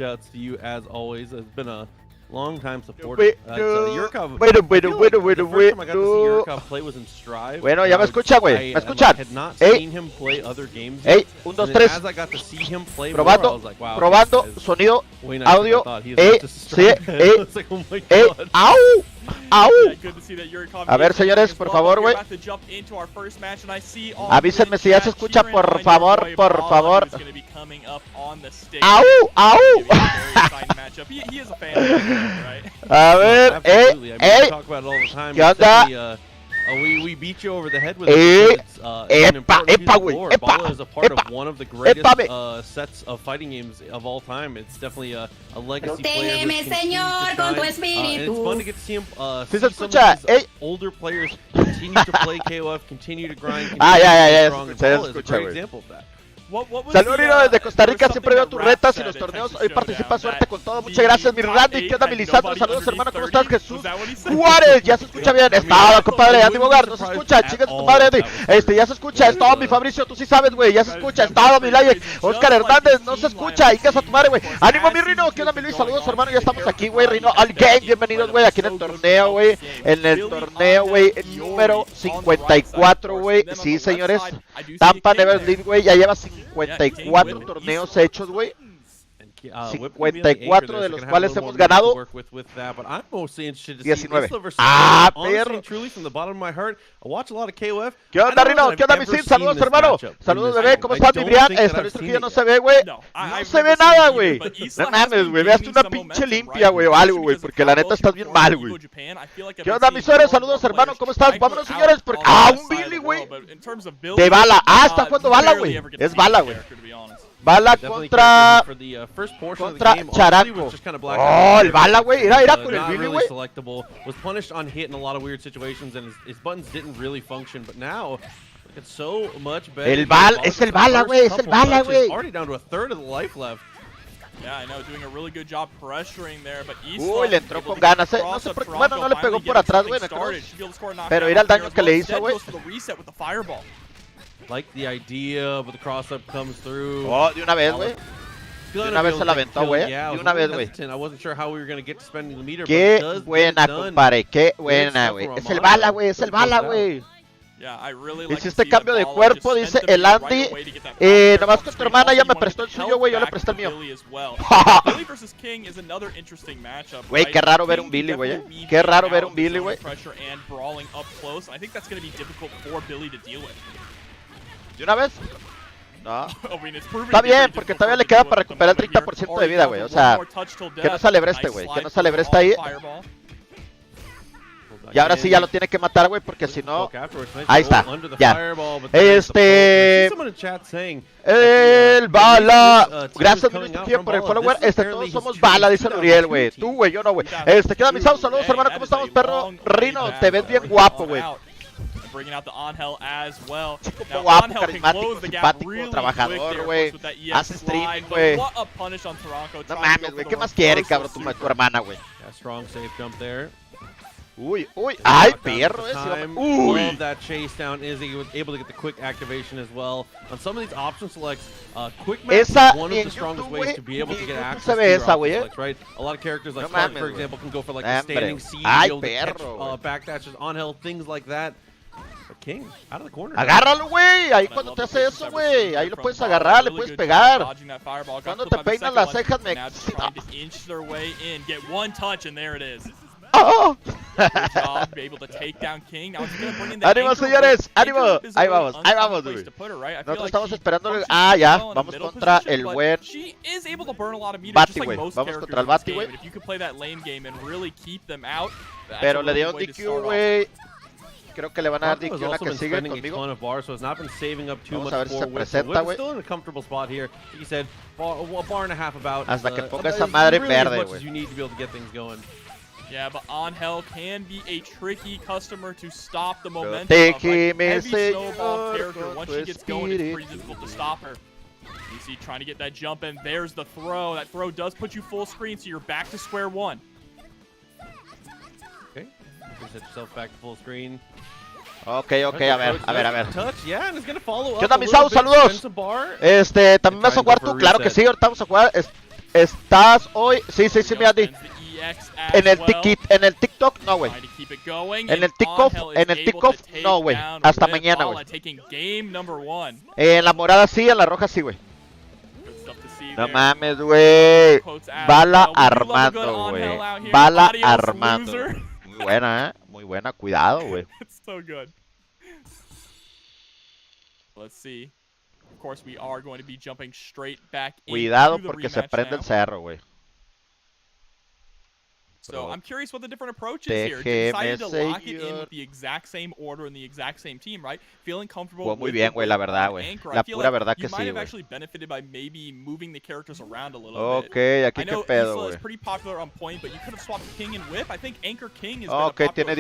Shouts to you as always. It's been a long time supporter. Bueno. I got to see Yurkov play was in Strive. Bueno, ya me escucha, güey. ¿Me escuchan? Ey, 1, 2, 3. Probando, probando, sonido, audio. Sí, au. ¡Au! A ver, señores, por favor, güey. Avísenme si ya se escucha, por favor, por favor. ¡Au! ¡Au! A ver, ¿qué onda? Epa, güey, sets of fighting games of all time. It's definitely a legacy player. Señor, con tu espíritu. It's fun to get to see him. Si se escucha, older players continue to play KOF, continue to grind. Ya, se escucha, güey. Saludos, Rino, desde Costa Rica. Siempre veo tus retas y los torneos. Hoy participa, suerte con todo. Muchas gracias, mi Randy. ¿Qué onda, mi Lisandro? Saludos, hermano. ¿Cómo estás, Jesús Juárez? Ya se escucha bien. Estaba, compadre. Andy Bogart, no se escucha. Chicas, tu madre, Andy. Ya se escucha. Es todo, mi Fabricio. Tú sí sabes, güey. Ya se escucha. Es todo, mi Laye. Oscar Hernández, no se escucha. Y casa tu madre, güey. Ánimo, mi Rino. ¿Qué onda, mi Luis? Saludos, hermano. Ya estamos aquí, güey. Rino All Game. Bienvenidos, güey. Aquí en el torneo, güey. En el torneo, güey. Número 54, güey. Sí, señores. Tampa Never Leave, güey. Ya lleva 54 torneos hechos, güey. 54 de los cuales hemos ganado 19. ¡Ah, perro! ¿Qué onda, Rino? ¿Qué onda, mi Sim? Saludos, hermano. Saludos, bebé. ¿Cómo estás, Vivian? Nuestro que no se ve, güey. No se ve nada, güey. No mames, güey. Veas una pinche limpia, güey, o algo, güey. Porque la neta estás bien mal, güey. ¿Qué onda, mis señores? Saludos, hermano. ¿Cómo estás? Vámonos, señores. Porque... ¡Ah, un Billy, güey! De bala. ¡Ah, está jugando bala, güey! Es bala, güey. Bala contra Characo. Oh, el bala, güey. Era con el Billy, güey. El bala, es el bala, güey. Es el bala, güey. Uy, le entró con ganas, no sé por qué. Bueno, no le pegó por atrás, güey. Pero mira el daño que le hizo, güey. Like the idea, but the cross up comes through. Oh, de una vez, güey. De una vez se la aventó, güey. De una vez, güey. Qué buena, compadre. Qué buena, güey. Es el bala, güey. Es el bala, güey. Hiciste cambio de cuerpo, dice el Andy. Nomás con tu hermana ya me prestó el suyo, güey. Yo le presté el mío. Güey, qué raro ver un Billy, güey. Qué raro ver un Billy, güey. ¿De una vez? No. Está bien, porque todavía le queda para recuperar el 30% de vida, güey. O sea, que no se alebre este, güey. Que no se alebre este ahí. Y ahora sí ya lo tiene que matar, güey, porque si no... Ahí está, ya. El bala. Gracias, por el follower. Todos somos bala, dice Nuriel, güey. Tú, güey, yo no, güey. Queda mis saludos, hermano. ¿Cómo estamos, perro? Rino, te ves bien guapo, güey. Bringing out the Angel as well. Chico guapo, carismático, simpático, trabajador, güey. Hace stream, güey. No mames, güey. ¿Qué más quiere, cabrón, tu hermana, güey? Uy, uy. Ay, perro, ese. Uy. That chase down is able to get the quick activation as well. On some of these option selects, quick match is one of the strongest ways to be able to get access to your option selects, right? A lot of characters like Clark, for example, can go for like a standing siege, backdashes, on hell, things like that. King, out of the corner. Agárralo, güey. Ahí cuando te hace eso, güey. Ahí lo puedes agarrar, le puedes pegar. Cuando te peinas las cejas, me... ¡Oh! ¡Ánimo, señores! ¡Ánimo! Ahí vamos, güey. Nosotros estamos esperando... Ah, ya. Vamos contra el buen... Bati, güey. Vamos contra el Bati, güey. Pero le dio un DQ, güey. Creo que le van a dar DQ una que sigue conmigo. Vamos a ver si se presenta, güey. Hasta que ponga esa madre verde, güey. Yeah, but Angel can be a tricky customer to stop the momentum of like heavy snowball character. Once she gets going, it's pretty difficult to stop her. You see, trying to get that jump, and there's the throw. That throw does put you full screen, so you're back to square one. Okay, set yourself back to full screen. Ok, a ver. ¿Qué onda, mis saludos? También vas a jugar tú, claro que sí, ahorita vamos a jugar. estás hoy. Sí, mira, Di. En el TikTok, no, güey. En el TikTok, no, güey. Hasta mañana, güey. En la morada sí, en la roja sí, güey. No mames, güey. Bala armando, güey. Bala armando. Muy buena, muy buena. Cuidado, güey. Cuidado porque se prende el cerro, güey. So I'm curious what the different approach is here. Decided to lock it in with the exact same order and the exact same team, right? Feeling comfortable. Muy bien, güey, la verdad, güey. La pura verdad que sí, güey. You might have actually benefited by maybe moving the characters around a little bit. Okay, aquí qué pedo, güey. Isla is pretty popular on point, but you could have swapped King and Whip. I think Anchor King is okay, tiene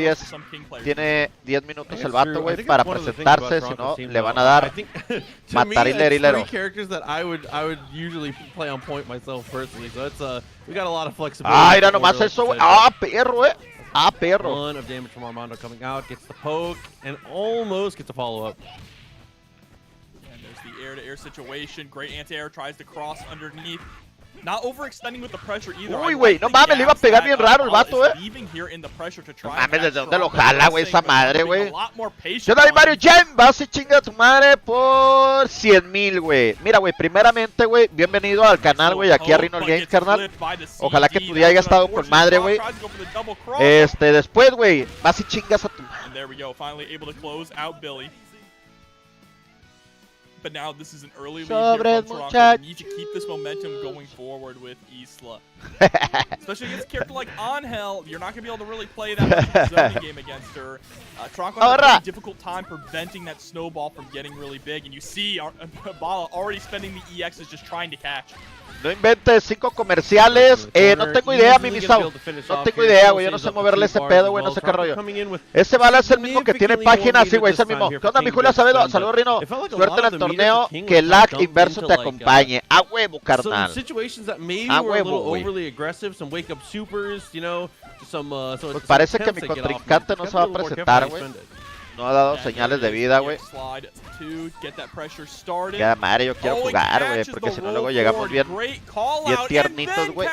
10 minutos el vato, güey, para presentarse, si no le van a dar matar hilero. Three characters that I would usually play on point myself personally. So it's we got a lot of flexibility. Mira nomás eso, güey. Perro, perro. One of damage from Armando coming out, gets the poke, and almost gets a follow-up. And there's the air-to-air situation. Great anti-air, tries to cross underneath. Not overextending with the pressure either. Uy, güey, no mames, le iba a pegar bien raro el vato, No mames, ¿desde dónde lo jala, güey, esa madre, güey? Yo doy Mario Jam, vas y chinga a tu madre por 100,000, güey. Mira, güey, primeramente, güey, bienvenido al canal, güey, aquí a Rhino Games, carnal. Ojalá que tu día haya estado con madre, güey. Después, güey, vas y chingas a tu madre. But now this is an early lead here from Toronto. You need to keep this momentum going forward with Isla. Especially against a character like Angel, you're not going to be able to really play that much of a zoning game against her. Toronto has a very difficult time preventing that snowball from getting really big. And you see Bala already spending the EXs just trying to catch. No inventes 5 comerciales. No tengo idea, Mimisao. No tengo idea, güey. Yo no sé moverle ese pedo, güey. No sé qué rollo. Ese Bala es el mismo que tiene página, sí, güey. Es el mismo. ¿Qué onda, mi Julia Sabedo? Saludos, Rino. Suerte en el torneo. Que el lag inverso te acompañe. A huevo, carnal. A huevo, güey. Pues parece que mi contrincante no se va a presentar, güey. No ha dado señales de vida, güey. Queda madre, yo quiero jugar, güey, porque si no luego llegamos bien tiernitos, güey.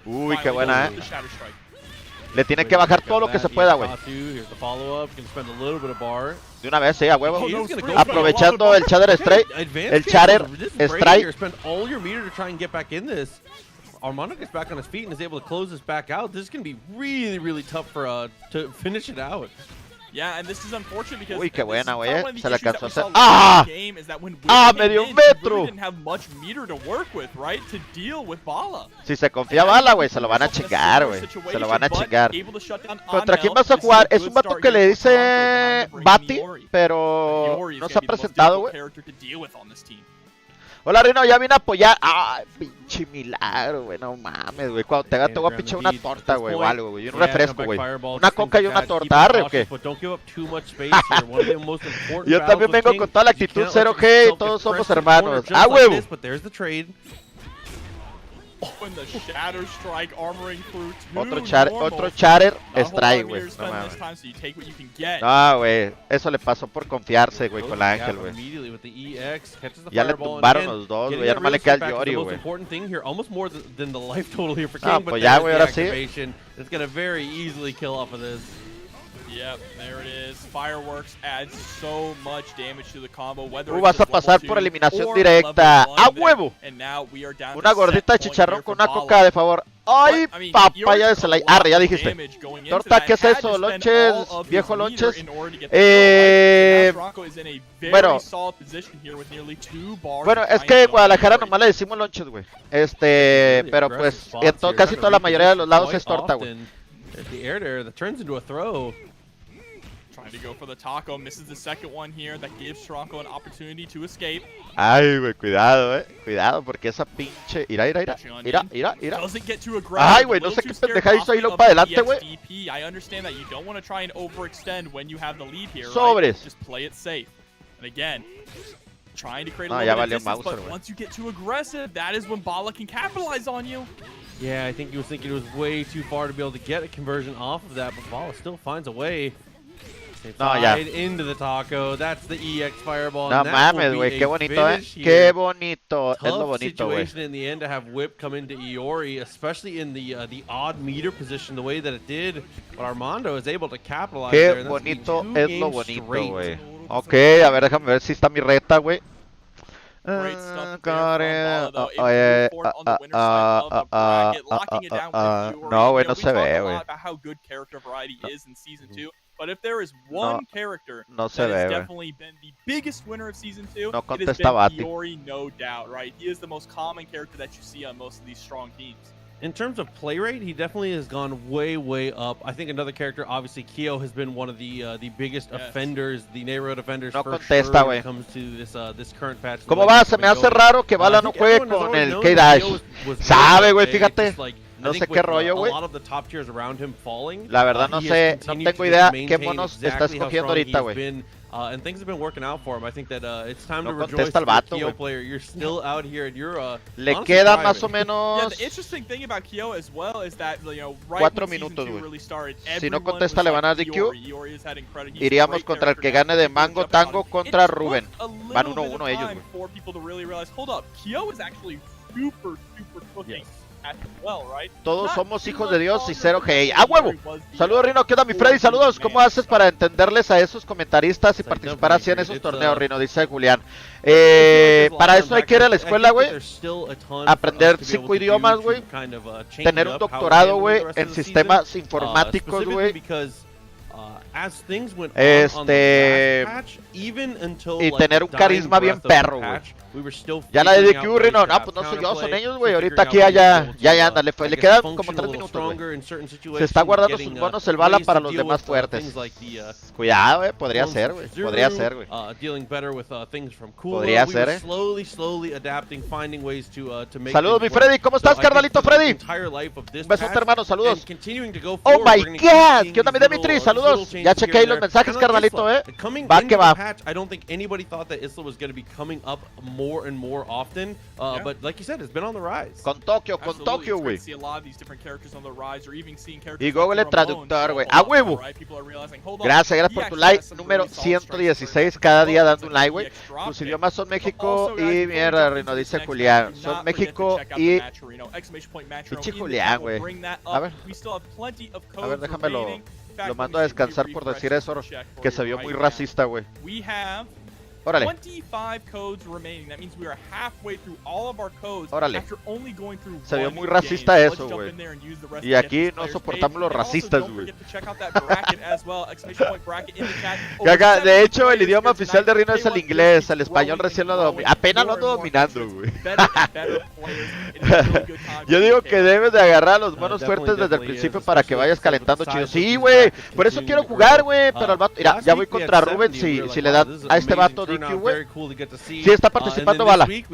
Uy, qué buena, Le tiene que bajar todo lo que se pueda, güey. De una vez, sí, a huevo. Aprovechando el Chatter Strike. El Chatter Strike. Armando gets back on his feet and is able to close this back out. This is going to be really, really tough for to finish it out. Yeah, and this is unfortunate because uy, qué buena, güey. Se le alcanzó a hacer. ¡Ah! ¡Medio metro! Si se confía Bala, güey, se lo van a chingar, güey. Se lo van a chingar. ¿Contra quién vas a jugar? Es un vato que le dice Bati, pero no se ha presentado, güey. Hola, Rino, ya vine a apoyar. Pinche milagro, güey. No mames, güey. Cuando te haga, te voy a pinchar una torta, güey, o algo, güey. Un refresco, güey. Una coca y una torta, ¿arre o qué? Yo también vengo con toda la actitud 0G y todos somos hermanos. ¡Ah, huevo! Otro Chatter Strike, güey. No mames. No, güey. Eso le pasó por confiarse, güey, con la Ángel, güey. Ya le tumbaron los dos, güey. Ya nomás le queda el Yori, güey. Ah, pues ya, güey, ahora sí. Yep, there it is. Fireworks adds so much damage to the combo. Vas a pasar por eliminación directa. ¡A huevo! Una gordita de chicharrón con una coca, de favor. ¡Ay, papaya de Celay! Arre, ya dijiste. Torta, ¿qué es eso? Lonches, viejo lonches. Bueno, es que en Guadalajara nomás le decimos lonches, güey. Pero pues, en casi toda la mayoría de los lados es torta, güey. Trying to go for the taco, misses the second one here. That gives Toronto an opportunity to escape. Ay, güey, cuidado, cuidado, porque esa pinche... Mira. Ay, güey, no sé qué pendeja hizo ahí lo para adelante, güey. I understand that you don't want to try and overextend when you have the lead here, Sobres. Right? Just play it safe. And again, trying to create a little bit of distance, but once you get too aggressive, that is when Bala can capitalize on you. Yeah, I think he was thinking it was way too far to be able to get a conversion off of that, but Bala still finds a way. No, ya. Into the taco. That's the EX fireball. No mames, güey. Qué bonito, Qué bonito. Es lo bonito, güey. Situation in the end to have Whip come into Iori, especially in the odd meter position, the way that it did. But Armando is able to capitalize there. Qué bonito es lo bonito, güey. Ok, a ver, déjame ver si está mi reta, güey. Great stuff there from Bala, though. It moved forward on the winner side of the bracket, locking it down with Iori. No, güey, no se ve, We talk a güey. lot about how good character variety is in Season 2, but if there is one character no se that ve, has güey. definitely been the biggest winner of Season 2, No it has contesta been Bati. Iori, no doubt, right? He is the most common character that you see on most of these strong teams. In terms of play rate, he definitely has gone way up. I think another character, obviously, Kyo has been one of the biggest offenders, the neighborhood offenders no for contesta, sure when güey. it comes to this current patch. ¿Cómo va? Se me hace raro que Bala no juegue con el K-Dash. Sabe, güey, fíjate. No sé qué rollo, güey. La verdad no sé, no tengo idea qué monos está escogiendo ahorita, güey. And things have been working out for him. I think that it's time to rejoice contesta el vato, Kyo player. You're still out here and you're Le queda más o menos Yeah, the interesting thing about Kyo as well is that, you know, right 4 when minutos, Season 2 güey. really started, Si no everyone contesta was le van a dar like, DQ. Iori is that incredible. Iríamos contra el que gane de Mango Tango contra Rubén. Van 1-1 ellos, güey. For people to really realize, hold up, Kyo is actually super cooking as well, right? Todos somos hijos de Dios y cero hate. ¡A huevo! Saludos, Rino. ¿Qué onda, mi Freddy? Saludos. ¿Cómo haces para entenderles a esos comentaristas y participar así en esos torneos, Rino? Dice Julián. Para eso hay que ir a la escuela, güey. Aprender 5 idiomas, güey. Tener un doctorado, güey, en sistemas informáticos, güey. Y tener un carisma bien perro, güey. Ya la de DQ, Rino. No, pues no soy yo, son ellos, güey. Ahorita aquí ya andan. Le quedan como 3 minutos, güey. Se está guardando sus bonos el Bala para los demás fuertes. Cuidado, güey. Podría ser, güey. Podría ser, güey. Podría ser, Saludos, mi Freddy. ¿Cómo estás, carnalito Freddy? Un besote, hermano. Saludos. Oh my god. ¿Qué onda, mi Dimitri? Saludos. Ya chequé ahí los mensajes, carnalito, Va que va. I don't think anybody thought that Isla was going to be coming up more and more often, but like you said, it's been on the rise. Con Tokio, güey. Y Google el traductor, güey. ¡A huevo! Gracias por tu like número 116. Cada día dando un like, güey. Tus idiomas son México y mierda, Rino, dice Julián. Son México y... Pinche Julián, güey. A ver, déjame lo mando a descansar por decir eso, que se vio muy racista, güey. Órale. 25 codes remaining. That means we are halfway through all of our codes. Órale. After only going through se vio one muy game. racista Let's eso, jump güey. in there and use the rest Y of the aquí no players' soportamos los page. And racistas, also, don't güey. forget to check out that bracket as well. Exclamation point bracket in the chat. Caga, de hecho, el idioma oficial de Rino es el inglés. El español recién lo domina. Apenas lo ando dominando, güey. Yo digo que debes de agarrar a los monos fuertes desde el principio para que vayas calentando chido. Sí, güey. Por eso quiero jugar, güey. Pero al vato... Mira, ya voy contra Rubén si le dan a este vato DQ, güey. Sí, está participando Bala. Le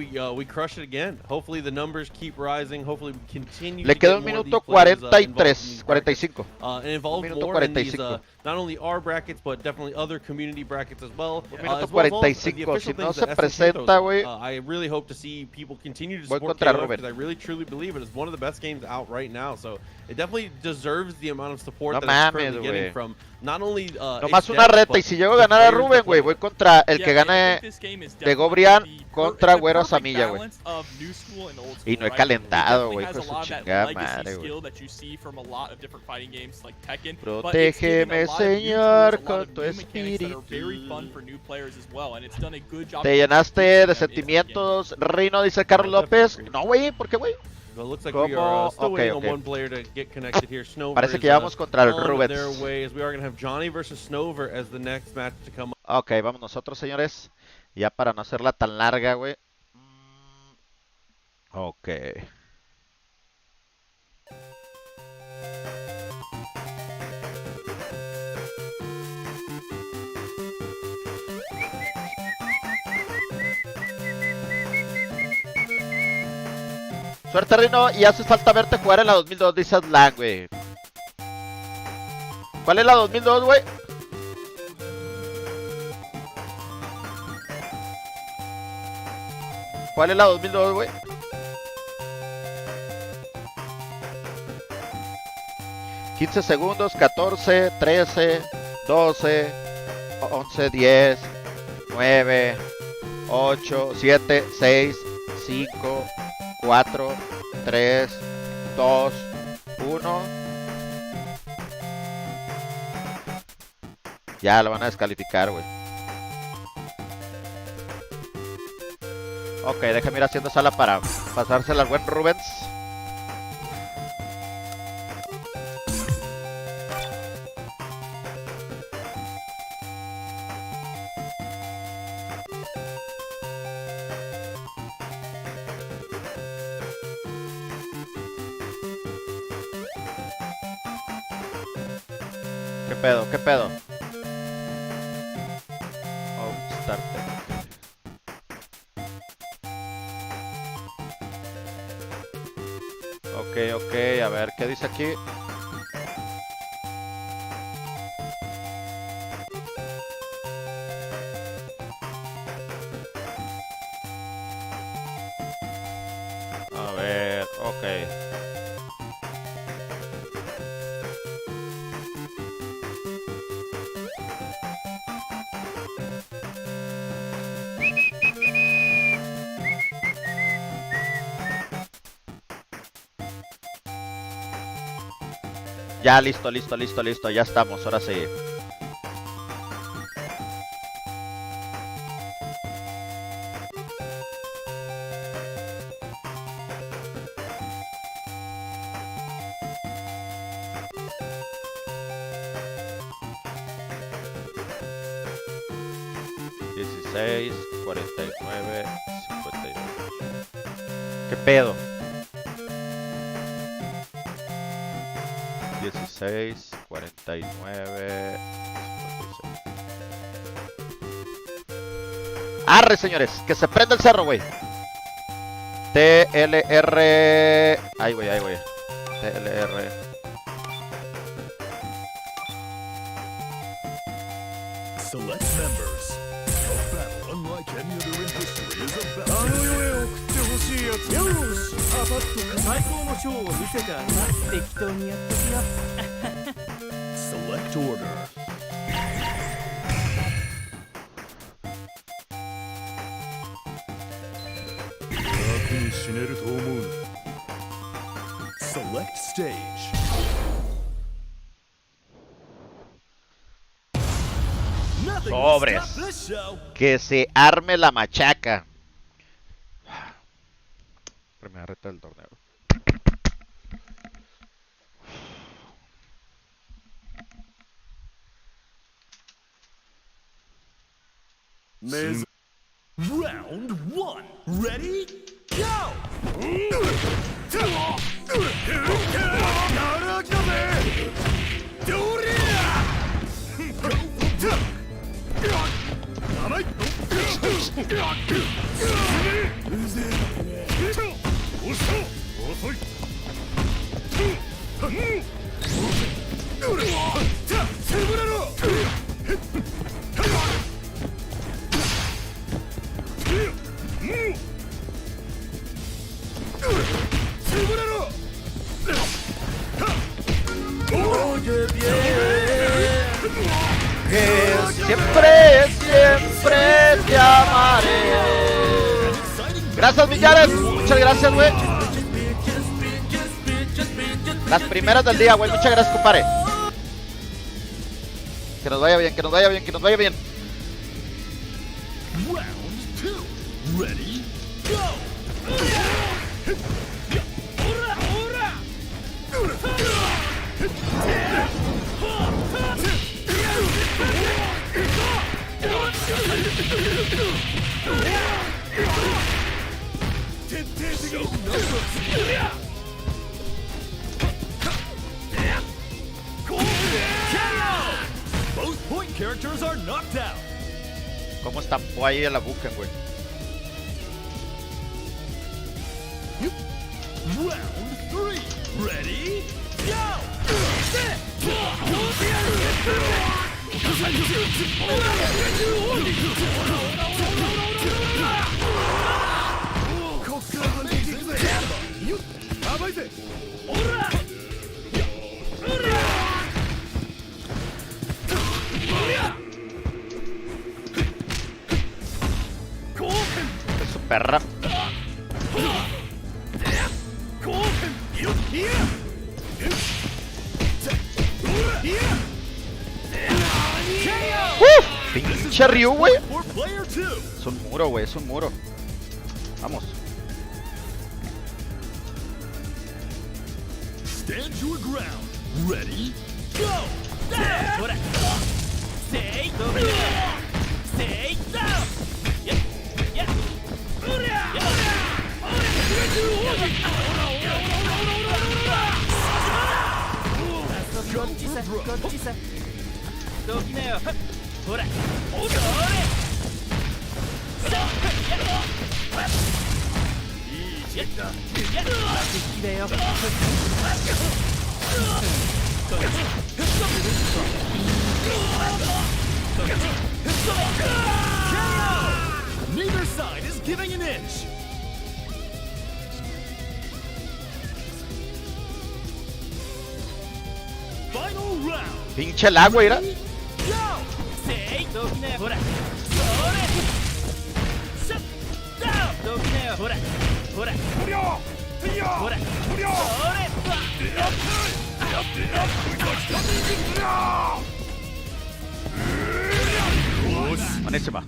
queda 1 minuto 43, 45. 1 minuto 45. Not only our brackets, but definitely other community brackets as well. 1 minuto 45. Si no se presenta, güey. I really hope to see people continue to Voy support contra KOF Rubén. because I really truly believe it is one of the best games out right now. So it definitely deserves the amount of support No that it's mames, currently getting from not only nomás una reta y si llego a ganar a Rubén, güey, voy contra el que gane de Gobrian contra Güero Samilla, güey. Y no he calentado, güey, con su chingada madre, güey. Protégeme, Señor, con tu espíritu. Te llenaste de sentimientos, Rino, dice Carlos López. No, güey, ¿por qué, güey? Well, it looks like we are still waiting on one player to get connected here. Snover Parece que ya vamos contra el Rubens. their way as we are going to have Johnny versus Snover as the next match to come up. Ok, vamos nosotros, señores. Ya para no hacerla tan larga, güey. Ok. Suerte, Rino, y hace falta verte jugar en la 2002, dice Slang, güey. ¿Cuál es la 2002, güey? ¿Cuál es la 2002, güey? ...15 segundos, 14, 13, 12, 11, 10, 9, 8, 7, 6, 5, 4, 3, 2, 1. Ya lo van a descalificar, güey. Ok, déjame ir haciendo sala para pasársela al buen Rubens. ¿Qué pedo? ¿Qué pedo? Oh, start. Ok, a ver, ¿qué dice aquí? A ver, ok. Ya, listo, ya estamos, ahora sí. $16, 49, 58. ¿Qué pedo? 16, 49, 56. Arre, señores, que se prenda el cerro, güey. TLR. Ahí, güey. TLR. Select members. A battle unlike any other in history is a battle. Select order. Select stage. Sobres. Que se arme la machaca. Primera reta del torneo. Round 1. Ready? Go! Siempre te amaré. Gracias, Millares. Muchas gracias, güey. Las primeras del día, güey. Muchas gracias, compadre. Que nos vaya bien, que nos vaya bien, que nos vaya bien. Round 2. Ready? Go! Both point characters are knocked out. ¿Cómo estampó ahí a la buca, güey? Round 3. Ready? Go! perra. Pinche Ryu, güey. Es un muro, güey, es un muro. Vamos. Stand your ground. Ready? Go! Neither side is giving an inch. Final round. Pinche el agua, mira. Buenísima.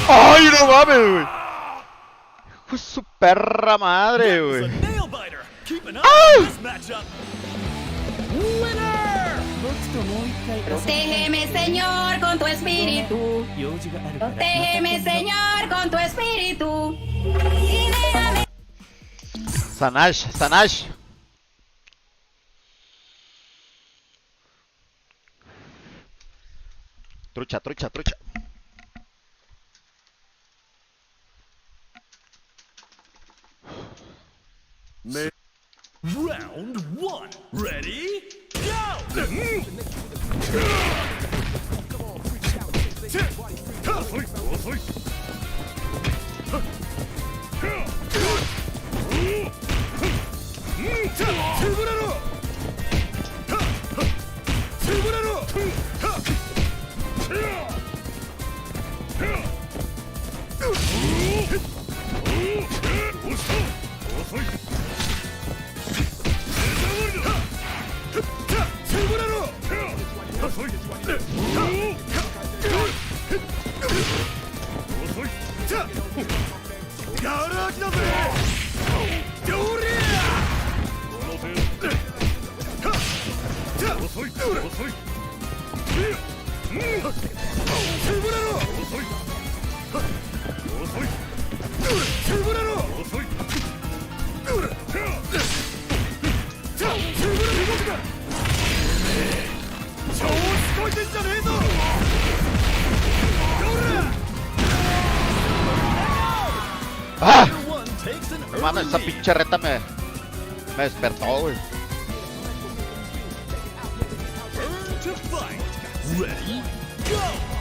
¡Ay, no mames, güey! Hijo de su perra madre, güey. Protégeme, Señor, con tu espíritu. Protégeme, Señor, con tu espíritu. Y déjame. Sanash, Sanash. Trucha, trucha, trucha. Round one. Ready? Go! ¡Ah! No mames, esa pinche reta me despertó, güey. Ready? Go!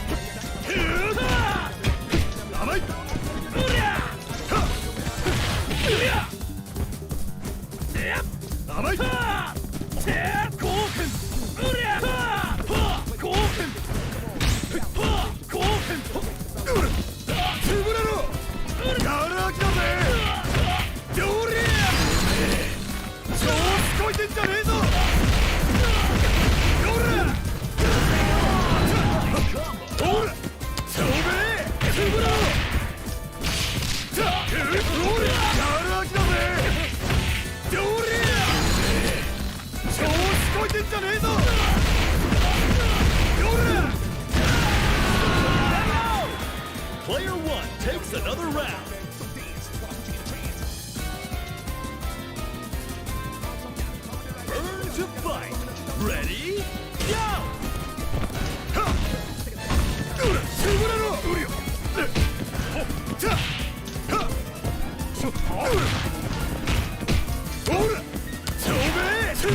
Player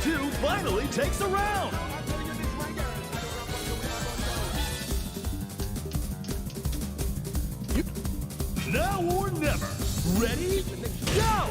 2 finally takes a round. Now or never. Ready? Go!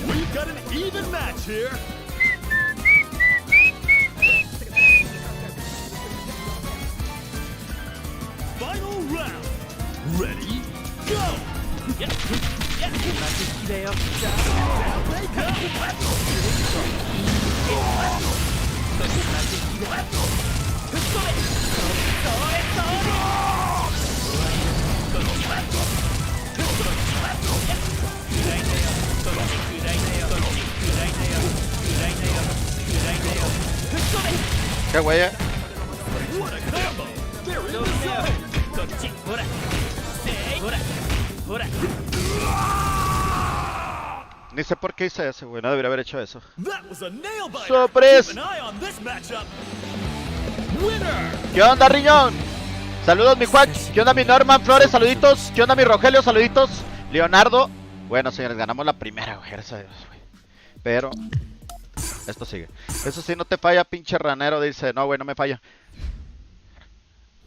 We've got an even match here. Final round. Ready? Go! Down they ¿Qué güey? What a combo! They're in the zone. Ni sé por qué hice eso, güey. No debería haber hecho eso. That was a nail biter. Sorpresa. Keep an eye on this matchup. Winner. ¿Qué onda, Riñón? Saludos, mi Juan. ¿Qué onda, mi Norman Flores? Saluditos. ¿Qué onda, mi Rogelio? Saluditos. Leonardo. Bueno, señores, ganamos la primera, güey. Gracias a Dios, güey. Pero esto sigue. Eso sí, no te falla, pinche ranero. Dice, no, güey, no me falla.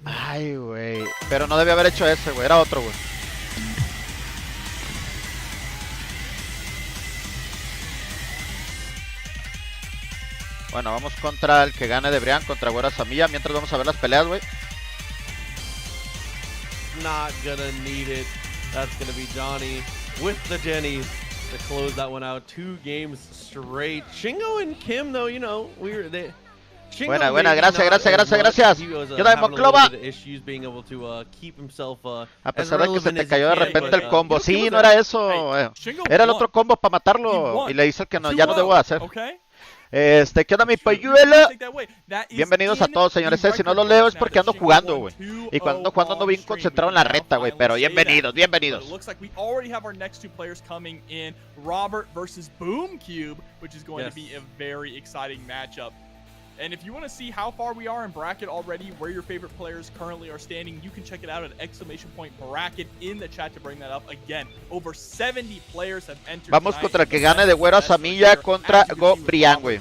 Ay, güey. Pero no debía haber hecho ese, güey. Era otro, güey. Bueno, vamos contra el que gane de Brian contra Güera Samilla. Mientras vamos a ver las peleas, güey. Not gonna need it. That's gonna be Johnny with the Jennies to close that one out. 2 games straight. Shingo and Kim, though, you know, Buena, gracias. Yo también, Monclova. A pesar de que se te cayó de repente el combo. Sí, no era eso. Era el otro combo para matarlo. Y le dice que no, ya no debo hacer. ¿Qué onda, mi polluelo? Bienvenidos a todos, señores. Si no los leo es porque ando jugando, güey. Y cuando ando jugando ando bien concentrado en la reta, güey. Pero bienvenidos. Robert versus Boom Cube, which is going to be a very exciting matchup. And if you want to see how far we are in bracket already, where your favorite players currently are standing, you can check it out at !bracket in the chat to bring that up. Again, over 70 players have entered. Vamos contra el que gane de Güera Samilla contra Go Brian, güey.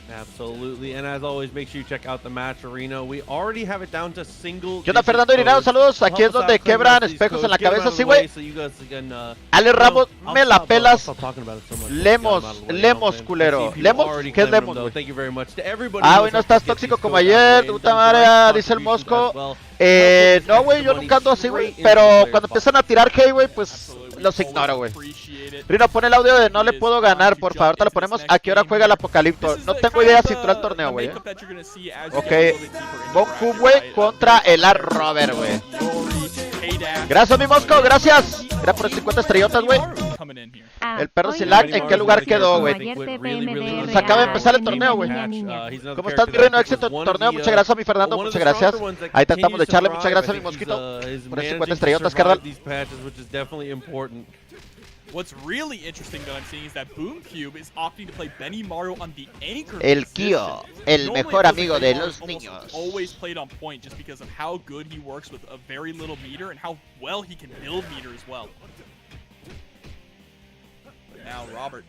Absolutely, and as always, make sure you check out the match arena. We already have it down to single. ¿Qué onda, Fernando Irinado? Saludos. Aquí es donde quebran espejos en la cabeza, sí, güey. Ale Ramos, me la pelas. Lemos, culero. ¿Lemos? ¿Qué es Lemos, güey? Ah, hoy no estás tóxico como ayer. Puta madre, dice el Mosco. No, güey, yo nunca ando así, güey. Pero cuando empiezan a tirar hate, güey, pues los ignoro, güey. Rino, pon el audio de no le puedo ganar, por favor. Te lo ponemos. ¿A qué hora juega el Apocalipto? No tengo idea si entró al torneo, güey. Ok. Goku, güey, contra el Robert, güey. Gracias, mi Mosco, gracias. Era por 50 estrellotas, güey. El perro Silac, ¿en qué lugar quedó, güey? Se acaba de empezar el torneo, güey. ¿Cómo estás, mi reino? Éxito en torneo. Muchas gracias, mi Fernando. Muchas gracias. Ahí tratamos de echarle. Muchas gracias, mi Mosquito. Por 50 estrellotas, carnal. What's really interesting that I'm seeing is that Boom Cube is opting to play Benny Mario on the anchor. El Kyo, el mejor amigo de los niños. Always played on point just because of how good he works with a very little meter and how well he can build meter as well. Now Robert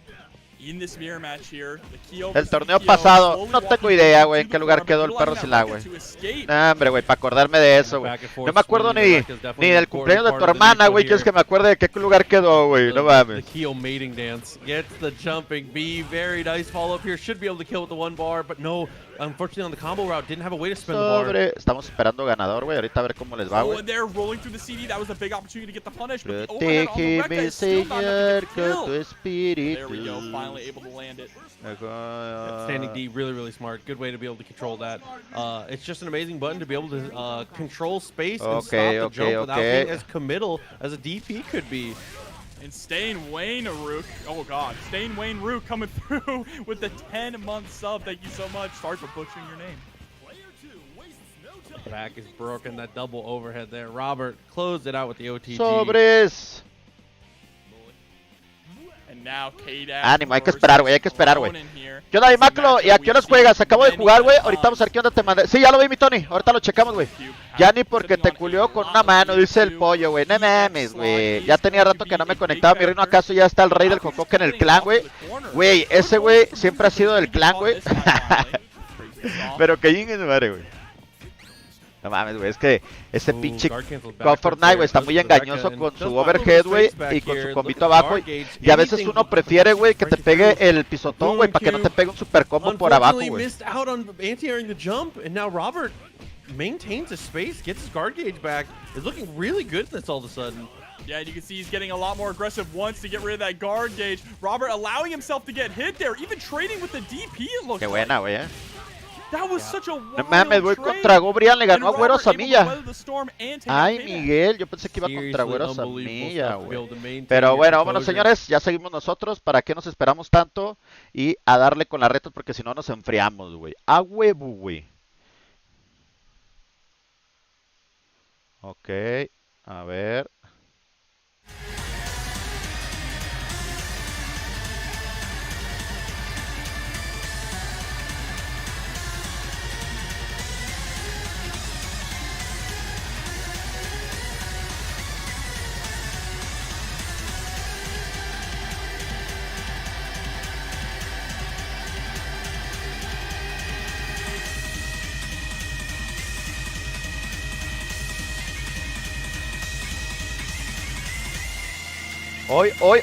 El torneo pasado, no tengo idea, güey, en qué lugar quedó el perro Silá, güey. No, hombre, güey, para acordarme de eso, güey. No me acuerdo ni del cumpleaños de tu hermana, güey. ¿Quieres que me acuerde de qué lugar quedó, güey? No mames. The Kyo mating dance gets the jumping B. Very nice follow up here. Should be able to kill with the 1 bar, but no. Unfortunately, on the combo route, didn't have a way to spend the bar. Estamos esperando ganador, güey. Ahorita a ver cómo les va, güey. Protégeme, Señor, con tu espíritu. There we go, finally able to land it. Standing D, really smart. Good way to be able to control that. It's just an amazing button to be able to control space and stop the jump without being as committal as a DP could be. And Stain Wayne Rook, oh god, Stain Wayne Rook coming through with the 10-month sub. Thank you so much. Sorry for butchering your name. Back is broken, that double overhead there. Robert closed it out with the OTG. Sobres. And now ánimo, hay que esperar, güey, ¿Qué onda, Maclo? ¿Y a qué horas juegas? Acabo de jugar, güey. Ahorita vamos a ver qué onda te mandé. Sí, ya lo vi, mi Tony. Ahorita lo checamos, güey. Ya ni porque te culió con una mano, dice el pollo, güey. No mames, güey. Ya tenía rato que no me conectaba. Mi reino, ¿acaso ya está el rey del Jocoque en el clan, güey? Güey, ese güey siempre ha sido del clan, güey. Pero que chingue su madre, güey. No mames, güey, es que ese pinche Fortnite, güey, está muy engañoso con su overhead, güey, y con su combito abajo. Y a veces uno prefiere, güey, que te pegue el pisotón, güey, para que no te pegue un super combo por abajo, güey. Maintains his space, gets his guard gauge back, is looking really good at this all of a sudden. Yeah, and you can see he's getting a lot more aggressive once to get rid of that guard gauge. Robert allowing himself to get hit there, even trading with the DP, it looks Qué buena, güey, That was such a wild no mames, güey, contra Gobrian le ganó a Güero Samilla. Ay, Miguel, yo pensé que iba contra Güero Samilla, güey. Pero bueno, vámonos, señores, ya seguimos nosotros. ¿Para qué nos esperamos tanto? Y a darle con las retas porque si no nos enfriamos, güey. A huevo, güey. Ok, a ver.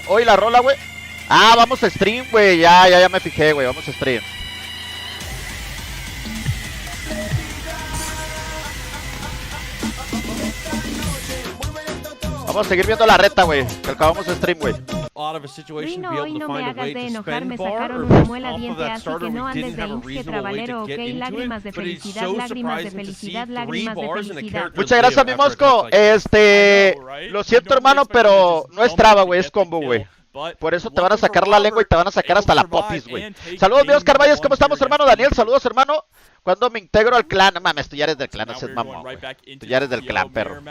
Hoy la rola, güey. Ah, vamos a stream, güey. Ya me fijé, güey. Vamos a stream. Vamos a seguir viendo la reta, güey. Que acabamos de stream, güey. Rino, hoy no me hagas de enojar, me sacaron una muela diente, así que no andes de inge trabalero, ok, lágrimas de felicidad, lágrimas de felicidad, lágrimas de felicidad. Muchas gracias, mi Mosco. Lo siento, hermano, pero no es traba, güey, es combo, güey. Por eso te van a sacar la lengua y te van a sacar hasta la popis, güey. Saludos, mi Oscar Valles, ¿cómo estamos, hermano? Daniel, saludos, hermano. ¿Cuándo me integro al clan? No mames, tú ya eres del clan, ese es mamón, güey. Tú ya eres del clan, perro.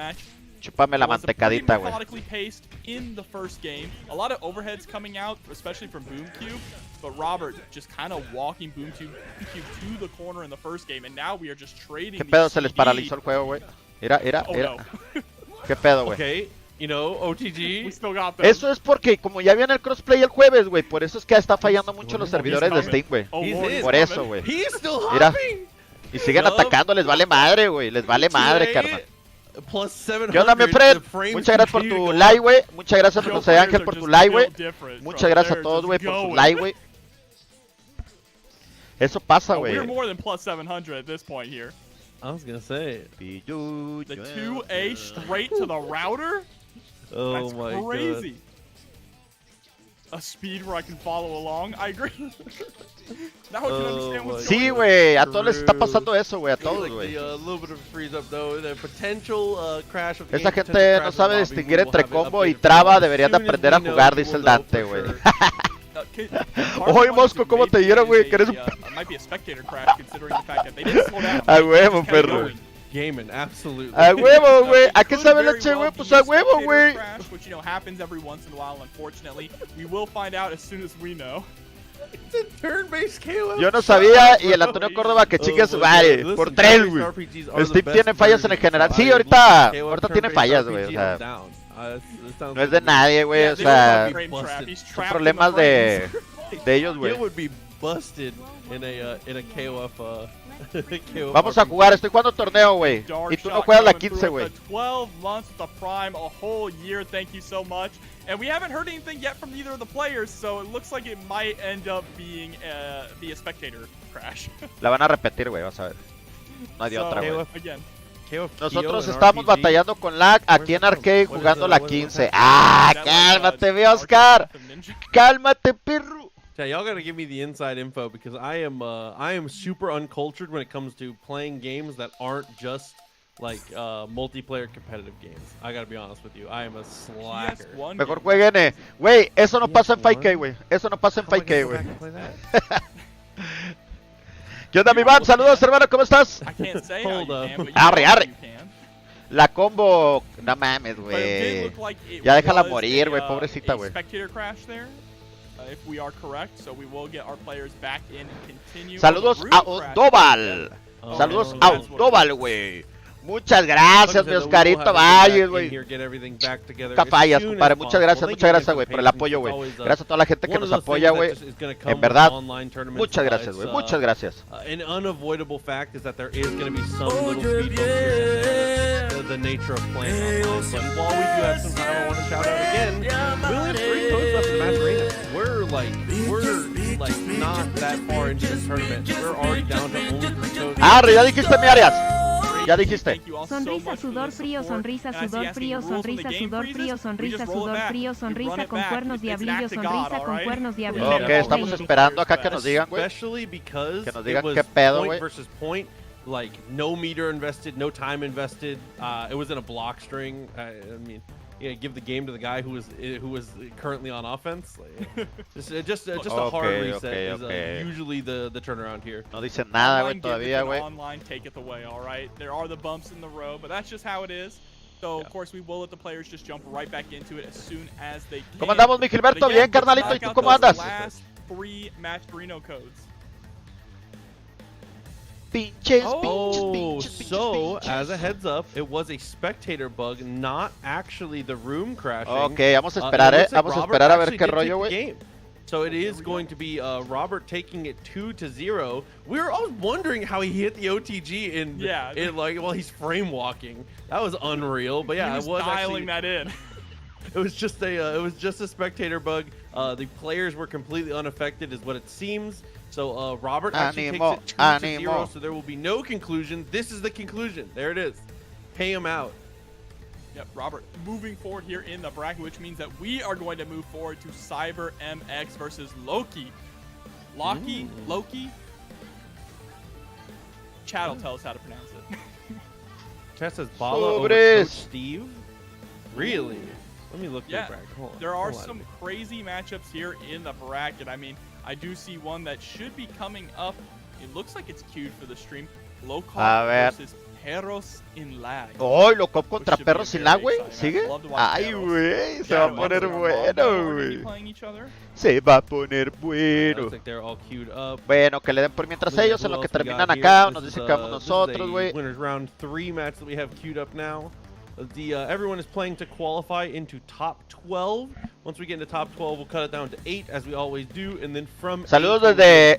Chúpame la mantecadita, güey. In the first game, a lot of overheads coming out, especially from BoomCube, but Robert just kind of walking BoomCube to the corner in the first game, and now we are just trading. ¿Qué pedo? Se les paralizó el juego, güey. Mira. ¿Qué pedo, güey? Okay, you know, OTG. We still got them. Eso es porque como ya viene el crossplay el jueves, güey, por eso es que está fallando mucho los servidores de Steam, güey. Por eso, güey. Mira. Y siguen atacando, les vale madre, güey. Les vale madre, carnal. ¿Qué onda, mi Fred? Muchas gracias por tu like, güey. Muchas gracias, José Ángel, por tu like, güey. Muchas gracias a todos, güey, por su like, güey. Eso pasa, güey. We're more than plus 700 at this point here. I was gonna say. The 2A straight to the router? Oh my god. That's crazy. A speed where I can follow along. I agree. Now I can understand what's sí, güey, a todos les está pasando eso, güey, a todos, güey. Esa gente no sabe distinguir entre combo y traba, deberían de aprender a jugar, dice el Dante, güey. Oye, Mosco, ¿cómo te dieron, güey? Que eres un... A huevo, perro. Gaming, absolutely. A huevo, güey. ¿A qué sabe la che, güey? Pues a huevo, güey. Yo no sabía y el Antonio Córdoba que chingue su madre. Por 3, güey. Steam tiene fallas en el general. Sí, ahorita tiene fallas, güey. O sea, no es de nadie, güey. O sea, son problemas de de ellos, güey. Gil would be busted in a KOF. Vamos a jugar, estoy jugando torneo, güey. Y tú no juegas la 15, güey. 12 months to prime, a whole year. Thank you so much. And we haven't heard anything yet from either of the players, so it looks like it might end up being be a spectator crash. La van a repetir, güey, vas a ver. No hay de otra, güey. Nosotros KOF estamos batallando con lag aquí en Arcade jugando la 15. ¡Ah! ¡Cálmate, mi Oscar! ¡Cálmate, perro! Yeah, y'all gotta give me the inside info because I am super uncultured when it comes to playing games that aren't just like multiplayer competitive games. I gotta be honest with you. I am a slacker. Mejor jueguen, güey. Eso no pasa en 5K, güey. Eso no pasa en 5K, güey. ¿Qué onda, mi Iván? Saludos, hermano. ¿Cómo estás? Arre, arre. La combo, no mames, güey. Ya déjala morir, güey, pobrecita, güey. Saludos a Ondóval. Saludos a Ondóval, güey. Muchas gracias, mi Oscarito Valles, güey. Nunca fallas, compadre. Muchas gracias, güey, por el apoyo, güey. Gracias a toda la gente que nos apoya, güey. En verdad, muchas gracias, güey. Muchas gracias. An unavoidable fact is that there is going to be some little speed bumps here and there. The nature of playing online. But while we do have some time, I want to shout out again. We only have 3 codes left in the match arena. We're like not that far into this tournament. We're already down to only 3 codes. Arre, ya dijiste, mi Arias. Ya dijiste. Sonrisa, sudor frío, sonrisa, sudor frío, sonrisa, sudor frío, sonrisa, sudor frío, sonrisa con cuernos diablillos, sonrisa con cuernos diablillos. Ok, estamos esperando acá que nos digan, güey. Que nos digan qué pedo, güey. Like no meter invested, no time invested. It was in a block string. I mean, yeah, give the game to the guy who was currently on offense. Like, just a hard reset is usually the turnaround here. No dicen nada, güey, todavía, güey. Online, take it away, all right. There are the bumps in the road, but that's just how it is. So of course we will let the players just jump right back into it as soon as they can. ¿Cómo andamos, mi Gilberto? Bien, carnalito. ¿Y tú cómo andas? Last 3 match Reno codes. So as a heads up, it was a spectator bug, not actually the room crashing. Okay, vamos a esperar, vamos a esperar a ver qué rollo, güey. So it is going to be Robert taking it 2-0. We were all wondering how he hit the OTG in like while he's frame walking. That was unreal, but yeah, he was dialing that in. It was just a spectator bug. The players were completely unaffected, is what it seems. So Robert actually takes it 2-0, so there will be no conclusion. This is the conclusion. There it is. Pay him out. Yep, Robert moving forward here in the bracket, which means that we are going to move forward to Cyber MX versus Loki. Loki? Chad will tell us how to pronounce it. Chad says Bala over Coach Steve? Really? Let me look at the bracket. Hold on. There are some crazy matchups here in the bracket. I mean, I do see one that should be coming up. It looks like it's queued for the stream. Locop versus Perros in Lag. Oh, Locop contra Perros in Lag, güey. ¿Sigue? Ay, güey. Se va a poner bueno, güey. Se va a poner bueno. Bueno, que le den por mientras ellos en lo que terminan acá. Nos dicen que vamos nosotros, güey. Winners round 3 match that we have queued up now. Everyone is playing to qualify into top 12. Once we get into top 12, we'll cut it down to 8 as we always do, and then from saludos desde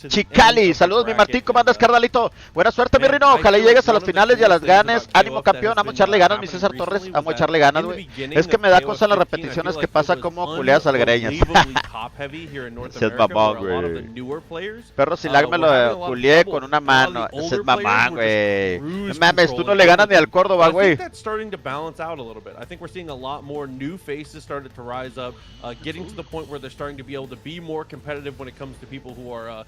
Chicali. Saludos, mi Martín. ¿Cómo andas, carnalito? Buena suerte, mi Rino. Ojalá llegues a las finales y a las ganes. Ánimo, campeón. Vamos a echarle ganas, mi César Torres. Vamos a echarle ganas, güey. Es que me da cosa las repeticiones que pasa como culeas al Greñas. Ese es mamón, güey. Perro sin lag me lo culié con una mano. Ese es mamón, güey. No mames, tú no le ganas ni al Córdoba, güey. To balance out a little bit. I think we're seeing a lot more new faces started to rise up, getting to the point where they're starting to be able to be more competitive when it comes to people who are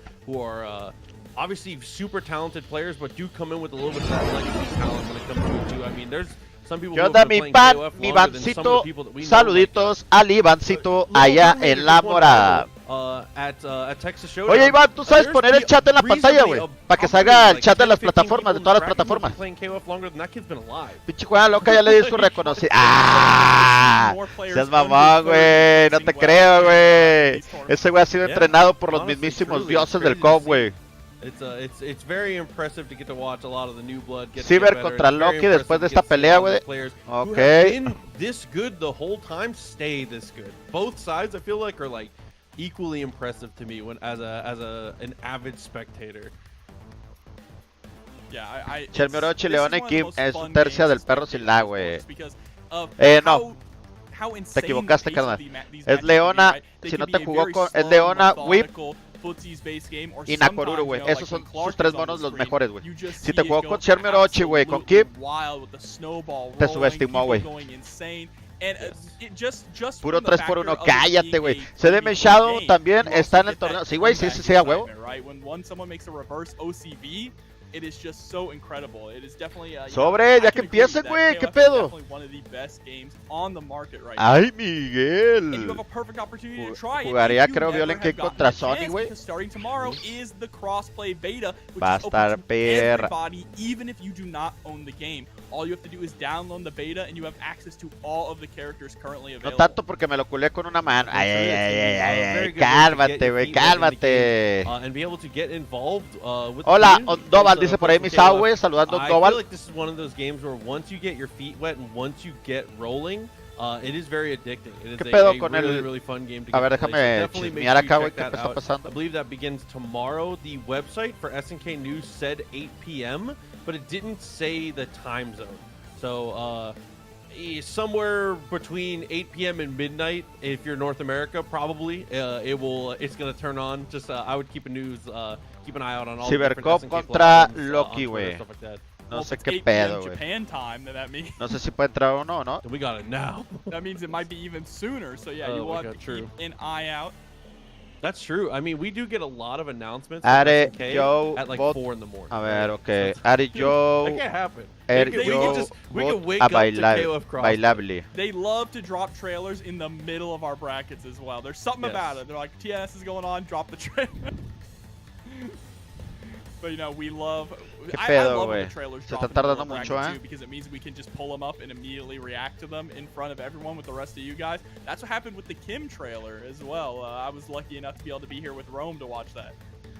obviously super talented players, but do come in with a little bit of that legacy talent when it comes to. I mean, there's some people. ¿Qué onda, mi pan, mi Vancito? Saluditos al Ivancito allá en La Morada. Oye, Iván, tú sabes poner el chat en la pantalla, güey, para que salga el chat de las plataformas, de todas las plataformas. Pinche juega loca, ya le di su reconocido. ¡Ah! Seas mamón, güey, no te creo, güey. Ese güey ha sido entrenado por los mismísimos dioses del COF, güey. It's very impressive to get to watch a lot of the new blood get Ciber contra Loki después de esta pelea, güey. Ok. This good the whole time, stay this good. Both sides I feel like are like equally impressive to me when as an avid spectator. Yeah, Chelme Orochi, Leona y Kim es un tercia del perro sin la, güey. No. Te equivocaste, carnal. Es Leona, si no te jugó con... Es Leona, Whip y Nakoruru, güey. Esos son sus 3 monos los mejores, güey. Si te jugó con Chelme Orochi, güey, con Kim, te subestimó, güey. Puro 3x1, cállate, güey. CDM Shadow también está en el torneo. Sí, güey, sí, a huevo. Sobre, ya que empiecen, güey, ¿qué pedo? Ay, Miguel. Jugaría, creo, Violent Cake contra Sony, güey. Va a estar perra. No tanto porque me lo culé con una mano. Ay, cálmate, güey, cálmate. Hola, Ondoval, dice por ahí Misao, güey, saludando a Ondoval. I feel like this is one of those games where once you get your feet wet and once you get rolling, it is very addicting. It is a really fun game to get. A ver, déjame chismear acá, güey, ¿qué te está pasando? I believe that begins tomorrow. The website for SNK News said 8 p.m., but it didn't say the time zone. So, somewhere between 8 p.m. and midnight, if you're North America, probably it's gonna turn on. Just I would keep an eye out on all Cyber the Cop different contra Loki, güey. No sé qué pedo, güey. No sé si puede entrar o no, ¿no? We got it now. That means it might be even sooner. So yeah, you will have to keep an eye out. That's true. I mean, we do get a lot of announcents Are Joe at like 4 in the morning. A ver, okay. Are Joe. That can't happen. We can wake up to KOF bailable. They love to drop trailers in the middle of our brackets as well. There's something about it. They're like, TNS is going on, drop the trailer. But you know, we love. I love when the trailers drop in the middle of bracket too, because it means we can just pull them up and immediately react to them in front of everyone with the rest of you guys. That's what happened with the Kim trailer as well. I was lucky enough to be able to be here with Rome to watch that.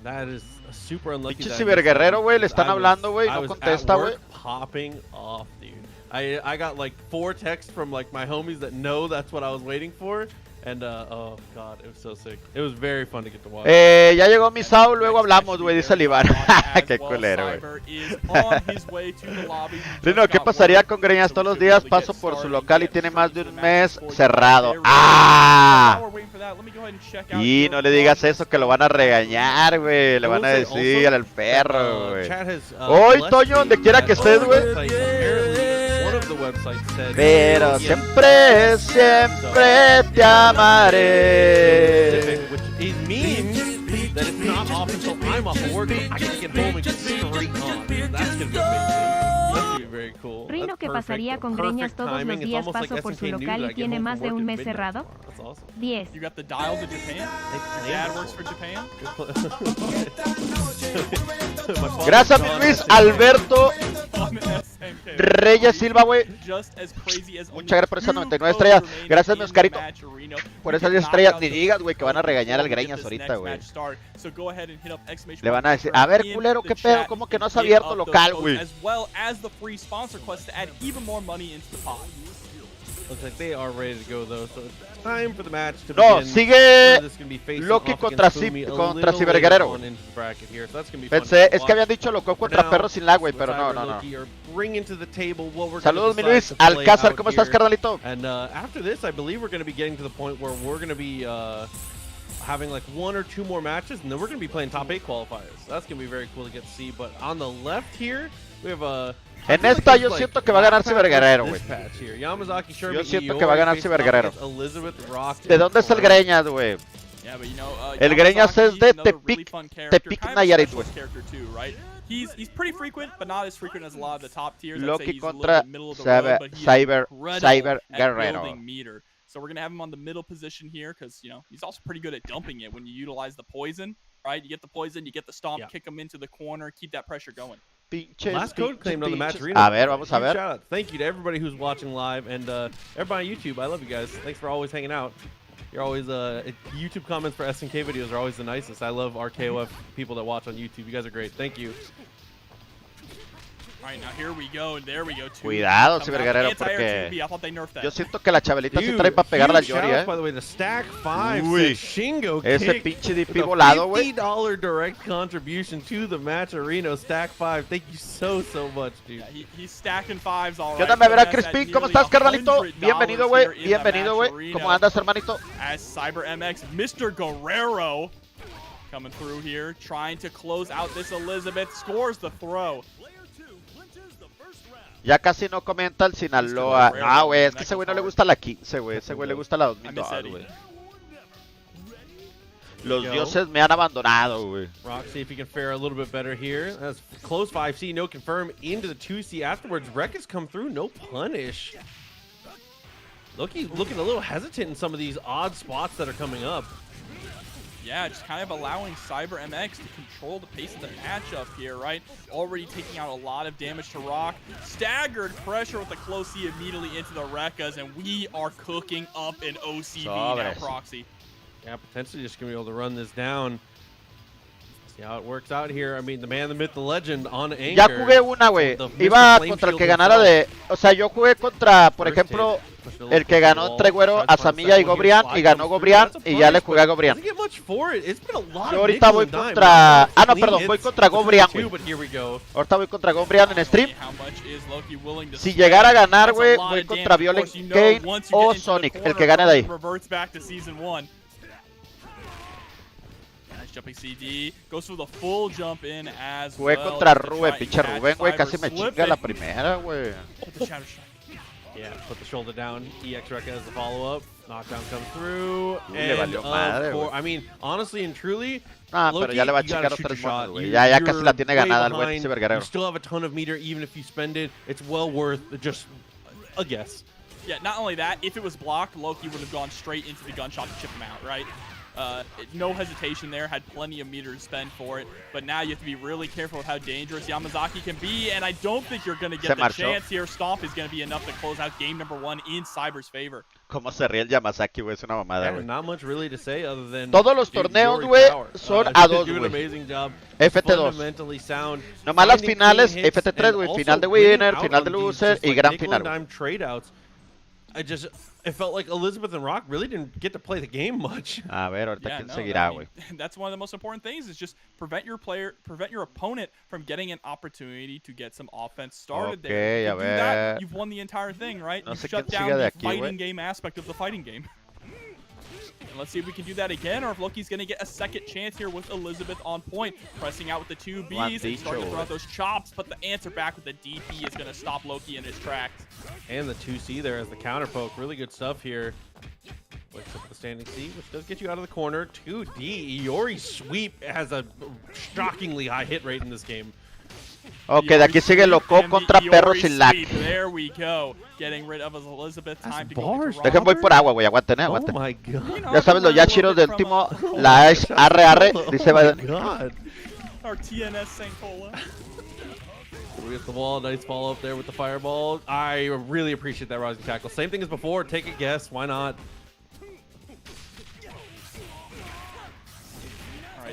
That is super unlucky. Pinche ciberguerrero, güey, le están hablando, güey, no contesta, güey. Popping off, dude. I got like 4 texts from like my homies that know that's what I was waiting for. And, oh, God, it was so sick. It was very fun to get to watch. Ya llegó Misao, luego hablamos, güey, dice Iván. Qué culero, güey. Rino, ¿qué pasaría con Greñas? Todos los días paso por su local y tiene más de un mes cerrado. ¡Ah! Y no le digas eso, que lo van a regañar, güey. Le van a decir al perro, güey. Hoy, Toño, donde quiera que estés, güey. Pero siempre, siempre te amaré. It means that it's not off until I'm off of work. I can get home and get straight on. That's gonna be amazing. That's gonna be very cool. Rino, ¿qué pasaría con Greñas todos los días paso por su local y tiene más de un mes cerrado? 10. You got the dial to Japan? Dad works for Japan? Gracias, mi Luis Alberto Reyes Silva, güey. Muchas gracias por esas 99 estrellas. Gracias, mi Oscarito, por esas 10 estrellas. Ni digas, güey, que van a regañar al Greñas ahorita, güey. Le van a decir, a ver, culero, ¿qué pedo? ¿Cómo que no has abierto local, güey? Looks like they are ready to go though, so it's time for the match to no, begin. sigue Loki contra Ciberguerrero, güey. Pensé, es que habían dicho Loco contra Perro sin lag, güey, pero no. Saludos, mi Luis Alcázar, ¿cómo estás, carnalito? And after this, I believe we're going to be getting to the point where we're going to be having like 1 or 2 more matches, and then we're going to be playing top 8 qualifiers. So that's going to be very cool to get to see. But on the left here, we have a... En esta yo siento que va a ganar Ciberguerrero, güey. Yo siento que va a ganar Ciberguerrero. ¿De dónde es el Greñas, güey? El Greñas es de Tepic Nayarit, güey. He's pretty frequent, but not as frequent as a lot of the top tiers. Loki contra Ciberguerrero. So we're going to have him on the middle position here because, you know, he's also pretty good at dumping it when you utilize the poison, right? You get the poison, you get the stomp, kick him into the corner, keep that pressure going. Last code claimed on the match arena. A ver, vamos a ver. Shout out. Thank you to everybody who's watching live and everybody on YouTube. I love you guys. Thanks for always hanging out. You're always YouTube comments for SNK videos are always the nicest. I love our KOF people that watch on YouTube. You guys are great. Thank you. Cuidado, Ciberguerrero, porque yo siento que la Chabelita sí trae para pegarle al Yori, Uy, ese pinche DP volado, güey. $50 direct contribution to the match arena. Stack 5, thank you so much, dude. He's stacking fives all right. ¿Qué onda, me verá, Crispin? ¿Cómo estás, carnalito? Bienvenido, güey. Bienvenido, güey. ¿Cómo andas, hermanito? As Cyber MX, Mr. Guerrero coming through here, trying to close out this Elizabeth, scores the throw. Ya casi no comenta el Sinaloa. Ah, güey, es que ese güey no le gusta la 15, güey. Ese güey le gusta la 2002, güey. Los dioses me han abandonado, güey. Rock, see if he can fare a little bit better here. That's close 5C, no confirm into the 2C afterwards. Wreck has come through, no punish. Loki's looking a little hesitant in some of these odd spots that are coming up. Yeah, just kind of allowing Cyber MX to control the pace of the matchup here, right? Already taking out a lot of damage to Rock. Staggered pressure with the close C immediately into the Rekkas, and we are cooking up an OCV now, Proxy. Yeah, potentially just going to be able to run this down. See how it works out here. I mean, the man, the myth, the legend on Anchor. Ya jugué una, güey. Iba contra el que ganara de... O sea, yo jugué contra, por ejemplo, el que ganó entre Güero, Asamilla y Gobrian, y ganó Gobrian, y ya le jugué a Gobrian. Yo ahorita voy contra... Ah, no, perdón, voy contra Gobrian, güey. Ahorita voy contra Gobrian en stream. Si llegara a ganar, güey, voy contra Violent Kane o Sonic, el que gane de ahí. Jumping CD, goes for the full jump in as Jugué contra Rubén, pinche Rubén, güey, casi me chinga la primera, güey. Yeah, put the shoulder down. EX Rekka as the follow-up. Knockdown comes through. Le valió madre, güey. I mean, honestly and truly, ah, pero ya le va a chingar los 3 monos, güey. Ya casi la tiene ganada el buen Ciberguerrero. You still have a ton of meter, even if you spend it. It's well worth just a guess. Yeah, not only that, if it was blocked, Loki would have gone straight into the gunshot to chip him out, right? No hesitation there, had plenty of meter to spend for it, but now you have to be really careful with how dangerous Yamazaki can be, and I don't think you're going to get the chance here. Stomp is going to be enough to close out game number 1 in Cyber's favor. Cómo se ríe el Yamazaki, güey, es una mamada, güey. Not much really to say other than todos los torneos, güey, son a 2, güey. FT2. Nomás las finales, FT3, güey, final de winner, final de loser y gran final. It felt like Elizabeth and Rock really didn't get to play the game much. A ver, ahorita quién seguirá, güey. That's one of the most important things is just prevent your opponent from getting an opportunity to get some offense started there. If you do that, you've won the entire thing, right? You've shut down the fighting game aspect of the fighting game. And let's see if we can do that again, or if Loki's going to get a second chance here with Elizabeth on point. Pressing out with the 2 Bs and starting to throw out those chops, but the answer back with the DP is going to stop Loki in his tracks. And the 2C there as the counter poke. Really good stuff here. Wakes up the standing C, which does get you out of the corner. 2D. Iori's sweep has a shockingly high hit rate in this game. Ok, de aquí sigue Loco contra Perro sin lag. There we go. Getting rid of Elizabeth. Time to go. Dejen, voy por agua, güey. Aguanten, aguanten. Oh my God. Ya sabes los Yachiros del último. La es arre, dice Biden. Our TNS Sankola. We get the wall. Nice follow up there with the fireball. I really appreciate that rising tackle. Same thing as before. Take a guess. Why not?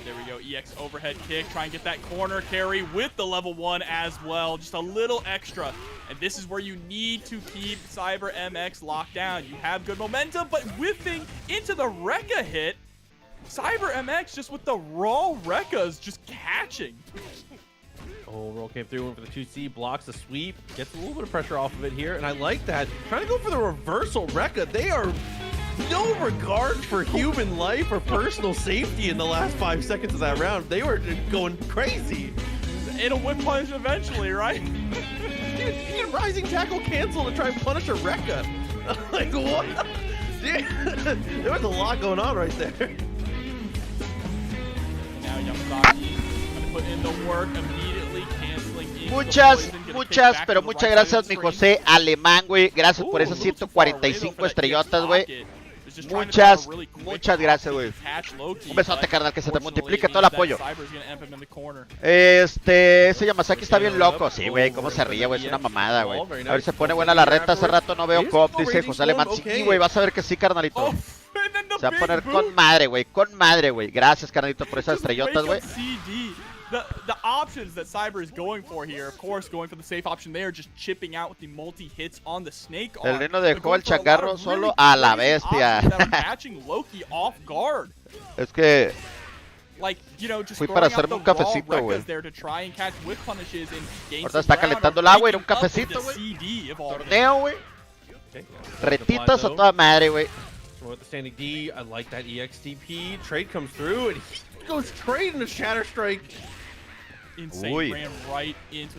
There we go, EX overhead kick, try and get that corner carry with the level 1 as well, just a little extra. And this is where you need to keep Cyber MX locked down. You have good momentum, but whiffing into the Rekka hit, Cyber MX just with the raw Rekkas just catching. Oh, roll came through, went for the 2C, blocks the sweep, gets a little bit of pressure off of it here, and I like that. Trying to go for the reversal Rekka. They are no regard for human life or personal safety in the last 5 seconds of that round. They were going crazy. It'll whip punish eventually, right? Dude, you get rising tackle cancel to try and punish a Rekka. Like, what? Dude, there was a lot going on right there. Now Yamazaki gonna put in the work immediately, canceling. Pero muchas gracias, mi José Alemán, güey. Gracias por esas 145 estrellotas, güey. Muchas gracias, güey. Un besote, carnal, que se te multiplique todo el apoyo. Ese Yamazaki está bien loco. Sí, güey, cómo se ríe, güey, es una mamada, güey. A ver, se pone buena la reta. Hace rato no veo Kof, dice José Alemán. Sí, güey, vas a ver que sí, carnalito. Se va a poner con madre, güey, con madre, güey. Gracias, carnalito, por esas estrellotas, güey. the options that Cyber is going for here, of course, going for the safe option there, just chipping out with the multi-hits on the Snake Arm. El Reno dejó el changarro solo a la bestia. Catching Loki off guard. Es que like, you know, just fui para hacerme un cafecito, güey. Ahorita está calentando el agua, era un cafecito, güey. Torneo, güey. Retitas a toda madre, güey. With the standing D, I like that EXTP. Trade comes through, and he goes trade into Shatter Strike. Uy.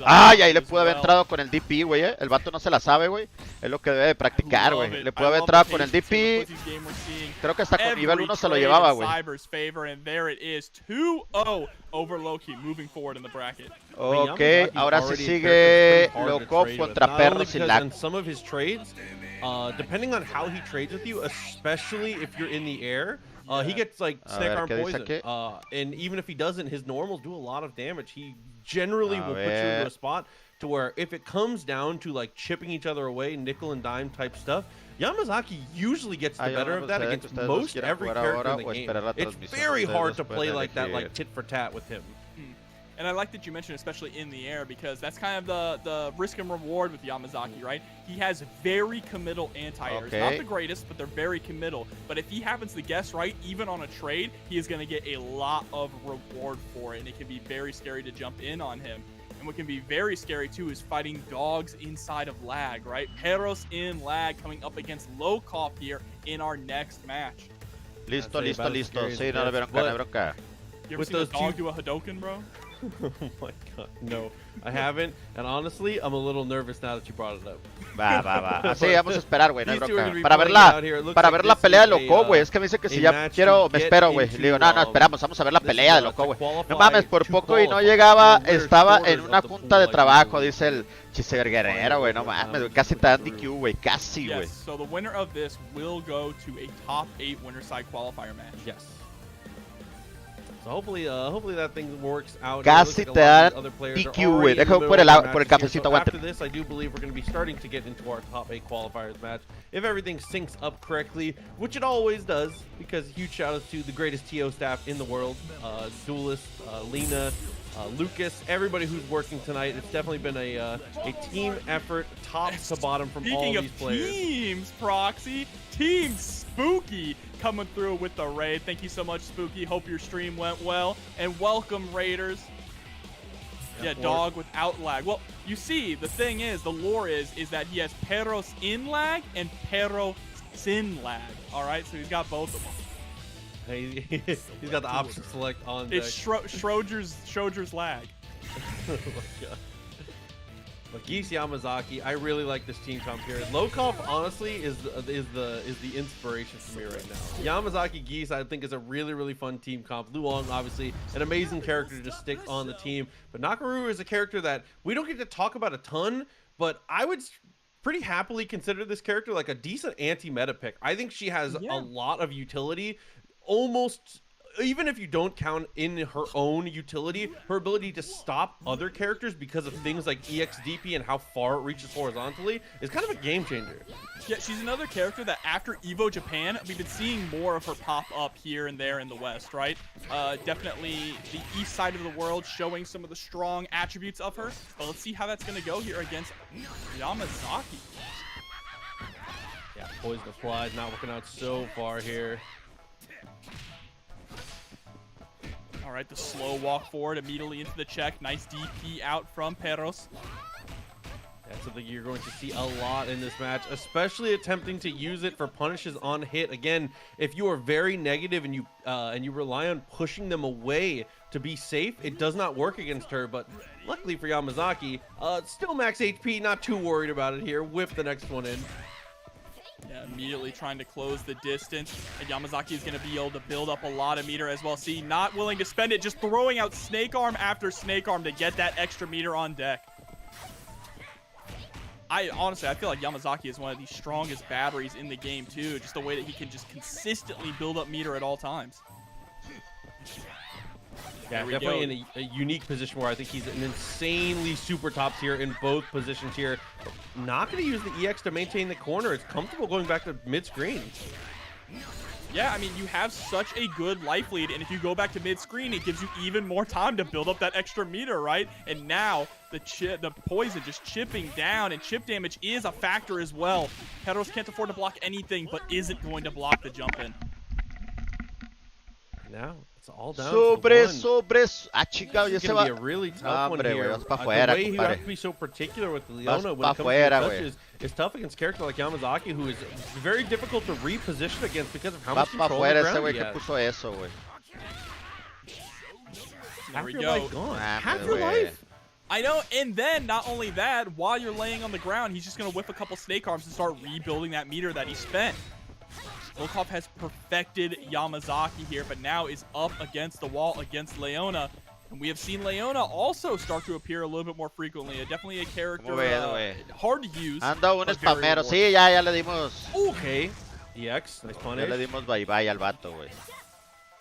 Ay, ahí le pude haber entrado con el DP, güey. El vato no se la sabe, güey. Es lo que debe de practicar, güey. Le pude haber entrado con el DP. Creo que hasta con nivel 1 se lo llevaba, güey. Ok, ahora sí sigue Loco contra Perros y Lag. Some of his trades, depending on how he trades with you, especially if you're in the air, he gets like Snake Arm Poison, and even if he doesn't, his normals do a lot of damage. He generally will put you into a spot to where if it comes down to like chipping each other away, nickel and dime type stuff, Yamazaki usually gets the better of that against most every character in the game. It's very hard to play like that, like tit for tat with him. And I like that you mentioned especially in the air, because that's kind of the risk and reward with Yamazaki, right? He has very committal anti-airs. Not the greatest, but they're very committal. But if he happens to guess right, even on a trade, he is going to get a lot of reward for it, and it can be very scary to jump in on him. And what can be very scary, too, is fighting dogs inside of lag, right? Perros in lag coming up against Low Kof here in our next match. Listo, listo, listo. Sí, no le bronca, no le bronca. You ever seen a dog do a Hadoken, bro? Oh my god, no, I haven't, and honestly, I'm a little nervous now that you brought it up. Va. Así vamos a esperar, güey, no hay bronca. Para ver la pelea de Loco, güey. Es que me dice que si ya quiero, me espero, güey. Le digo, no, esperamos, vamos a ver la pelea de Loco, güey. No mames, por poco y no llegaba, estaba en una junta de trabajo, dice el Chisever Guerrero, güey, no mames, güey. Casi te dan DQ, güey, casi, güey. So the winner of this will go to a top 8 winner side qualifier match. Yes. So hopefully that thing works out. Casi te dan DQ, güey. Déjame por el cafecito, aguante. After this, I do believe we're going to be starting to get into our top 8 qualifiers match. If everything syncs up correctly, which it always does, because huge shout outs to the greatest TO staff in the world, Duelist, Lena, Lucas, everybody who's working tonight. It's definitely been a team effort, top to bottom from all these players. Speaking of teams, Proxy, Team Spooky coming through with the raid. Thank you so much, Spooky. Hope your stream went well. And welcome, Raiders. Yeah, dog without lag. Well, you see, the thing is, the lore is that he has Perros in lag and Perros sin lag. All right, so he's got both of them. He's got the option select on deck. It's Schroeder's lag. Oh my god. But Geese Yamazaki, I really like this team comp here. Low Kof, honestly, is the inspiration for me right now. Yamazaki Geese, I think, is a really fun team comp. Luong, obviously, an amazing character to just stick on the team. But Nakaru is a character that we don't get to talk about a ton, but I would pretty happily consider this character like a decent anti-meta pick. I think she has a lot of utility. Almost, even if you don't count in her own utility, her ability to stop other characters because of things like EXDP and how far it reaches horizontally is kind of a game changer. Yeah, she's another character that after EVO Japan, we've been seeing more of her pop up here and there in the West, right? Definitely the east side of the world showing some of the strong attributes of her. But let's see how that's going to go here against Yamazaki. Yeah, Poison Fly not working out so far here. All right, the slow walk forward immediately into the check. Nice DP out from Perros. That's something you're going to see a lot in this match, especially attempting to use it for punishes on hit. Again, if you are very negative and you rely on pushing them away to be safe, it does not work against her. But luckily for Yamazaki, still max HP, not too worried about it here. Whip the next one in. Yeah, immediately trying to close the distance, and Yamazaki is going to be able to build up a lot of meter as well. See, not willing to spend it, just throwing out Snake Arm after Snake Arm to get that extra meter on deck. Honestly, I feel like Yamazaki is one of the strongest batteries in the game too, just the way that he can just consistently build up meter at all times. Yeah, definitely in a unique position where I think he's an insanely super top tier in both positions here. Not going to use the EX to maintain the corner. It's comfortable going back to mid-screen. Yeah, I mean, you have such a good life lead, and if you go back to mid-screen, it gives you even more time to build up that extra meter, right? And now, the poison just chipping down, and chip damage is a factor as well. Pedros can't afford to block anything, but isn't going to block the jump in. Now, it's all down to one. Ah, chingado, ya se va. Be a really tough one here. Vamos pa' fuera, the way he compadre. has to be so particular with Leona when it comes fuera, to touches is tough against a character like Yamazaki, who is very difficult to reposition against because of how much control fuera of the ese ground güey he que has. puso eso, güey. There we Half your go. life gone. Mames, Half your güey. life. I know, and then, not only that, while you're laying on the ground, he's just going to whip a couple snake arms and start rebuilding that meter that he spent. Lokov has perfected Yamazaki here, but now is up against the wall against Leona. And we have seen Leona also start to appear a little bit more frequently. Definitely a character hard to use. Anda un spamero. Sí, ya le dimos. Okay. EX, nice punish. Ya le dimos bye-bye al vato, güey.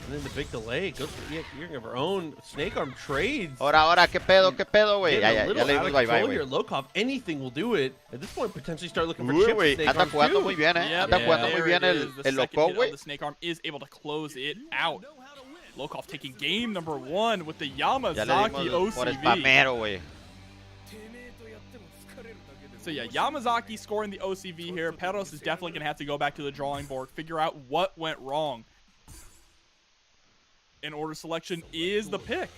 And then the big delay goes for EX. You're going to have our own snake arm trades. Ahora, ¿qué pedo, güey? Ya le dimos bye-bye, güey. Lokov, anything will do it. At this point, potentially start looking for Uy, chips. güey, anda jugando muy bien, Anda jugando muy bien el Lokov, güey. The snake arm is able to close it out. Lokov taking game number 1 with the Yamazaki OCV. So yeah, Yamazaki scoring the OCV here. Pedros is definitely going to have to go back to the drawing board, figure out what went wrong. And order selection is the pick.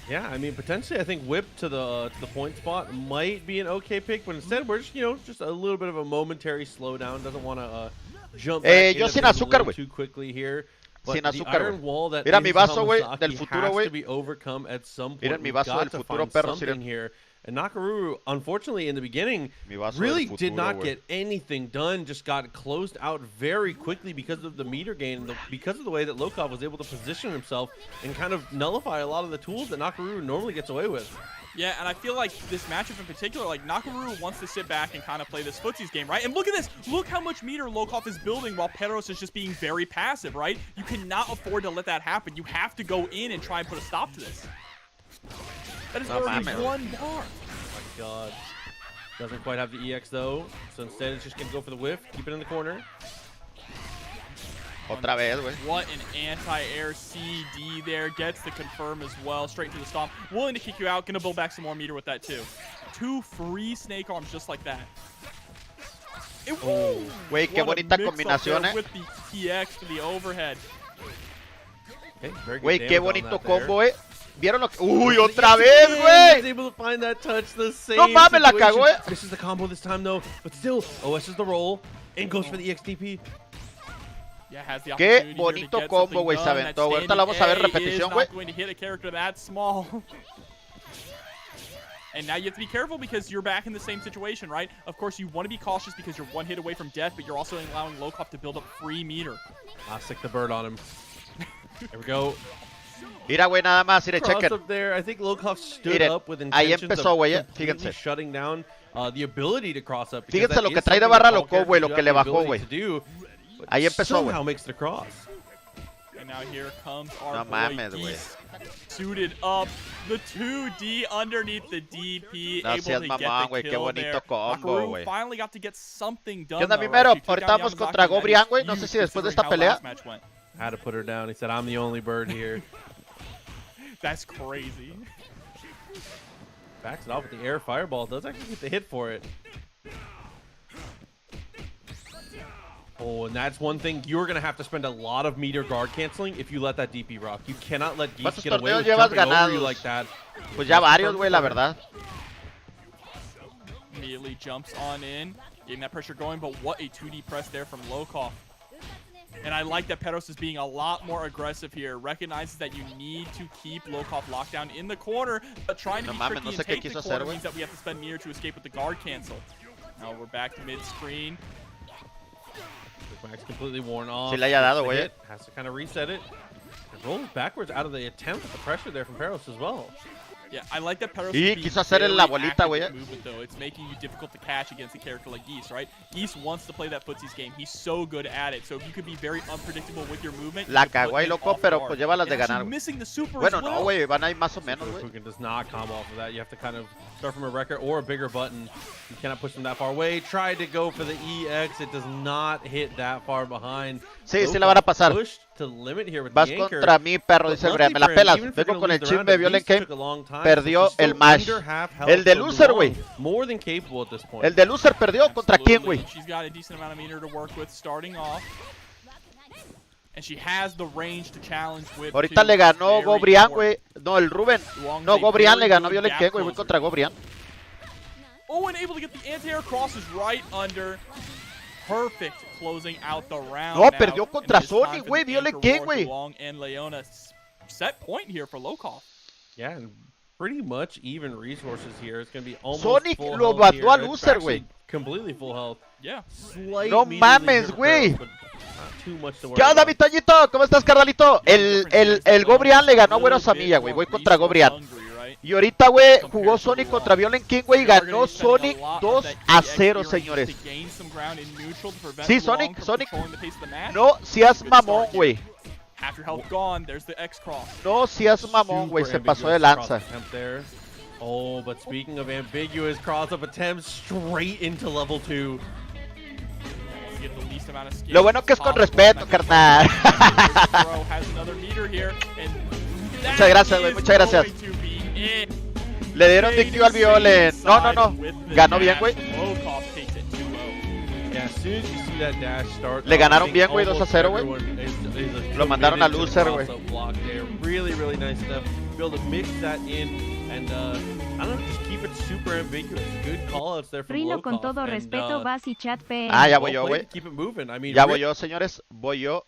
Yeah, I mean, potentially, I think whip to the point spot might be an okay pick, but instead we're just, just a little bit of a momentary slowdown. Doesn't want to jump back yo sin azúcar, too quickly here. Sin But azúcar, the iron wall that Mira mi vaso, güey, Yamazaki del futuro, has güey. to be overcome at some point. Mira mi vaso del futuro, perro, something here. And Nakaruru, unfortunately, in the beginning, really did not get anything done. Just got closed out very quickly because of the meter gain, and because of the way that Lokov was able to position himself and kind of nullify a lot of the tools that Nakaruru normally gets away with. Yeah, and I feel like this matchup in particular, like Nakaruru wants to sit back and kind of play this footsies game, right? And look at this. Look how much meter Lokov is building while Pedros is just being very passive, right? You cannot afford to let that happen. You have to go in and try and put a stop to this. That is already one bar. Oh my god. Doesn't quite have the EX though, so instead it's just going to go for the whiff, keep it in the corner. Otra vez, güey. What an anti-air CD there. Gets the confirm as well. Straight to the stomp. Willing to kick you out. Gonna build back some more meter with that too. 2 free snake arms just like that. Güey, qué bonita combinación, With the TX to the overhead. Güey, qué bonito combo, ¿Vieron lo que? ¡Uy, otra vez, güey! He's able to find that touch the same No mames, la cagó, This is the combo this time, though. But still, OS is the roll. And goes for the EXTP. Yeah, has the Qué bonito combo, güey, se aventó, güey. Ahorita la vamos a ver repetición, güey. Going to hit a character that small. And now you have to be careful because you're back in the same situation, right? Of course, you want to be cautious because you're 1 hit away from death, but you're also allowing Lokov to build up free meter. I'll stick the bird on him. There we go. Mira, güey, nada más, mire, chequen. Up there. I think Lokov stood up with ahí intentions empezó, güey, of completely shutting down the ability to cross up. Fíjense lo que trae de barra Lokov, güey, lo que le bajó, güey. Ahí empezó, güey. Somehow makes the cross. And now here comes our no mames, güey. Suited up, the 2D underneath the DP, no able seas to mamón, get the qué bonito combo, güey. Finally got to get something done. ¿Qué onda, Mimero? Ahorita vamos contra Gobrian, güey. No sé si después de esta pelea. Had to put her down. He said, "I'm the only bird here." That's crazy. Backs it off with the air fireball. Does actually get the hit for it. Oh, and that's one thing. You're going to have to spend a lot of meter guard canceling if you let that DP rock. You cannot let Geeks get away with jumping over you like that. Pues ya varios, güey, la verdad. Immediately jumps on in, getting that pressure going, but what a 2D press there from Lokov. And I like that Pedros is being a lot more aggressive here. Recognizes that you need to keep Lokov locked down in the corner, but trying to be tricky and take the corner means that we have to spend meter to escape with the guard cancel. Now we're back to mid-screen. Max completely worn off. Sí le haya dado, güey. Has to kind of reset it. And roll backwards out of the attempt with the pressure there from Pedros as well. Yeah, I like that Peros Y quiso hacer la bolita, güey. It's making you difficult to catch against a character like Geese, right? Geese wants to play that footsies game. He's so good at it. So if you could be very unpredictable with your movement. La cagó ahí, loco, pero pues lleva las de ganar. Bueno, no, güey, van ahí más o menos, güey. Fukin does not combo off of that. You have to kind of start from a record or a bigger button. You cannot push them that far away. Tried to go for the EX. It does not hit that far behind. Sí, sí la van a pasar. Vas contra mí, perro, dice el Brian. Me la pelas. Vengo con el chisme. Violen Kane perdió el match. El de loser, güey. El de loser perdió contra quién, güey. Ahorita le ganó Gobrian, güey. No, el Ruben. No, Gobrian le ganó a Violen Kane, güey. Voy contra Gobrian. Owen able to get the anti-air crosses right under. Perfect closing out the round. No, perdió contra Sony, güey. Violen Kane, güey. And Leona set point here for Kof. Yeah, and pretty much even resources here. It's going to be almost Sonic full lo health mató a here. loser, güey. Completely full health. Yeah. No mames, güey. ¿Qué ¿Qué onda, mi Toñito? ¿Cómo estás, carnalito? El Gobrian le ganó a Güero Samilla, güey. Voy contra Gobrian. Y ahorita, güey, jugó Sonic contra Violen King, güey, y ganó Sonic 2-0, señores. Sí, Sonic. No seas mamón, güey. No seas mamón, güey. Se pasó de lanza. Oh, but speaking of ambiguous cross-up attempts, straight into level 2. Lo bueno que es con respeto, carnal. Muchas gracias, güey, muchas gracias. Le dieron dictio al Violen. No. Ganó bien, güey. Le ganaron bien, güey, 2-0, güey. Lo mandaron a loser, güey. Really nice stuff. Be able to mix that in and I don't know, just keep it super ambiguous. Good call-outs there from Rino, con todo respeto, vas y chat PM. Ah, ya voy yo, güey. Keep it moving. I mean, ya voy yo, señores. Voy yo.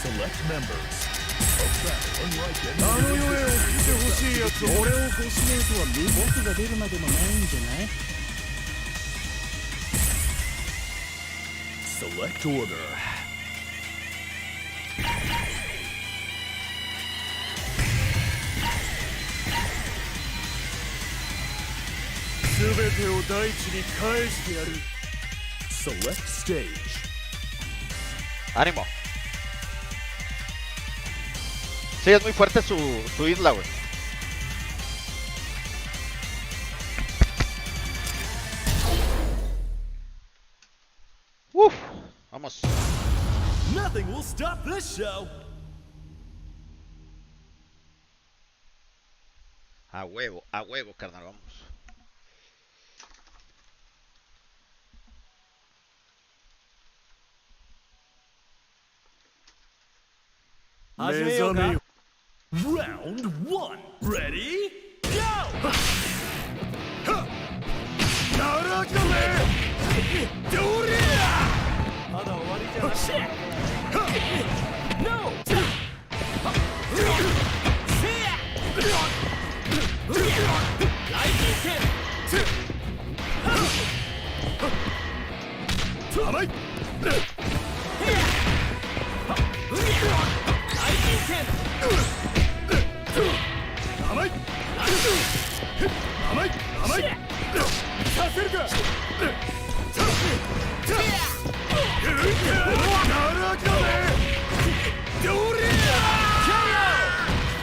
Select members of Battle Unlike Any Other Industry. Select order. Select stage. Ánimo. Sí, es muy fuerte su isla, güey. Uf, vamos. Nothing will stop this show. A huevo, carnal, vamos. Round 1. Ready? Go! No!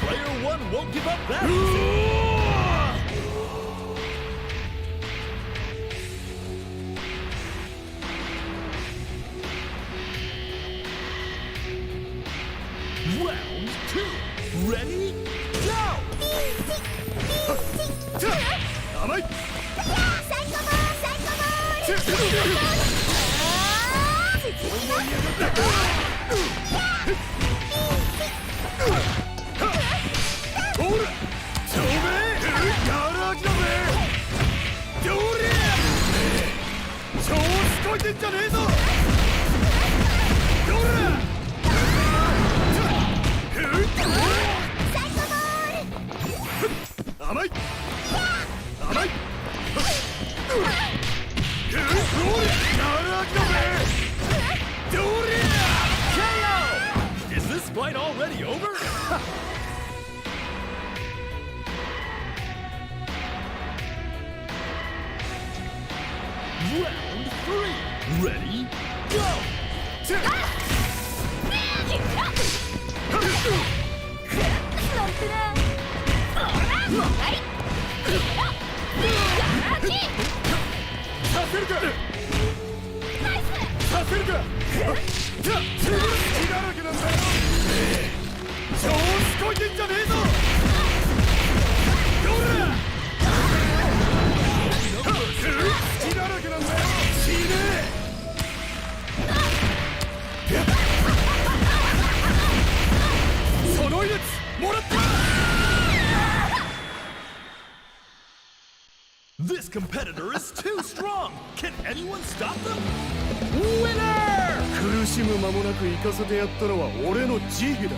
Player 1 That is it. Round 2. Ready? Go! Amai! Is this fight already over? Round 3. Ready? Go! This competitor is too strong. Can anyone stop them? Winner! 苦しむ間もなく行かせてやったのは俺の慈悲だ。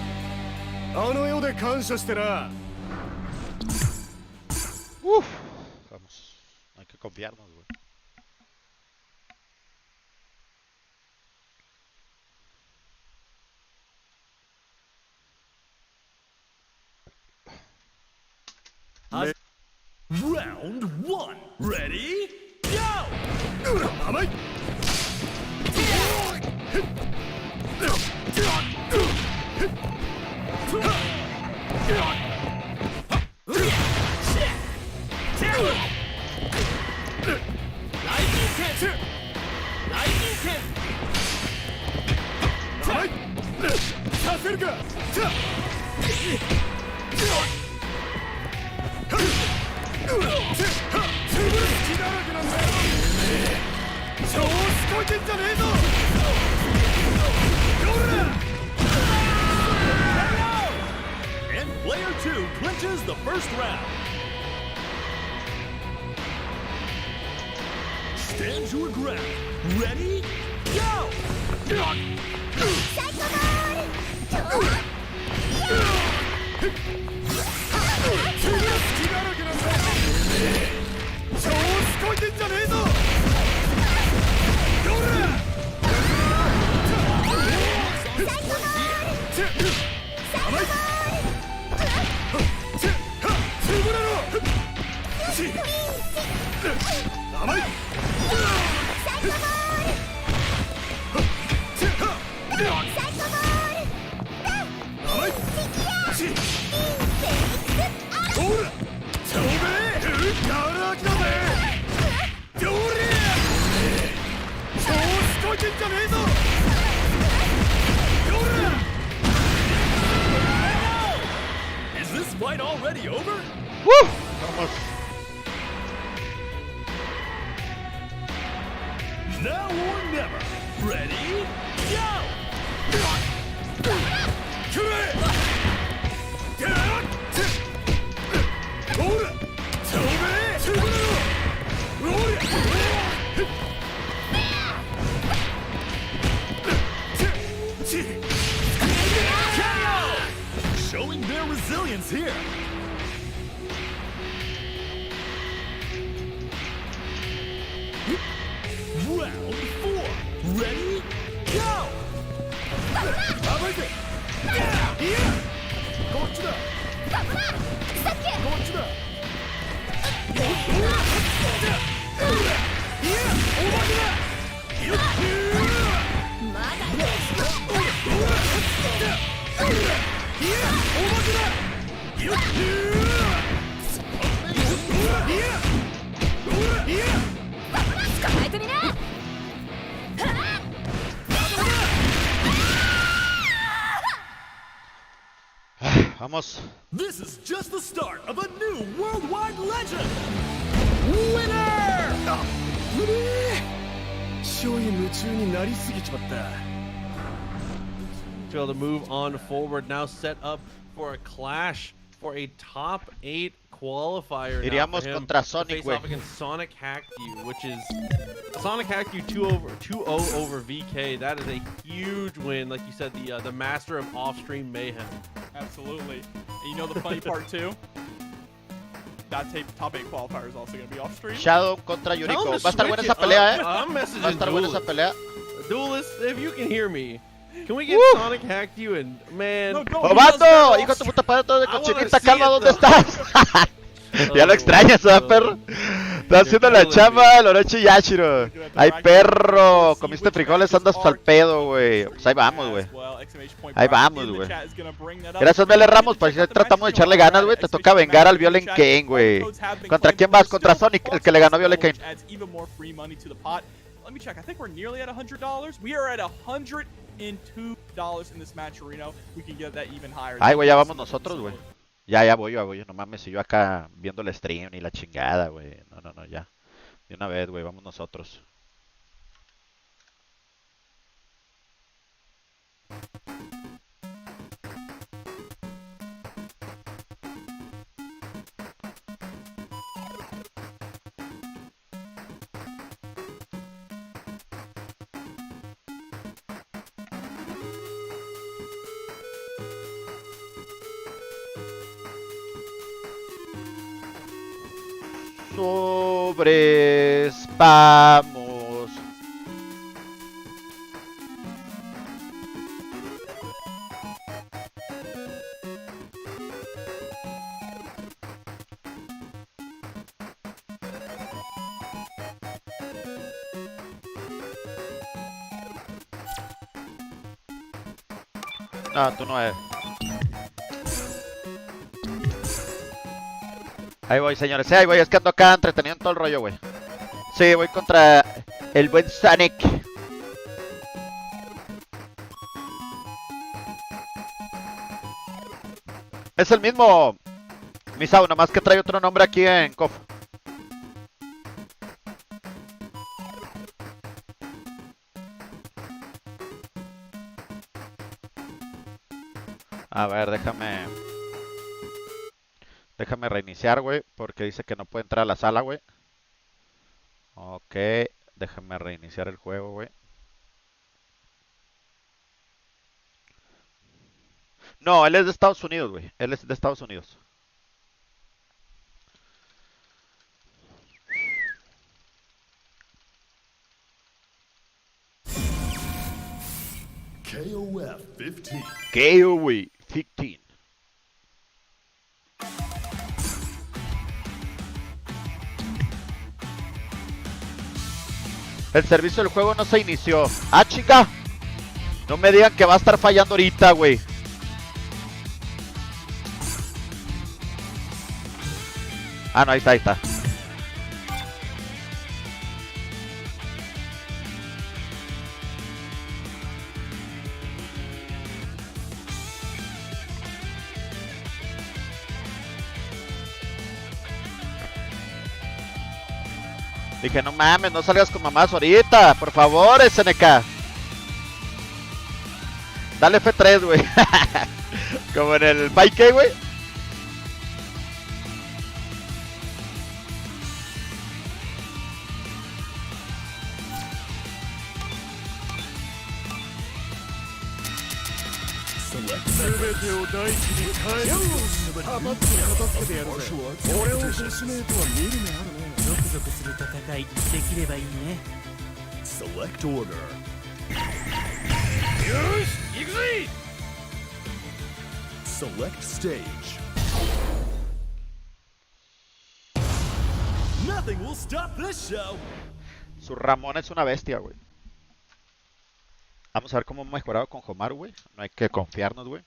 あの世で感謝してな。Uf. Vamos. No hay que confiarnos, güey. Round 1. Ready? Go! Amai! And player 2 clinches the first round. Stand your ground. Ready? Go! Is this fight already over? Woo! Vamos. Now or never. Ready? Showing their resilience here. Round 4. Ready? Go! Vamos. This is just the start of a new worldwide legend. Winner! To be able to move on forward, now set up for a clash for a top 8 qualifier. Iríamos contra Sonic, güey. Against Sonic Hacked You, which is Sonic Hacked You 2-0 over VK. That is a huge win, like you said, the master of off-stream mayhem. Absolutely. And you know the funny part too? That top 8 qualifier is also going to be off-stream. Shadow contra Yuriko. Va a estar buena esa pelea, I'm Va a messaging estar buena esa pelea. Duelist, if you can hear me, can we get Sonic Hacked You and, man... ¡Obando! ¡Hijo de tu puta padre, todo de cochinita! ¡Calma, ¿dónde estás? Ya lo extrañas, ¿verdad, perro? Está haciendo la chamba Lorochi Yashiro. ¡Ay, perro! Comiste frijoles, andas pa'l pedo, güey. Pues ahí vamos, güey. Ahí vamos, güey. Gracias, Mele Ramos. Pues ahí tratamos de echarle ganas, güey. Te toca vengar al Violent Kane, güey. ¿Contra quién vas? Contra Sonic, el que le ganó a Violent Kane. Let me check. I think we're nearly at $100. We are at $102 in this match, Reno. We can get that even higher. Ay, güey, ya vamos nosotros, güey. Ya voy. No mames, si yo acá viendo el stream ni la chingada, güey. No, ya. De una vez, güey, vamos nosotros. Sobres, vamos. No, tú no eres. Ahí voy, señores, ahí voy, es que ando acá entretenido en todo el rollo, güey. Sí, voy contra el buen Sonic. Es el mismo Misao, nomás que trae otro nombre aquí en Kof. A ver, déjame reiniciar, güey, porque dice que no puede entrar a la sala, güey. Ok, déjame reiniciar el juego, güey. No, él es de Estados Unidos, güey. Él es de Estados Unidos. KOF 15. KOF 15. El servicio del juego no se inició. ¡Ah, chica! No me digan que va a estar fallando ahorita, güey. Ah, no, ahí está. Dije, no mames, no salgas con mamás ahorita, por favor, SNK. Dale F3, güey. Como en el Pike, güey. Select order. Select stage. Nothing will stop this show. Su Ramón es una bestia, güey. Vamos a ver cómo hemos mejorado con Homaru, güey. No hay que confiarnos, güey.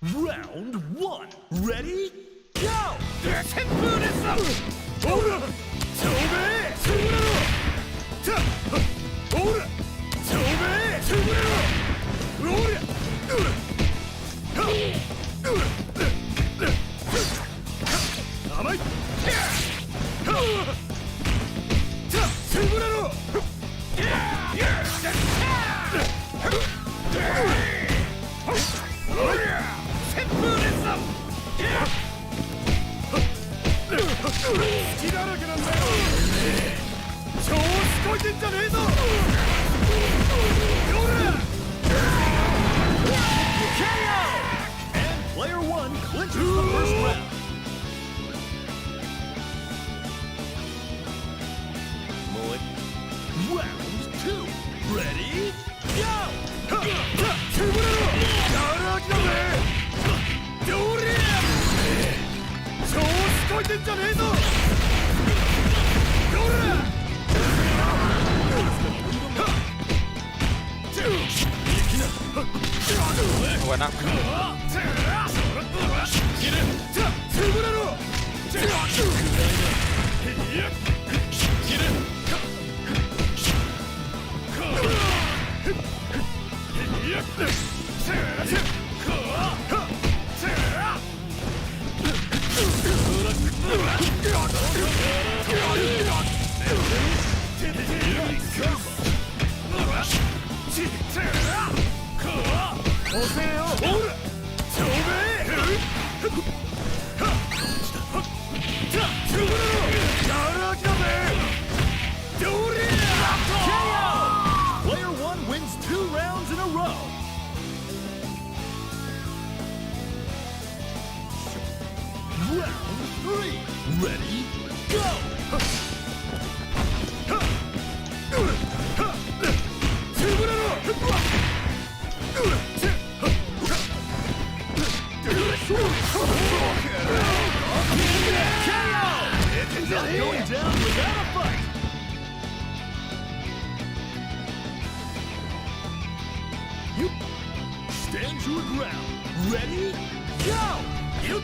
Round 1. Ready? Go! Player 1 clinches the first round. Round 2. Ready? Go! Buena. Player 1 wins 2 rounds in a row. Round 3. Ready? Go! Not going down without a fight. You stand your ground. Ready? Go! You.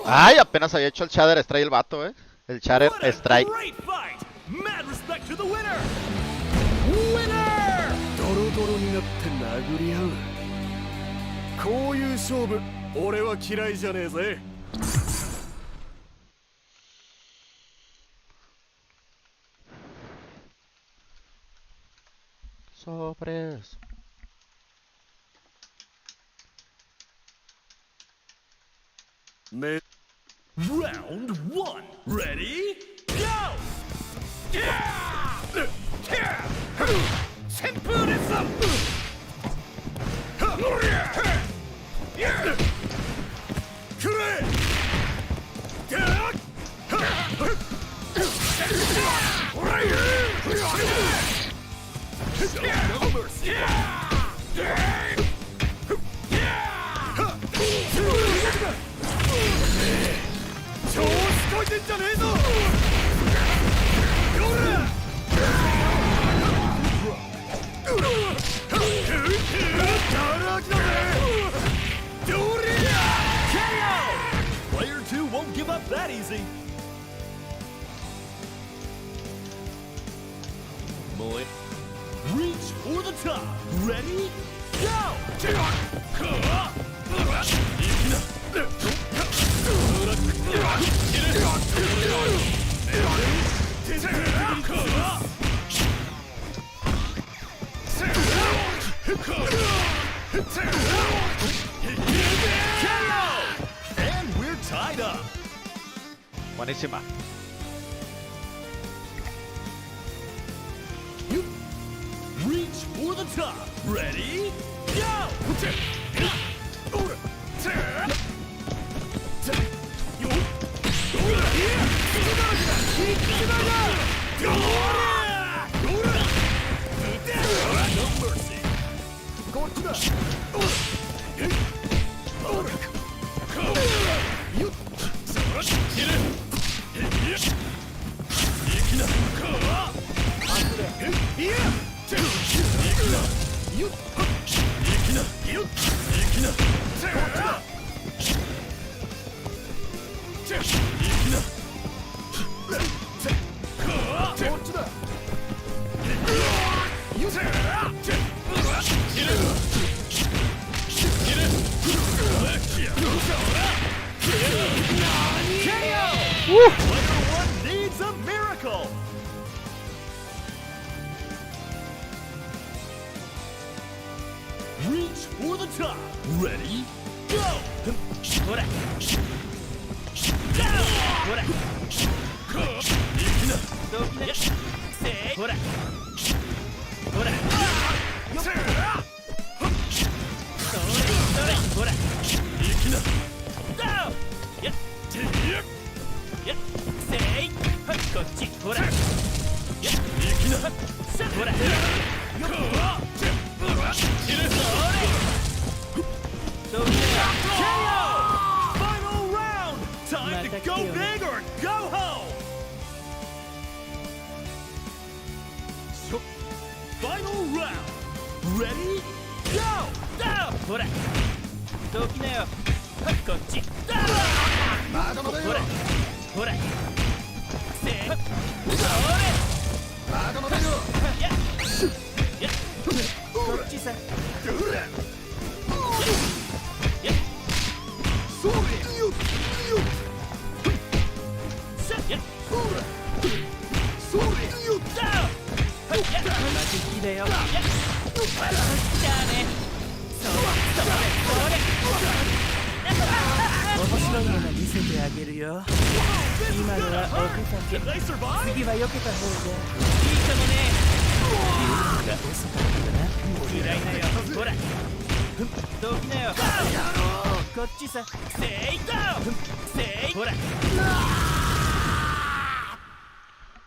Ay, apenas había hecho el Shatter Strike el vato, El Shatter Strike. Mad respect to the winner. Winner! ドロドロになって殴り合う。こういう勝負、俺は嫌いじゃねえぜ。Sobres. Round 1. Ready? Go! No mercy. Player 2 won't give up that easy. Boy. Reach for the top. Ready? Go! And we're tied up. Buenísima. Reach for the top. Ready? Go! No mercy. Needs a miracle. Reach for the top. Ready? Go. Final round. Time to go big or go home. Final round. Ready? Go.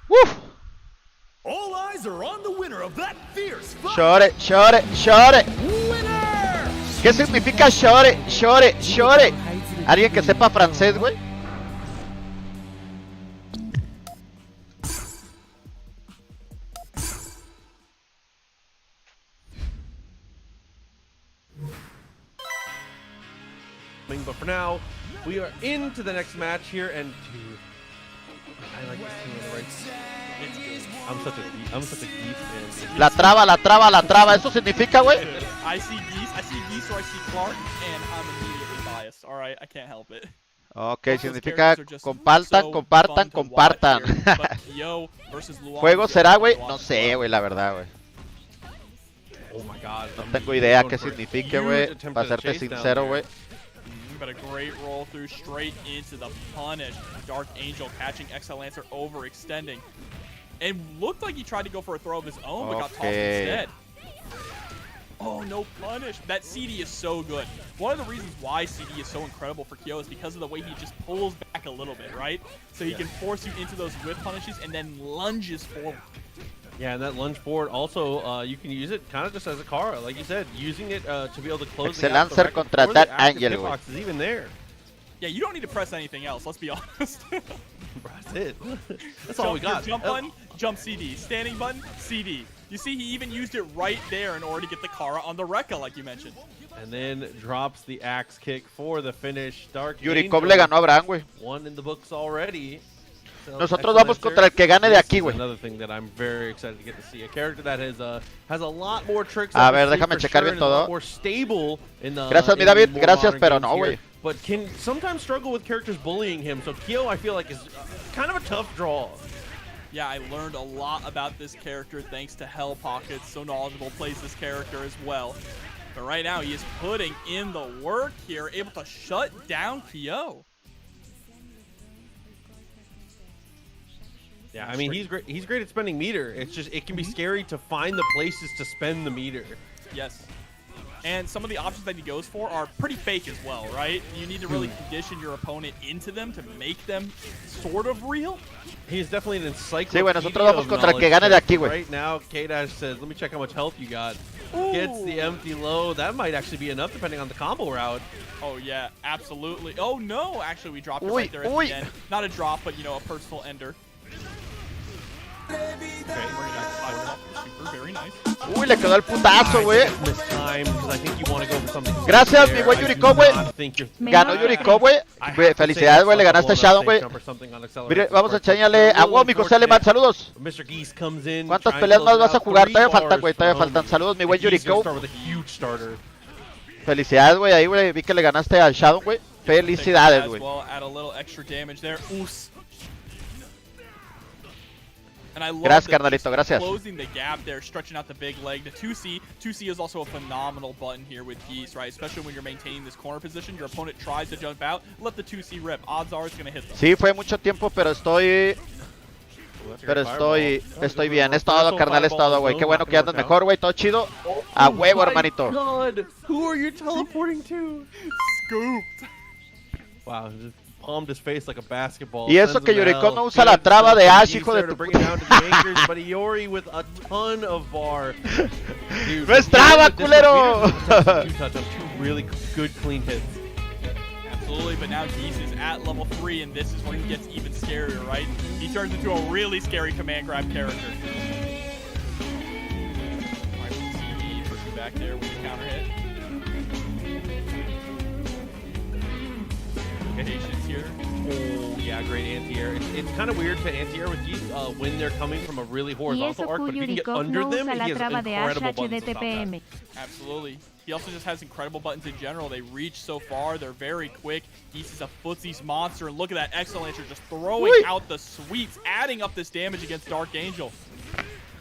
Woof. All eyes are on the winner of that fierce fight. Shore, shore, shore. Winner. ¿Qué significa shore, shore, shore? ¿Alguien que sepa francés, güey? But for now, we are into the next match here, and dude, I like this team on the right. It's good. I'm such a geese fan. La traba, la traba, la traba. ¿Eso significa, güey? I see geese or I see Clark, and I'm immediately biased. All right, I can't help it. Ok, significa compartan, compartan, compartan. ¿Juego será, güey? No sé, güey, la verdad, güey. Oh my God. No tengo idea qué signifique, güey. Para serte sincero, güey. But a great roll through straight into the punish. Dark Angel catching XL Lancer overextending. And looked like he tried to go for a throw of his own, but got tossed instead. Oh, no punish. That CD is so good. One of the reasons why CD is so incredible for Kyo is because of the way he just pulls back a little bit, right? So he can force you into those whip punishes and then lunges forward. Yeah, and that lunge forward also, you can use it kind of just as a Kara, like you said, using it to be able to close the gap. Lancer contra that Angel, güey. Is even there. Yeah, you don't need to press anything else, let's be honest. That's it. That's all we got. Jump button, jump CD. Standing button, CD. You see, he even used it right there in order to get the Kara on the Rekka, like you mentioned. And then drops the axe kick for the finish. Dark Yuri Kof le ganó a Abraham, güey. One in the books already. Nosotros vamos contra el que gane de aquí, güey. Another thing that I'm very excited to get to see. A character that has a lot more tricks. A ver, déjame checar bien todo. More stable in the, gracias, mi David. Gracias, pero no, güey. But can sometimes struggle with characters bullying him. So Kyo, I feel like, is kind of a tough draw. Yeah, I learned a lot about this character thanks to Hell Pockets. So knowledgeable plays this character as well. But right now, he is putting in the work here, able to shut down Kyo. Yeah, I mean, he's great. He's great at spending meter. It's just, it can be scary to find the places to spend the meter. Yes. And some of the options that he goes for are pretty fake as well, right? You need to really condition your opponent into them to make them sort of real. He's definitely an encyclopedia. Sí, güey, nosotros vamos contra el que gane de aquí, güey. Right now, K-Dash says, let me check how much health you got. gets the empty low. That might actually be enough depending on the combo route. Oh, yeah, absolutely. Oh, no, actually, we dropped it right there at the end. Not a drop, but, you know, a personal ender. Very nice. Uy, le quedó el putazo, güey. Gracias, mi güey Yuriko, güey. Ganó Yuriko, güey. Felicidades, güey. Le ganaste a Shadow, güey. Mire, vamos a enseñarle a wow, mi José Alemán. Saludos. ¿Cuántas peleas más vas a jugar? Todavía faltan, güey. Todavía faltan. Saludos, mi güey Yuriko. Felicidades, güey. Ahí, güey. Vi que le ganaste al Shadow, güey. Felicidades, güey. And I love gracias, carnalito, gracias. Closing the gap there, stretching out the big leg. The 2C. 2C is also a phenomenal button here with Geese, right? Especially when you're maintaining this corner position. Your opponent tries to jump out, let the 2C rip. Odds are it's going to hit them. Sí, fue mucho tiempo, pero estoy bien. Es todo, carnal, es todo, güey. Qué bueno que andas mejor, güey. Todo chido. A huevo, hermanito. God. Who are you teleporting to? Scooped. Wow. Palmed his face like a basketball. Y eso que Yuriko no usa la traba de Ash, hijo de tu puta. But Iori with a ton of bar. No es traba, culero. Two really good clean hits. Absolutely, but now Geese is at level 3, and this is where he gets even scarier, right? He turns into a really scary command grab character. Alright, CD pushing back there with the counter hit. Here. Oh, yeah, great anti-air. It's kind of weird to anti-air with Geese when they're coming from a really horizontal arc, but if you can get under them, he has incredible buttons to stop that. Absolutely. He also just has incredible buttons in general. They reach so far. They're very quick. Geese is a footsies monster, and look at that Excellence just throwing out the sweeps, adding up this damage against Dark Angel.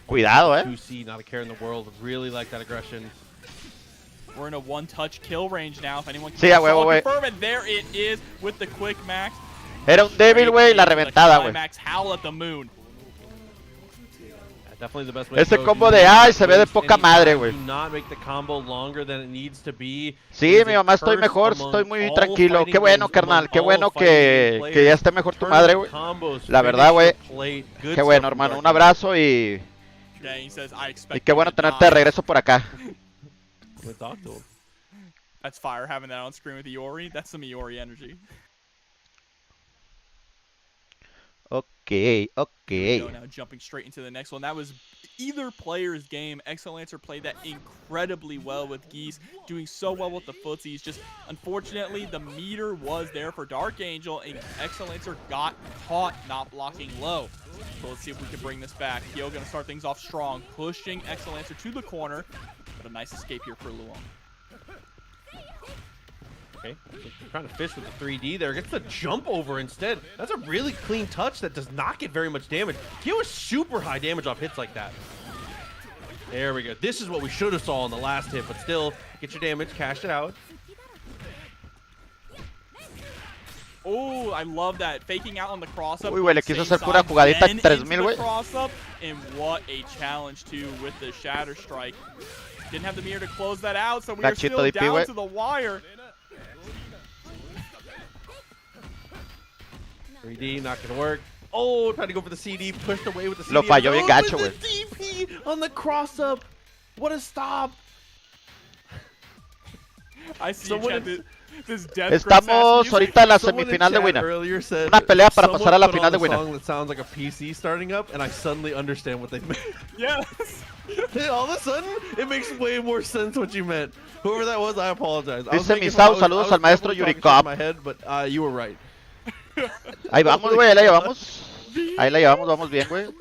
Cuidado, eh? 2C, not a care in the world. Really like that aggression. We're in a one-touch kill range now. If anyone can confirm, and there it is with the quick max. Era un débil, güey, la reventada, güey. Max howl at the moon. Definitely the best way. Ese combo de ay se ve de poca madre, güey. Sí, mi mamá, estoy mejor, estoy muy tranquilo. Qué bueno, carnal, qué bueno que ya esté mejor tu madre, güey. La verdad, güey. Qué bueno, hermano. Un abrazo y qué bueno tenerte de regreso por acá. That's fire, having that on screen with Iori. That's some Iori energy. Okay. Now jumping straight into the next one. That was either player's game. Exolancer played that incredibly well with Geese, doing so well with the footsies. Just unfortunately, the meter was there for Dark Angel, and Exolancer got caught not blocking low. So let's see if we can bring this back. Kyo gonna start things off strong, pushing Exolancer to the corner. But a nice escape here for Luong. Okay, trying to fish with the 3D there. Gets the jump over instead. That's a really clean touch that does not get very much damage. Kyo is super high damage off hits like that. There we go. This is what we should have saw in the last hit, but still, get your damage, cash it out. Oh, I love that. Faking out on the cross-up. Uy, güey, le quiso hacer pura jugadita en 3000, güey. And what a challenge, too, with the Shatter Strike. Didn't have the meter to close that out, so we are still down to the wire. 3D, not gonna work. Oh, tried to go for the CD, pushed away with the CD. Lo falló bien gacho, güey. DP on the cross-up. What a stop. I see Estamos ahorita en la semifinal de Winner. Una pelea para pasar a la final de Winner. That sounds like a PC starting up, and I suddenly understand what they meant. Yes. All of a sudden, it makes way more sense what you meant. Whoever that was, I apologize. Dice Misao, saludos al maestro Yuriko. My head, but you were right. Ahí vamos, güey, ahí la llevamos. Ahí la llevamos, vamos bien, güey.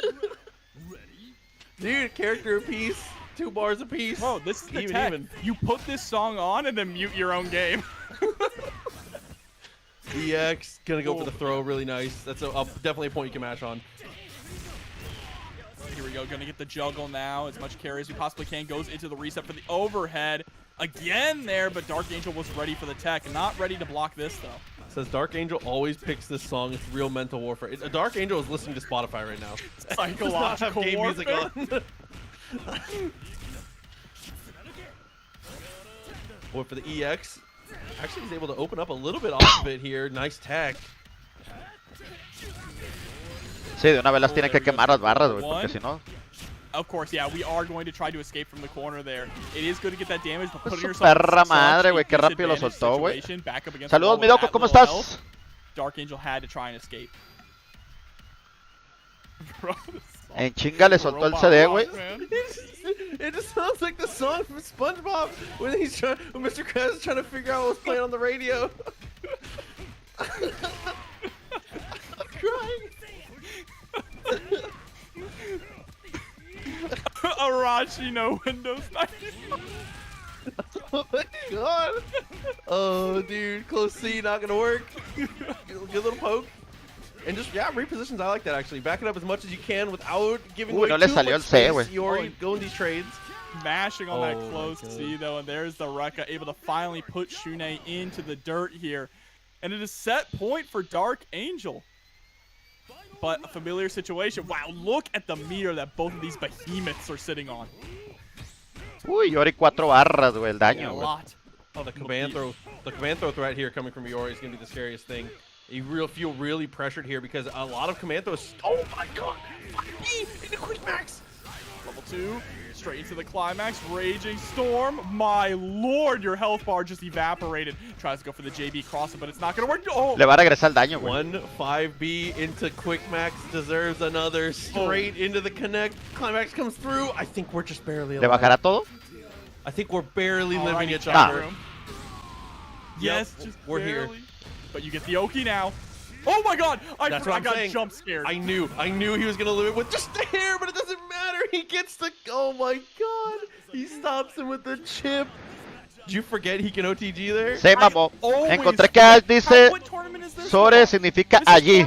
Dude, character apiece. 2 bars apiece. Whoa, this is even. You put this song on and then mute your own game. EX gonna go for the throw, really nice. That's definitely a point you can mash on. Here we go, gonna get the juggle now. As much carry as we possibly can. Goes into the reset for the overhead. Again there, but Dark Angel was ready for the tech. Not ready to block this, though. Says Dark Angel always picks this song. It's real mental warfare. Dark Angel is listening to Spotify right now. Psychological game music on. Boy, for the EX. Actually, he's able to open up a little bit off of it here. Nice tech. Sí, de una vez las tiene que quemar las barras, güey, porque si no... Of course, yeah, we are going to try to escape from the corner there. It is good to get that damage, but putting Su yourself perra in madre, such güey, a qué rápido lo disadvantaged soltó, güey. situation, back up against Saludos, the mi wall Doco, with ¿cómo that little estás? health, Dark Angel had to try and escape. Bro, En chinga le soltó el CD, güey. It just sounds like the song from SpongeBob when Mr. Krabs is trying to figure out what was playing on the radio. I'm crying. Arashi, no Windows 90. Oh my god. Oh, dude. Close C, not gonna work. Good little poke. And just, yeah, repositions. I like that, actually. Back it up as much as you can without giving away no le too salió much el C, space. güey. Yori going these trades. Mashing on that close C, though, and there's the Rekka able to finally put Shune into the dirt here. And it is set point for Dark Angel. But a familiar situation. Wow, look at the meter that both of these behemoths are sitting on. Uy, Yori 4 barras, güey, el daño, A güey. lot. Oh, the command throw threat here coming from Yori is going to be the scariest thing. You feel really pressured here because a lot of command throws. Oh my god! Into quick max! Level 2, straight into the climax. Raging Storm. My lord, your health bar just evaporated. Tries to go for the JB crosser, but it's not going to work. Oh! Le va a regresar el daño, güey. 1-5B into quick max deserves another. Straight into the connect. Climax comes through. I think we're just barely alive. ¿Le bajará todo? I think we're barely living it, chat Chopper. room. Yes, Yep, just we're barely. here. But you get the Oki now. Oh my god! I got saying. jump scared. I knew he was gonna live it with just the hair, but it doesn't matter. He gets the. Oh my god! He stops him with the chip. Did you forget he can OTG there? Se mamó. Encontré que dice Sore significa allí.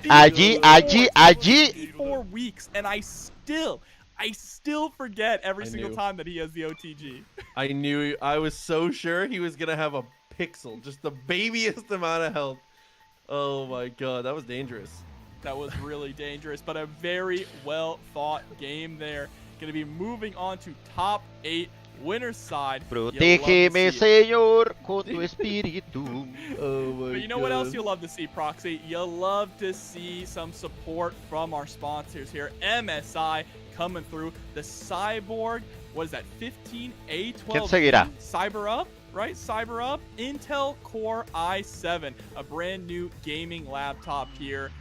Allí. 4 weeks, and I still forget every single time that he has the OTG. I knew. I was so sure he was gonna have a pixel, just the babyest amount of health. Oh my god, that was dangerous. That was really dangerous, but a very well thought game there. Going to be moving on to top 8 winner's side. Protégeme, Señor, con tu espíritu. Oh my But you know what else you'll love to see, Proxy? You'll love to see some support from our sponsors here. MSI coming through. The Cyborg, what is that, 15A12? ¿Quién seguirá? Cyber Up, right? Cyber Up. Intel Core i7, a brand new gaming laptop here.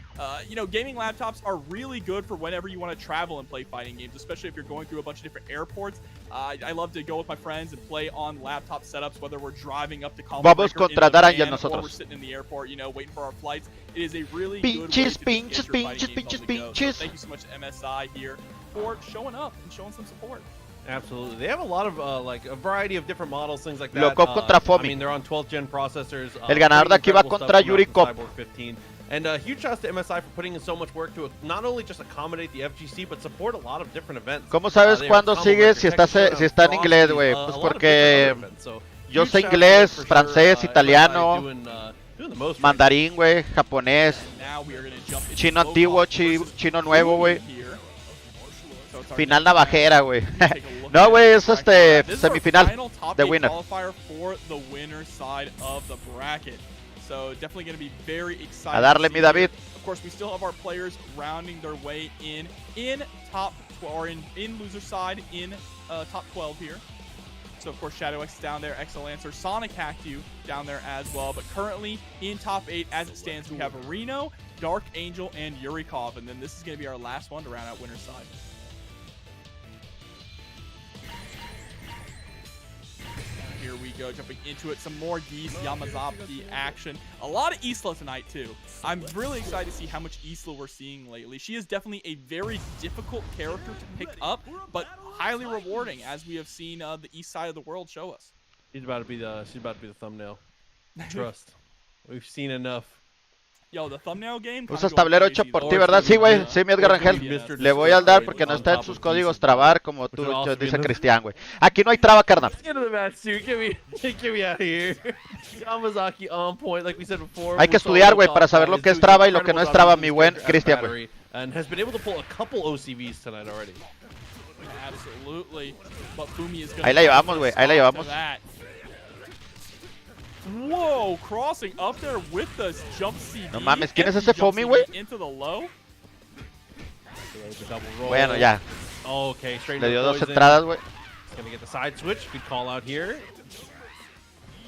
You know, gaming laptops are really good for whenever you want to travel and play fighting games, especially if you're going through a bunch of different airports. I love to go with my friends and play on laptop setups, whether we're driving up to Combo Vamos Breaker contra Darangel or nosotros. we're sitting in the airport, you know, waiting for our flights. It is a really Pinches, good way to pinches, just get your fighting pinches, games on the go. pinches. So thank you so much to MSI here for showing up and showing some support. Absolutely. They have a lot of, like, a variety of different models, things like that. Loco contra Fomi. I mean, they're on 12th gen processors. El ganador de aquí va contra Yuri Kof. 15. And huge shouts to MSI for putting in so much work to not only just accommodate the FGC, but support a lot of different events. ¿Cómo sabes cuándo sigues si está en inglés, güey? Pues porque yo sé inglés, francés, italiano, mandarín, güey, japonés, chino antiguo, chino nuevo, güey. Final navajera, güey. No, güey, es semifinal de winner. So definitely going to be very exciting. A darle, mi David. Of course, we still have our players rounding their way in top 12, or in loser side in top 12 here. So of course, Shadow X is down there, Exolancer, Sonic Hackyu down there as well. But currently in top 8, as it stands, we have Reno, Dark Angel, and Yurikov, and then this is going to be our last one to round out winner's side. Here we go, jumping into it. Some more Geese Yamazaki action. A lot of Isla tonight, too. I'm really excited to see how much Isla we're seeing lately. She is definitely a very difficult character to pick up, but highly rewarding, as we have seen the east side of the world show us. She's about to be the thumbnail. Trust. We've seen enough. Yo, the thumbnail game. Usas tablero hecho por ti, ¿verdad? Sí, güey. Sí, mi Edgar Rangel. Le voy a dar porque no está en sus códigos trabar, como tú dice Cristian, güey. Aquí no hay traba, carnal. Let's get to the match, dude. Get me out of here. Yamazaki on point, like we said before. Hay que estudiar, güey, para saber lo que es traba y lo que no es traba, mi buen Cristian, güey. And has been able to pull a couple OCVs tonight already. Absolutely. But Fumi is ahí la llevamos, güey. Ahí la llevamos. Whoa, crossing up there with the jump CD. No mames, ¿quién es ese Fomi, güey? Into the low. Bueno, ya. Oh, okay, straight Le into dio the dos poison. entradas, güey. He's gonna get the side switch. Good call out here.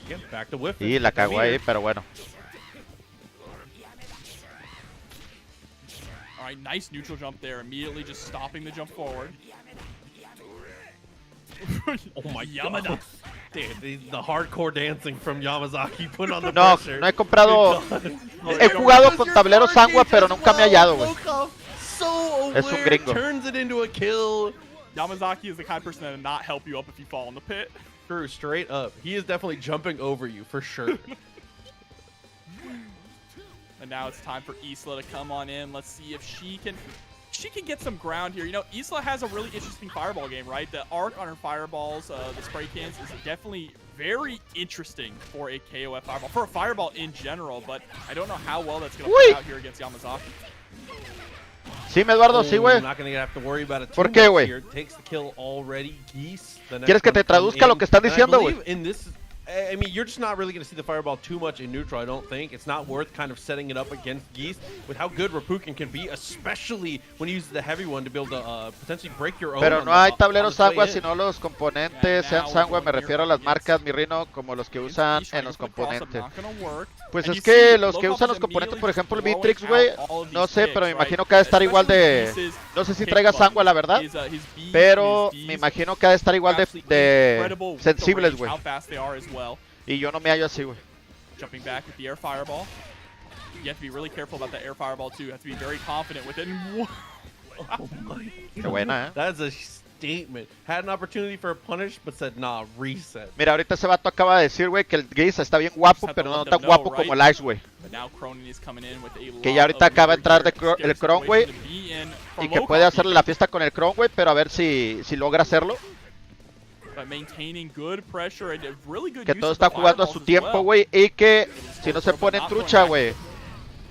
Again, back to whiff. Y la cagó ahí, pero bueno. All right, nice neutral jump there. Immediately just stopping the jump forward. Oh my God. Dude, the hardcore dancing from Yamazaki put on the No, pressure. no he comprado. He jugado con tableros Sangua, pero nunca me ha hallado, güey. So Es un gringo. Turns it into a kill. Yamazaki is the kind of person that will not help you up if you fall in the pit. True, straight up. He is definitely jumping over you for sure. And now it's time for Isla to come on in. Let's see if she can get some ground here. You know, Isla has a really interesting fireball game, right? The arc on her fireballs, the spray cans, is definitely very interesting for a KOF fireball, for a fireball in general, but I don't know how well that's going to play out here against Yamazaki. Sí, Eduardo, sí, güey. Not gonna have to worry about it. ¿Por qué, güey? Takes the kill already. Geese. ¿Quieres que te traduzca lo que están diciendo, güey? In this, I mean, you're just not really going to see the fireball too much in neutral, I don't think. It's not worth kind of setting it up against Geese with how good Rapukin can be, especially when you use the heavy one to be able to potentially break your own. Pero no hay tableros Sangua, sino los componentes sean Sangua. Me refiero a las marcas, mi Rino, como los que usan en los componentes. Pues es que los que usan los componentes, por ejemplo, el Vitrix, güey, no sé, pero me imagino que ha de estar igual de... No sé si traiga Sangua, la verdad, pero me imagino que ha de estar igual de sensibles, güey. Y yo no me hallo así, güey. Jumping back with the air fireball. You have to be really careful about that air fireball too. You have to be very confident with it. Oh my. Qué buena, ¿eh? That's a statement. Had an opportunity for a punish, but said, nah, reset. Mira, ahorita ese vato acaba de decir, güey, que el Geese está bien guapo, pero no tan guapo como el Ice, güey. Que ya ahorita acaba de entrar el Kron, güey, y que puede hacerle la fiesta con el Kron, güey, pero a ver si logra hacerlo. Que todo está jugando a su tiempo, güey, y que si no se pone trucha, güey,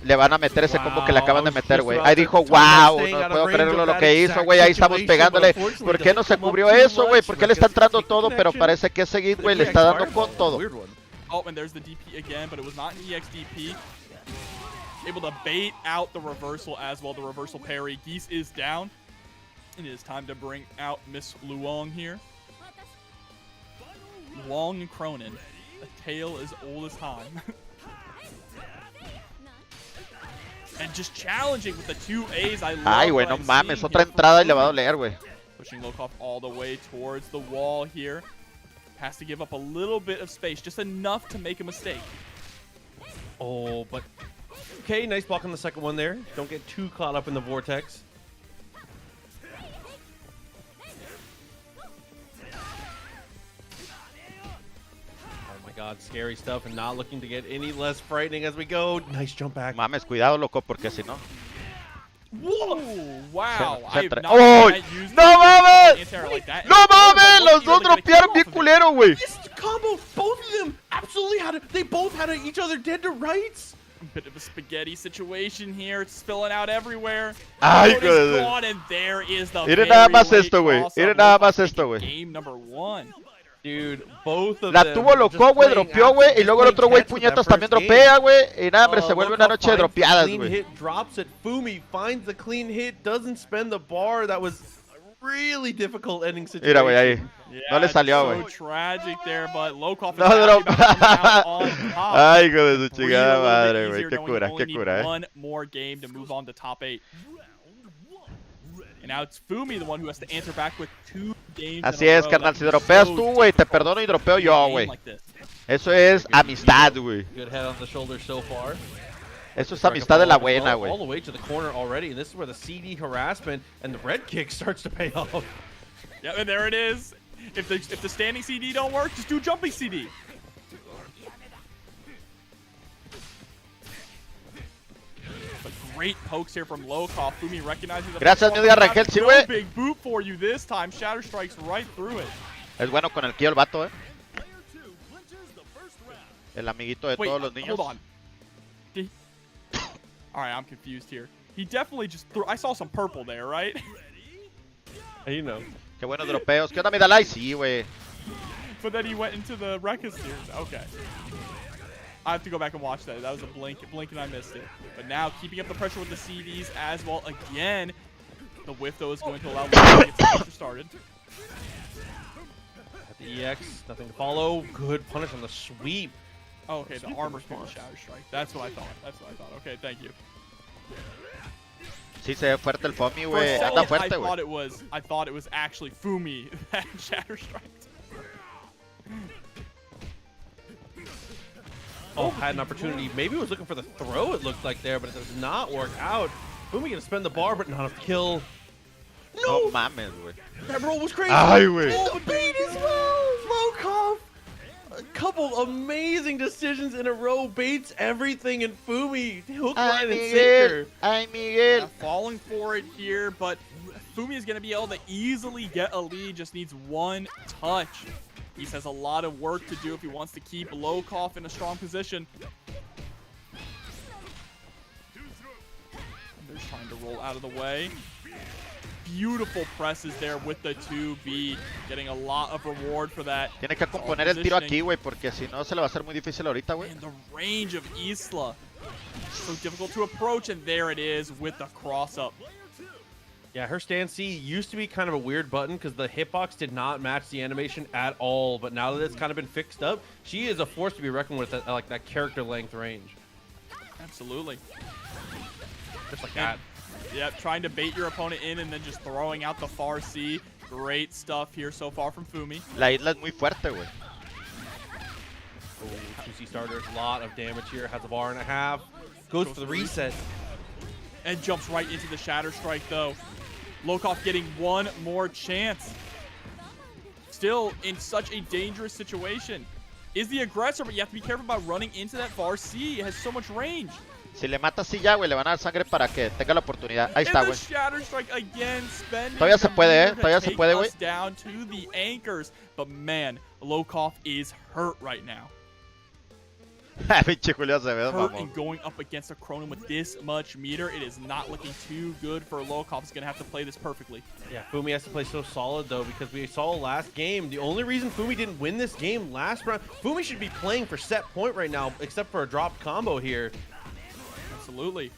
le van a meter ese combo que le acaban de meter, güey. Ahí dijo, wow, no puedo creerlo lo que hizo, güey, ahí estamos pegándole. ¿Por qué no se cubrió eso, güey? ¿Por qué le está entrando todo? Pero parece que ese Git, güey, le está dando con todo. Oh, and there's the DP again, but it was not an EX-DP. Able to bait out the reversal as well, the reversal parry. Geese is down. It is time to bring out Miss Luong here. Luong and Cronin, a tale as old as time. And just challenging with the two A's. I love Ay, güey, no mames, otra entrada y le va a doler, güey. Pushing Lokov all the way towards the wall here. Has to give up a little bit of space, just enough to make a mistake. Oh, but okay, nice block on the second one there. Don't get too caught up in the vortex. God, scary stuff, and not looking to get any less frightening as we go. Nice jump back. Mames, cuidado, loco, porque si no. Whoa! Wow! ¡Oh! ¡No mames! ¡No mames! Los dos dropearon bien culero, güey. This combo, both of them absolutely had it. They both had each other dead to rights. Bit of a spaghetti situation here. It's spilling out everywhere. Ay, God. And there is the Miren nada más esto, güey. Miren nada más esto, güey. Game number 1. Dude, both of la tuvo loco, güey, dropeó, güey, y luego el otro güey puñetas también dropea, güey, y nada, hombre, se vuelve una noche de dropeadas, güey. Drops it. Fumi finds the clean hit, doesn't spend the bar. That was a really difficult ending situation. Mira, güey, ahí. No le salió, güey. No, ay, hijo de su chingada madre, güey. Qué cura, One more game to move on to top 8. And now it's Fumi, the one who has to answer back with 2 games. Así es, carnal. Si dropeas tú, güey, te perdono y dropeo yo, güey. Eso es amistad, güey. Eso es amistad de la buena, güey. All the way to the corner already, and this is where the CD harassment and the red kick starts to pay off. Yeah, and there it is. If the standing CD don't work, just do jumping CD. Great pokes here from Lokov. Fumi recognizes the gracias, mi Edgar Rangel, sí, güey. Big boot for you this time. Shatter strikes right through it. Es bueno con el kill el vato, El amiguito de todos los niños. Hold on. All right, I'm confused here. He definitely just threw. I saw some purple there, right? You know. Qué buenos dropeos. ¿Qué onda, mi Dalai? Sí, güey. But then he went into the Rekka series. Okay. I have to go back and watch that. That was a blink and I missed it. But now keeping up the pressure with the CDs as well again. The whiff, though, is going to allow Luong to get the monster started. At the EX, nothing to follow. Good punish on the sweep. Oh, okay, the armor response. Shatter Strike. That's what I thought. That's what I thought. Okay, thank you. Sí, se ve fuerte el Fomi, For a güey. second, Anda fuerte, I thought it was actually Fumi that Shatter Strike. Oh, had an opportunity. Maybe he was looking for the throw, it looked like there, but it does not work out. Fumi gonna spend the bar, but not enough kill. No mames, güey. That roll was crazy. Ay, güey. Oh, the bait as well. Low Kof. A couple amazing decisions in a row. Baits everything, and Fumi hook, line, and sinker. Ay, Miguel. Yeah, falling for it here, but Fumi is going to be able to easily get a lead. Just needs one touch. He has a lot of work to do if he wants to keep Low Kof in a strong position. They're just trying to roll out of the way. Beautiful presses there with the 2B, getting a lot of reward for that. Tiene que componer el tiro aquí, güey, porque si no se le va a hacer muy difícil ahorita, güey. And the range of Isla, so difficult to approach, and there it is with the cross-up. Yeah, her stand C used to be kind of a weird button because the hitbox did not match the animation at all, but now that it's kind of been fixed up, she is a force to be reckoned with at like that character length range. Absolutely. Just like that. Yep, trying to bait your opponent in and then just throwing out the far C. Great stuff here so far from Fumi. La isla es muy fuerte, güey. Oh, 2C starters, a lot of damage here. Has a bar and a half. Goes for the reset. And jumps right into the Shatter Strike, though. Low Kof getting one more chance. Still in such a dangerous situation. Is the aggressor, but you have to be careful about running into that far C. It has so much range. Si le mata así ya, güey, le van a dar sangre para que tenga la oportunidad. Ahí está, güey. Todavía se puede, Todavía se puede, güey. Down to the anchors. But man, Low Kof is hurt right now. Pinche Julio Acevedo, Hurt mamón. and going up against a Cronin with this much meter, it is not looking too good for Low Kof. He's going to have to play this perfectly. Yeah, Fumi has to play so solid, though, because we saw last game. The only reason Fumi didn't win this game last round, Fumi should be playing for set point right now, except for a dropped combo here. Absolutely.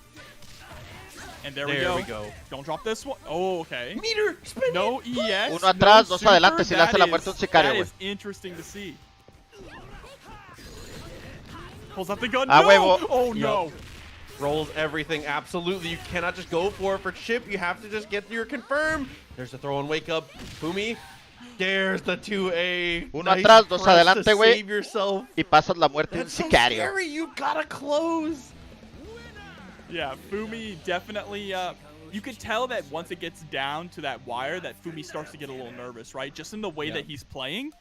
And there we go. Don't drop this one. Oh, okay. Meter, spin no EX. Uno atrás, no dos adelante, si le hace la is- muerte un sicario, That güey. is interesting to see. Pulls out the gun. Ah, No! huevo. Oh, no. Rolls everything, absolutely. You cannot just go for it for chip. You have to just get your confirm. There's the throw and wake up. Fumi. There's the 2A. Uno atrás, dos press adelante, to güey. save yourself. Y pasas la muerte un That's so sicario. scary. You gotta close. Yeah, Fumi definitely, you could tell that once it gets down to that wire that Fumi starts to get a little nervous, right? Just in the way that he's playing,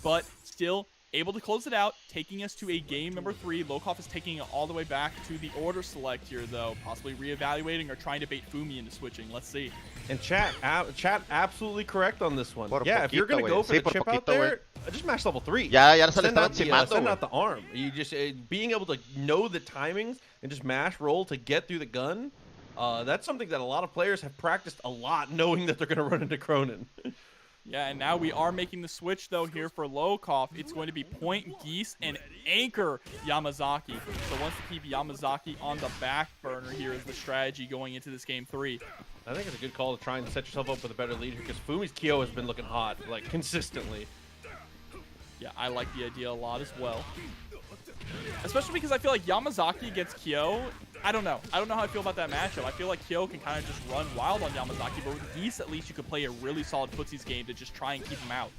but still able to close it out, taking us to a game number 3. Low Kof is taking it all the way back to the order select here, though, possibly reevaluating or trying to bait Fumi into switching. Let's see. And chat absolutely correct on this one. Por Yeah, if you're poquito, gonna go güey. for Sí, the por chip out poquito, there, just mash level 3. Ya se le Send estaban out the, encimando, send güey. out the arm. You just being able to know the timings and just mash roll to get through the gun. That's something that a lot of players have practiced a lot, knowing that they're gonna run into Cronin. Yeah, and now we are making the switch, though, here for Low Kof. It's going to be Point Geese and Anchor Yamazaki. So wants to keep Yamazaki on the back burner here is the strategy going into this game 3. I think it's a good call to try and set yourself up with a better lead because Fumi's Kyo has been looking hot, like, consistently. Yeah, I like the idea a lot as well. Especially because I feel like Yamazaki against Kyo, I don't know. I don't know how I feel about that matchup. I feel like Kyo can kind of just run wild on Yamazaki, but with Geese, at least you could play a really solid footsies game to just try and keep him out.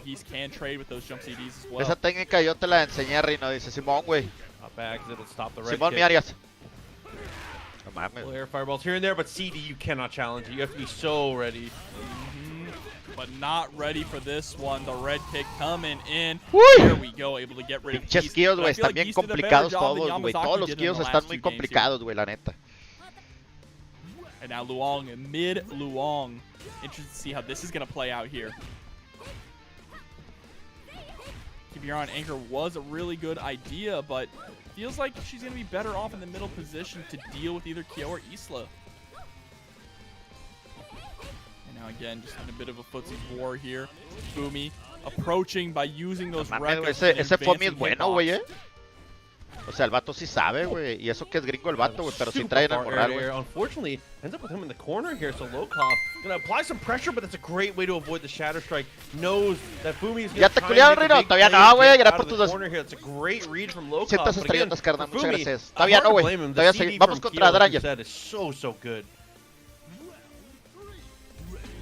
Geese can trade with those jump CDs as well. Esa técnica yo te la enseñé, Rino. Dice Simón, güey. Not bad because it'll stop the red Simón, kick. mi Arias. No mames. Little air fireballs here and there, but CD, you cannot challenge it. You have to be so ready. But not ready for this one. The red kick coming in. Uy. There we go, able to get rid of Pinches Geese. kills, But I güey. feel Están like bien Geese did a better complicados job than todos, güey. Yamazaki Todos los did in kills the están last muy two games here. complicados, güey, la neta. And now Luong, mid Luong. Interested to see how this is going to play out here. Keeping her on anchor was a really good idea, but feels like she's going to be better off in the middle position to deal with either Kyo or Isla. And now again, just in a bit of a footsies war here. Fumi approaching by using those Mames, records. güey. Ese Fomi es bueno, güey, O sea, el vato sí sabe, güey. Y eso que es gringo el vato, güey. Pero sí trae en el morral, güey. Unfortunately, ends up with him in the corner here. So Lokov gonna apply some pressure, but that's a great way to avoid the Shatter Strike. Knows that Fumi is ¿Ya te culiaron, Rino? Todavía no, güey. Era por tus dos. It's a great read from Lokov. Sientas estrellitas, carnal. Muchas gracias. Todavía no, güey. Todavía seguimos. Vamos contra Dranger. So good.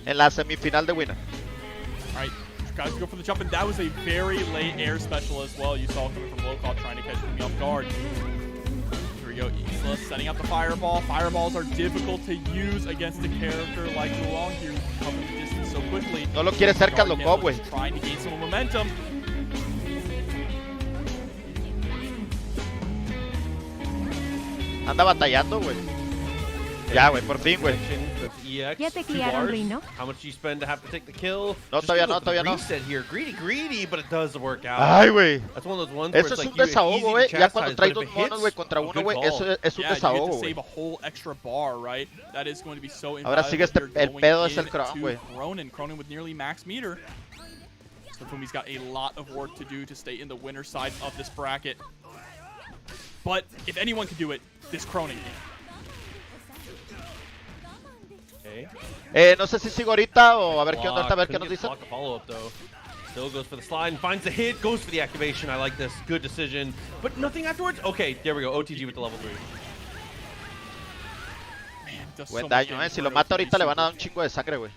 En la semifinal de Winner. Alright, guys go for the jump, and that was a very late air special as well. You saw it coming from Lokov trying to catch Fumi off guard. Here we go, Isla setting up the fireball. Fireballs are difficult to use against a character like Luong here, covering the distance so quickly. No lo quiere cerca Lokov, güey. Trying to gain some momentum. Anda batallando, güey. Ya, güey, por fin, güey. Ya te criaron, Rino. How much do you spend to have to take the kill? No, todavía no, todavía no. Reset here. Greedy, but it does work out. Ay, güey. That's one of those ones eso es un desahogo, güey. Ya cuando traes dos monos, güey, contra uno, güey, eso es un desahogo, güey. Ahora sigue el pedo es el Crown, güey. Cronin with nearly max meter. So Fumi's got a lot of work to do to stay in the winner side of this bracket. But if anyone can do it, this Cronin can. No sé si sigo ahorita o a ver qué onda, a ver qué nos dicen. Still goes for the slide and finds the hit, goes for the activation. I like this. Good decision. But nothing afterwards? Okay, there we go. OTG with the level 3. Buen daño, Si lo mata ahorita le van a dar un chingo de sangre, güey.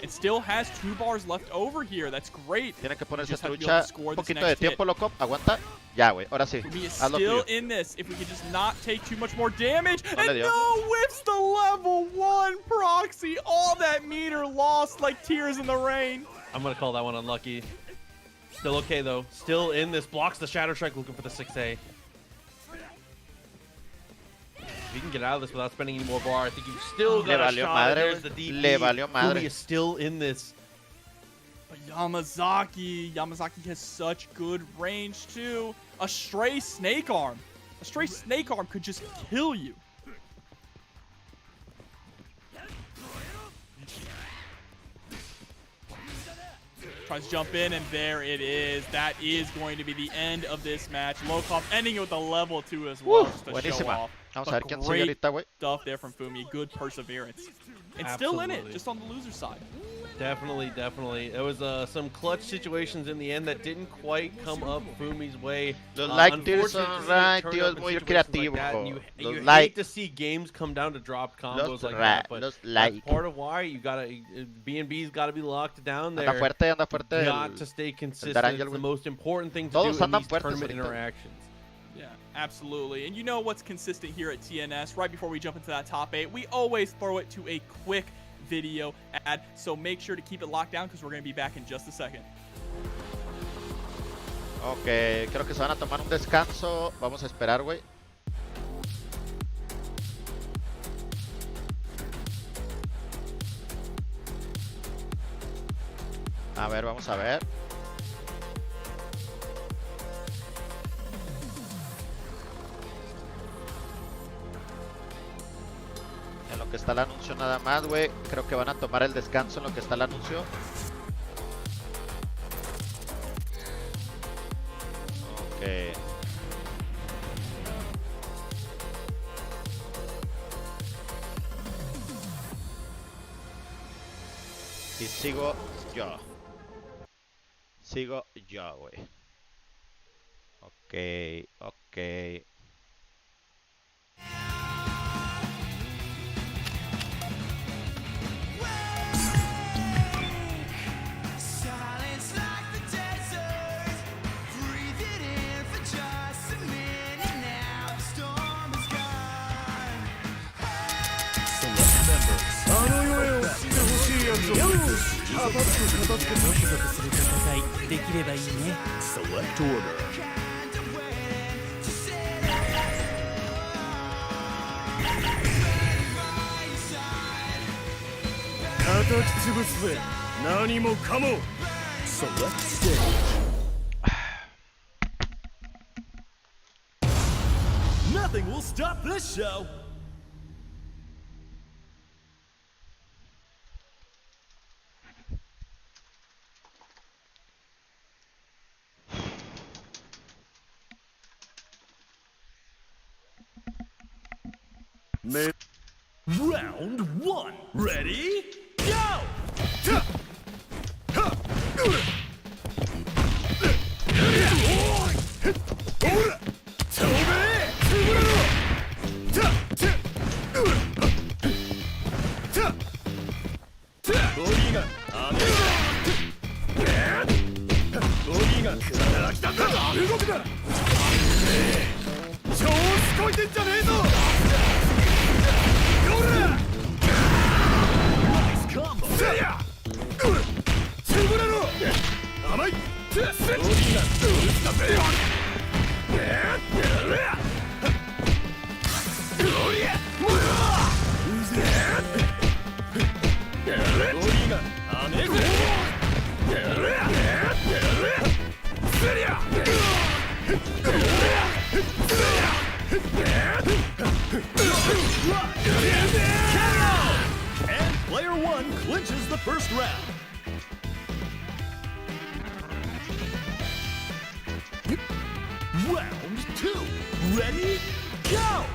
It still has 2 bars left over here. That's great. Tiene que ponerse trucha. Un poquito de tiempo, loco. Aguanta. Ya, güey. Ahora sí. Hazlo tuyo. In this. If we can just not take too much more damage. And no, whips the level 1 proxy. All that meter lost like tears in the rain. I'm going to call that one unlucky. Still okay, though. Still in this. Blocks the Shadow Strike, looking for the 6A. If you can get out of this without spending any more bar, I think you've still got a shot. There's the DP. Le valió madre. Fumi is still in this. But Yamazaki has such good range too. A stray snake arm. A stray snake arm could just kill you. Tries to jump in, and there it is. That is going to be the end of this match. Lokov ending it with a level 2 as well. Just to show off. Vamos a ver quién sigue ahorita, güey. Stuff there from Fumi. Good perseverance. And still in it, just on the loser side. Definitely. There was some clutch situations in the end that didn't quite come up Fumi's way. Los like tiers son right, tío, es muy creativo. You hate to see games come down to drop combos like that, but that's part of why you gotta B&B's gotta be locked down there. Anda fuerte. You got to stay consistent. It's the most important thing to do in these tournament interactions. Yeah, absolutely. And you know what's consistent here at TNS? Right before we jump into that top 8, we always throw it to a quick video ad. So make sure to keep it locked down because we're going to be back in just a second. Ok, creo que se van a tomar un descanso. Vamos a esperar, güey. A ver, vamos a ver. En lo que está el anuncio nada más, güey. Creo que van a tomar el descanso en lo que está el anuncio. Ok. Y sigo yo. Sigo yo, güey. Ok. Select order. Select stage. Nothing will stop this show. Round 1. Ready? Go! And player 1 clinches the first round. Round 2. Ready? Go!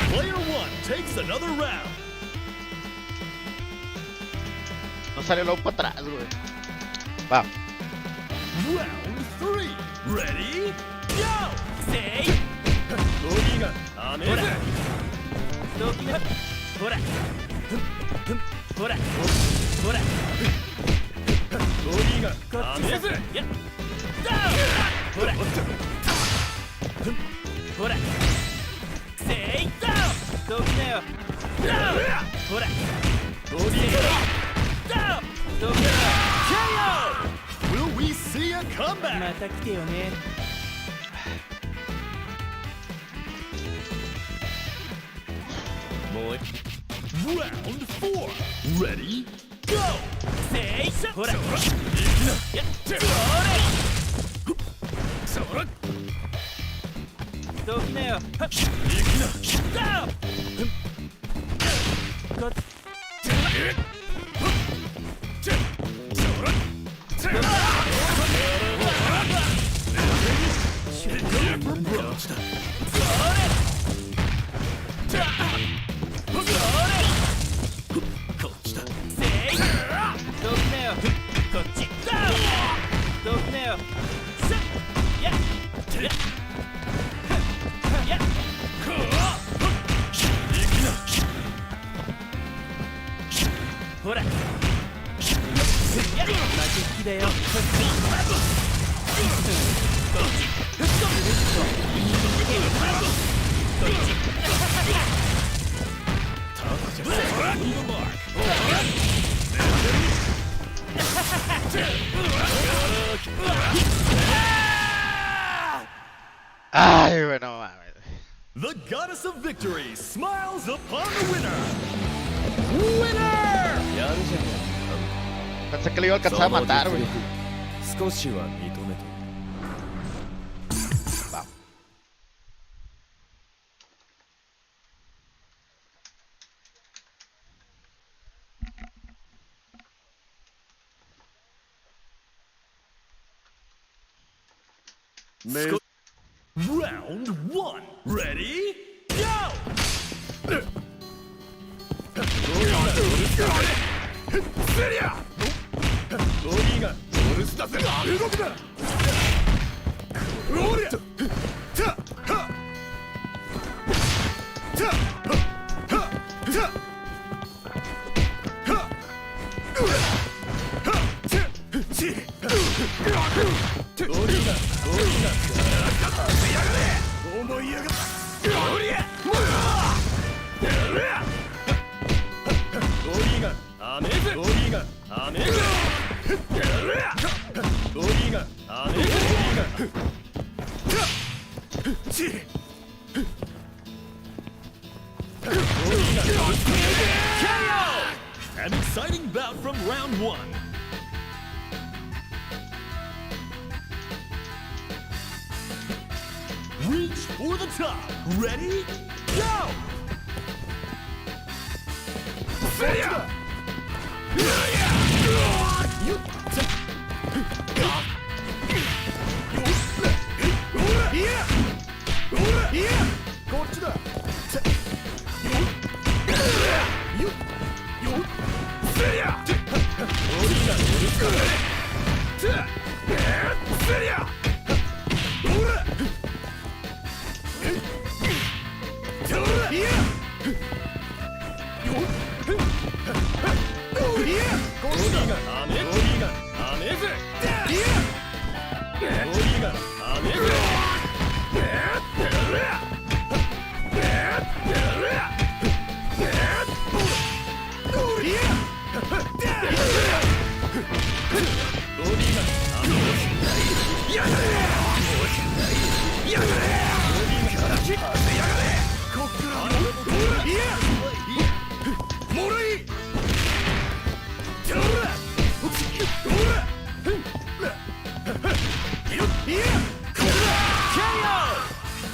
Player 1 takes another round. No salió luego para atrás, güey. Va. Round 3. Ready? Go! Say! Will we see a comeback? Round 4. Ready? Go! Say! Ay, bueno, mames. The goddess of victory smiles upon the winner. Winner! Pensé que le iba a alcanzar a matar, güey. Va. Round 1. Ready? Go! An exciting bout from round 1. Reach for the top. Ready? Go!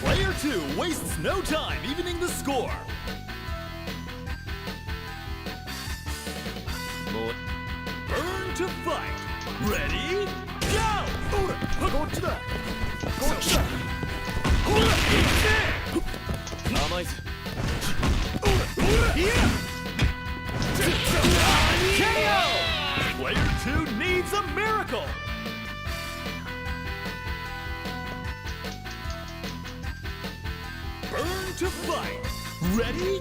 Player 2 wastes no time evening the score. Burn to fight. Ready? Go! Player 2 needs a miracle. Burn to fight. Ready?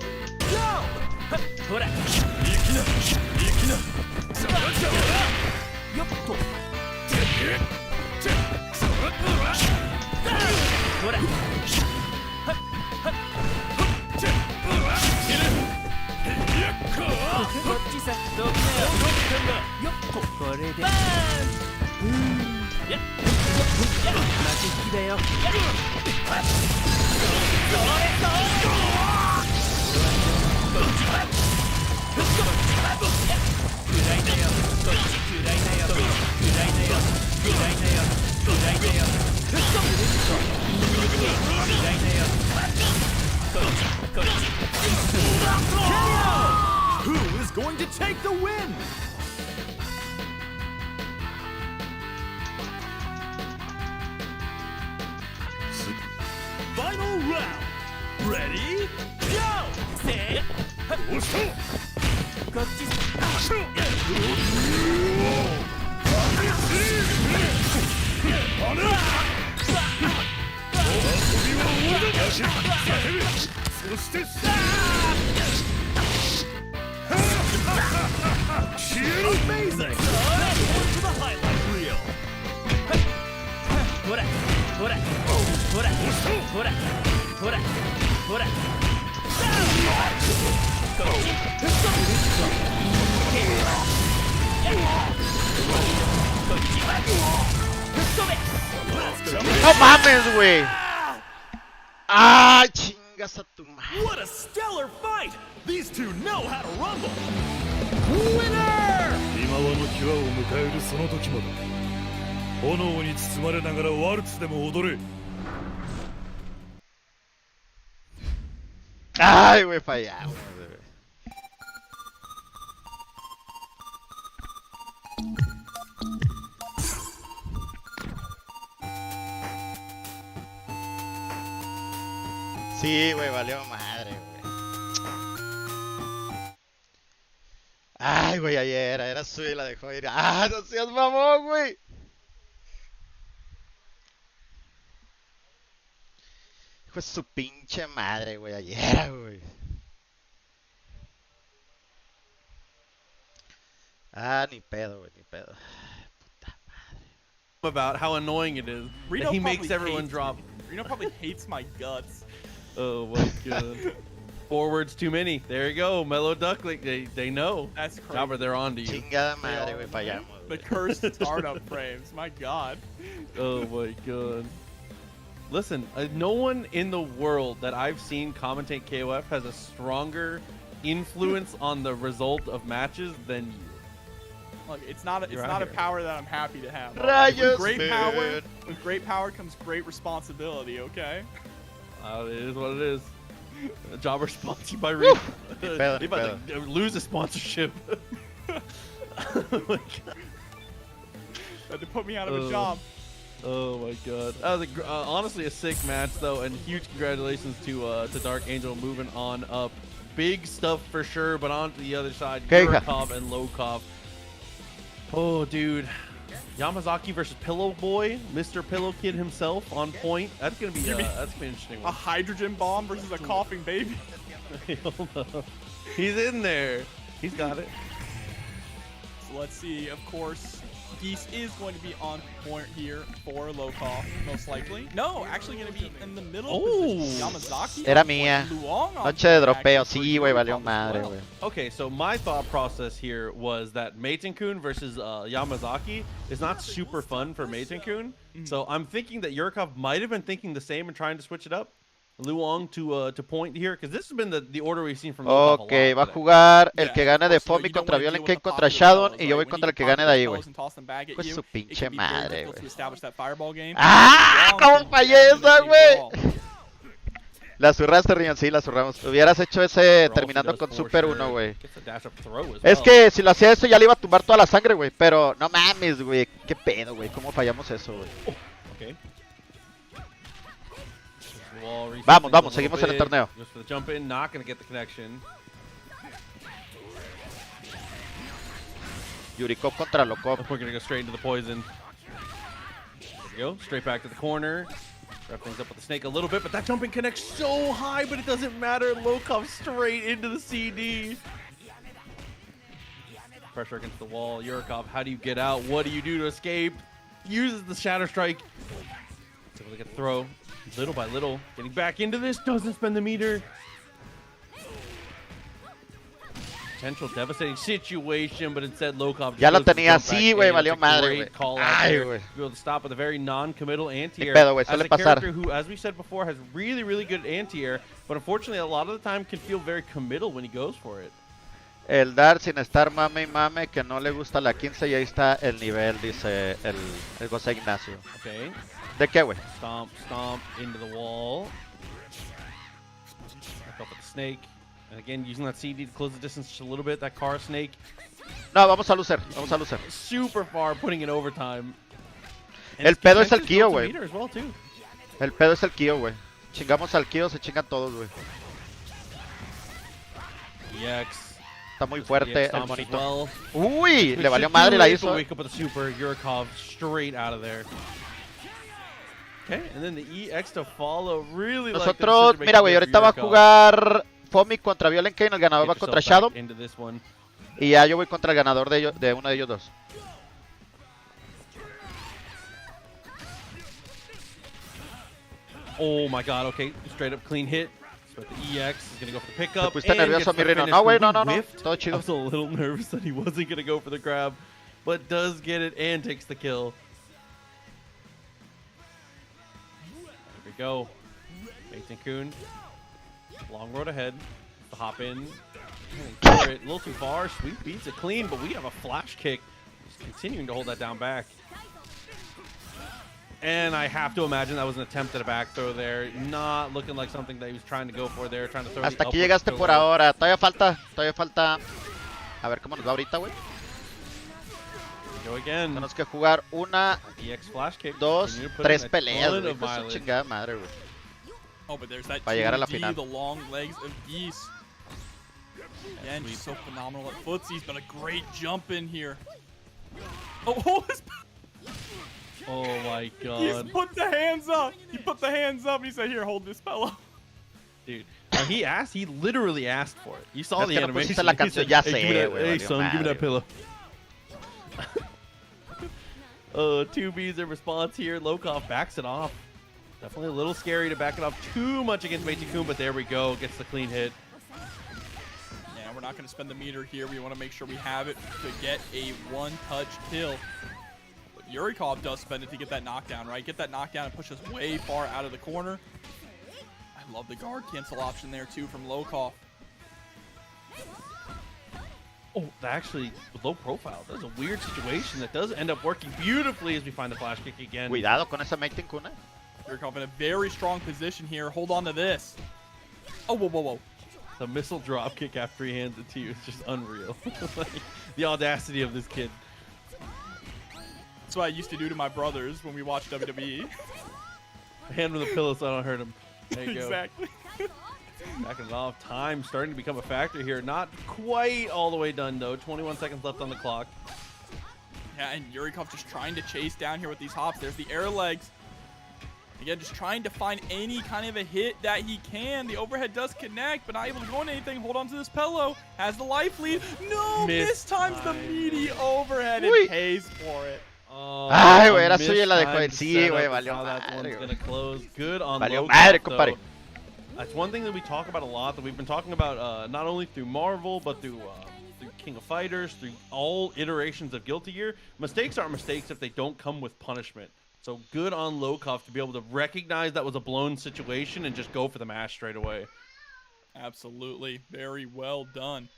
Go! Who is going to take the win? Final round. Ready? Amazing! Forward to the highlight reel. No mames, güey. Ah, chingas a tu madre. What a stellar fight! These two know how to rumble. Winner! 今はの際を迎えるその時まで炎に包まれながらワルツでも踊れ。 Ay, güey, fallamos. Sí, güey, valió madre, güey. Ay, güey, ayer era suya y la dejó ir. ¡Ah, no seas mamón, güey! Hijo de su pinche madre, güey, ayer, güey. Ah, ni pedo, güey, ni pedo. Puta madre. About how annoying it is that he makes everyone drop. Reno probably hates my guts. Oh my god. Forwards too many. There you go. Mellow Duckling. They know. That's crazy. Jobber, they're on to you. Chingada madre, güey, fallamos. The cursed startup frames. My god. Oh my god. Listen, no one in the world that I've seen commentate KOF has a stronger influence on the result of matches than you. Look, it's not a power that I'm happy to have. Rayos, With great power comes great responsibility, okay? It is what it is. A jobber sponsored by Reed. You're about to lose a sponsorship. Oh my God. Had to put me out of a job. Oh my God. That was honestly a sick match though, and huge congratulations to Dark Angel moving on up. Big stuff for sure, but on to the other side, Yurikov and Lokov. Oh, dude. Yamazaki versus Pillow Boy, Mr. Pillow Kid himself on point. That's gonna be an interesting one. A hydrogen bomb versus a coughing baby. He's in there. He's got it. So let's see. Of course, Geese is going to be on point here for Lokov, most likely. No, actually going to be in the middle. Yamazaki. Era mía. Noche de dropeo. Sí, güey, valió madre, güey. Okay, so my thought process here was that Meitenkun versus Yamazaki is not super fun for Meitenkun. So I'm thinking that Yurikov might have been thinking the same and trying to switch it up. Luong to point here, because this has been the order we've seen from Lokov Ok, va a jugar el que gane de Fomi contra Violent King contra Shadow y yo voy contra el que gane de ahí, güey. Pues su pinche madre, güey. ¡Ah! ¿Cómo fallé esa, güey? La zurraste, Rion, sí, la zurramos. Hubieras hecho ese terminando con Super 1, güey. Es que si lo hacía eso ya le iba a tumbar toda la sangre, güey. Pero no mames, güey. ¿Qué pedo, güey? ¿Cómo fallamos eso, güey? Okay. Vamos, vamos, seguimos en el torneo. Yurikov contra Lokov. We're gonna go straight into the poison. There we go, straight back to the corner. Wrap things up with the snake a little bit, but that jumping connects so high, but it doesn't matter. Lokov straight into the CD. Pressure against the wall. Yurikov, how do you get out? What do you do to escape? Uses the Shatter Strike. Able to get the throw. Little by little, getting back into this, doesn't spend the meter. Potential devastating situation, but instead Lokov ya lo tenía así, güey, valió madre, güey. Ay, güey. Be able to stop with a very non-committal anti-air. Pedo, güey, suele as a pasar. character who, as we said before, has really good anti-air, but unfortunately a lot of the time can feel very committal when he goes for it. El dar sin estar mame y mame, que no le gusta la 15 y ahí está el nivel, dice el José Ignacio. Okay. ¿De qué, güey? Stomp, stomp into the wall. Back up with the snake. And again, using that CD to close the distance just a little bit. That car snake. No, vamos a loser, vamos a loser. Super far, putting it overtime. And el pedo es el Kyo, güey. Well, el pedo es el Kyo, güey. Chingamos al Kyo, se chingan todos, güey. EX. Está muy fuerte el monito. Uy, le valió madre, la hizo. Wake up with the super, Yurikov straight out of there. Okay, and then the EX to follow. Really. Nosotros, mira, güey, ahorita va a jugar Fomi contra Violent Kane, el ganador va contra Shadow. Y ya yo voy contra el ganador de uno de ellos dos. Oh my God, okay, straight up clean hit. But the EX is going to go for the pickup. Se pusiste nervioso, mi Rino. No, güey, no. Todo chido. I was a little nervous that he wasn't going to go for the grab, but does get it and takes the kill. There we go. Meitenkun. Long road ahead. The hop in. A little too far. Sweep beats it clean, but we have a flash kick. Just continuing to hold that down back. And I have to imagine that was an attempt at a back throw there. Not looking like something that he was trying to go for there. Trying to throw. Hasta aquí llegaste por ahora. Todavía falta. A ver cómo nos va ahorita, güey. Go again. Tenemos que jugar una, dos, tres peleas, güey. Con su chingada madre, güey. Oh, but there's that para llegar a la final. The long legs of Geese. Again, she's so phenomenal at footsie. He's been a great jump in here. Oh, oh my God. He put the hands up. He put the hands up and he said, here, hold this pillow. Dude, he literally asked for it. You saw the animation. La canción, ya sé, hey son, give me that pillow. 2B's in response here. Lokov backs it off. Definitely a little scary to back it off too much against Meitenkun, but there we go. Gets the clean hit. Yeah, we're not going to spend the meter here. We want to make sure we have it to get a one-touch kill. Yurikov does spend it to get that knockdown, right? Get that knockdown and push us way far out of the corner. I love the guard cancel option there, too, from Lokov. Oh, actually, low profile. That's a weird situation that does end up working beautifully as we find the flash kick again. Cuidado con esa Tns Kof. Yurikov in a very strong position here. Hold on to this. Oh, whoa, whoa, whoa. The missile drop kick after he hands it to you is just unreal. Like, the audacity of this kid. That's what I used to do to my brothers when we watched WWE. Hand him the pillow so I don't hurt him. There you go. Exactly. Backing it off. Time starting to become a factor here. Not quite all the way done, though. 21 seconds left on the clock. Yeah, and Yurikov just trying to chase down here with these hops. There's the air legs. Again, just trying to find any kind of a hit that he can. The overhead does connect, but not able to go into anything. Hold on to this pillow. Has the life lead. No, this time's the meaty overhead. It pays for it. Ay, güey, era suya la dejó. Sí, güey, valió madre. Good on valió madre, compadre. That's one thing that we talk about a lot, that we've been talking about not only through Marvel, but through King of Fighters, through all iterations of Guilty Gear. Mistakes aren't mistakes if they don't come with punishment. So good on Lokov to be able to recognize that was a blown situation and just go for the mash straight away. Absolutely. Very well done.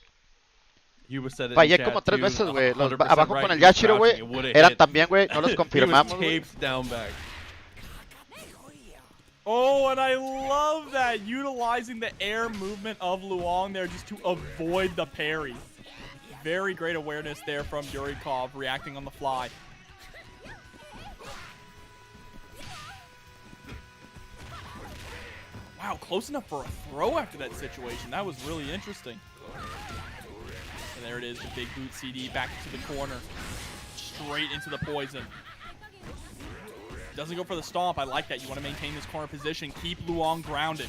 Fallé como 3 veces, güey. Abajo con el Yashiro, güey, eran también, güey. No los confirmamos, güey. Oh, and I love that, utilizing the air movement of Luong there just to avoid the parry. Very great awareness there from Yurikov, reacting on the fly. Wow, close enough for a throw after that situation. That was really interesting. And there it is, the big boot CD back into the corner. Straight into the poison. Doesn't go for the stomp. I like that. You want to maintain this corner position. Keep Luong grounded.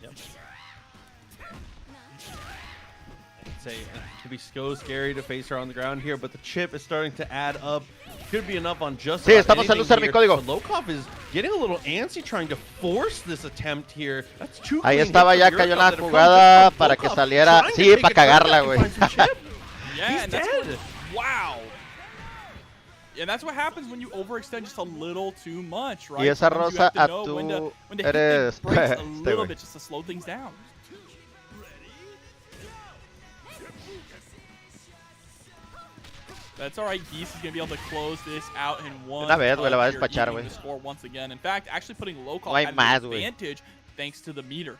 Yep. I'd say it could be so scary to face her on the ground here, but the chip is starting to add up. Could be enough on just estamos en lucer, mi código. Lokov is getting a little antsy trying to force this attempt here. That's too Ahí estaba, ya cayó la jugada para que saliera. Sí, para cagarla, güey. Yeah, and that's wow. And that's what happens when you overextend just a little too much, right? Y esa Rosa, a tú eres a little bit just to slow things down. That's all right. Geese is going to be able to close this out in one. Una vez, güey, la va a despachar, güey. Score once again. In fact, actually putting Lokov at an advantage thanks to the meter.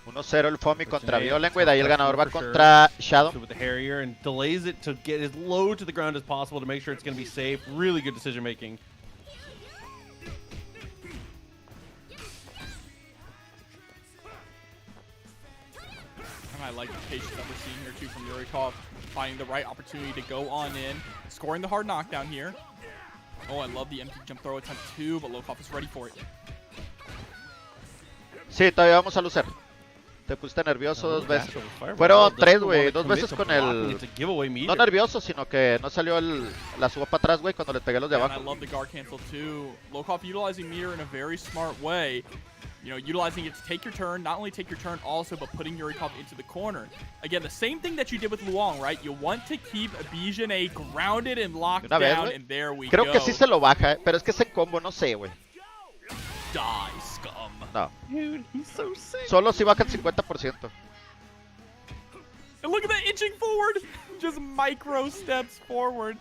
1-0 el Fomi contra Violen, güey. De ahí el ganador va contra Shadow. With the Harrier and delays it to get as low to the ground as possible to make sure it's going to be safe. Really good decision making. I like the patience that we're seeing here too from Yurikov, finding the right opportunity to go on in, scoring the hard knockdown here. Oh, I love the empty jump throw attempt too, but Lokov is ready for it. Sí, todavía vamos a lucer. Te pusiste nervioso 2 veces. Fueron 3, güey. 2 veces con el... No nervioso, sino que no salió la suba para atrás, güey, cuando le pegué los de abajo. I love the guard cancel too. Lokov utilizing meter in a very smart way. You know, utilizing it to take your turn, not only take your turn also, but putting Yurikov into the corner. Again, the same thing that you did with Luong, right? You want to keep Bijane grounded and locked down, and there we go. Creo que sí se lo baja, pero es que ese combo, no sé, güey. Die, scum. No. Dude, he's so sick. Solo si baja el 50%. And look at that, inching forward. Just micro steps forward.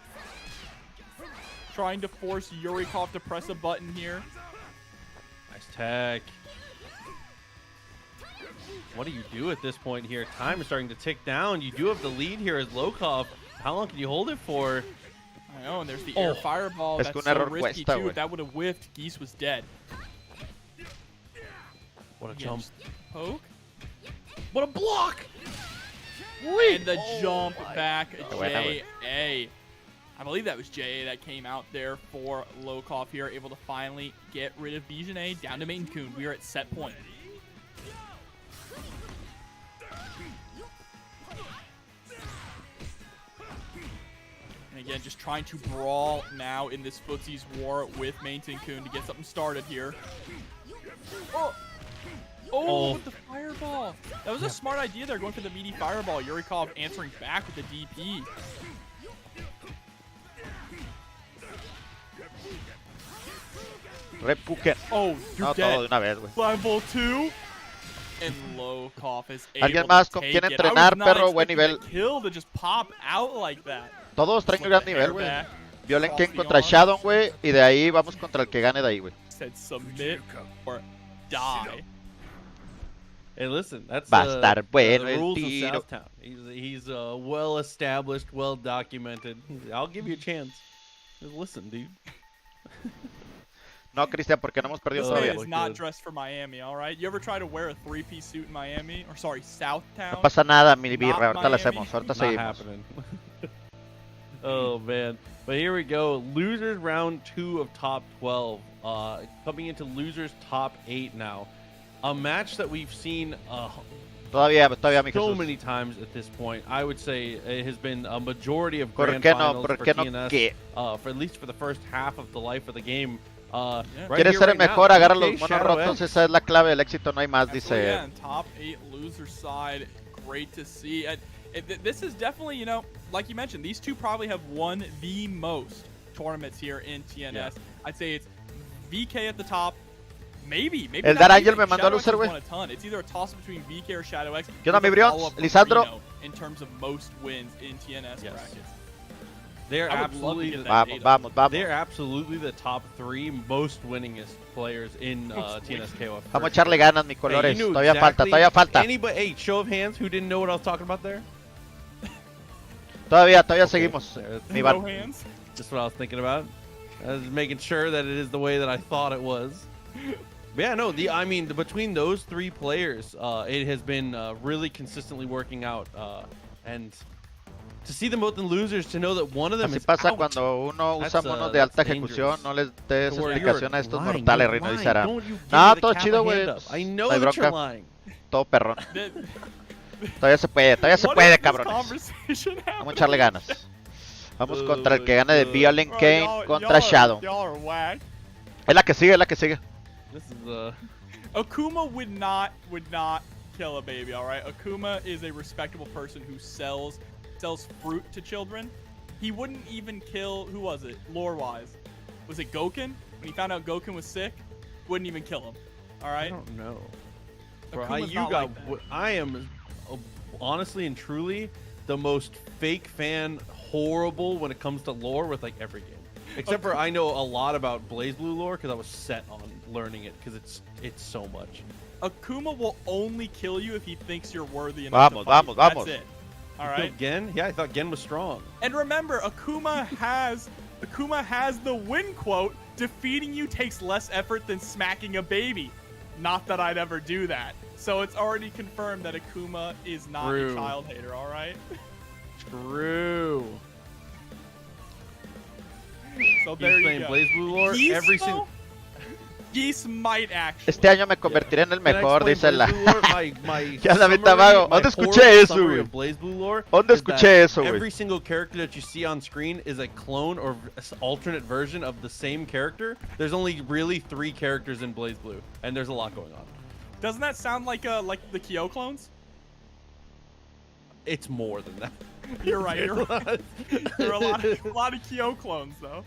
Trying to force Yurikov to press a button here. Nice tech. What do you do at this point here? Time is starting to tick down. You do have the lead here as Lokov. How long can you hold it for? I know, and there's the air fireball. That's so risky too. If that would have whiffed, Geese was dead. What a jump. Poke. What a block! And the jump back, JA. I believe that was JA that came out there for Lokov here, able to finally get rid of Bijane down to Main Kun. We are at set point. And again, just trying to brawl now in this footsies war with Main Kun to get something started here. Oh! Oh, with the fireball. That was a smart idea there, going for the meaty fireball. Yurikov answering back with the DP. Repuken. Oh, you're no, dead. todo de una vez, güey. Level 2. And low Kof is ¿Alguien más con quien entrenar, perro? Buen nivel. Kill to just pop out like that. Todos traen un gran nivel, güey. Violen Ken contra Shadow, güey. Y de ahí vamos contra el que gane de ahí, güey. Said submit or die. Hey, listen, that's Va a estar bueno the el rules tiro. of Southtown. He's well established, well documented. I'll give you a chance. Just listen, dude. No, Cristian, porque no hemos perdido todavía. It's not dressed for Miami, all right? You ever try to wear a three-piece suit in Miami? Or sorry, Southtown? No pasa nada, mi birra. Ahorita lo hacemos. Ahorita seguimos. Oh, man. But here we go. Losers round 2 of top 12. Coming into losers top 8 now. A match that we've seen todavía, mi so Jesús. many times at this point. I would say it has been a majority of grand finals for TNS, for at least for the first half of the life of the game. ¿Quieres ser el mejor? Agarra los monos rotos. Esa es la clave del éxito. No hay más, dice. Top 8 loser side. Great to see. This is definitely, you know, like you mentioned, these two probably have won the most tournaments here in TNS. Yeah. I'd say it's VK at the top. Maybe el Dar Angel me mandó a loser, güey. It's either a toss between VK or Shadow X. ¿Qué onda, mi Brions? Lisandro. In terms of most wins in TNS brackets. They're absolutely they're absolutely the top 3 most winningest players in TNS Kof. Vamos a echarle ganas, mi colores. Hey, todavía falta. Anybody, hey, show of hands who didn't know what I was talking about there? Todavía seguimos. No hands. Just what I was thinking about. I was making sure that it is the way that I thought it was. But yeah, no, I mean, between those 3 players, it has been really consistently working out. And to see them both in losers, to know that one of them Así is pasa out. cuando uno usa monos de alta ejecución, no les des explicación a estos mortales, Reino y Sara. No, todo chido, güey. I know no hay that you're bronca. lying. Todo perrón. Todavía se puede, cabrones. Vamos a echarle ganas. Vamos contra el que gane de Violent Kane contra Shadow. Es la que sigue, This is Akuma would not kill a baby, all right? Akuma is a respectable person who sells fruit to children. He wouldn't even kill, who was it, lore-wise? Was it Goken? When he found out Goken was sick, wouldn't even kill him, all right? I don't know. Bro, I am honestly and truly the most fake fan, horrible when it comes to lore with like every game. Except for I know a lot about BlazBlue lore because I was set on learning it because it's so much. Akuma will only kill you if he thinks you're worthy enough to fight. That's it. All right. Gen? Yeah, I thought Gen was strong. And remember, Akuma has the win quote. Defeating you takes less effort than smacking a baby. Not that I'd ever do that. So it's already confirmed that Akuma is not a child hater. All right. True. So there you go. BlazBlue lore every single. Geese might actually. Este año me convertiré en el mejor, dice la. ¿Qué anda ahorita, vago? ¿Dónde escuché eso, güey? ¿Dónde escuché eso, güey? Every single character that you see on screen is a clone or alternate version of the same character. There's only really 3 characters in BlazBlue, and there's a lot going on. Doesn't that sound like the Kyo clones? It's more than that. You're right. There are a lot of Kyo clones, though.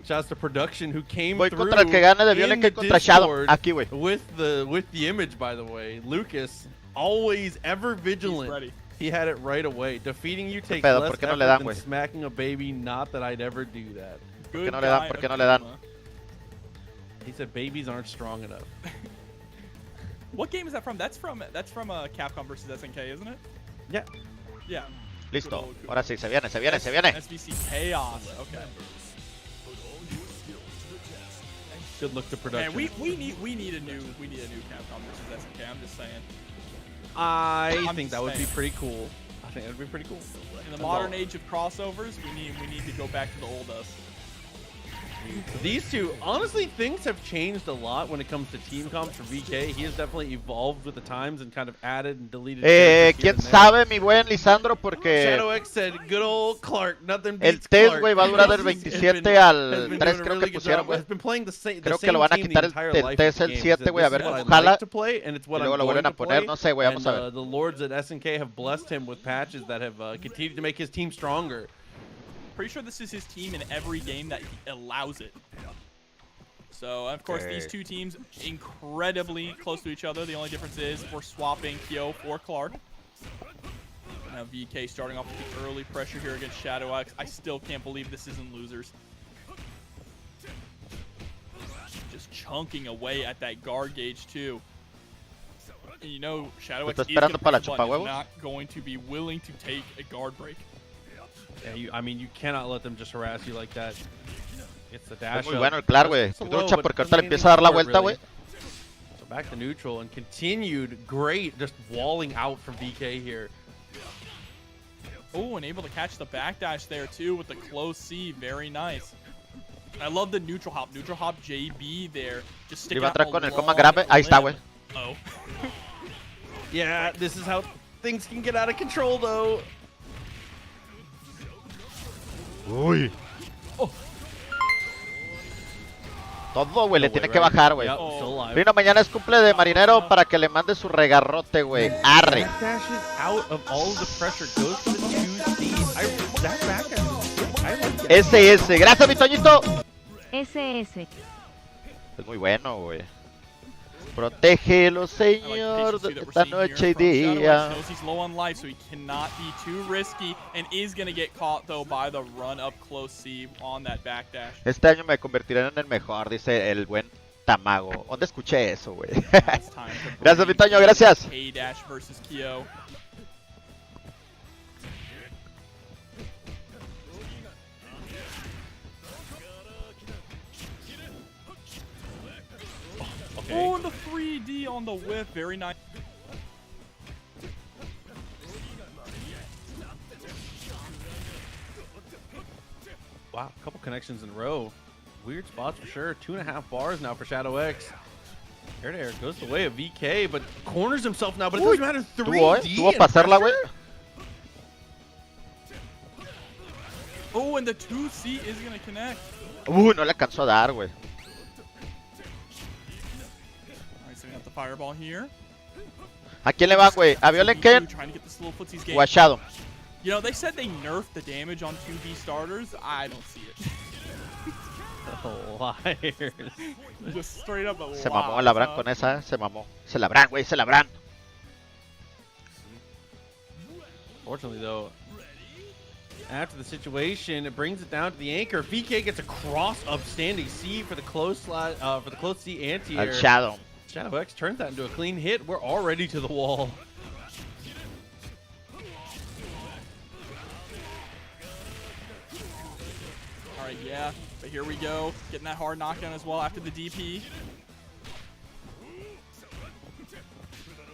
Shouts to production who came Voy through contra el que gane de Violent Kane contra Shadow. Aquí, güey. With the image, by the way. Lucas, always ever vigilant. He had it right away. Defeating you takes less effort than smacking a baby. Not that I'd ever do that. ¿Por qué no le dan? He said babies aren't strong enough. What game is that from? That's from Capcom versus SNK, isn't it? Yeah. Yeah. Listo. Ahora sí, se viene. SBC Chaos. Okay. Good look to production. Man, we need a new Capcom versus SNK. I'm just saying. I think that would be pretty cool. I think that'd be pretty cool. In the modern age of crossovers, we need to go back to the old us. These two, honestly, things have changed a lot when it comes to team comps for VK. He has definitely evolved with the times and kind of added and deleted. ¿Quién sabe, mi buen Lisandro? Porque ShadowX said, good old Clark, nothing el beats test, Clark. güey, va a durar del 27 al 3, creo que pusieron, güey. Creo que lo van a quitar el test el 7, güey, a ver cómo jala. Y luego lo vuelven a poner, no sé, güey, vamos a ver. The Lords at SNK have blessed him with patches that have continued to make his team stronger. Pretty sure this is his team in every game that he allows it. So, of course, these two teams incredibly close to each other. The only difference is we're swapping Kyo for Clark. Now VK starting off with the early pressure here against ShadowX. I still can't believe this isn't losers. Just chunking away at that guard gauge too. And you know, ShadowX is not going to be willing to take a guard break. Yeah, I mean, you cannot let them just harass you like that. It's the dash. Muy bueno el Clark, güey. Lucha porque ahorita le empieza a dar la vuelta, güey. So back to neutral and continued great just walling out from VK here. Oh, and able to catch the backdash there too with the close C. Very nice. I love the neutral hop. Neutral hop JB there. Just sticking out con el coma grave. Ahí está, güey. Oh. Yeah, this is how things can get out of control, though. Uy. Oh. Todo, güey, le tiene que bajar, güey. Rino, mañana es cumple de Marinero para que le mande su regarrote, güey. Arre. SS. Gracias, mi Toñito. SS. Es muy bueno, güey. Protégelo, señor, esta noche y día. He's low on life, so he cannot be too risky, and is going to get caught though by the run up close C on that backdash. Este año me convertiré en el mejor, dice el buen Tamago. ¿Dónde escuché eso, güey? Gracias, mi Toño, gracias. K-Dash versus Kyo. Oh, and the 3D on the whiff. Very nice. Wow, a couple connections in a row. Weird spots for sure. 2.5 bars now for ShadowX. Air to air goes the way of VK, but corners himself now, but it doesn't matter. 3D. Tuvo pasarla, güey. Oh, and the 2C is going to connect. No le alcanzó a dar, güey. Fireball here. ¿A quién le van, güey? ¿A Violent Ken o a Shadow? You know, they said they nerfed the damage on 2B starters. I don't see it. Liars. Just straight up a lie. Se mamó el Labran con esa, se mamó. Se Labran, güey, se Labran. Fortunately, though, after the situation, it brings it down to the anchor. VK gets a cross upstanding C for the close slot, for the close C anti-air. Al Shadow. ShadowX turns that into a clean hit. We're already to the wall. All right, yeah, but here we go. Getting that hard knockdown as well after the DP.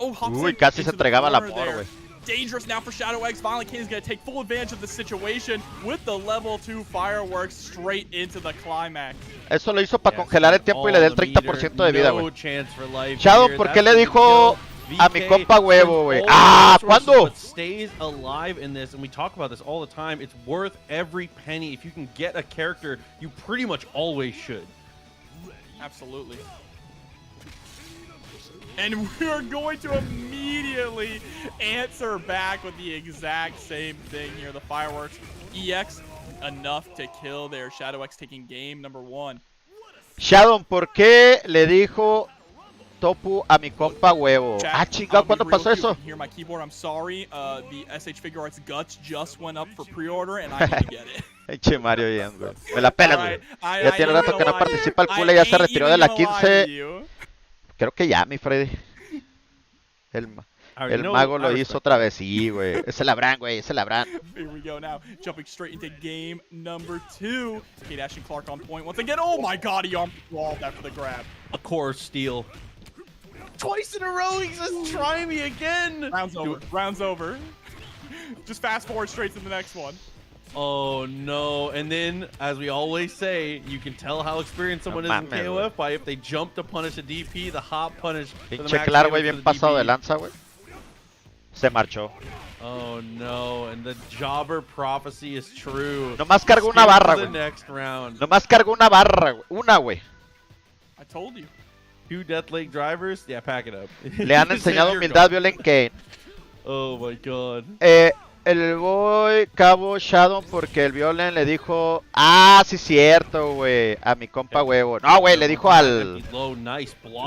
Oh, Uy, casi se entregaba la por, güey. Dangerous now for ShadowX. Violent King is going to take full advantage of the situation with the level 2 fireworks straight into the climax. Eso lo hizo para congelar el tiempo y le dé el 30% de vida, güey. Shadow, ¿por qué le dijo a mi compa huevo, güey? ¡Ah! ¿Cuándo? Stays alive in this, and we talk about this all the time. It's worth every penny. If you can get a character, you pretty much always should. Absolutely. And we're going to immediately answer back with the exact same thing here. The fireworks. EX, enough to kill there. ShadowX taking game number 1. Shadow, ¿por qué le dijo Topu a mi compa huevo? Chat, ah, chingado, ¿cuándo pasó eso? Here, my keyboard, I'm sorry. The SH Figure Arts Guts just went up for pre-order, and I need to get it. Eche Mario bien, güey. Me la pelas, güey. Ya tiene rato que no participa el culo, ya se retiró de la 15. Creo que ya, mi Freddy. El mago lo hizo otra vez. Sí, güey. Es el Labran, güey. Es el Labran. Here we go now. Jumping straight into game number 2. K-Dash and Clark on point once again. Oh my god, he arm walled after the grab. A core steal. Twice in a row, he says, try me again. Round's over. Round's over. Just fast forward straight to the next one. Oh no, and then, as we always say, you can tell how experienced someone is in KOF by if they jump to punish a DP, the hop punish. Pinche claro, güey, bien pasado de lanza, güey. Se marchó. Oh no, and the jobber prophecy is true. Nomás cargó una barra, güey. Nomás cargó una barra, güey. Una, güey. I told you. 2 Death Lake drivers? Yeah, pack it up. Le han enseñado humildad, Violent Kane. Oh my god. El boy Cabo Shadow porque el Violent le dijo... Ah, sí cierto, güey. A mi compa huevo. No, güey, le dijo al...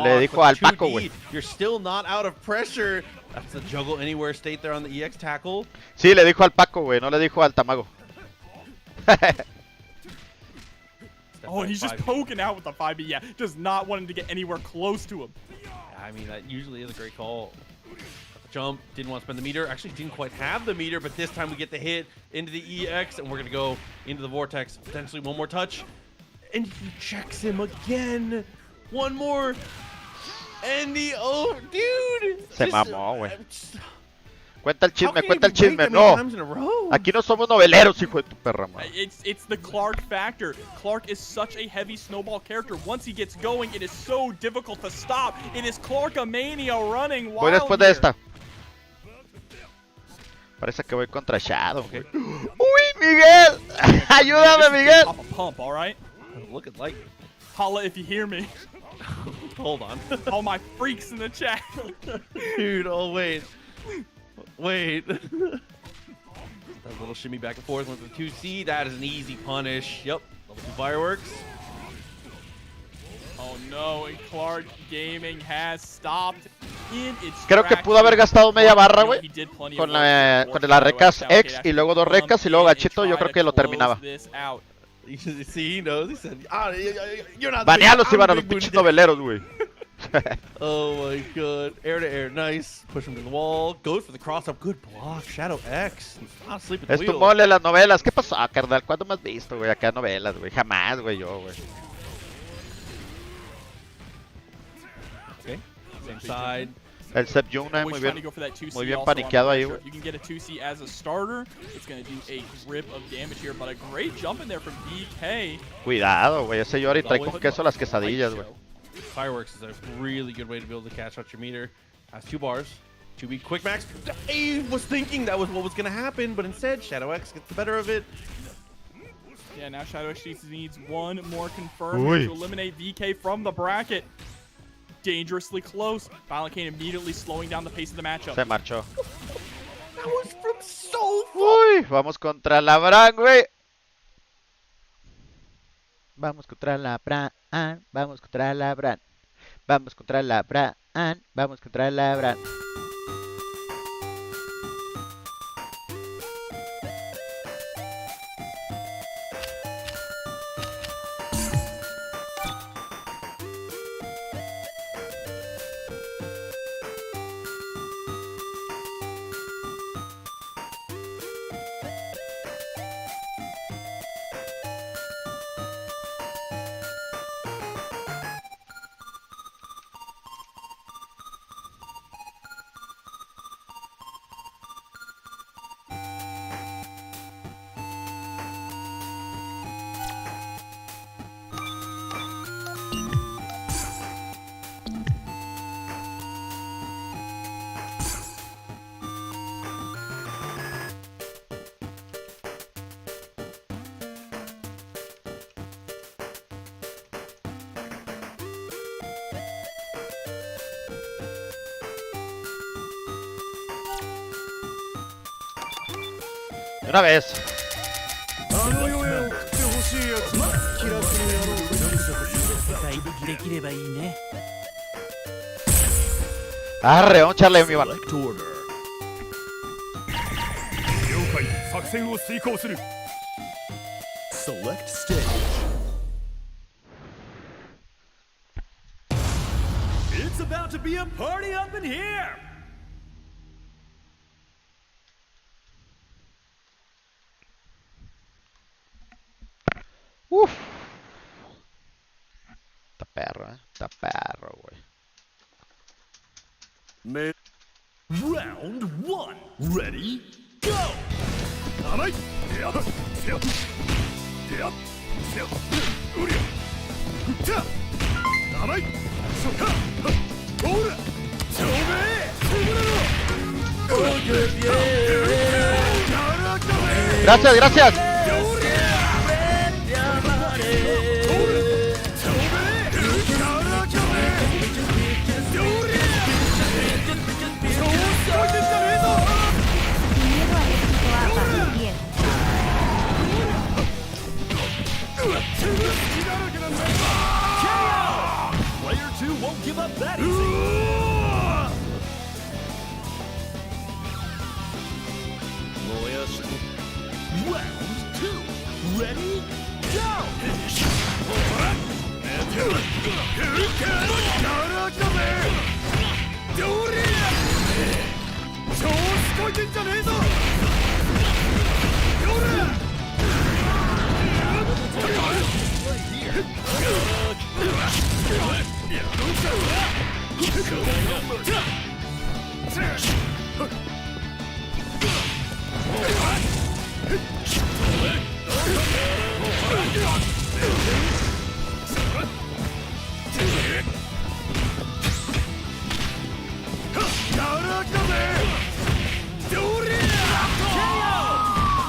Le dijo al Paco, güey. You're still not out of pressure. That's the juggle anywhere state there on the EX tackle. Sí, le dijo al Paco, güey. No le dijo al Tamago. Oh, and he's just poking out with the 5B. Yeah, just not wanting to get anywhere close to him. I mean, that usually is a great call. Jump, didn't want to spend the meter. Actually, didn't quite have the meter, but this time we get the hit into the EX, and we're going to go into the Vortex. Potentially one more touch. And he checks him again. One more. And the... Oh, dude. Se mamó, güey. Cuenta el chisme, no. Aquí no somos noveleros, hijo de tu perra, man. It's the Clark factor. Clark is such a heavy snowball character. Once he gets going, it is so difficult to stop. It is Clarkamania running wild. Voy después de esta. Parece que voy contra Shadow, güey. ¡Uy, Miguel! ¡Ayúdame, Miguel! Pop a pump, all right? Looking like... Holla if you hear me. Hold on. All my freaks in the chat. Dude, oh, wait. Wait. That little shimmy back and forth with the 2C. That is an easy punish. Yep. Level 2 fireworks. Oh no, and Clark Gaming has stopped in its Creo que pudo haber gastado media barra, güey. Con las recas X y luego 2 recas y luego gachito, yo creo que lo terminaba. See, he knows. He said, you're not. Banealos iban a los pinches noveleros, güey. Oh my god. Air to air, nice. Push him to the wall. Goes for the cross up. Good block. Shadow X. Not asleep at the wheel. Es tu mole las novelas. ¿Qué pasó, carnal? ¿Cuándo me has visto, güey? Acá novelas, güey. Jamás, güey, yo, güey. Okay. Same side. El Sep Juna, muy bien paniqueado ahí, güey. You can get a 2C as a starter. It's going to do a grip of damage here, but a great jump in there from BK. Cuidado, güey. Ese Yori trae con queso las quesadillas, güey. Fireworks is a really good way to be able to catch out your meter. Has 2 bars. 2B quick max. I was thinking that was what was going to happen, but instead, Shadow X gets the better of it. Yeah, now Shadow X needs one more confirm to eliminate VK from the bracket. Dangerously close. Violent Kane immediately slowing down the pace of the matchup. Se marchó. That was from so far. Uy, vamos contra la Bran, güey. Vamos contra la Bran. Vamos contra la Bran. Vamos contra la Bran. Vamos contra la Bran. Una vez. Arre, vamos a echarle mi bala. Select stage. It's about to be a party up in here. Uf. Está perro, Está perro, güey. Round 1. Ready? Go! Gracias, gracias. Player 2 won't give up that easy. Round 2. Ready? Go!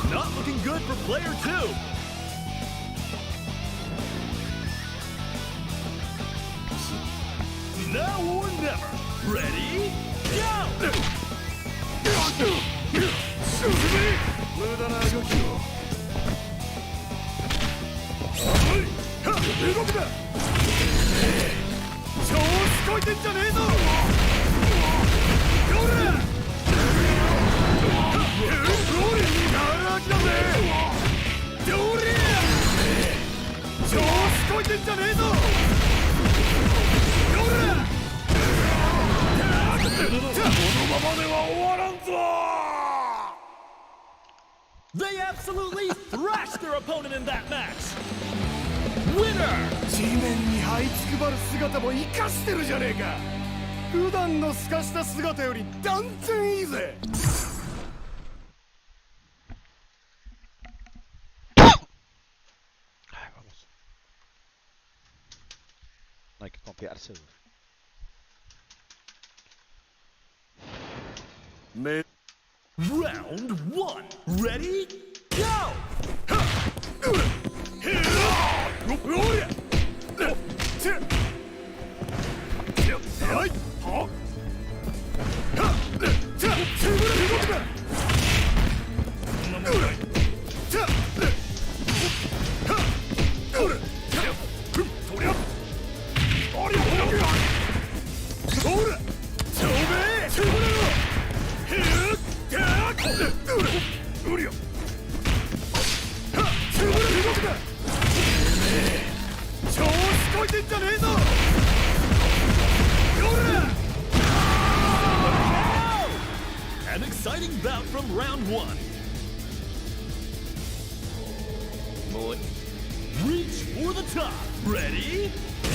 Not looking good for player 2. Now or never. Ready? Go! 無駄な動きを。動くな。調子こいてんじゃねえぞ。こら。調子こいてんじゃねえぞ。They absolutely thrashed their opponent in that match. Winner! 地面に這いつくばる姿も生かしてるじゃねえか。普段の透かした姿より断然いいぜ。No hay que confiarse. Round 1. Ready? Go! An exciting bout from round 1. Reach for the top. Ready? Go!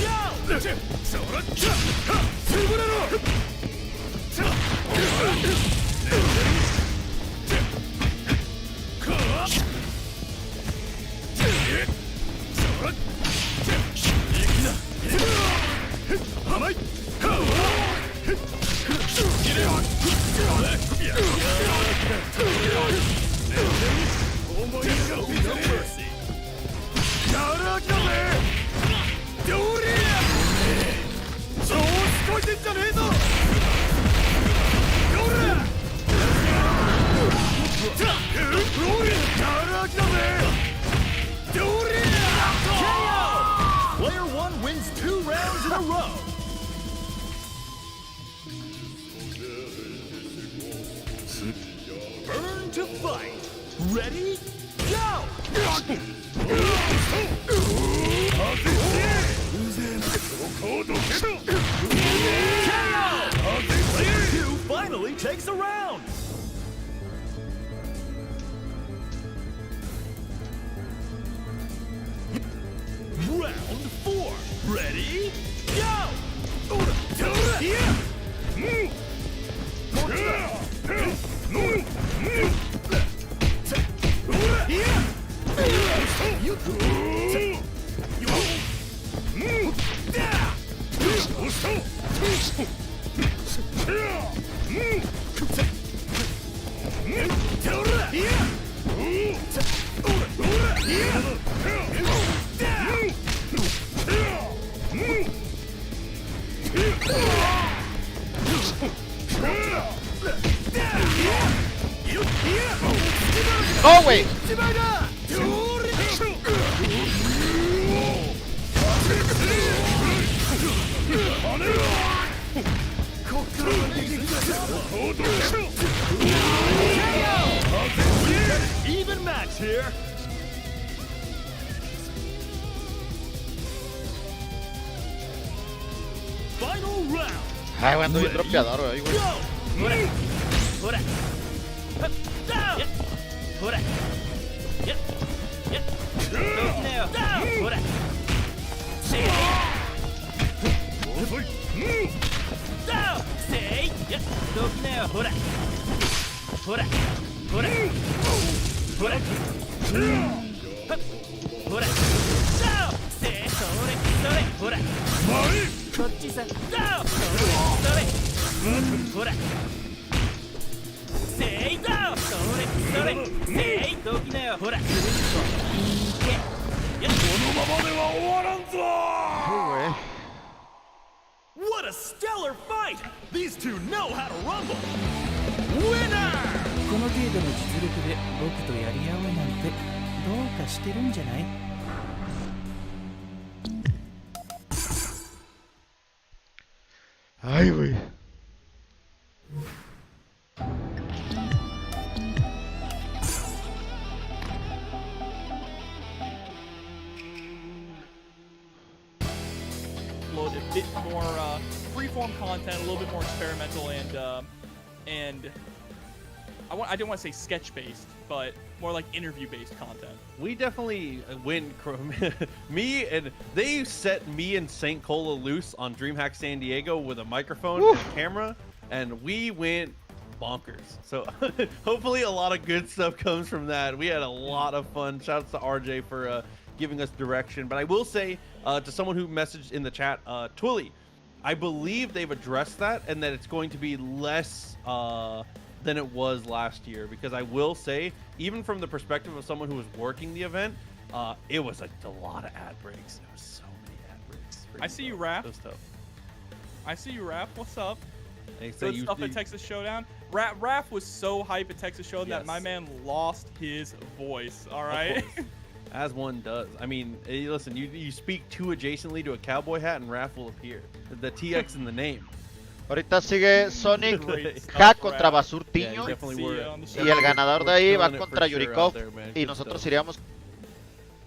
Player 1 wins 2 rounds in a row. Burn to fight. Ready? Go! Player 2 finally takes a round. Round 4. Ready? Go! Yeah! ¡No, güey! Even match here. Final round. Ay, güey, ando bien dropeador, güey. What a stellar fight! These two know how to rumble. Winner! この程度の実力で僕とやり合おうなんてどうかしてるんじゃない？ Ay, güey. A bit more freeform content, a little bit more experimental, and I didn't want to say sketch-based, but more like interview-based content. We definitely win. They set me and St. Cola loose on DreamHack San Diego with a microphone and a camera, and we went bonkers. So hopefully a lot of good stuff comes from that. We had a lot of fun. Shouts to RJ for giving us direction. But I will say to someone who messaged in the chat, Twilly, I believe they've addressed that and that it's going to be less than it was last year, because I will say, even from the perspective of someone who was working the event, it was a lot of ad breaks. There was so many ad breaks. I see you, Raph. It was tough. I see you, Raph. What's up? Good stuff at Texas Showdown. Raph was so hype at Texas Showdown that my man lost his voice. All right. As one does. I mean, listen, you speak too adjacently to a cowboy hat and Raph will appear. The TX in the name. Ahorita sigue Sonic K contra Basurtiño. Y el ganador de ahí va contra Yurikov. Y nosotros iríamos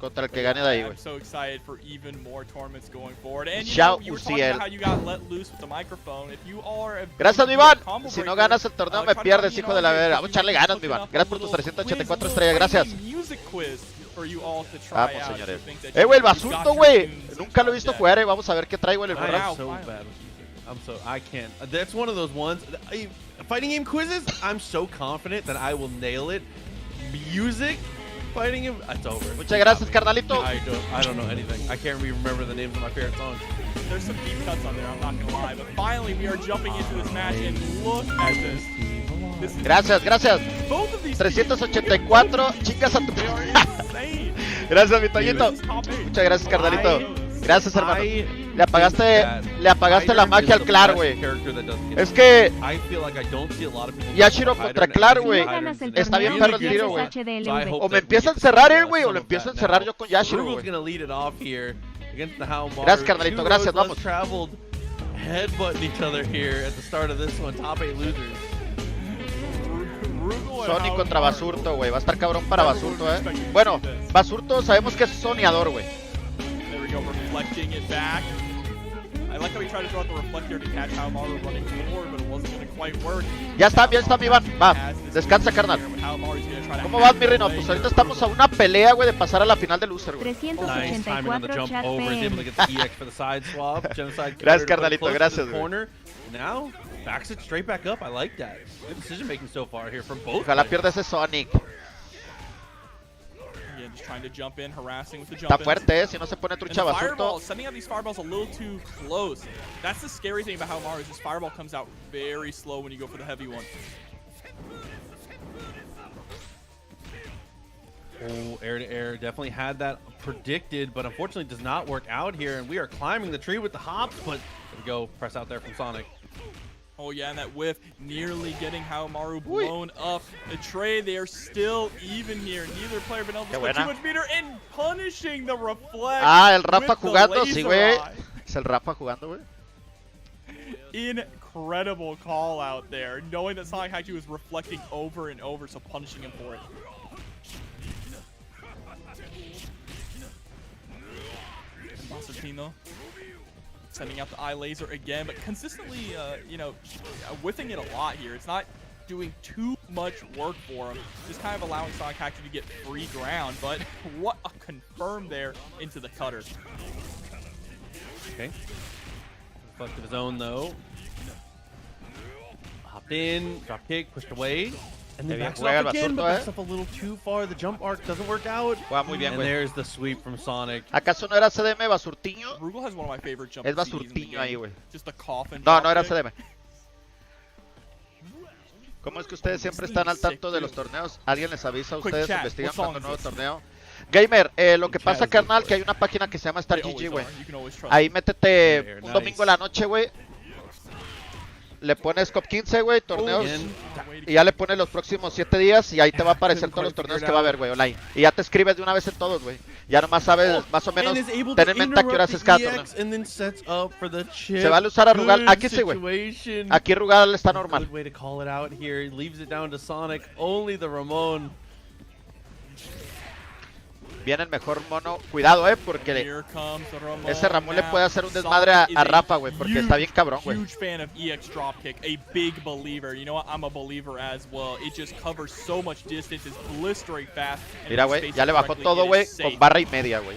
contra el que gane de ahí, güey. I'm so excited for even more tournaments going forward. And you were talking about how you got let loose with the microphone. If you are Gracias, mi Iván. Si no ganas el torneo me pierdes, hijo de la verga. Vamos a echarle ganas, mi Iván. Gracias por tus 384 estrellas. Gracias. Vamos, señores. Güey, el Basurto, güey. Nunca lo he visto jugar, Vamos a ver qué trae, güey, el borrado. I can't. That's one of those ones. Fighting game quizzes, I'm so confident that I will nail it. Music, fighting game, it's over. Muchas gracias, carnalito. I don't know anything. I can't even remember the names of my favorite songs. There's some deep cuts on there, I'm not gonna lie. But finally, we are jumping into this match, and look at this. Gracias. Both of these 384, chingas a tu... Gracias, mi Toñito. Muchas gracias, carnalito. Gracias, hermano. Le apagaste la magia al Clar, güey. Es que Yashiro contra Clar, güey. Está bien perro el tiro, güey. O me empieza a encerrar él, güey, o lo empiezo a encerrar yo con Yashiro, güey. Gracias, carnalito. Gracias, vamos. Headbutting each other here at the start of this one. Top 8 losers. Sonic contra Basurto, güey. Va a estar cabrón para Basurto, Bueno, Basurto sabemos que es soñador, güey. Reflecting it back. I like how he tried to throw out the reflector to catch Haumaru running forward, but it wasn't going to quite work. Ya está, mi Iván. Va, descansa, carnal. ¿Cómo vas, mi Rino? Pues ahorita estamos a una pelea, güey, de pasar a la final de loser, güey. 384 chat Gracias, carnalito, gracias, güey. Now, backs it straight back up. I like that. Good decision making so far here from both. Ojalá pierda ese Sonic. Again, just trying to jump in, harassing with the jump. Está fuerte, si no se pone trucha basurto. Sending out these fireballs a little too close. That's the scary thing about how Maru is this fireball comes out very slow when you go for the heavy one. Oh, air to air, definitely had that predicted, but unfortunately does not work out here. And we are climbing the tree with the hops, but there we go, press out there from Sonic. Oh yeah, and that whiff nearly getting Haomaru blown up. The trade, they are still even here. Neither player been able to spend too much meter and punishing the reflect. Ah, el Rafa jugando, sí, güey. Es el Rafa jugando, güey. Incredible call out there, knowing that Sonic Haikyuu was reflecting over and over, so punishing him for it. Basartino sending out the eye laser again, but consistently, you know, whiffing it a lot here. It's not doing too much work for him, just kind of allowing Sonic Haikyuu to get free ground, but what a confirm there into the cutter. Okay. Reflect of his own, though. Hopped in, drop kick, pushed away. And then backs off again, but backs up a little too far. The jump arc doesn't work out. Muy bien, and there's the sweep from Sonic. ¿Acaso no era CDM Basurtiño? Rugal has one of my favorite jump Es Basurtiño ahí, güey. Just the cough and no era CDM. ¿Cómo es que ustedes siempre están al tanto de los torneos? ¿Alguien les avisa a ustedes? ¿Investigan cuando nuevo torneo? Gamer, lo que pasa, carnal, que hay una página que se llama StarGG, güey. Ahí métete un domingo en la noche, güey. Le pones Cop 15, güey, torneos. Y ya le pones los próximos 7 días y ahí te va a aparecer todos los torneos que va a haber, güey, online. Y ya te escribes de una vez en todos, güey. Ya nomás sabes, más o menos, ten en mente a qué horas es cada torneo. Se va a usar a Rugal. Aquí sí, güey. Aquí Rugal está normal. Viene el mejor mono. Cuidado, porque ese Ramón le puede hacer un desmadre a Rafa, güey, porque está bien cabrón, güey. Huge fan of EX dropkick, a big believer. You know what? I'm a believer as well. It just covers so much distance, it's blistering fast. Mira, güey, ya le bajó todo, güey, con barra y media, güey.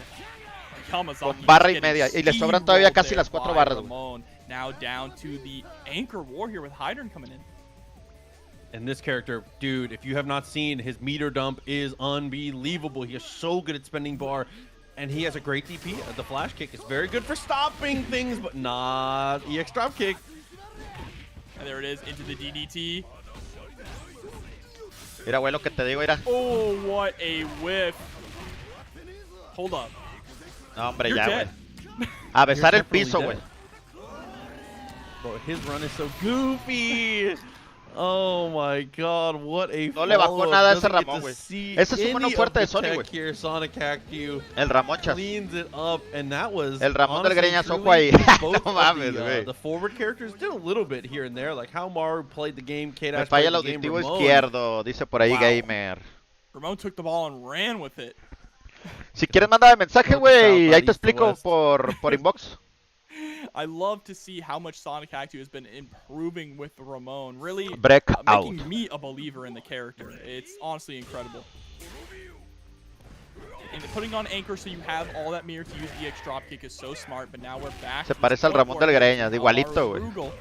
Con barra y media. Y le sobran todavía casi las 4 barras, güey. Now down to the anchor war here with Hydron coming in. And this character, dude, if you have not seen, his meter dump is unbelievable. He is so good at spending bar, and he has a great DP. The flash kick is very good for stopping things, but not EX drop kick. And there it is, into the DDT. Mira, güey, lo que te digo, mira. Oh, what a whiff. Hold up. No, hombre, ya, güey. A besar el piso, güey. Bro, his run is so goofy. Oh my god, what a no le bajó nada a ese Ramón, güey. Ese es un mono fuerte de Sony, güey. El Ramón chas. El Ramón del greñazo ojo ahí. No mames, güey. The forward characters did a little bit here and there, like how Maru played the game, Me falla el auditivo izquierdo, dice por ahí Gamer. Ramón took the ball and ran with it. Si quieres mándame mensaje, güey, ahí te explico por inbox. I love to see how much Sonic Haikyuu has been improving with Ramon. Really making me a believer in the character. It's honestly incredible. And putting on anchor so you have all that mirror to use EX dropkick is so smart, but now we're back. Se parece al Ramón del Greñas, igualito, güey.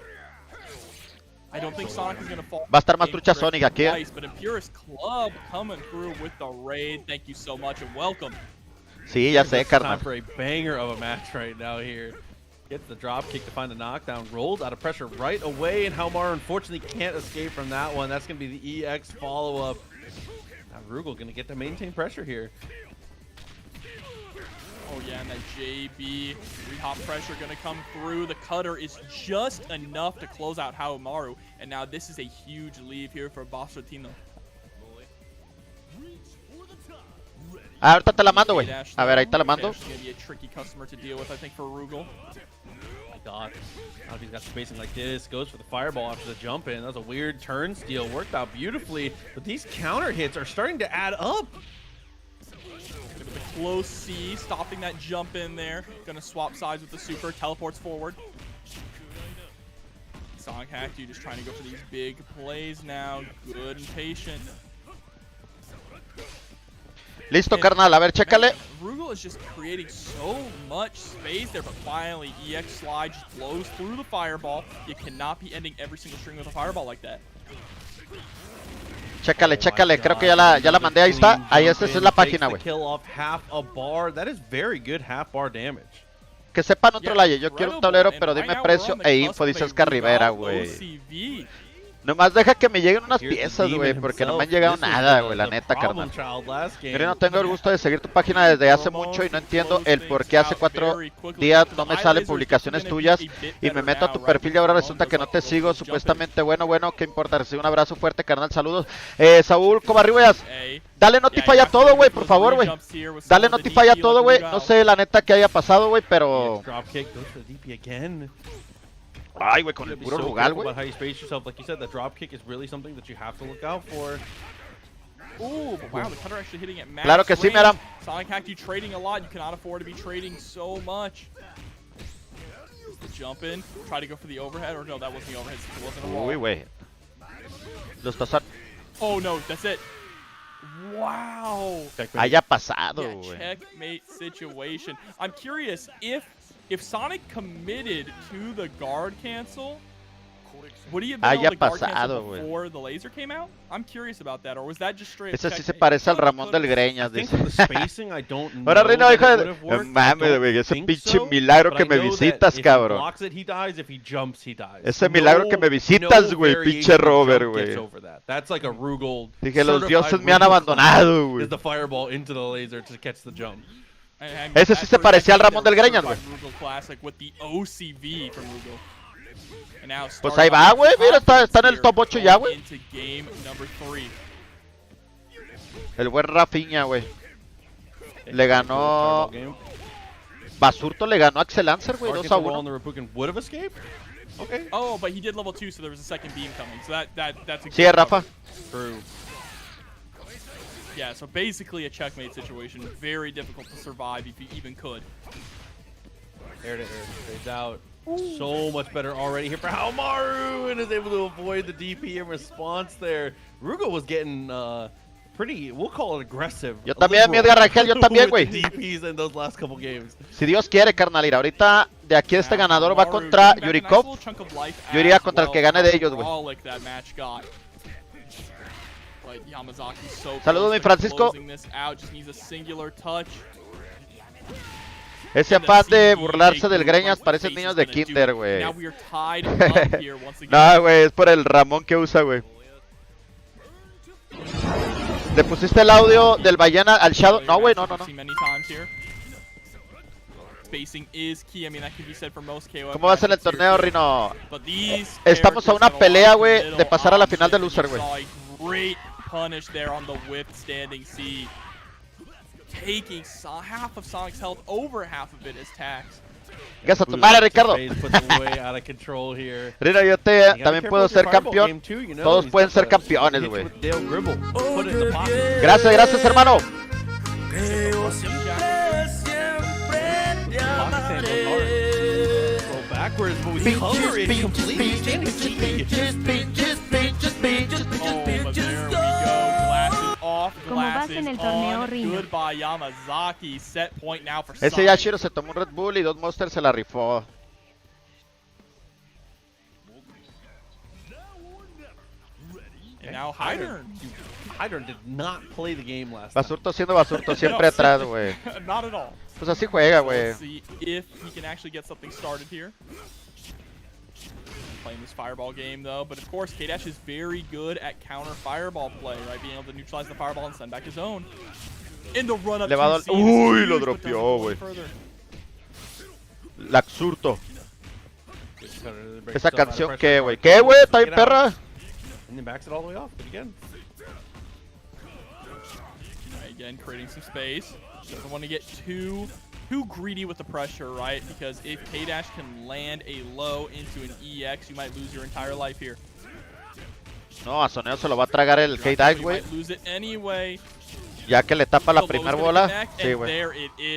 I don't think Sonic is going to fall. Va a estar más trucha Sonic aquí, But Impurist Club coming through with the raid. Thank you so much and welcome. Sí, ya sé, carnal. For a banger of a match right now here. Gets the drop kick to find the knockdown, rolled out of pressure right away, and Haomaru unfortunately can't escape from that one. That's going to be the EX follow-up. Now Rugal going to get to maintain pressure here. Oh yeah, and that JB re-hop pressure going to come through. The cutter is just enough to close out Haomaru, and now this is a huge lead here for Basartino. Ahorita te la mando, güey. A ver, ahí te la mando. God, now he's got spacing like this, goes for the fireball after the jump in. That was a weird turn steal, worked out beautifully, but these counter hits are starting to add up. The close C, stopping that jump in there. Gonna swap sides with the super, teleports forward. Sonic Haikyuu just trying to go for these big plays now, good and patient. Listo, carnal, a ver, chécale. Rugal is just creating so much space there, but finally EX slide just blows through the fireball. You cannot be ending every single string with a fireball like that. Chécale, chécale, creo que ya la mandé, ahí está. Ahí esa es la página, güey. Que sepan otro laye, yo quiero un tablero, pero dime precio e info, dice Oscar Rivera, güey. Nomás deja que me lleguen unas piezas, güey, porque no me han llegado nada, güey, la neta, carnal. Mire, no tengo el gusto de seguir tu página desde hace mucho y no entiendo el por qué hace 4 días no me salen publicaciones tuyas y me meto a tu perfil y ahora resulta que no te sigo, supuestamente. Bueno, ¿qué importa? Recibe un abrazo fuerte, carnal, saludos. Saúl Covarribueas, dale notify a todo, güey, por favor, güey. Dale notify a todo, güey. No sé la neta que haya pasado, güey, pero... Ay, güey, con el puro Rugal, güey. Claro que sí, Meram. Sonic Hack, you trading a lot. You cannot afford to be trading so much. Jump in, try to go for the overhead, or no, that wasn't the overhead. It wasn't a wall. Uy, güey. Los pasan. Oh no, that's it. Wow. Haya pasado, güey. Checkmate situation. I'm curious if Sonic committed to the guard cancel, would he have been able to guard cancel before the laser came out? I'm curious about that, or was that just straight? Ese sí se parece al Ramón del Greñas, dice. Ahora, Rino, hijo de... Mames, güey, ese pinche milagro que me visitas, cabrón. Ese milagro que me visitas, güey, pinche Robert, güey. Dije, los dioses me han abandonado, güey. Ese sí se parecía al Ramón del Greñas, güey. Pues ahí va, güey, mira, está en el top 8 ya, güey. El buen Rafinha, güey. Le ganó... Basurto le ganó a Axel Lancer, güey, 2-1. Okay. Oh, but he did level 2, so there was a second beam coming. So that's a sí, Rafa. True. Yeah, so basically a checkmate situation. Very difficult to survive if you even could. There it is. Fades out. So much better already here for Haomaru, and is able to avoid the DP in response there. Rugal was getting pretty, we'll call it aggressive. Yo también, mi Edgar Rangel, yo también, güey. DPs in those last couple games. Si Dios quiere, carnal, ir ahorita de aquí este ganador va contra Yuri Kof. Yo iría contra el que gane de ellos, güey. Saludos, mi Francisco. Ese afán de burlarse del Greñas parece niños de kinder, güey. No, güey, es por el Ramón que usa, güey. ¿Le pusiste el audio del Ballena al Shadow? No, güey, no. ¿Cómo va a ser el torneo, Rino? Estamos a una pelea, güey, de pasar a la final de loser, güey. Taking half of Sonic's health, over half of it as tax. Gas a tu madre, Ricardo. Rino, yo también puedo ser campeón. Todos pueden ser campeones, güey. Gracias, hermano. Como vas en el torneo, Rino. Ese Yashiro se tomó un Red Bull y 2 Monsters se la rifó. Hydron did not play the game last time. Basurto siendo Basurto, siempre atrás, güey. Pues así juega, güey. Playing this fireball game though, but of course K-Dash is very good at counter fireball play, right? Being able to neutralize the fireball and send back his own. In the run up to uy, lo dropeó, güey. Laxurto. Esa canción, ¿qué, güey? ¿Qué, güey? Está bien perra. And then backs it all the way off, but again. Again, creating some space. Doesn't want to get too greedy with the pressure, right? Because if K-Dash can land a low into an EX, you might lose your entire life here. No, a Soneo se lo va a tragar el K-Dash, güey. Ya que le tapa la primera bola. Sí, güey.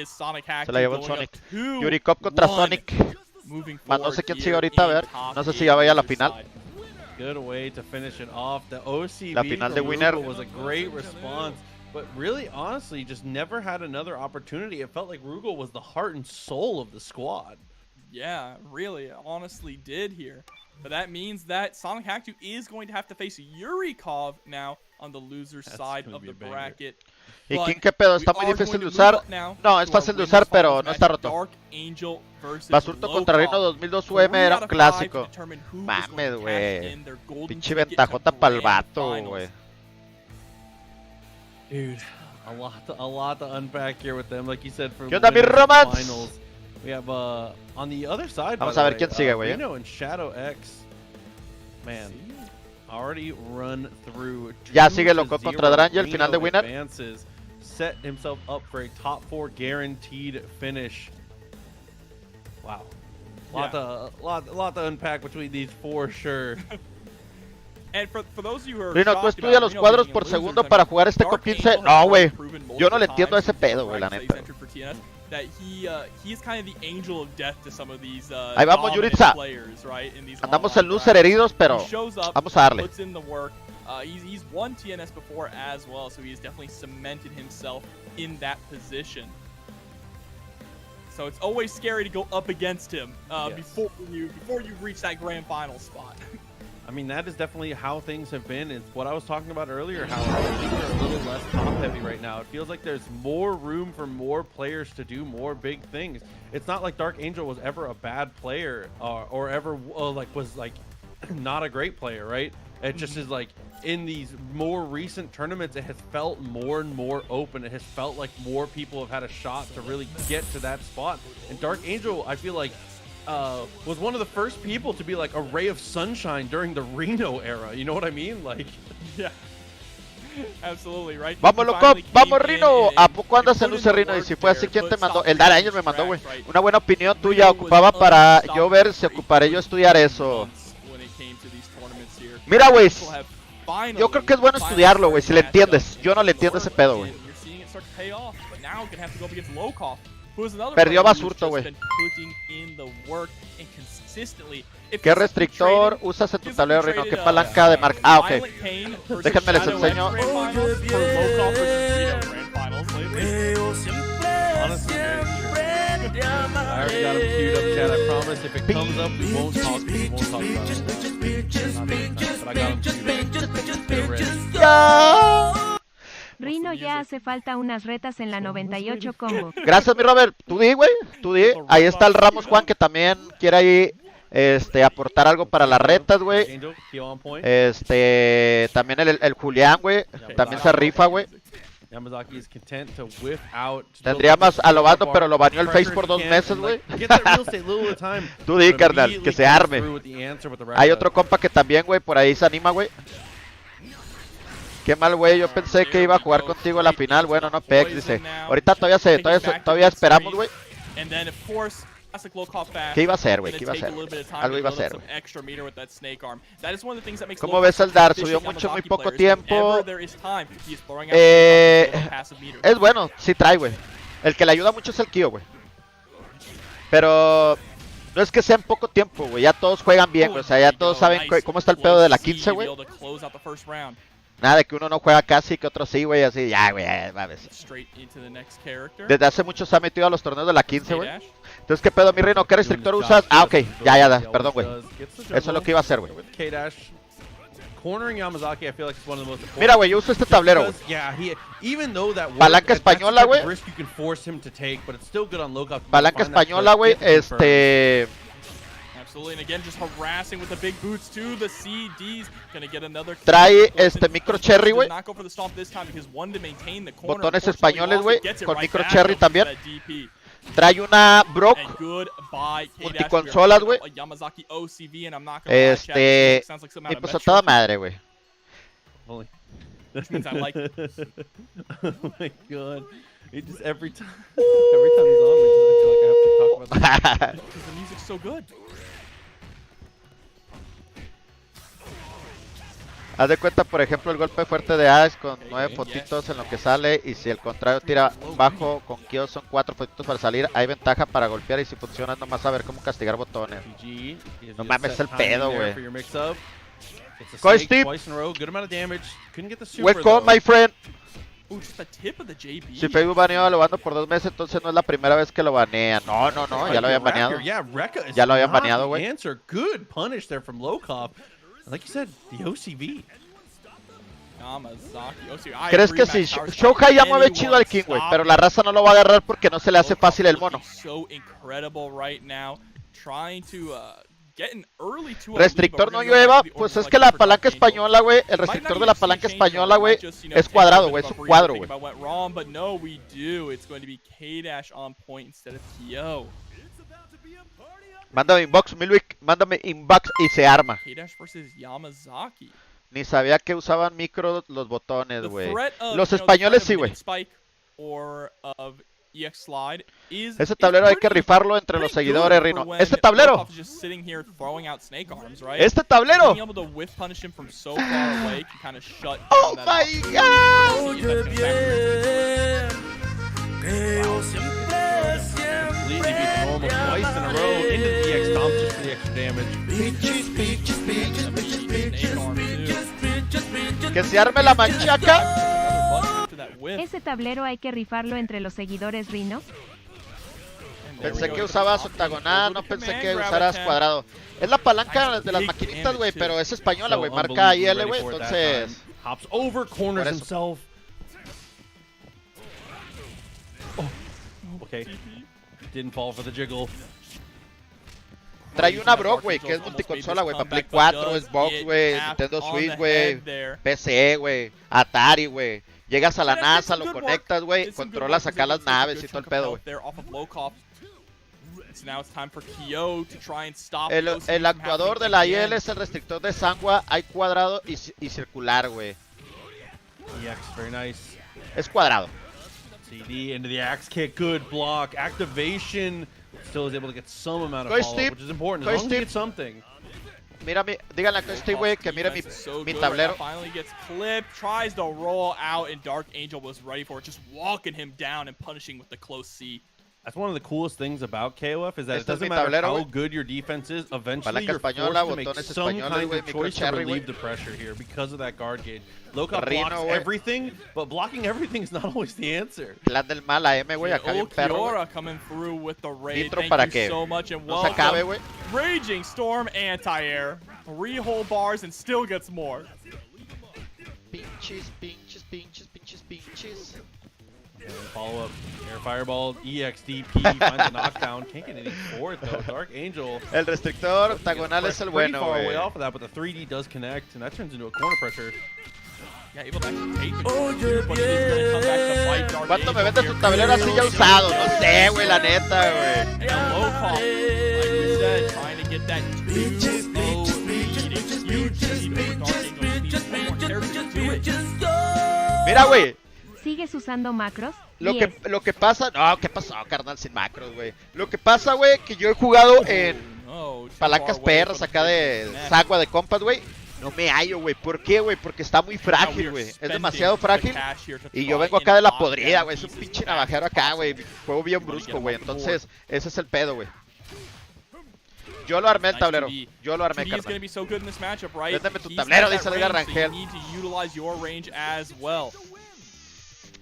Se la llevó el Sonic. Yuri Kof contra Sonic. Más no sé quién sigue ahorita, a ver. No sé si ya vaya a la final. La final de Winner. But really, honestly, just never had another opportunity. It felt like Rugal was the heart and soul of the squad. Yeah, really, honestly did here. But that means that Sonic Hack 2 is going to have to face Yurikov now on the loser side of the bracket. ¿Y King qué pedo? ¿Está muy difícil de usar? No, es fácil de usar, pero no está roto. Basurto contra Rino 2002 UM era un clásico. Mames, güey. Pinche ventajota pa'l vato, güey. Dude, a lot to unpack here with them, like you said. For ¿Qué onda, mi romance? Finals. We have on the other side. Vamos a ver quién sigue, güey. Rino and Shadow X. Man, already run through. Ya sigue loco contra Drangel, final de winner. Advances, set himself up for a top 4 guaranteed finish. Wow, lot to unpack between these for sure. And for those of you who are Rino, ¿tú estudias los cuadros por segundo para jugar este con 15? No, güey. Yo no le entiendo a ese pedo, güey, la neta. That he is kind of the angel of death to some of these ahí vamos, Yuritsa. Players, right? Andamos en loser heridos, pero vamos a darle. He's won TNS before as well, so he's definitely cemented himself in that position. So it's always scary to go up against him before you reach that grand final spot. I mean, that is definitely how things have been. It's what I was talking about earlier, how things are a little less top-heavy right now. It feels like there's more room for more players to do more big things. It's not like Dark Angel was ever a bad player or ever was not a great player, right? It just is like in these more recent tournaments, it has felt more and more open. It has felt like more people have had a shot to really get to that spot. And Dark Angel, I feel like, was one of the first people to be like a ray of sunshine during the Reno era. You know what I mean? Like, yeah, absolutely, right. Vamos, loco, vamos, Rino. ¿A poco andas en luce, Rino? Y si fue así, ¿quién te mandó? El Daraño me mandó, güey. Una buena opinión tuya. Ocupaba para yo ver si ocuparé yo estudiar eso. Mira, güey. Yo creo que es bueno estudiarlo, güey, si le entiendes. Yo no le entiendo ese pedo, güey. Perdió Basurto, güey. ¿Qué restrictor usas en tu tablero, Rino? ¿Qué palanca de marca? Ah, ok. Déjenme les enseño. I already got him queued up, chat. I promise if it comes up, we won't talk about it. But I got him queued up. Rino, ya hace falta unas retas en la 98 combo. Gracias, mi Robert. Tú di, güey. Tú di. Ahí está el Ramos Juan, que también quiere ahí aportar algo para las retas, güey. También el Julián, güey. También se rifa, güey. Tendría más a Lobato, pero lo baneó el Face por 2 meses, güey. Tú di, carnal, que se arme. Hay otro compa que también, güey, por ahí se anima, güey. Qué mal, güey, yo pensé que iba a jugar contigo a la final. Bueno, no, Pex, dice. Ahorita todavía esperamos, güey. ¿Qué iba a hacer, güey? ¿Qué iba a hacer? Algo iba a hacer, güey. ¿Cómo ves el Dar? Subió mucho, muy poco tiempo. Es bueno, sí trae, güey. El que le ayuda mucho es el Kyo, güey. Pero no es que sea en poco tiempo, güey. Ya todos juegan bien, güey. O sea, ya todos saben cómo está el pedo de la 15, güey. Nada de que uno no juega casi, que otro sí, güey, así, ya, güey, mames. Desde hace mucho se ha metido a los torneos de la 15, güey. Entonces, ¿qué pedo, mi Rino? ¿Qué restrictor usas? Ah, ok, ya, perdón, güey. Eso es lo que iba a hacer, güey. Mira, güey, yo uso este tablero, güey. Palanca española, güey. Palanca española, güey, trae micro cherry, güey. Botones españoles, güey. Con micro cherry también. Trae una Brock multiconsolas, güey. Y pues a toda madre, güey. Oh my god. It just every time he's on, I feel like I have to talk about that. Because the music's so good. Haz de cuenta, por ejemplo, el golpe fuerte de Ash con 9 fotitos en lo que sale. Y si el contrario tira bajo con Kyo son 4 fotitos para salir. Hay ventaja para golpear y si funciona nomás saber cómo castigar botones. No mames el pedo, güey. Koi Steve. Welcome, my friend. Si Facebook baneó a Lobando por 2 meses, entonces no es la primera vez que lo banean. No, ya lo habían baneado. Ya lo habían baneado, güey. Good punish there from Lokov. Like you said, the OCV. ¿Crees que si Shohei ya mueve chido al King, güey? Pero la raza no lo va a agarrar porque no se le hace fácil el mono. Restrictor no llueva, pues es que la palanca española, güey, el restrictor de la palanca española, güey, es cuadrado, güey, es un cuadro, güey. Mándame inbox, Milwick, mándame inbox y se arma. Ni sabía que usaban micro los botones, güey. Los españoles sí, güey. Ese tablero hay que rifarlo entre los seguidores, Rino. ¡Este tablero! ¡Este tablero! ¡Oh, my God! Que se arme la manchaca. Ese tablero hay que rifarlo entre los seguidores, Rino. Pensé que usabas octagonal, no pensé que usaras cuadrado. Es la palanca de las maquinitas, güey, pero es española, güey. Marca IL, güey, entonces... Hops over, corners himself. Okay. Didn't fall for the jiggle. Trae una Brock, güey, que es multiconsola, güey, para Play 4, Xbox, güey, Nintendo Switch, güey, PC, güey, Atari, güey. Llegas a la NASA, lo conectas, güey, controlas acá las naves y todo el pedo, güey. El actuador de la IL es el restrictor de Sangua, hay cuadrado y circular, güey. Very nice. Es cuadrado. CD into the axe kick, good block. Activation still is able to get some amount of follow-up, which is important. As long as you get something. Mira díganle a Steve, güey, que mire mi tablero. Finally gets clipped, tries to roll out, and Dark Angel was ready for it, just walking him down and punishing with the close C. That's one of the coolest things about KOF is that it doesn't matter how good your defense is, eventually you're forced to make some kind of choice to relieve the pressure here because of that guard gauge. Lokov blocks everything, but blocking everything is not always the answer. Plan del mal a M, güey, acá bien perro. Coming through with the raid. Thank you so much and no se acabe, güey. Raging Storm anti-air. 3 whole bars and still gets more. Pinches, pinches, pinches, pinches, pinches. And follow up, air fireball, EXDP finds a knockdown. Can't get anything for it though. Dark Angel. El restrictor octagonal es el bueno, far away off of that, but the 3D does connect, and that turns into a corner pressure. Yeah, able to actually take the but he's gonna come back to fight Dark ¿Cuánto me vende tu tablero así ya usado? No sé, güey, la neta, güey. And Lokov, like we said, trying to get that Mira, güey. ¿Sigues usando macros? Lo que pasa... No, ¿qué pasó, carnal? Sin macros, güey. Lo que pasa, güey, que yo he jugado en palancas perras acá de Sagua de compas, güey. No me hallo, güey. ¿Por qué, güey? Porque está muy frágil, güey. Es demasiado frágil. Y yo vengo acá de la podrida, güey. Es un pinche navajero acá, güey. Juego bien brusco, güey. Entonces, ese es el pedo, güey. Yo lo armé el tablero. Yo lo armé, carnal. Véndeme tu tablero, dice Edgar Rangel.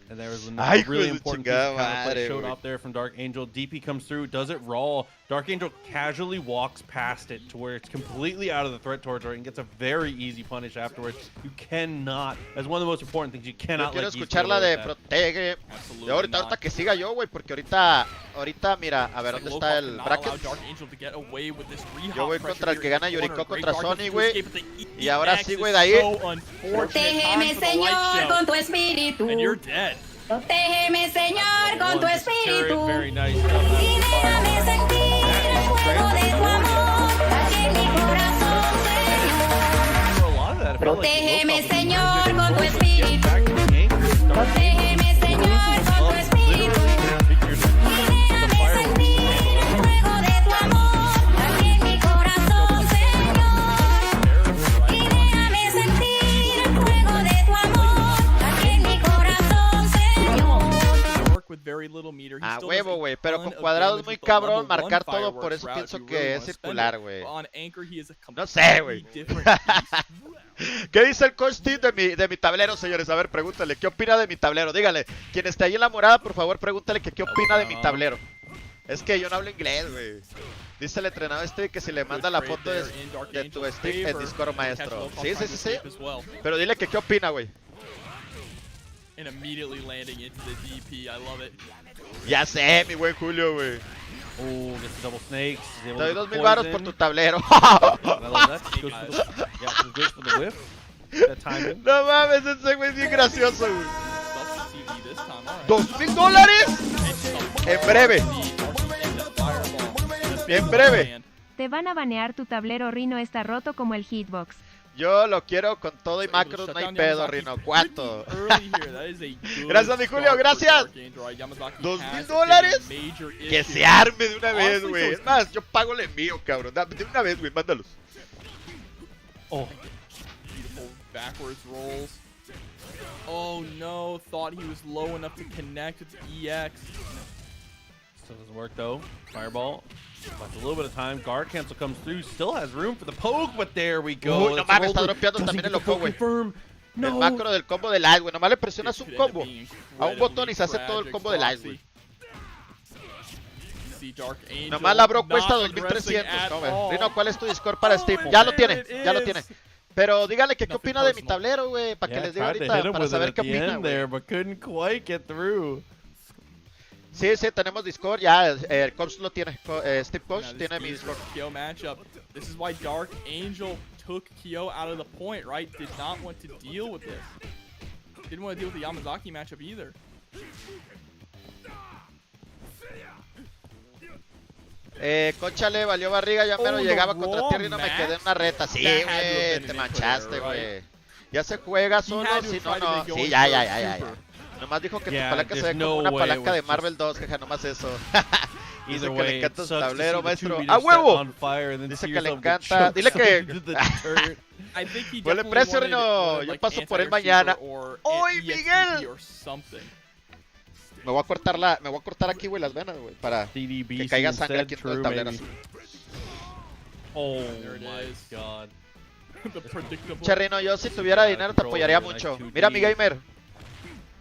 And there was a really important piece of counterplay showed off there from Dark Angel. DP comes through, does it raw. Dark Angel casually walks past it to where it's completely out of the threat territory and gets a very easy punish afterwards. You cannot, that's one of the most important things, you cannot let Geese get away with that. Protege. Ahorita que siga yo, güey, porque ahorita, mira, a ver, ¿dónde está el bracket? Yo voy contra el que gana Yuriko contra Sony, güey. Y ahora sí, güey, de ahí. Protégeme, Señor, con tu espíritu. And you're dead. Protégeme, Señor, con tu espíritu. Very nice. Y déjame sentir el fuego de tu amor aquí en mi corazón, Señor. Protégeme, Señor, con tu espíritu. Protégeme, Señor, con tu espíritu. Y déjame sentir el fuego de tu amor aquí en mi corazón, Señor. Y déjame sentir el fuego de tu amor aquí en mi corazón, Señor. With very little meter. He's A huevo, güey, pero con cuadrado es muy cabrón marcar todo, por eso pienso que es circular, güey. No sé, güey. ¿Qué dice el coach team de mi tablero, señores? A ver, pregúntale, ¿qué opina de mi tablero? Dígale, quien esté ahí en la morada, por favor, pregúntale que qué opina de mi tablero. Es que yo no hablo inglés, güey. Dice el entrenador que si le manda la foto de tu stick en Discord, maestro. Sí. Pero dile que qué opina, güey. Ya sé, mi buen Julio, güey. Gets double snakes. Te doy 2000 varos por tu tablero. No mames, ese güey es bien gracioso, güey. $2000 en breve. En breve. Te van a banear tu tablero, Rino, está roto como el hitbox. Yo lo quiero con todo y macros, no hay pedo, Rino. ¿Cuánto? Gracias, mi Julio, gracias. $2000. Que se arme de una vez, güey. Es más, yo pago el envío, cabrón. De una vez, güey, mándalos. Oh, backwards rolls. Oh no, thought he was low enough to connect with the EX. Still doesn't work though. Fireball. Lost a little bit of time. Guard cancel comes through. Still has room for the poke, but there we go. Uy, no mames, está dropeando también el loco, güey. El macro del combo del ice, güey. Nomás le presionas un combo a un botón y se hace todo el combo del ice, güey. Nomás la bro cuesta 2300. No, güey. Rino, ¿cuál es tu Discord para Steam? Ya lo tiene, ya lo tiene. Pero dígale que qué opina de mi tablero, güey. Para que les diga ahorita, para saber qué opina, güey. Sí, tenemos Discord, ya, el Coach lo tiene, Steve Coach tiene mi Discord. Kyo matchup. This is why Dark Angel took Kyo out of the point, right? Did not want to deal with this. Didn't want to deal with the Yamazaki matchup either. Concha le valió barriga, ya mero llegaba contra tierra y no me quedé en una reta. Sí, güey, te manchaste, güey. Ya se juega solo, si no, no. Sí, ya. Nomás dijo que tu palanca se ve como una palanca de Marvel 2, jeja, nomás eso. Dice que le encanta su tablero, maestro. ¡A huevo! Dice que le encanta. Dile que... Huele precio, Rino. Yo paso por él mañana. ¡Uy, Miguel! Me voy a cortar aquí, güey, las venas, güey, para que caiga sangre aquí en todo el tablero así. Oh my god. Che, Rino, yo si tuviera dinero te apoyaría mucho. Mira, mi gamer.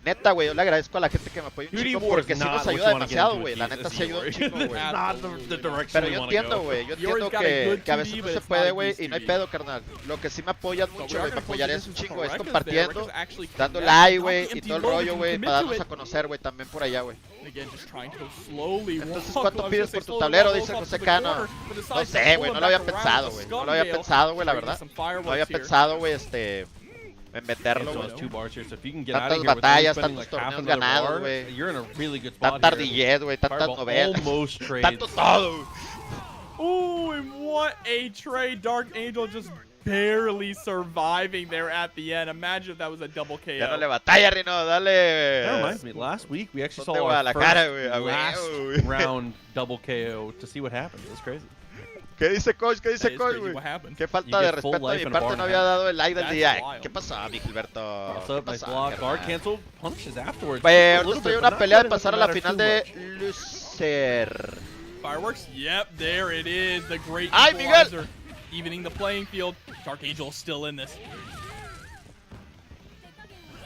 Neta, güey, yo le agradezco a la gente que me apoya un chingo porque sí nos ayuda demasiado, güey. La neta sí ayuda un chingo, güey. Pero yo entiendo, güey. Yo entiendo que a veces no se puede, güey, y no hay pedo, carnal. Lo que sí me apoyan mucho, güey, me apoyarías un chingo, es compartiendo, dando like, güey, y todo el rollo, güey, para darnos a conocer, güey, también por allá, güey. Entonces, ¿cuánto pides por tu tablero? Dice José Cano. No sé, güey, no lo había pensado, güey. No lo había pensado, güey, la verdad. No había pensado, güey, en meterlo, güey. Tantas batallas, tantos torneos ganados, güey. Tanta ardillez, güey, tantas novelas. Tanto todo. Ooh, and what a trade. Dark Angel just barely surviving there at the end. Imagine if that was a double KO. Ya no le batalla, Rino, dale. That reminds me, last week we actually saw our first round double KO to see what happened. It was crazy. ¿Qué dice Coach? ¿Qué dice Coach, güey? Qué falta de respeto de mi parte, no había dado el like del día. ¿Qué pasó, mi Gilberto? ¿Qué pasó? Güey, ahorita estoy en una pelea de pasar a la final de Lucer. Fireworks? Yep, there it is. The great equalizer. Evening the playing field. Dark Angel is still in this.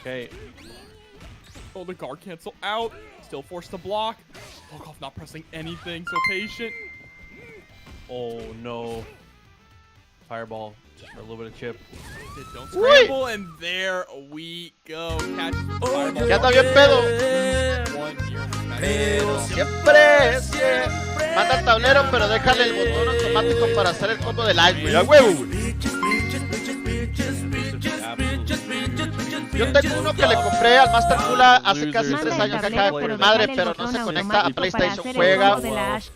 Okay. Oh, the guard cancel out. Still forced to block. Volkov not pressing anything, so patient. Oh no. Fireball. Just for a little bit of chip. Don't scramble, and there we go. Catch fireball. Ya está bien pedo. Pero siempre. Manda el tablero, pero déjale el botón automático para hacer el combo del live, güey. ¡A huevo, güey! Yo tengo uno que le compré al Master Kula hace casi 3 años, acá de madre, pero no se conecta a PlayStation. Juega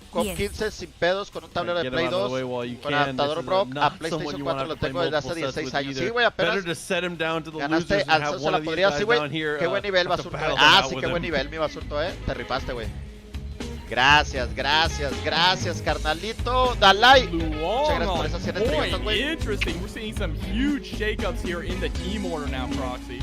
con 15 sin pedos, con un tablero de Play 2, con adaptador Brock. A PlayStation 4 lo tengo desde hace 16 años. Sí, güey, apenas ganaste al Sosa la podría. Sí, güey, qué buen nivel, Basurto. Ah, sí, qué buen nivel, mi Basurto, te ripaste, güey. Gracias, carnalito. Da like. Muchas gracias por esas 100 estrellas, güey. Interesting. We're seeing some huge shakeups here in the team order now, Proxy.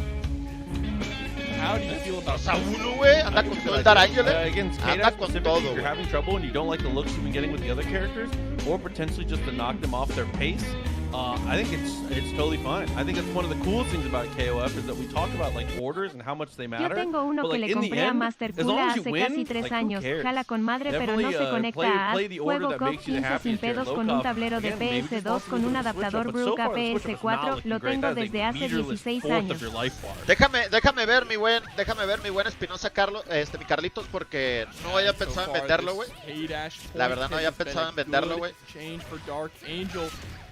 how do you feel about 2-1, güey. Anda con todo el Darangela. Against Anda K-Dash con specifically, todo, if you're güey. having trouble and you don't like the looks you've been getting with the other characters, or potentially just to knock them off their pace, I think it's totally fine. I think that's one of the coolest things about KOF is that we talk about like orders and how much they matter. Yo tengo uno but, que like, le in the compré a end, Master as long Kula as you hace win, casi 3 like, who años. cares? Jala con madre, pero no Definitely, se conecta a play the order Juego that KOF makes you the 15 sin happiest here. pedos Low con un cost, tablero de again, maybe just PS2 con un possibly with the switch adaptador up, but so Brook far the switch up is not PS4. looking Lo great. tengo That is a desde hace measureless 16 fourth años. of your life bar. Déjame ver mi buen Espinosa Carlos, mi Carlitos, porque no había pensado en venderlo, güey. La verdad no había pensado en venderlo, güey.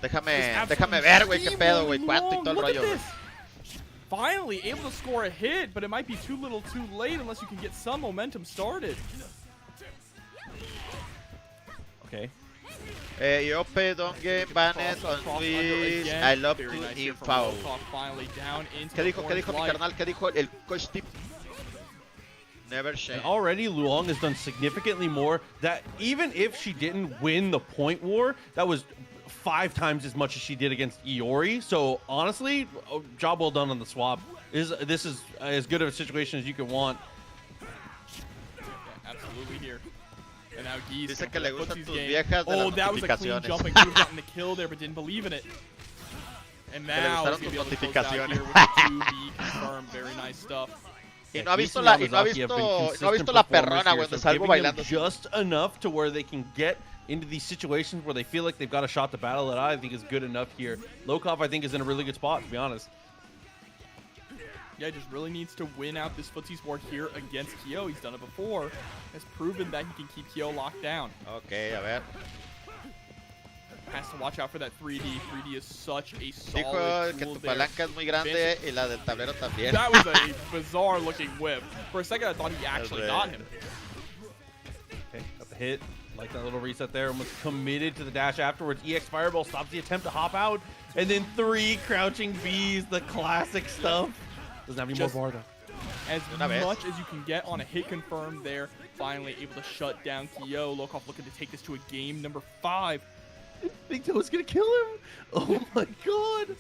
Déjame ver, güey, qué pedo, güey, cuánto y todo el rollo, güey. Finally able to score a hit, but it might be too little too late unless you can get some momentum started. Okay. Iope, don't game banned on Twitch. I love to info. ¿Qué dijo mi carnal? ¿Qué dijo el coach tip? Never shame. And already Luong has done significantly more. That even if she didn't win the point war, that was 5 times as much as she did against Iori. So honestly, job well done on the swap. This is as good of a situation as you could want. Yeah, absolutely here. And now Geese Dice que le gustan tus game. viejas de Oh, las that was a clean notificaciones. jump and could have gotten the kill there, but didn't believe in it. And Que le now gustaron he's tus gonna be able to close out notificaciones. here with the 2B confirmed. Very nice stuff. Y no ha visto la perrona, güey, donde salgo bailando. Just enough to where they can get into these situations where they feel like they've got a shot to battle that I think is good enough here. Lokov, I think, is in a really good spot, to be honest. Yeah, just really needs to win out this footsies war here against Kyo. He's done it before. Has proven that he can keep Kyo locked down. Okay, a ver. Has to watch out for that 3D. 3D is such a solid Dijo que tool tu there. palanca es muy grande y la del tablero también. That was a bizarre looking whip. For a second, I thought he actually got him. Okay, got the hit. Like that little reset there. Almost committed to the dash afterwards. EX Fireball stops the attempt to hop out. And then 3 crouching Bs, the classic stuff. Doesn't have any more bar though. As much as you can get on a hit confirmed there. Finally able to shut down Kyo. Lokov looking to take this to a game number 5. I think that was going to kill him. Oh my god.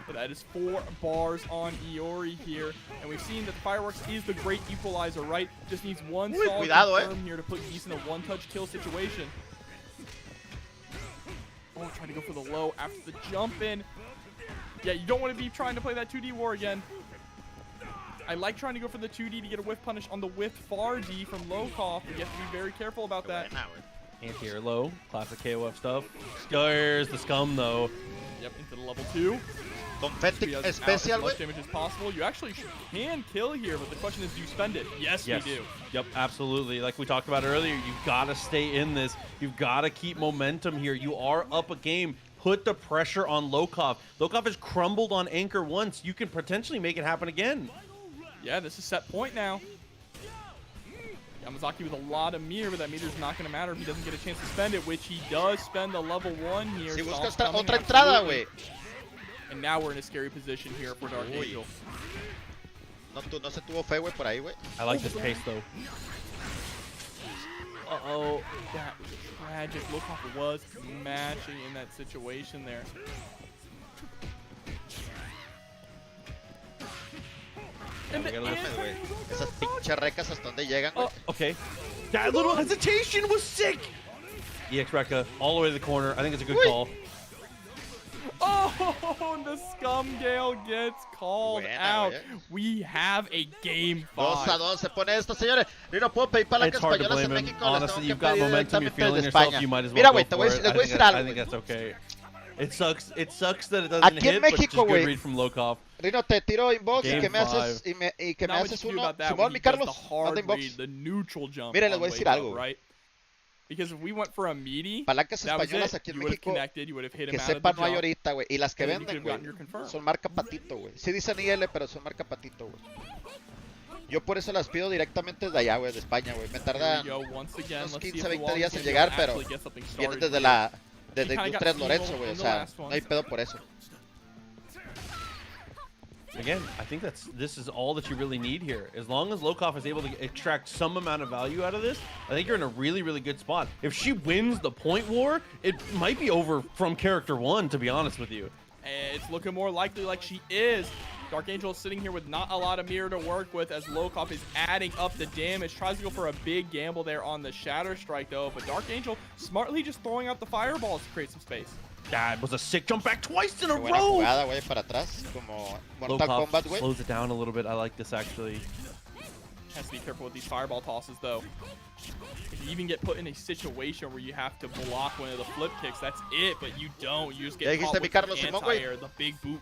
But that is 4 bars on Iori here. And we've seen that the Fireworks is the great equalizer, right? Just needs one solid confirm here to put Geese in a one-touch kill situation. Oh, trying to go for the low after the jump in. Yeah, you don't want to be trying to play that 2D war again. I like trying to go for the 2D to get a whiff punish on the whiff far D from Lokov. You have to be very careful about that. Anti-air low, classic KOF stuff. Scares the scum though. Yep, into the level 2. Confetti especial, as much damage as possible. You actually can kill here, but the question is, do you spend it? Yes, we do. Yep, absolutely. Like we talked about earlier, you've got to stay in this. You've got to keep momentum here. You are up a game. Put the pressure on Lokov. Lokov has crumbled on Anchor once. You can potentially make it happen again. Yeah, this is set point now. Yamazaki with a lot of meter, but that meter's not going to matter if he doesn't get a chance to spend it, which he does spend the level 1 here. Si busca otra entrada, güey. And now we're in a scary position here for Dark Angel. No se tuvo fe, güey, por ahí, güey. I like this pace, though. Uh-oh. That was tragic. Lokov was matching in that situation there. Esas pinches recas hasta donde llegan, güey. Okay. That little hesitation was sick. EX Rekka all the way to the corner. I think it's a good call. Oh, the Scum Gale gets called out. We have a game 5. 2-2 se pone esto, señores. Yo no puedo pedir palancas españolas en México. Honestly, you've got momentum. You're feeling yourself. You might as well Mira, go güey, for it. les voy a decir algo. I think that's okay. It sucks that it doesn't hit, but just good read from Lokov. Rino, te tiro inbox y que me haces uno. Simón, mi Carlos, manda inbox. The neutral jump. Mira, les voy a decir algo. Right? Because if we went for a meaty, palancas españolas aquí en México, que sepa no hay ahorita, güey. Y las que venden, güey, son marca Patito, güey. Sí dicen IL, pero son marca Patito, güey. Yo por eso las pido directamente desde allá, güey, de España, güey. Me tarda unos 15, 20 días en llegar, pero vienen desde Industrias Lorenzo, güey. O sea, no hay pedo por eso. Again, I think this is all that you really need here. As long as Lokov is able to extract some amount of value out of this, I think you're in a really, really good spot. If she wins the point war, it might be over from character 1, to be honest with you. It's looking more likely like she is. Dark Angel is sitting here with not a lot of mirror to work with as Lokov is adding up the damage. Tries to go for a big gamble there on the Shatter Strike though, but Dark Angel smartly just throwing out the fireballs to create some space. That was a sick jump back twice in a Buena row. jugada, güey, para atrás, como Mortal Lokov Kombat, güey. slows it down a little bit. I like this actually. Has to be careful with these fireball tosses though. If you even get put in a situation where you have to block one of the flip kicks, that's it, but you don't. You just get caught with the anti-air, the big boot.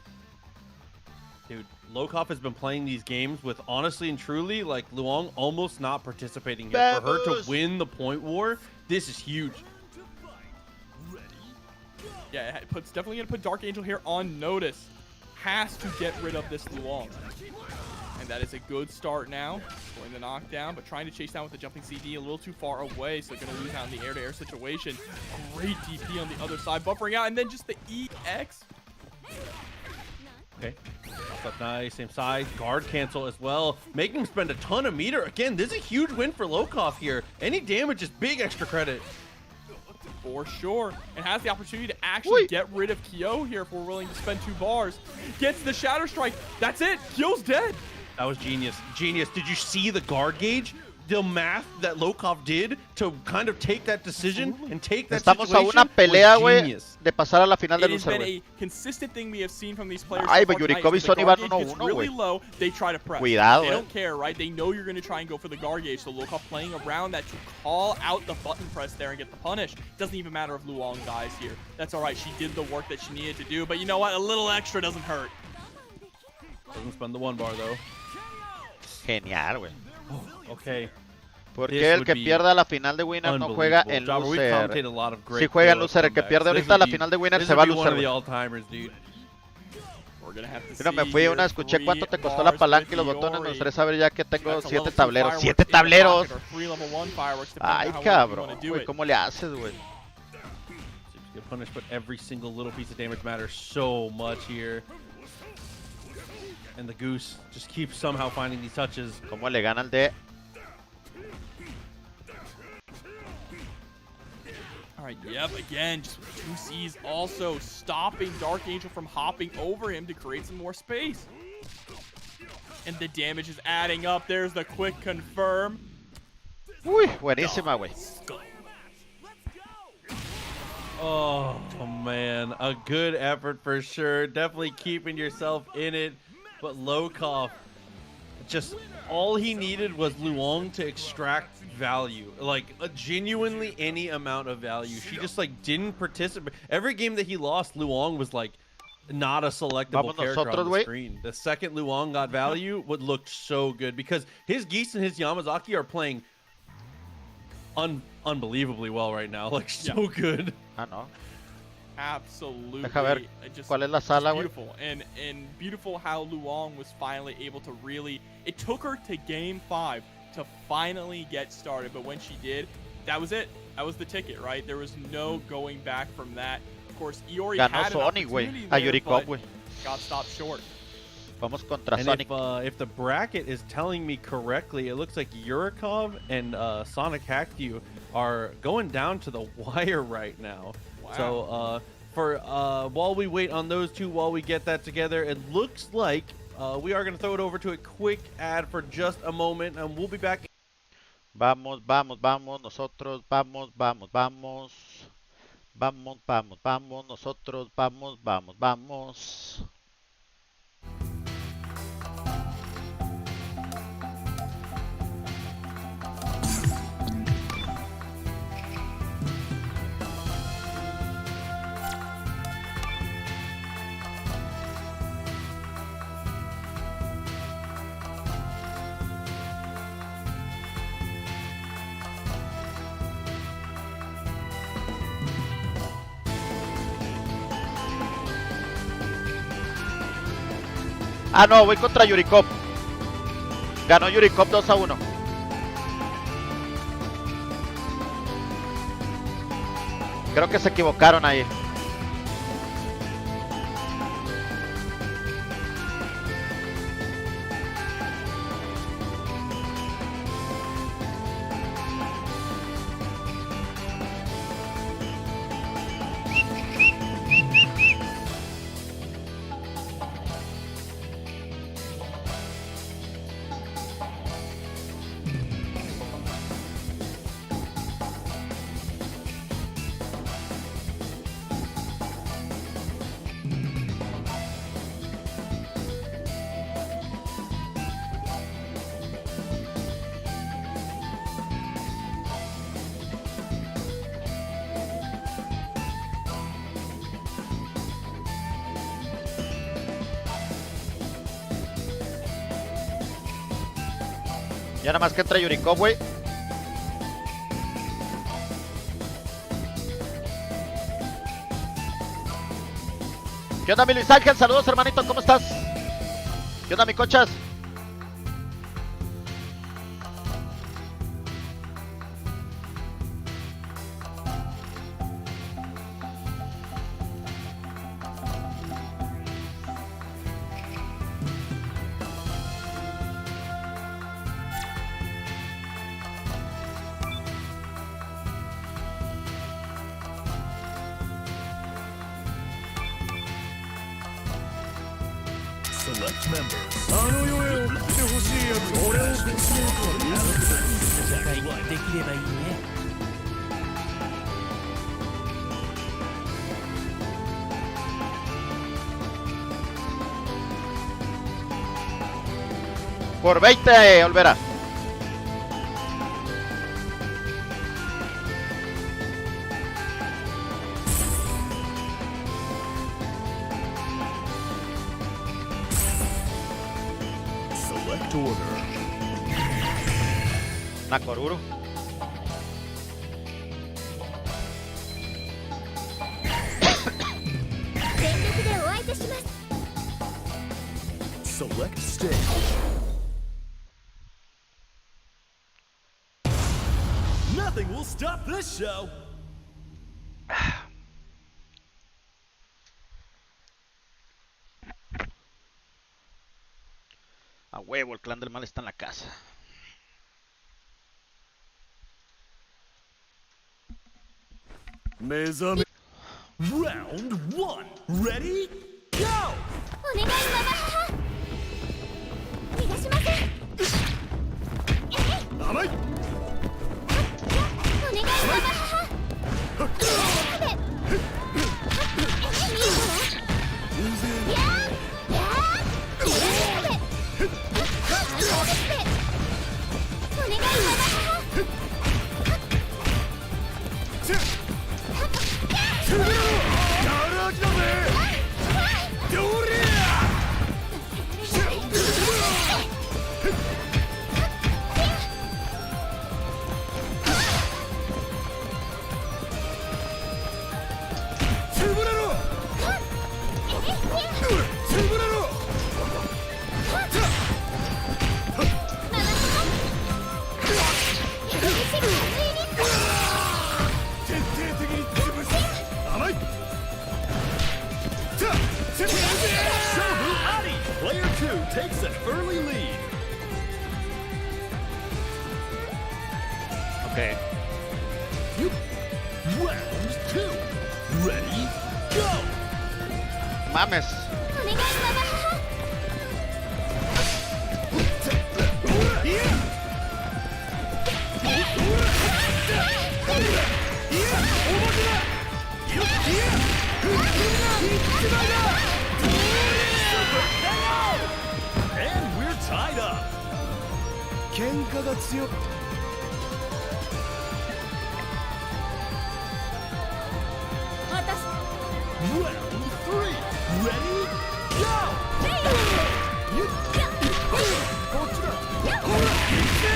Dude, Lokov has been playing these games with honestly and truly, like Luong almost not participating here. For her to win the point war, this is huge. Yeah, it's definitely going to put Dark Angel here on notice. Has to get rid of this Luong. And that is a good start now. Going the knockdown, but trying to chase down with the jumping CD a little too far away, so going to lose out in the air-to-air situation. Great DP on the other side, buffering out, and then just the EX. Okay. Up nice, same size. Guard cancel as well. Making him spend a ton of meter. Again, this is a huge win for Lokov here. Any damage is big extra credit. For sure. And has the opportunity to actually get rid of Kyo here if we're willing to spend 2 bars. Gets the Shatter Strike. That's it. Kyo's dead. That was genius. Genius. Did you see the guard gauge? The math that Lokov did to kind of take that decision and take that Estamos a una pelea, güey, de pasar a la final de Loser, güey. It has been a consistent thing we have seen from these players. Ay, but Yurikov y Sony van 1-1, really güey. low, they try to press. Cuidado, they don't care, right? They know you're going to try and go for the guard gauge, so Lokov playing around that to call out the button press there and get the punish. Doesn't even matter if Luong dies here. That's all right. She did the work that she needed to do, but you know what? A little extra doesn't hurt. Doesn't spend the 1 bar, though. Genial, güey. Okay. Porque el que pierda la final de Winner no juega en Loser. Si juega en Loser, el que pierde ahorita la final de Winner se va a Loser. Mira, me fui una, escuché cuánto te costó la palanca y los botones. Me gustaría saber ya que tengo 7 tableros. ¡7 tableros! Ay, cabrón, güey, ¿cómo le haces, güey? Get punished, but every single little piece of damage matters so much here. And the Goose just keeps somehow finding these touches. ¿Cómo le gana el de? All right, yep, again, just 2 Cs also stopping Dark Angel from hopping over him to create some more space. And the damage is adding up. There's the quick confirm. Uy, buenísima, güey. Oh, man, a good effort for sure. Definitely keeping yourself in it. But Lokov, just all he needed was Luong to extract value, like genuinely any amount of value. She just like didn't participate. Every game that he lost, Luong was like not a selectable character on the screen. The second Luong got value, would looked so good because his Geese and his Yamazaki are playing unbelievably well right now. Like so good. I know. Absolutely. Deja ver cuál es la sala, güey. Beautiful. And beautiful how Luong was finally able to really, it took her to game 5 to finally get started, but when she did, that was it. That was the ticket, right? There was no going back from that. Of course, Iori had an opportunity there, but got stopped short. Vamos contra and Sonic. If the bracket is telling me correctly, it looks like Yurikov and Sonic Hackdew are going down to the wire right now. Wow. So while we wait on those two, while we get that together, it looks like we are going to throw it over to a quick ad for just a moment, and we'll be back. Vamos, vamos, vamos, nosotros, vamos, vamos, vamos. Vamos, vamos, vamos, nosotros, vamos, vamos, vamos. Ah, no, voy contra Yurikov. Ganó Yurikov 2-1. Creo que se equivocaron ahí. Ya nada más que entra Yurikov, güey. ¿Qué onda, mi Luis Ángel? Saludos, hermanito, ¿cómo estás? ¿Qué onda, mi Conchas? Select members. あの世へ送ってほしいやつ。俺を別のとは見せてくれ。できればいいね。Por 20, Olvera. Select order. Nakoruru. Select stage. Nothing will stop this show. A huevo, el clan del mal está en la casa. Mezame. Round 1. Ready? Go! お願いママ母逃がしません甘い。お願いママ母Player 2 takes an early lead. Okay. Round 2. Ready? Go! Mames. お願いママ母 And we're tied up. 喧嘩が強く。Round 3. Ready? Go! こっちだ。ほら、行って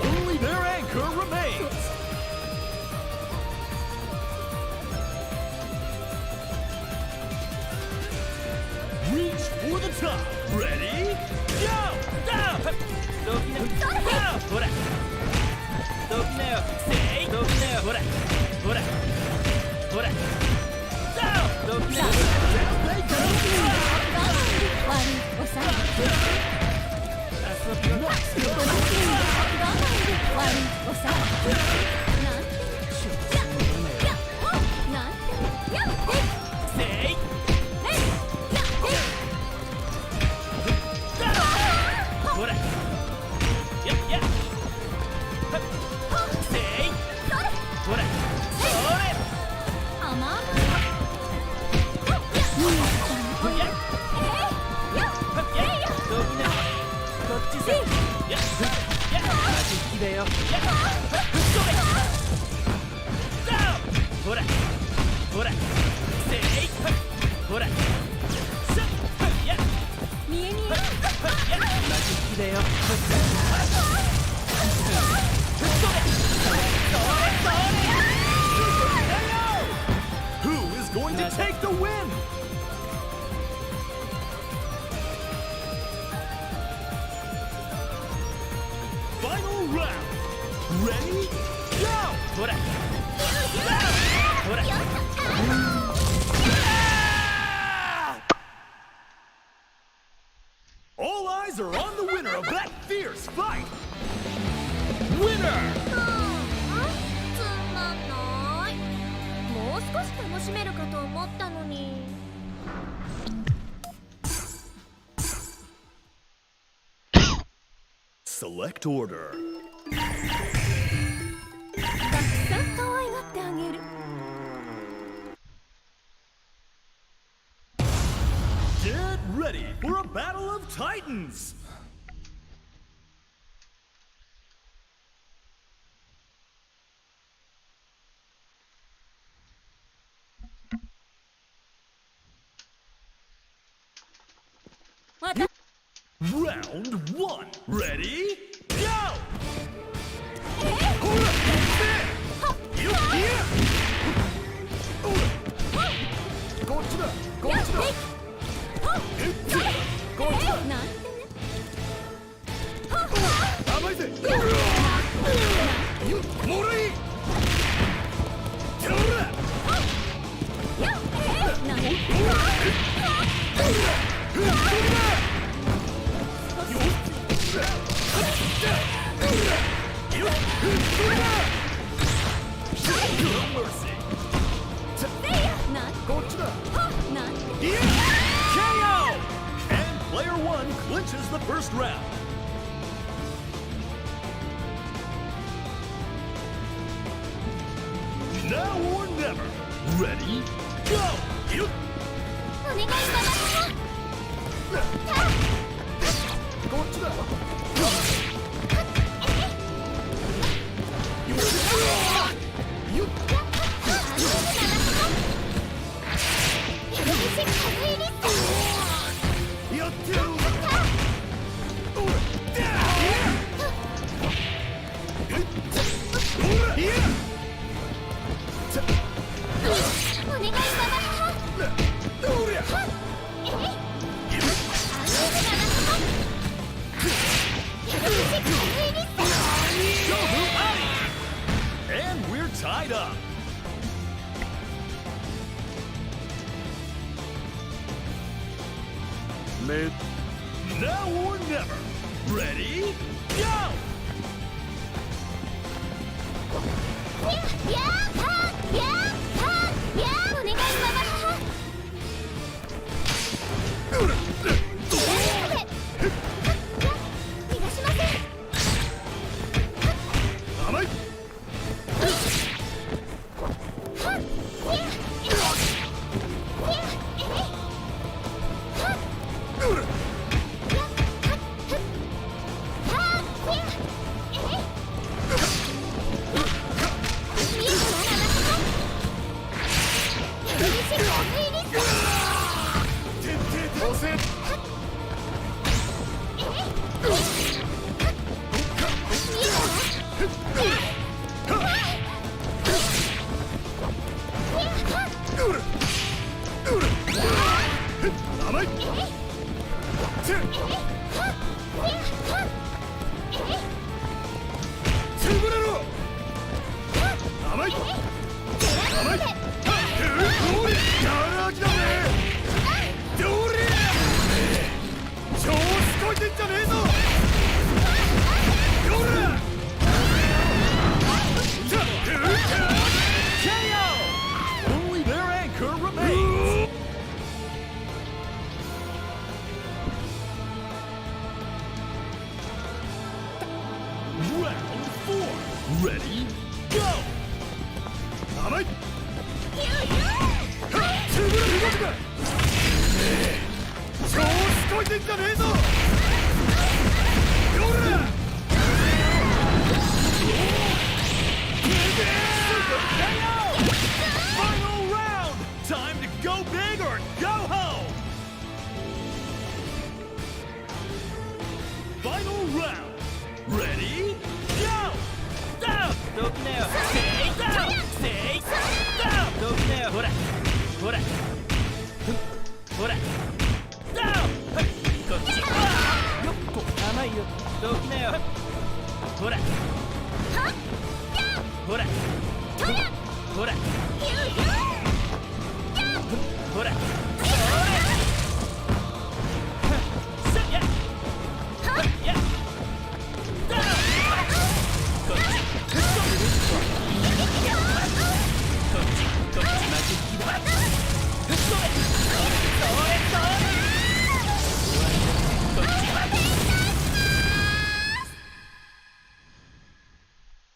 Only their anchor remains. Reach for the top. Ready? Go! Down! どきなほらどきなよせいどきなよほらほらほらどきなよ Down they go! 悪いおさん遊びを悪いおさんなんてなんてせい Who is going to take the win? Final round. Ready? Go! All eyes are on the winner of that fierce fight. Winner! つまんないもう少し楽しめるかと思ったのに Select order. たくさん可愛がってあげる Get ready for a battle of titans. Round one. Ready? Go! KO! And player one clinches the first round. Now or never. Ready? Go! お願いしますこっちだ。やってやろう。お願いします And we're tied up. Mid. Now or never. Ready? Go! お願いします逃がしません 甘い。当選。甘い。潰れろ。甘い。甘い。どれ。やらきだぜ。どれ。調子こいてんじゃねえぞ。どれ。KO! Only their anchor remains. Round 4. Ready? Go! 甘い。潰れる動きだ。final round. Ready? Go! どきなよせいどきなよほらほらほらこっちよっと甘いよどきなよほらほらほらほら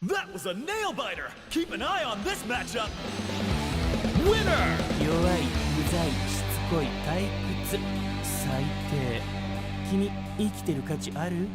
That was a nail biter. Keep an eye on this matchup. Winner! 弱い、うざい、しつこい、退屈、最低。君、生きてる価値ある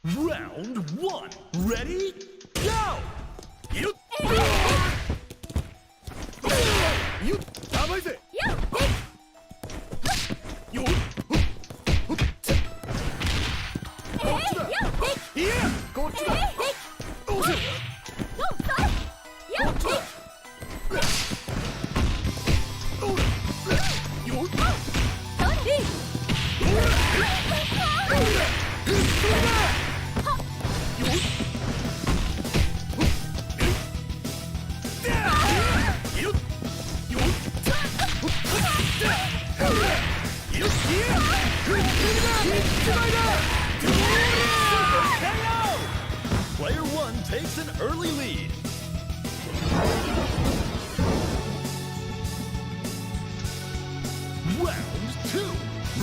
Round 1. Ready? Go! You. You. 甘いぜ。よ。こっちだ。いや、こっちだ。おせ。こっちだ。おら。よ。よ。Player 1 takes an early lead. Round 2.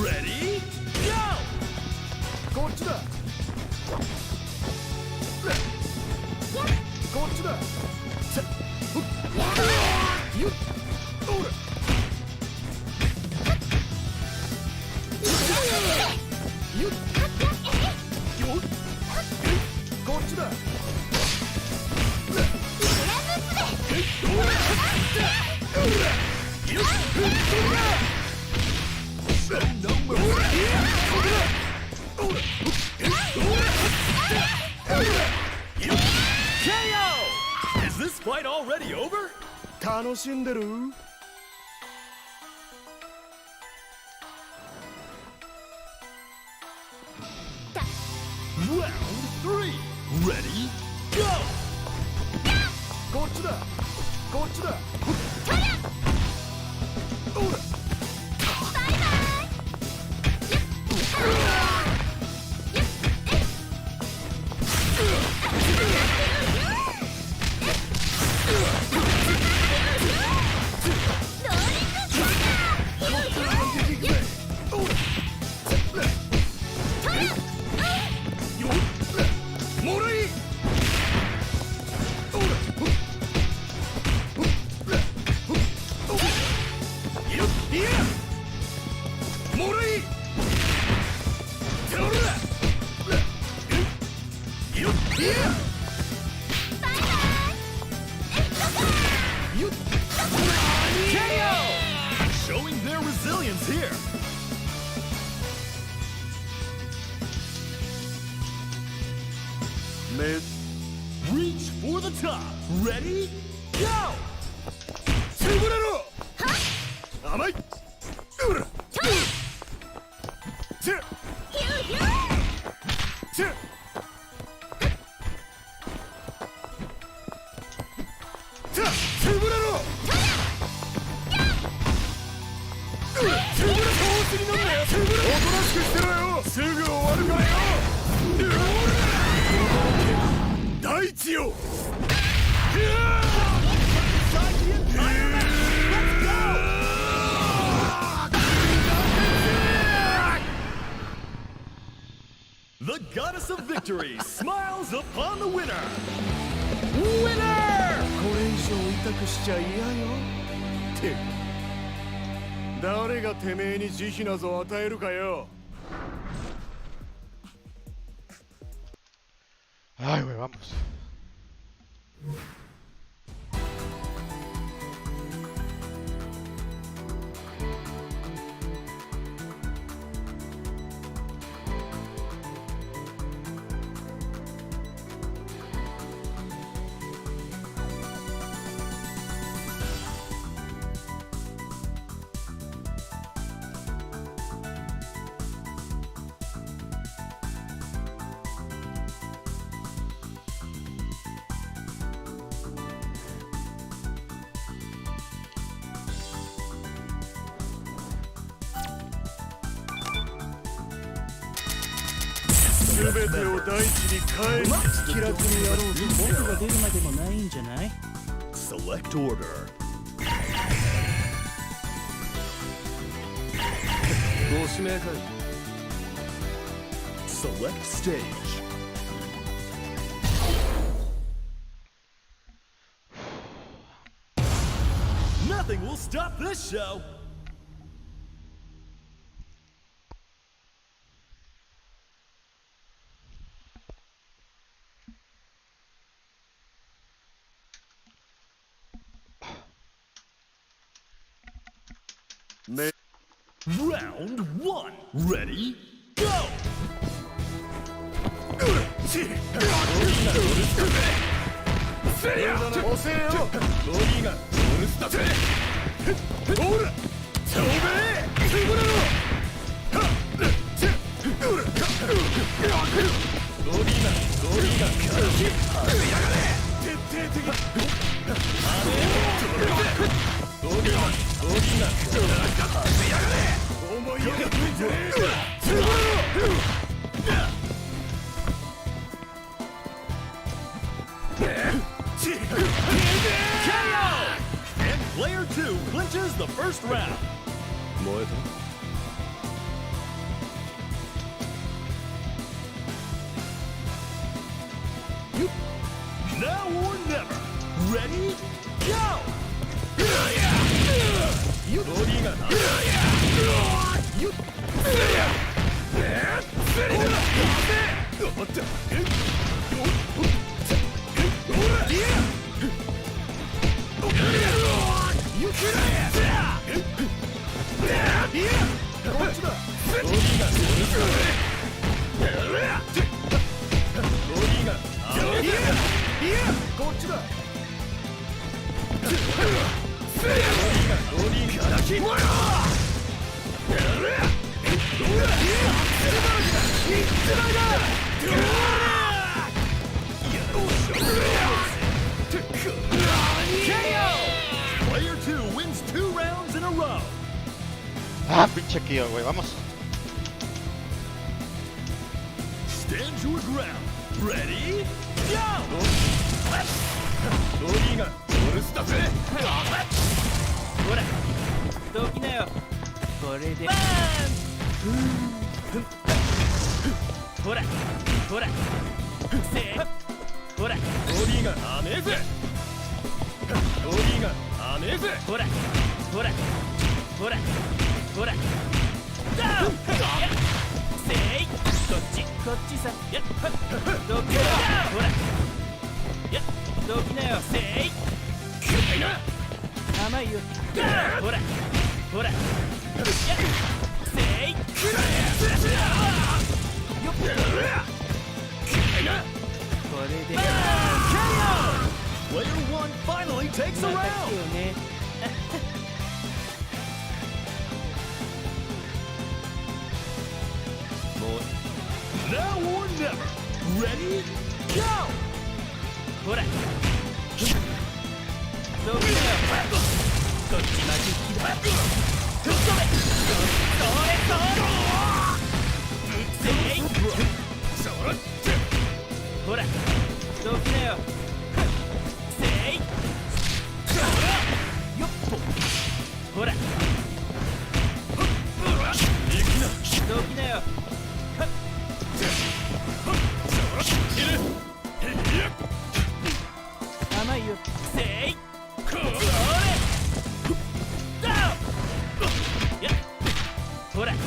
Ready? Go! こっちだ。こっちだ。よっ。おら。よっ。よっ。こっちだ。KO! Is this fight already over? 楽しんでる? Round 3. Ready? Go! こっちだ。こっちだ。おら。Showing their resilience here. Let's reach for the top. Ready? Go! つぶれろ! 甘い! うら! つっ! つっ! つぶれろ! つぶれコースに乗るなよ！つぶれ！おとなしくしてろよ！すぐ終わるからよ！大地よ！The goddess of victory smiles upon the winner! Winner! これ以上痛くしちゃ嫌よ。って誰がてめえに慈悲なぞ与えるかよ。Ay, güey, vamos.全てを大地に返す。気楽にやろう。僕が出るまでもないんじゃない？ Select order. ご指名かい。Select stage. Nothing will stop this show. Round 1. Ready? Go! And player 2 clinches the first round. Now or never. Ready? Go! Player 2 wins 2 rounds in a row. Ah, pinche Kyo, güey, vamos. Stand your ground. Ready? Go! ほらどきなよこれでバーンほらほらせーほらボディが甘えぜボディが甘えぜほらほらほらほらダウンやせーこっちさやどきなよほらやどきなよせー甘いよほらほらやせーよっこれで Player 1 finally takes a また round. 今日ね Now or never. Ready? Go! ほらどうだよこっちまききだそれせいほらどうきなよせいよっほらどうきなよ甘いよせいそれダウンやほらそれ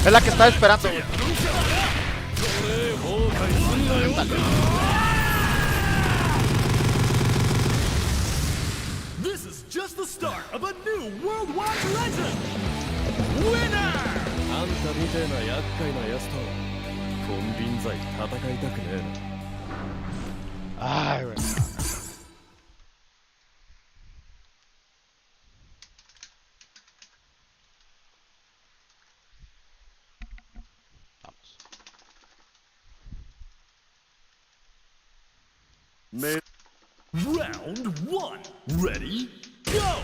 Es la que estaba esperando, güey. This is just the start of a new worldwide legend. Winner! あんたみてえな厄介なやつと金輪際戦いたくねえな。Ay, güey. Round 1. Ready? Go!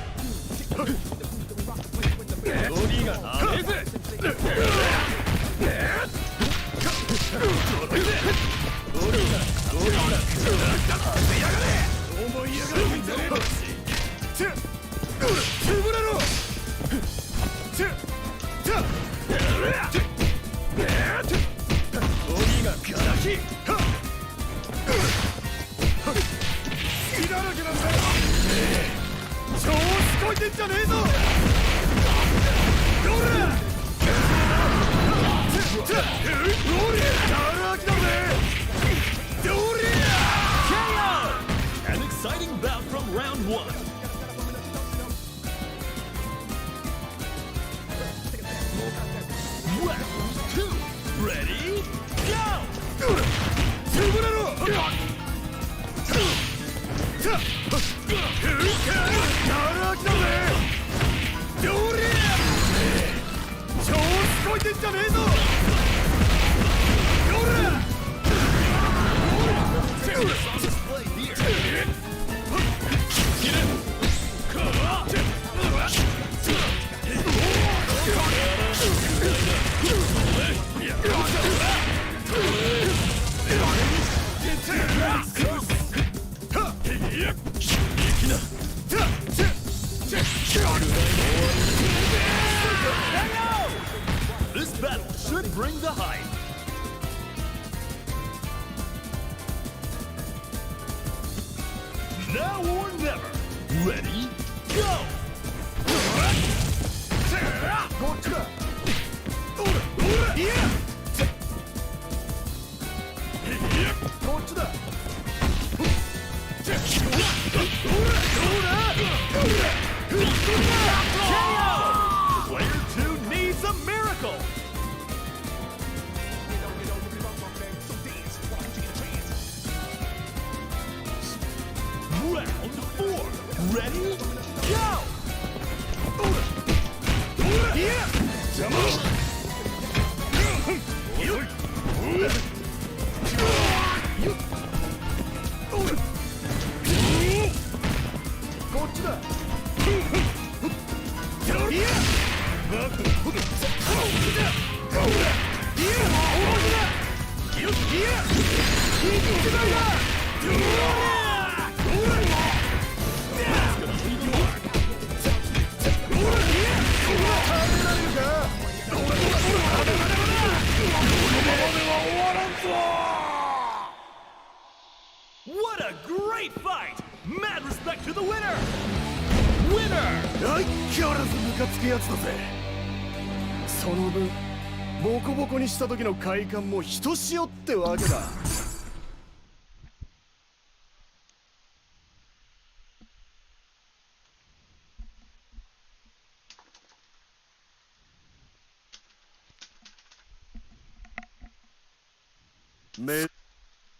An exciting bout from round 1. Round 2. Ready? Go! This battle should bring the hype. Now or never. Ready? Go! Player 2 needs a miracle. Round 4. Ready? Go! What a great fight! Mad respect to the winner! Winner! 相変わらずムカつくやつだぜ。その分、ボコボコにした時の快感もひとしおってわけだ。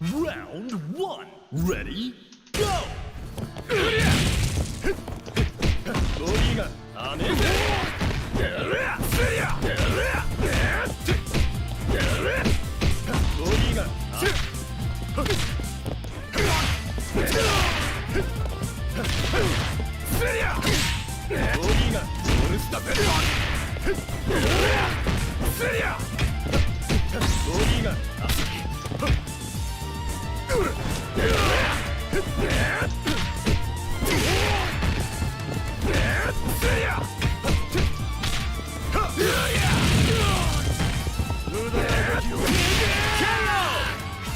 Round 1. Ready? Go!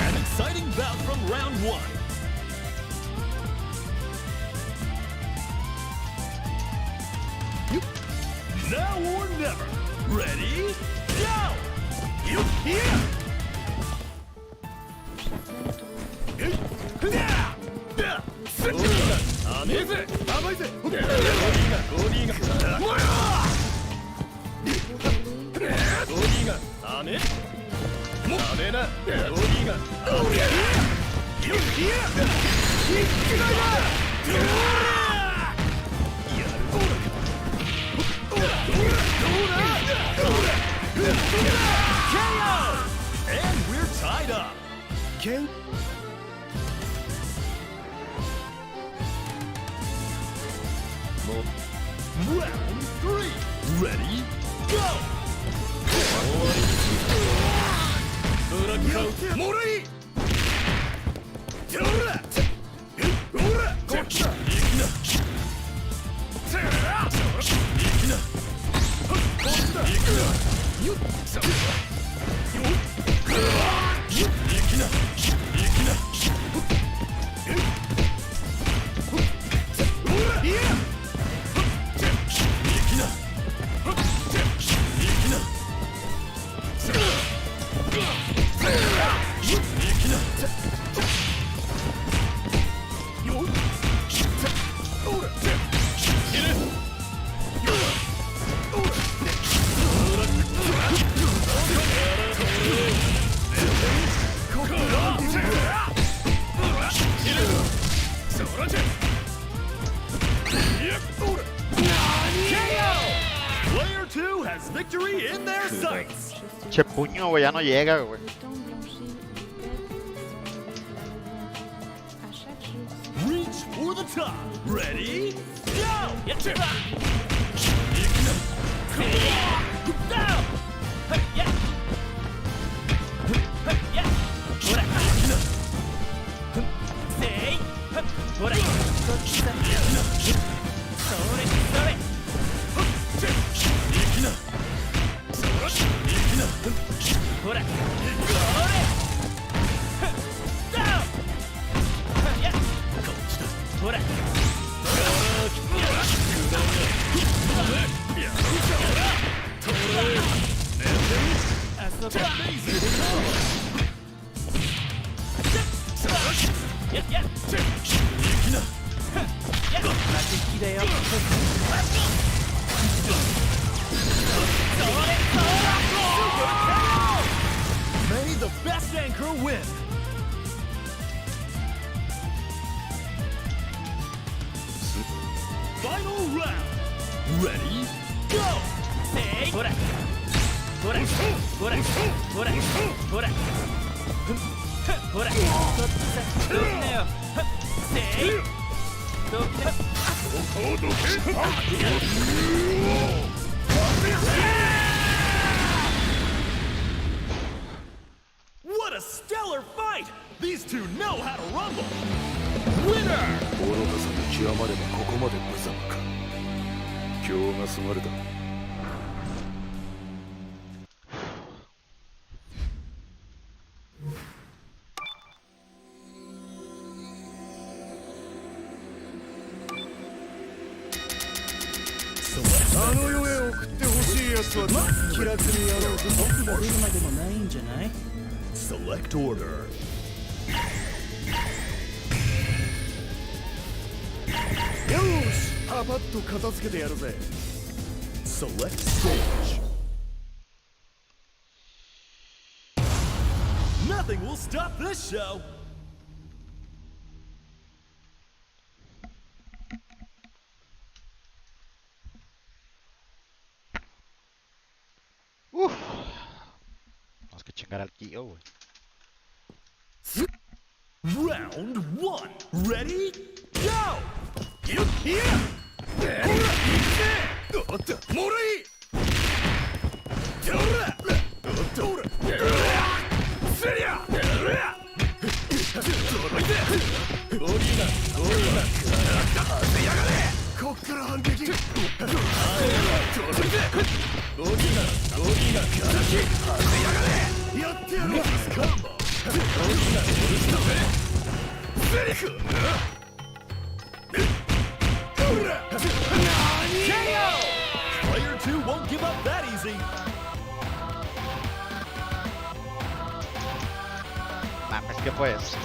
An exciting bout from round 1. Now or never. Ready? Go! And we're tied up. Round 3. Ready? Go! Morai! Player 2 has victory in their sights. Che puño, güey, ya no llega, güey. Reach for the top. Ready? Go! May the best anchor win. Final round. Ready? Go! What a stellar fight! These two know how to rumble. Winner! 愚かさが極まればここまで無様か。今日が済まれた。あの世へ送ってほしいやつは気楽にやろうと。僕が出るまでもないんじゃない？ Select order. よし、パパッと片付けてやるぜ。Select stage. Nothing will stop this show. Vamos que chingar al Kyo, güey. Round 1. Ready? Go! Player 2 won't give up that easy. ¿Qué pues?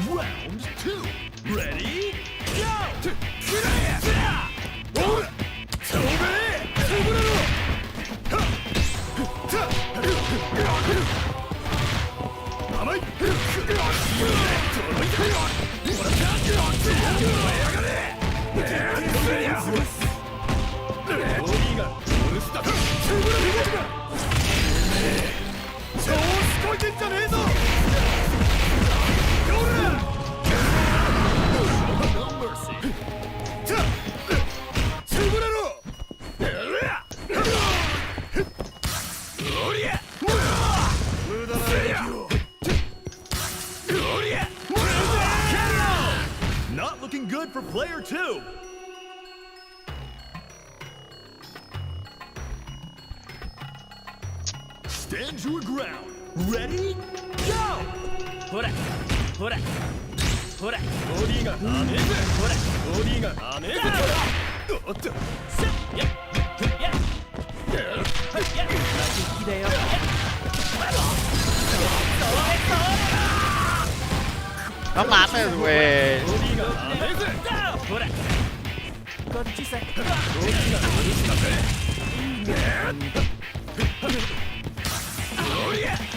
Round 2. Ready? Go! Not looking good for player 2. Stand your ground. Ready? Go! ほらほらほらボディが跳ねずほらボディが跳ねずおっとせっやっやっやっ負け気だよ No mames, güey. ボディが跳ねずほらこっちさ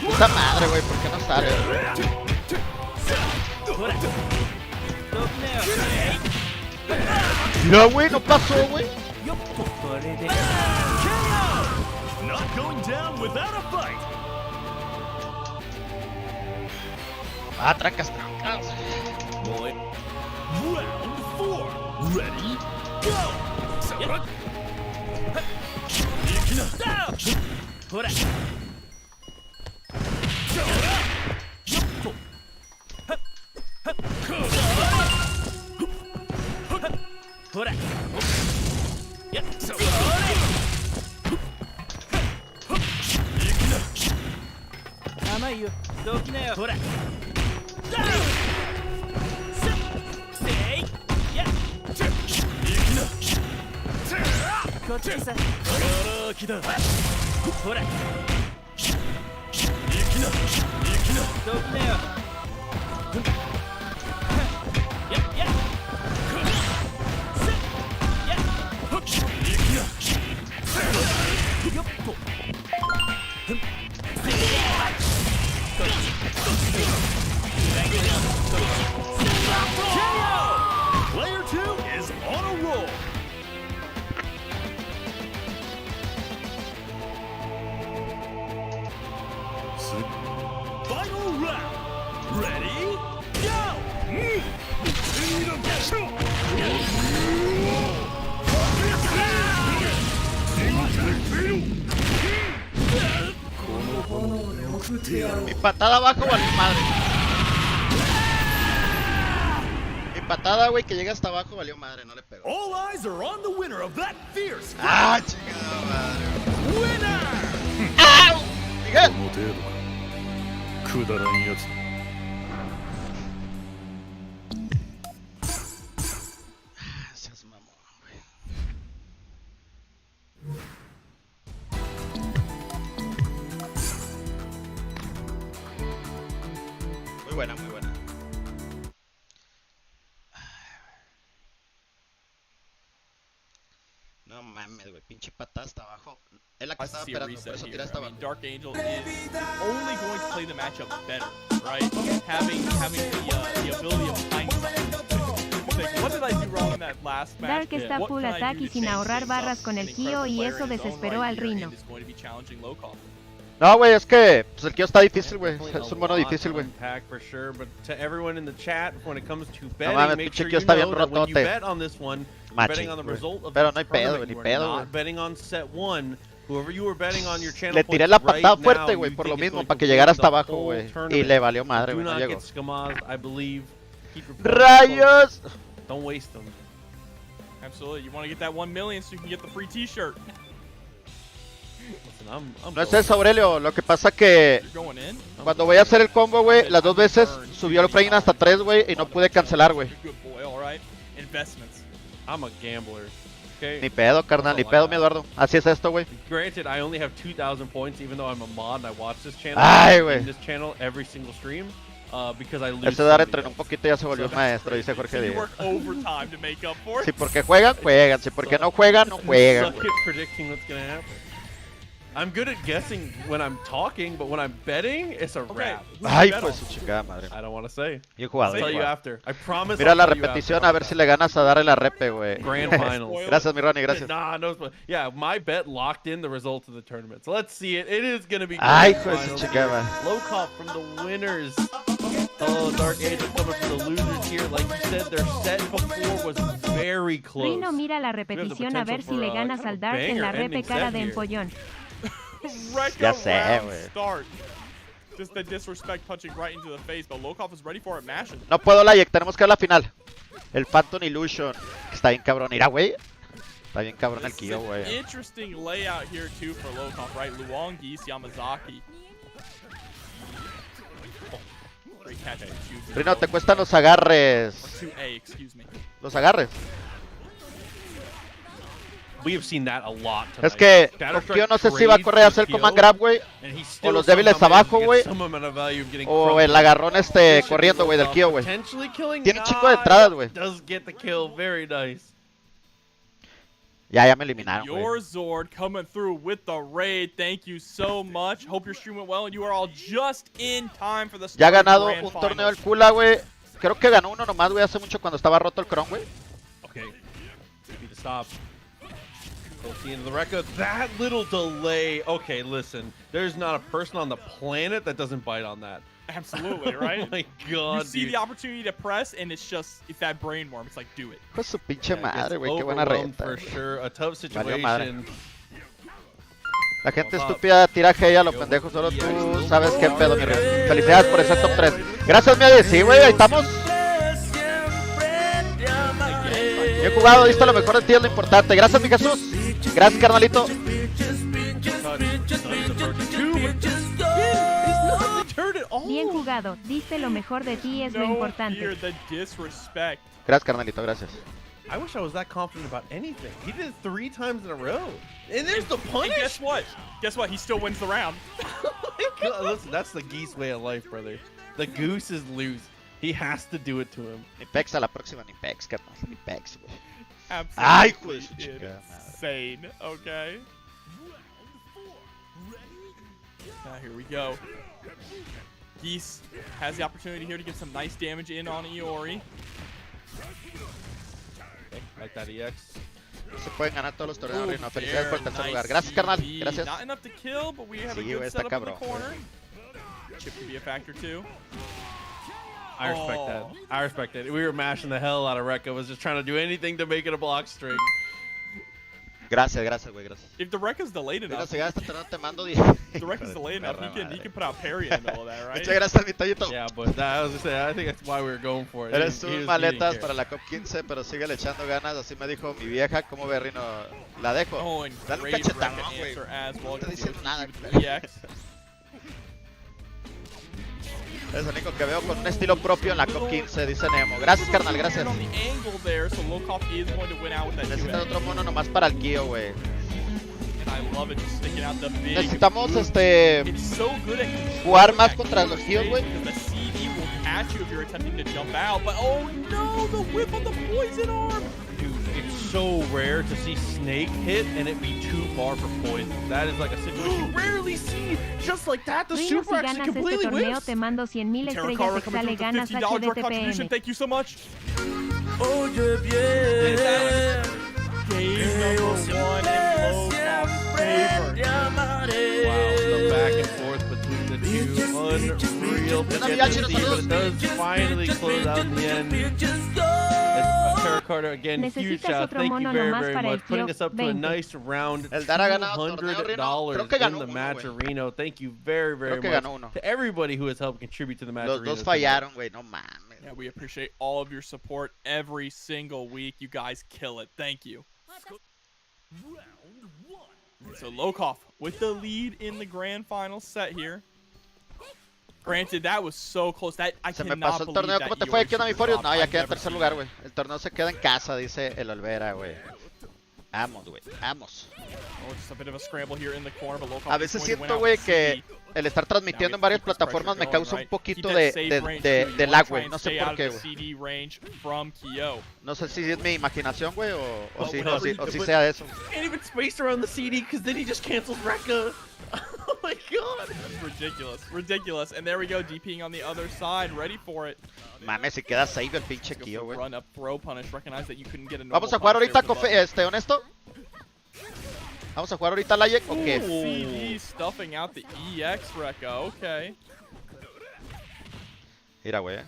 Puta madre, güey, ¿por qué no sale? ほらどきなよ Mira, güey, no pasó, güey. よっとこれで Not going down without a fight. Ah, trancas, trancas. Round 4. Ready? Go! ほらほらやっそれ甘いよどきなよほらせいやっこっちさ荒木だほらどきなよやっやっよっと Player 2 is on a roll. Final round. Ready? Go! Mi patada abajo valió madre. Mi patada, güey, que llega hasta abajo valió madre, no le pegó. All eyes are on the winner of that fierce fight. Ah, chingada madre. Winner! ¡Au! Miguel. この程度かくだらんやつ Seas mamón, güey. Muy buena, muy buena. No mames, güey, pinche patada hasta abajo. Es la que I estaba see a esperando, por reset eso here. tiré hasta I abajo. mean, Dark Angel is only going to play the matchup better, right? Having the ability of hindsight. Like, what did I do wrong in that last match? Dark está What full can I attack do y to sin change ahorrar things barras up? con el An Kio y incredible eso player in his own desesperó right al here, Rino. and is going to be challenging low cost. No, güey, es que pues, el Kio está difícil, güey. Es un mono difícil, güey. For sure, but to everyone in the chat, when it comes to No betting, mames, make pinche sure Kio you está bien know that when you rotote. bet on this one, you're Machín, betting on the güey. result of Pero this no hay pedo, tournament. güey, ni You are pedo, not güey. betting on set one. Whoever you were betting on your channel Le tiré points la right patada now, fuerte, you güey, por think lo it's mismo, going para to que llegara win hasta the abajo, whole güey. Y tournament. le valió madre, Do güey, no not llegó. get scammed, I believe. Keep your points ¡Rayos! close. Don't waste them. Absolutely. You want to get that 1 million so you can get the free t-shirt. Listen, I'm No es eso, Aurelio. Lo que pasa que You're going in. cuando voy a hacer el combo, güey, las dos veces subió el frame hasta 3, güey, y no pude cancelar, güey. Good boy, all right. Investments. I'm a gambler. Okay. Ni pedo, carnal, ni pedo, mi Eduardo. Así es esto, güey. Granted, I only have 2,000 points, even though I'm a mod and I watch this channel. Ay, güey. This channel every single stream, because I lose. Ese Dar entrenó un poquito y ya se volvió un maestro, dice Jorge Díaz. Si porque juegan, juegan. Si porque no juegan, no juegan. Suck at predicting what's gonna happen. I'm good at guessing when I'm talking, but when I'm betting, it's a wrap. Ay, pues su chingada madre. I don't want to say. Bien jugado, I'll tell bien you jugado. after. I promise. Mira I'll la tell you repetición after. a ver si le ganas a Dar en la repe, güey. Grand finals. Gracias, mi Ronnie, gracias. Nah, no. Yeah, my bet locked in the result of the tournament. So let's see it. It is gonna be. Ay, grand pues su finals. chingada. Low Cop from the winners. Hello, Dark Angel coming from the losers here. Like you said, their set before was very close. Rino mira la repetición a ver si le ganas al Dark en la repe cara de empollón. Ya sé, güey. Just the disrespect punching right into the face, but Lokov is ready for it, mashing. No puedo, Layek, tenemos que ver la final. El Phantom Illusion, que está bien cabrón. Mira, güey. Está bien cabrón el Kyo, güey. Interesting layout here too for Lokov, right? Luong, Geese, Yamazaki. Great catch at 2-0. Rino, te cuestan los agarres. Or 2A, excuse me. Los agarres. We have seen that a lot tonight. Es que Kyo no sé si va a correr a hacer command grab, güey. O los débiles abajo, güey. O el agarrón corriendo, güey, del Kyo, güey. Tiene un chico de entradas, güey. Ya me eliminaron, güey. Your Zord coming through with the raid. Thank you so much. Hope your stream went well and you are all just in time for the start. Ya ha ganado grand un finals. torneo del Kula, güey. Creo que ganó uno nomás, güey, hace mucho cuando estaba roto el Chrome, güey. Okay. Need to stop. We'll see into the record. That little delay. Okay, listen. There's not a person on the planet that doesn't bite on that. Absolutely, right? Oh my god, you see dude. the opportunity to press, and it's that brain worm. It's like, do it. Pues su pinche madre, güey, qué buena Overwhelmed reta. for sure. A tough Valió madre. situation. La gente estúpida tira a los pendejos, solo tú sabes qué pedo, mi rey. Felicidades por ese top 3. Gracias, mi sí, güey, ahí estamos. Bien jugado, diste lo mejor de ti, es lo importante. Gracias, mi Jesús. Gracias, carnalito. Bien jugado, diste lo mejor de ti, es lo importante. Gracias, carnalito, gracias. I wish I was that confident about anything. He did it 3 times in a row. And there's the punish. And guess what? Guess what? He still wins the round. God, listen, that's the geese way of life, brother. The goose is loose. He has to do it to him. Ni pex a la próxima, ni pex, carnal. Ni pex, güey. Absolutely. Ay, pues, chica. Insane. Okay. Now here we go. Geese has the opportunity here to get some nice damage in on Iori. Okay, like that EX. Se pueden ganar todos los torneos, Rino. Felicidades por el tercer lugar. Gracias, carnal. Gracias. Not enough to kill, but we have a Sí, good güey, está setup in the cabrón. corner. Chip could be a factor too. I respect that. I respect it. We were mashing the hell out of Rekka. Was just trying to do anything to make it a block string. Gracias, gracias, güey, gracias. If the Rekka's delayed Mira, enough, si ganas este torneo te mando 10. if the Rekka's delayed enough, he can put out parry in the middle of that, right? Muchas gracias, mi Toyito. Yeah, but that, I was just saying, I think that's why we were going for it. Eres He un was maletas needing para la COP 15, pero síguele echando ganas. Así me dijo mi vieja. ¿Cómo ve, Rino? La dejo. Oh, and Dale un great cachetón, Rekka güey. answer as well. No estoy diciendo nada. EX. Es el único que veo con un estilo propio en la COP 15, dice Nemo. Gracias, carnal, gracias. On the angle there, so Lokov is going to win out with that Necesitas 2X. otro mono nomás para el Kyo, güey. And I love it, just sticking out the big. Necesitamos, It's so good at jugar más contra los Kyos, güey. because the CD will catch you if you're attempting to jump out. But oh no, the whip on the poison arm. Dude, it's so rare to see Snake hit and it be too far for poison. That is like a situation you rarely see. Just like that, the Rino, super si actually ganas este completely torneo, whips. te mando 100,000 estrellas Terracara coming exale, through with ganas the $50 direct contribution. HDTPM. Thank you so much. Oye bien, Game number 1 in Lokop's favor. Wow, the back and forth between the two. Unreal to get to see, but it does finally close out in the end. Terra Carter again, huge Necesitas shout. otro Thank you mono very, nomás very para el much. Putting Kyo us up to a 20. nice round El Dar ha ganado torneo, Rino. Creo que $200 ganó in the uno, match güey. arena. Thank you very, very Creo que much ganó uno. to everybody who has helped contribute to the match Los arena. dos fallaron, güey. No mames. Yeah, we appreciate all of your support every single week. You guys kill it. Thank you. So Lokov with the lead in the grand final set here. Granted, that was so close. That I Se me cannot pasó el believe torneo. that ¿Cómo te fue? Iori ¿Qué onda, mi super Forius? dropped. No, ya I've queda en never tercer seen lugar, it. güey. El torneo se queda en casa, dice el Olvera, güey. Vamos, güey, vamos. Oh, just a bit of a scramble here in the corner, but Lokov A veces siento, güey, que el estar transmitiendo en varias plataformas me causa un poquito de lag, güey. No sé por qué, güey. No sé si es mi imaginación, güey, o si sea eso. Can't even space around the CD because then he just cancels Rekka. Oh my god. That's ridiculous. Ridiculous. And there we go, DPing on the other side, ready for it. Mames, se queda save el pinche Kyo, güey. Run up, throw punish, recognize that you couldn't get a Vamos a jugar ahorita, honesto. Vamos a jugar ahorita Layek, ¿o qué? CD stuffing out the EX Rekka, okay. Mira, güey.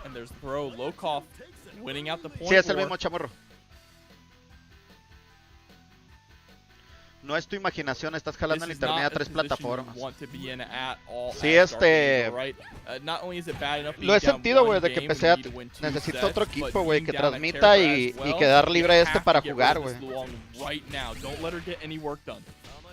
And there's throw, Lokov winning out the point. Sí, es el mismo chamorro. No es tu imaginación, estás jalando en internet a 3 plataformas. Sí, lo he sentido, güey, desde que empecé a... Necesito otro equipo, güey, que transmita y quedar libre para jugar, güey.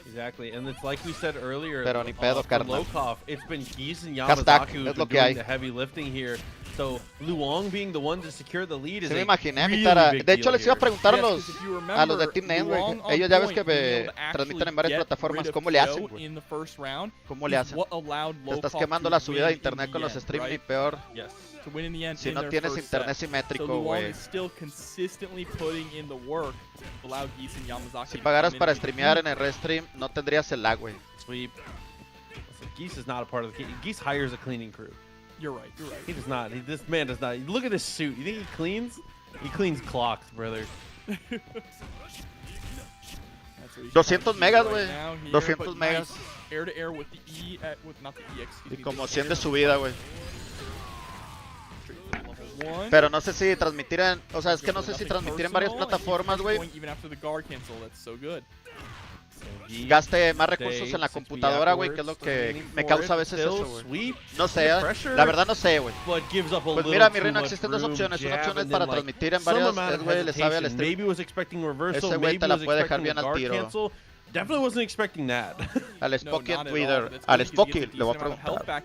Exactly, and it's like we said earlier. Pero ni pedo, carnal. It's been Geese and Yamazaki who've been doing the heavy lifting here. So Luong being the one to secure the lead is me imaginé, mi Tara. De hecho, les iba a preguntar a los de Team Nens, güey. Ellos ya ves que me transmiten en varias plataformas. ¿Cómo le hacen, güey? ¿Cómo le hacen? Te estás quemando la subida de internet con los streams y peor. Si no tienes internet simétrico, güey. Si pagaras para streamear en el Restream, no tendrías el lag, güey. Sweep. Geese is not a part of the... Geese hires a cleaning crew. You're right, you're right. He does not. This man does not. Look at this suit. You think he cleans? He cleans clocks, brother. 200 megas, güey. 200 megas. Air to air with the E, not the EX. Y como 100 de subida, güey. Pero no sé si transmitir en... O sea, es que no sé si transmitir en varias plataformas, güey. Gaste más recursos en la computadora, güey, que es lo que me causa a veces eso, güey. No sé, la verdad no sé, güey. Pues mira, mi reino, existen dos opciones. Una opción es para transmitir en varias, güey, le sabe al stream. Ese güey te la puede dejar bien al tiro. Definitely wasn't expecting that. Al Spocky en Twitter. Al Spocky le voy a preguntar.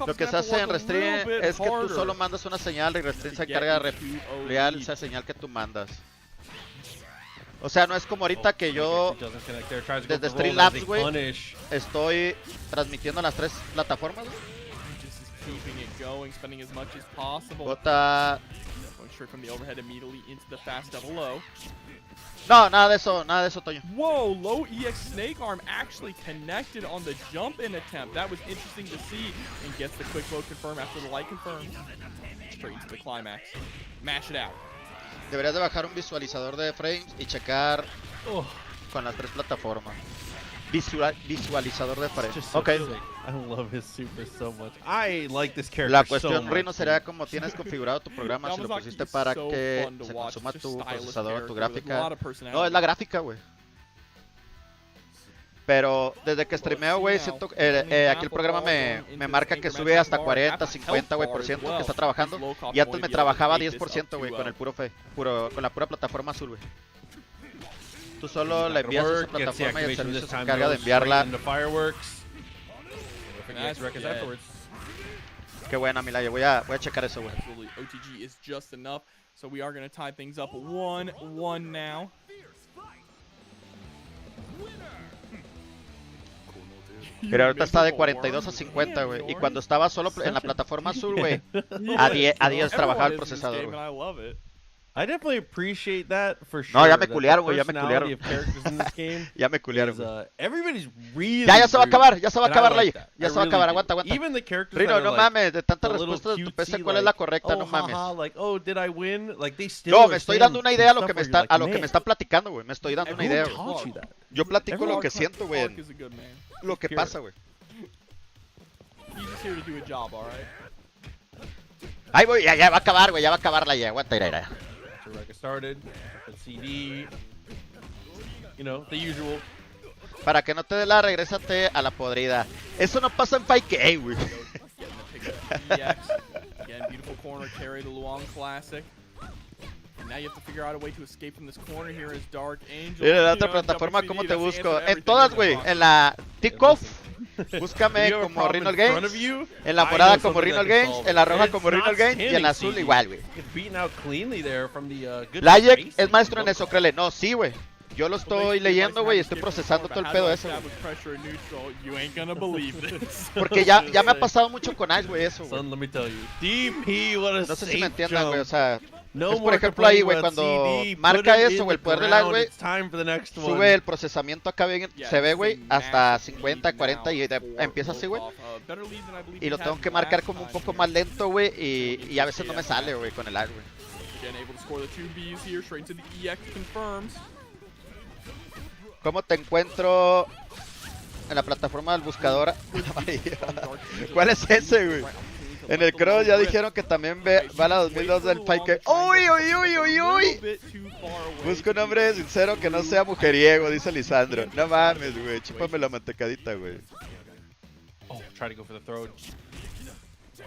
Lo que se hace en Restream es que tú solo mandas una señal y Restream se encarga de real esa señal que tú mandas. O sea, no es como ahorita que yo desde Streamlabs, güey, estoy transmitiendo en las 3 plataformas. Bota... No, nada de eso, Toño. Whoa, low EX Snake Arm actually connected on the jump in attempt. That was interesting to see, and gets the quick load confirm after the light confirm. Straight to the climax. Mash it out. Deberías de bajar un visualizador de frames y checar con las 3 plataformas. Visualizador de frames. Ok. I love his super so much. I like this character. La cuestión, Rino, sería como tienes configurado tu programa, si lo pusiste para que se consuma tu procesador, tu gráfica. No, es la gráfica, güey. Pero desde que streameo, güey, siento aquí el programa me marca que sube hasta 40, 50, güey, % que está trabajando. Y antes me trabajaba 10%, güey, con el con la pura plataforma azul, güey. Tú solo la envías a esa plataforma y el servicio se encarga de enviarla. Qué buena, Milaya, voy a checar eso, güey. OTG is just enough, so we are going to tie things up 1-1 now. Pero ahorita está de 42 a 50, güey. Y cuando estaba solo en la plataforma azul, güey, a 10 trabajaba el procesador, güey. I definitely appreciate that for sure. No, ya me culearon, güey, ya me culearon. Ya me culearon, güey. Everybody's really ya se va a acabar, ya se va a acabar, Lai. Ya se va a acabar, aguanta. Rino, no mames, de tantas respuestas de tu PC, ¿cuál es la correcta? No mames. No, me estoy dando una idea a lo que me están platicando, güey. Me estoy dando una idea, güey. Yo platico lo que siento, güey. Lo que pasa, güey. Ahí voy, ya va a acabar, güey, ya va a acabar la ya. Aguanta, ira. Para que no te dé la, regrésate a la podrida. Eso no pasa en 5K, güey. Mira, la otra plataforma, ¿cómo te busco? En todas, güey. En la Tns Kof, Búscame como Rinal Games, en la morada como Rinal Games, en la roja como Rinal Games y en la azul igual, güey. Layek es maestro en eso, créele. No, sí, güey. Yo lo estoy leyendo, güey, y estoy procesando todo el pedo de eso, güey. Porque ya me ha pasado mucho con Ice, güey, eso, güey. No sé si me entiendan, güey, o sea... Es por ejemplo ahí, güey, cuando marca eso, güey, el poder del Ice, güey, sube el procesamiento acá bien, se ve, güey, hasta 50, 40 y empieza así, güey. Y lo tengo que marcar como un poco más lento, güey, y a veces no me sale, güey, con el Ice, güey. ¿Cómo te encuentro en la plataforma del buscador? ¿Cuál es ese, güey? En el cross ya dijeron que también va la 2002 del Pike. ¡Uy, uy, uy, uy, uy! Busco un hombre sincero que no sea mujeriego, dice Lisandro. No mames, güey. Chúpame la mantecadita, güey. Oh, try to go for the throw. It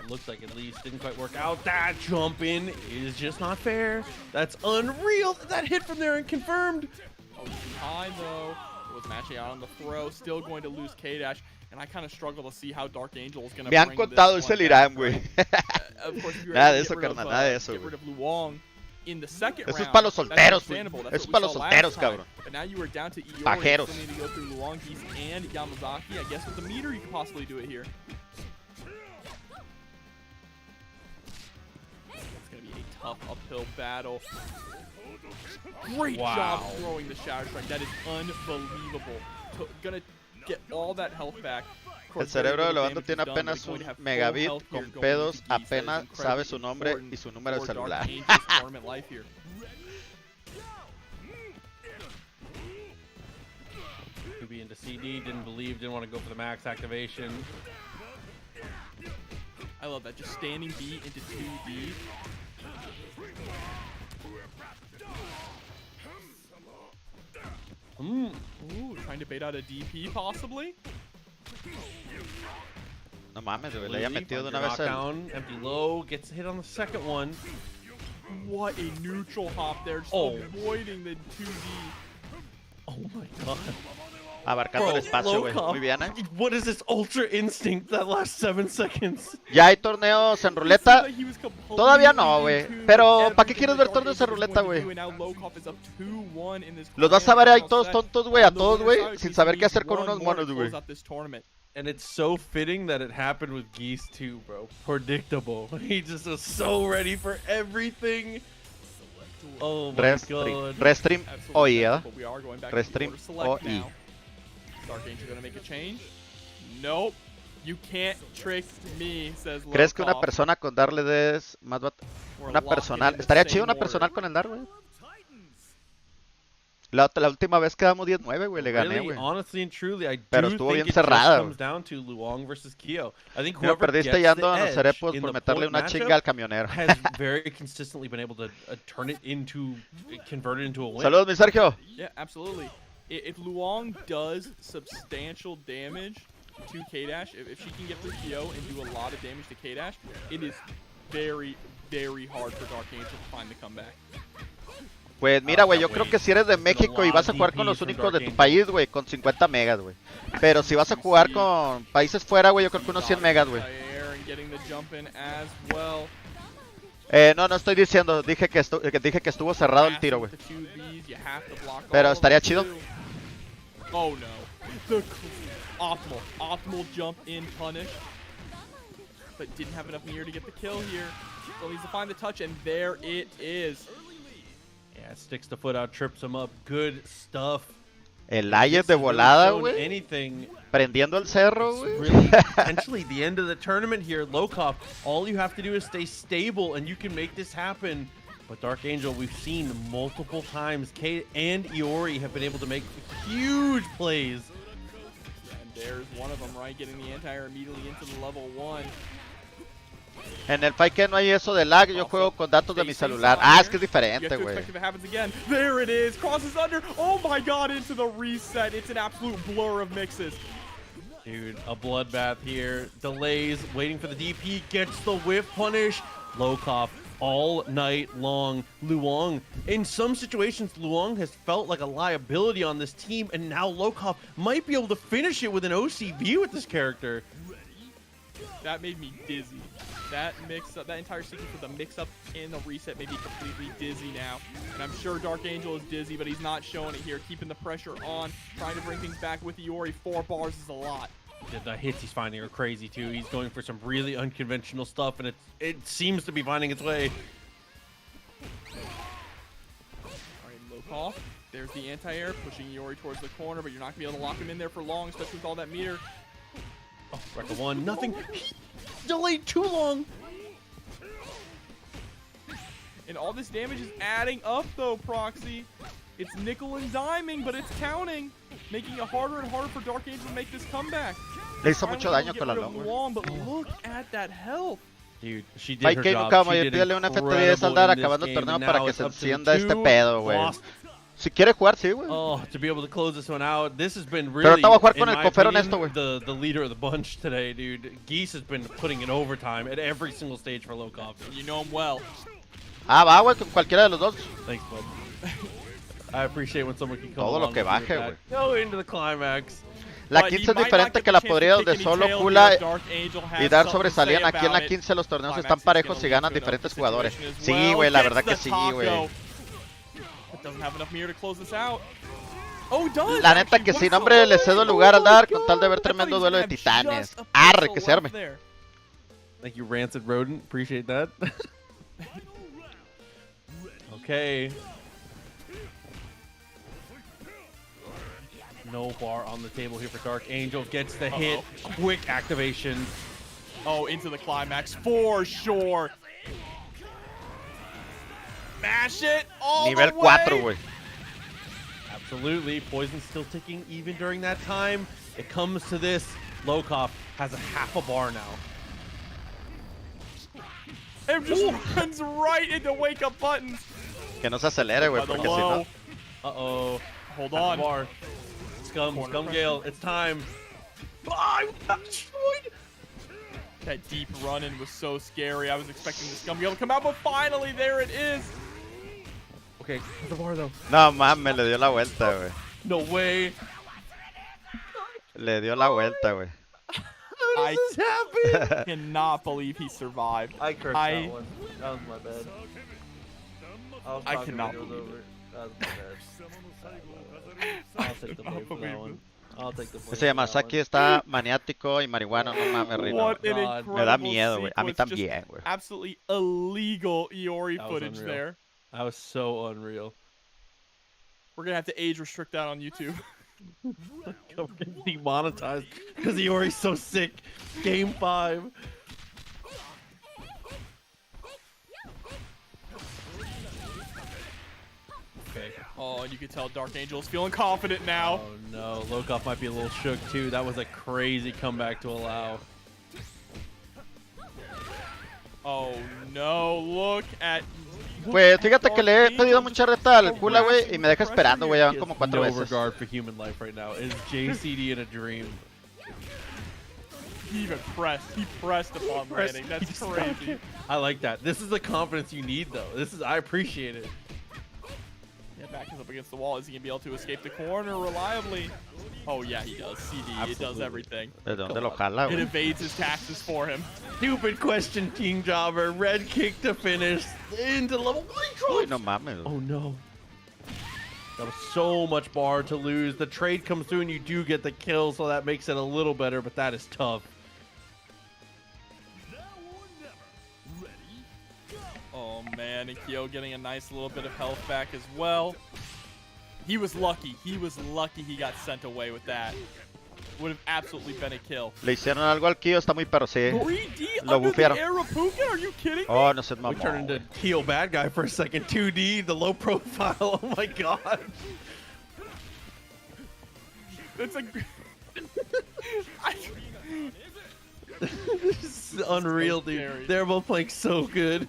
looks like at least didn't quite work out. That jump in is just not fair. That's unreal. That hit from there and confirmed. Oh, behind though. Was matching out on the throw. Still going to lose K-Dash. And I kind of struggle to see how Dark Angel is going to Me han contado ese Liram, güey. Nada de eso, carnal, nada de eso, güey. Eso es para los solteros, güey. Eso es para los solteros, cabrón. Pajeros. Tough uphill battle. Great job throwing the Shatter Strike. That is unbelievable. Gonna get all that health back. El cerebro de Lobando tiene apenas un megabit con pedos, apenas sabe su nombre y su número de celular. Could be into CD, didn't believe, didn't want to go for the max activation. I love that, just standing B into 2D. Ooh, trying to bait out a DP possibly. No mames, güey, le haya metido de una vez el... Empty low, gets hit on the second one. What a neutral hop there, just avoiding the 2D. Oh my god. Abarcando el espacio, güey. Muy bien, eh. What is this ultra instinct that last 7 seconds? ¿Ya hay torneos en ruleta? Todavía no, güey. Pero, ¿para qué quieres ver torneos en ruleta, güey? Los vas a ver ahí todos tontos, güey, a todos, güey, sin saber qué hacer con unos monos, güey. And it's so fitting that it happened with Geese too, bro. Predictable. He just was so ready for everything. Oh my god. Restream OI, ¿eh? Restream OI. Dark Angel gonna make a change? Nope. You can't trick me, says Low. ¿Crees que una persona con darle des más una personal? Estaría chido una personal con el dar, güey. La última vez quedamos 19, güey, le gané, güey. Pero estuvo bien cerrada, güey. Pero perdiste y ando a los cerepos por meterle una chinga al camionero. Saludos, mi Sergio. Yeah, absolutely. If Luong does substantial damage to K-Dash, if she can get through PO and do a lot of damage to K-Dash, it is very, very hard for Dark Angel to find the comeback. Pues mira, güey, yo creo que si eres de México y vas a jugar con los únicos de tu país, güey, con 50 megas, güey. Pero si vas a jugar con países fuera, güey, yo creo que unos 100 megas, güey. No estoy diciendo, dije que estuvo cerrado el tiro, güey. Pero estaría chido. Oh no. The optimal jump in punish. But didn't have enough meter to get the kill here. So needs to find the touch, and there it is. Yeah, sticks the foot out, trips him up. Good stuff. El Layek de volada, güey. Prendiendo el cerro, güey. Really, potentially the end of the tournament here. Low Kof, all you have to do is stay stable, and you can make this happen. But Dark Angel, we've seen multiple times, Kate and Iori have been able to make huge plays. And there's one of them, right? Getting the anti-air immediately into the level 1. En el Fight no hay eso de lag, yo juego con datos de mi celular. Ah, es que es diferente, güey. There it is, crosses under. Oh my god, into the reset. It's an absolute blur of mixes. Dude, a bloodbath here. Delays, waiting for the DP, gets the whiff punish. Low Kof all night long. Luong, in some situations, Luong has felt like a liability on this team, and now Lokov might be able to finish it with an OCV with this character. That made me dizzy. That mix-up, that entire sequence with the mix-up and the reset made me completely dizzy now. And I'm sure Dark Angel is dizzy, but he's not showing it here, keeping the pressure on, trying to bring things back with Iori. 4 bars is a lot. The hits he's finding are crazy too. He's going for some really unconventional stuff, and it seems to be finding its way. All right, Lokov. There's the anti-air, pushing Iori towards the corner, but you're not going to be able to lock him in there for long, especially with all that meter. Oh, Rekka 1, nothing. Delayed too long. And all this damage is adding up, though, Proxy. It's nickel and diming, but it's counting, making it harder and harder for Dark Angel to make this comeback. Le hizo mucho daño con la long. But look at that health. Dude, she did her job. Pídele un FT10 al dar acabando el torneo para que se encienda este pedo, güey. Si quiere jugar, sí, güey. Oh, to be able to close this one out. This has been really, Pero jugar con el cofero honesto, güey. The leader of the bunch today, dude. Geese has been putting in overtime at every single stage for Lokov. You know him well. Ah, va, güey, con cualquiera de los dos. Thanks, bud. I appreciate when someone can come Todo lo que baje, güey. Go into the climax. La 15 es diferente que la podrida donde solo Kula y Dar sobresalían. Aquí en la 15 los torneos están parejos y ganan diferentes jugadores. Sí, güey, la verdad que sí, güey. La neta que sin nombre le cedo el lugar al Dar con tal de ver tremendo duelo de titanes. Arre, que se arme. Thank you, Rancid Rodent. Appreciate that. Okay. No bar on the table here for Dark Angel. Gets the hit. Quick activation. Oh, into the climax for sure. Mash it all Nivel the way. 4, güey. Absolutely. Poison still ticking even during that time. It comes to this. Lokov has a half a bar now. It just runs right into wake-up buttons. Que no se acelere, güey, porque si no... Uh-oh. Hold on. Bar. Scum Gale, it's time. Oh, I'm destroyed. That deep run-in was so scary. I was expecting the Scum Gale to come out, but finally, there it is. Okay, the bar though. No mames, le dio la vuelta, güey. No way. Le dio la vuelta, güey. How does this happen? Cannot believe he survived. I cursed that one. That was my bad. I cannot believe it. That was my bad. I'll take the blame for that one. I'll take the blame. Ese Yamazaki está maniático y marihuano, no mames, Rino. What an incredible Me da miedo, güey. A mí sequence. también, güey. Absolutely illegal Iori That was footage unreal. there. That was so unreal. We're gonna have to age restrict that on YouTube. I'm getting demonetized because Iori's so sick. Game 5. Okay. Oh, and you can tell Dark Angel is feeling confident now. Oh no, Lokov might be a little shook too. That was a crazy comeback to allow. Oh no, look at... Pues fíjate que le he pedido mucha reta al Kula, güey, y me deja esperando, güey, ya van como 4 no veces. regard for human life right now. Is JCD in a dream? He even pressed. He pressed upon landing. That's crazy. I like that. This is the confidence you need, though. I appreciate it. Yeah, back us up against the wall. Is he gonna be able to escape the corner reliably? Oh yeah, he does. CD, Absolutely. It does everything. ¿De dónde lo jala, It güey? evades his taxes for him. Stupid question, King Jobber. Red kick to finish into level 1. Uy, no mames. Oh no. That was so much bar to lose. The trade comes through and you do get the kill, so that makes it a little better, but that is tough. Oh man, and Kyo getting a nice little bit of health back as well. He was lucky. He was lucky he got sent away with that. Would have absolutely been a kill. Le hicieron algo al Kyo, está muy perro, sí. 3D Lo under the bufearon. Arapuka? Are you kidding me? Oh, no seas We mamón. turned into heel bad guy for a second. 2D, the low profile. Oh my god. It's a... This is unreal, so scary. dude. They're both playing so good.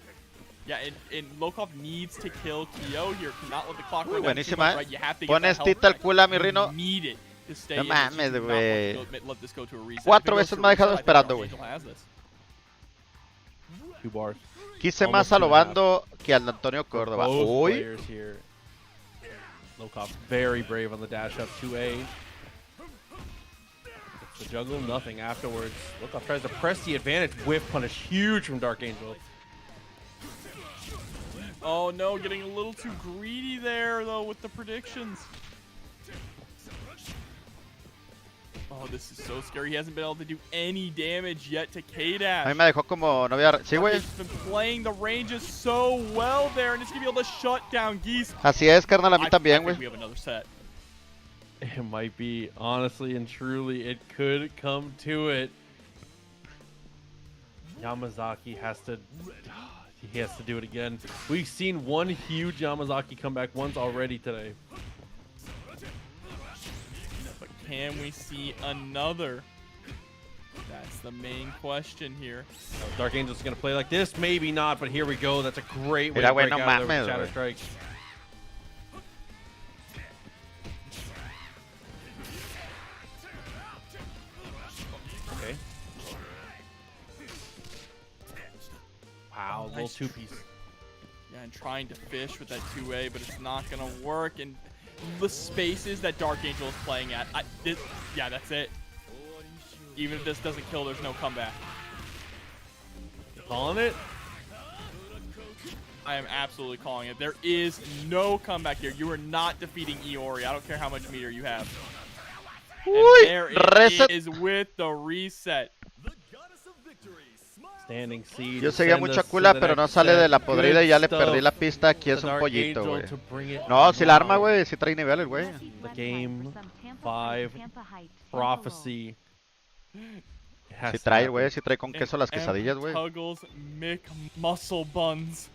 Yeah, and Lokov needs to kill Kyo here. Cannot let the clock run down too Buenísima, much, eh. right? You have to get Pon that health estita al back. Kula, mi Rino. You need it to stay No in. mames, You do not güey. want to let this go to a reset. 4 If it goes veces to a me ha dejado reset, I think esperando, Dark güey. Angel has this. 2 bars. Quise más a Lobando que al Antonio Córdoba. Both Uy. players here. Lokop very brave on the dash up 2A. The juggle, nothing afterwards. Lokop tries to press the advantage. Whiff punish huge from Dark Angel. Oh no, getting a little too greedy there though with the predictions. Oh, this is so scary. He hasn't been able to do any damage yet to K-Dash. A mí me dejó como no había... Sí, güey. He's been playing the ranges so well there, and it's gonna be able to shut down Geese. Así es, carnal, a mí también, güey. We have another set. It might be, honestly and truly, it could come to it. Yamazaki has to do it again. We've seen one huge Yamazaki comeback once already today. But can we see another? That's the main question here. Dark Angel's gonna play like this, maybe not, but here we go. That's a great way Mira, to break güey, no out of there mames, with Shatter güey. Strike. Okay. Wow, little Nice. 2-piece. Yeah, and trying to fish with that 2A, but it's not gonna work. And the spaces that Dark Angel is playing at, yeah, that's it. Even if this doesn't kill, there's no comeback. Calling it? I am absolutely calling it. There is no comeback here. You are not defeating Iori. I don't care how much meter you have. And there it is with the reset. Standing seed. Yo seguía mucha cula, pero no sale de la podrida y ya le perdí la pista. Aquí es un pollito, güey. No, si la arma, güey. Si trae nivel el güey. The game 5 prophecy. Si trae, güey. Si trae con queso las quesadillas, güey. Tuggles Mick Muscle Buns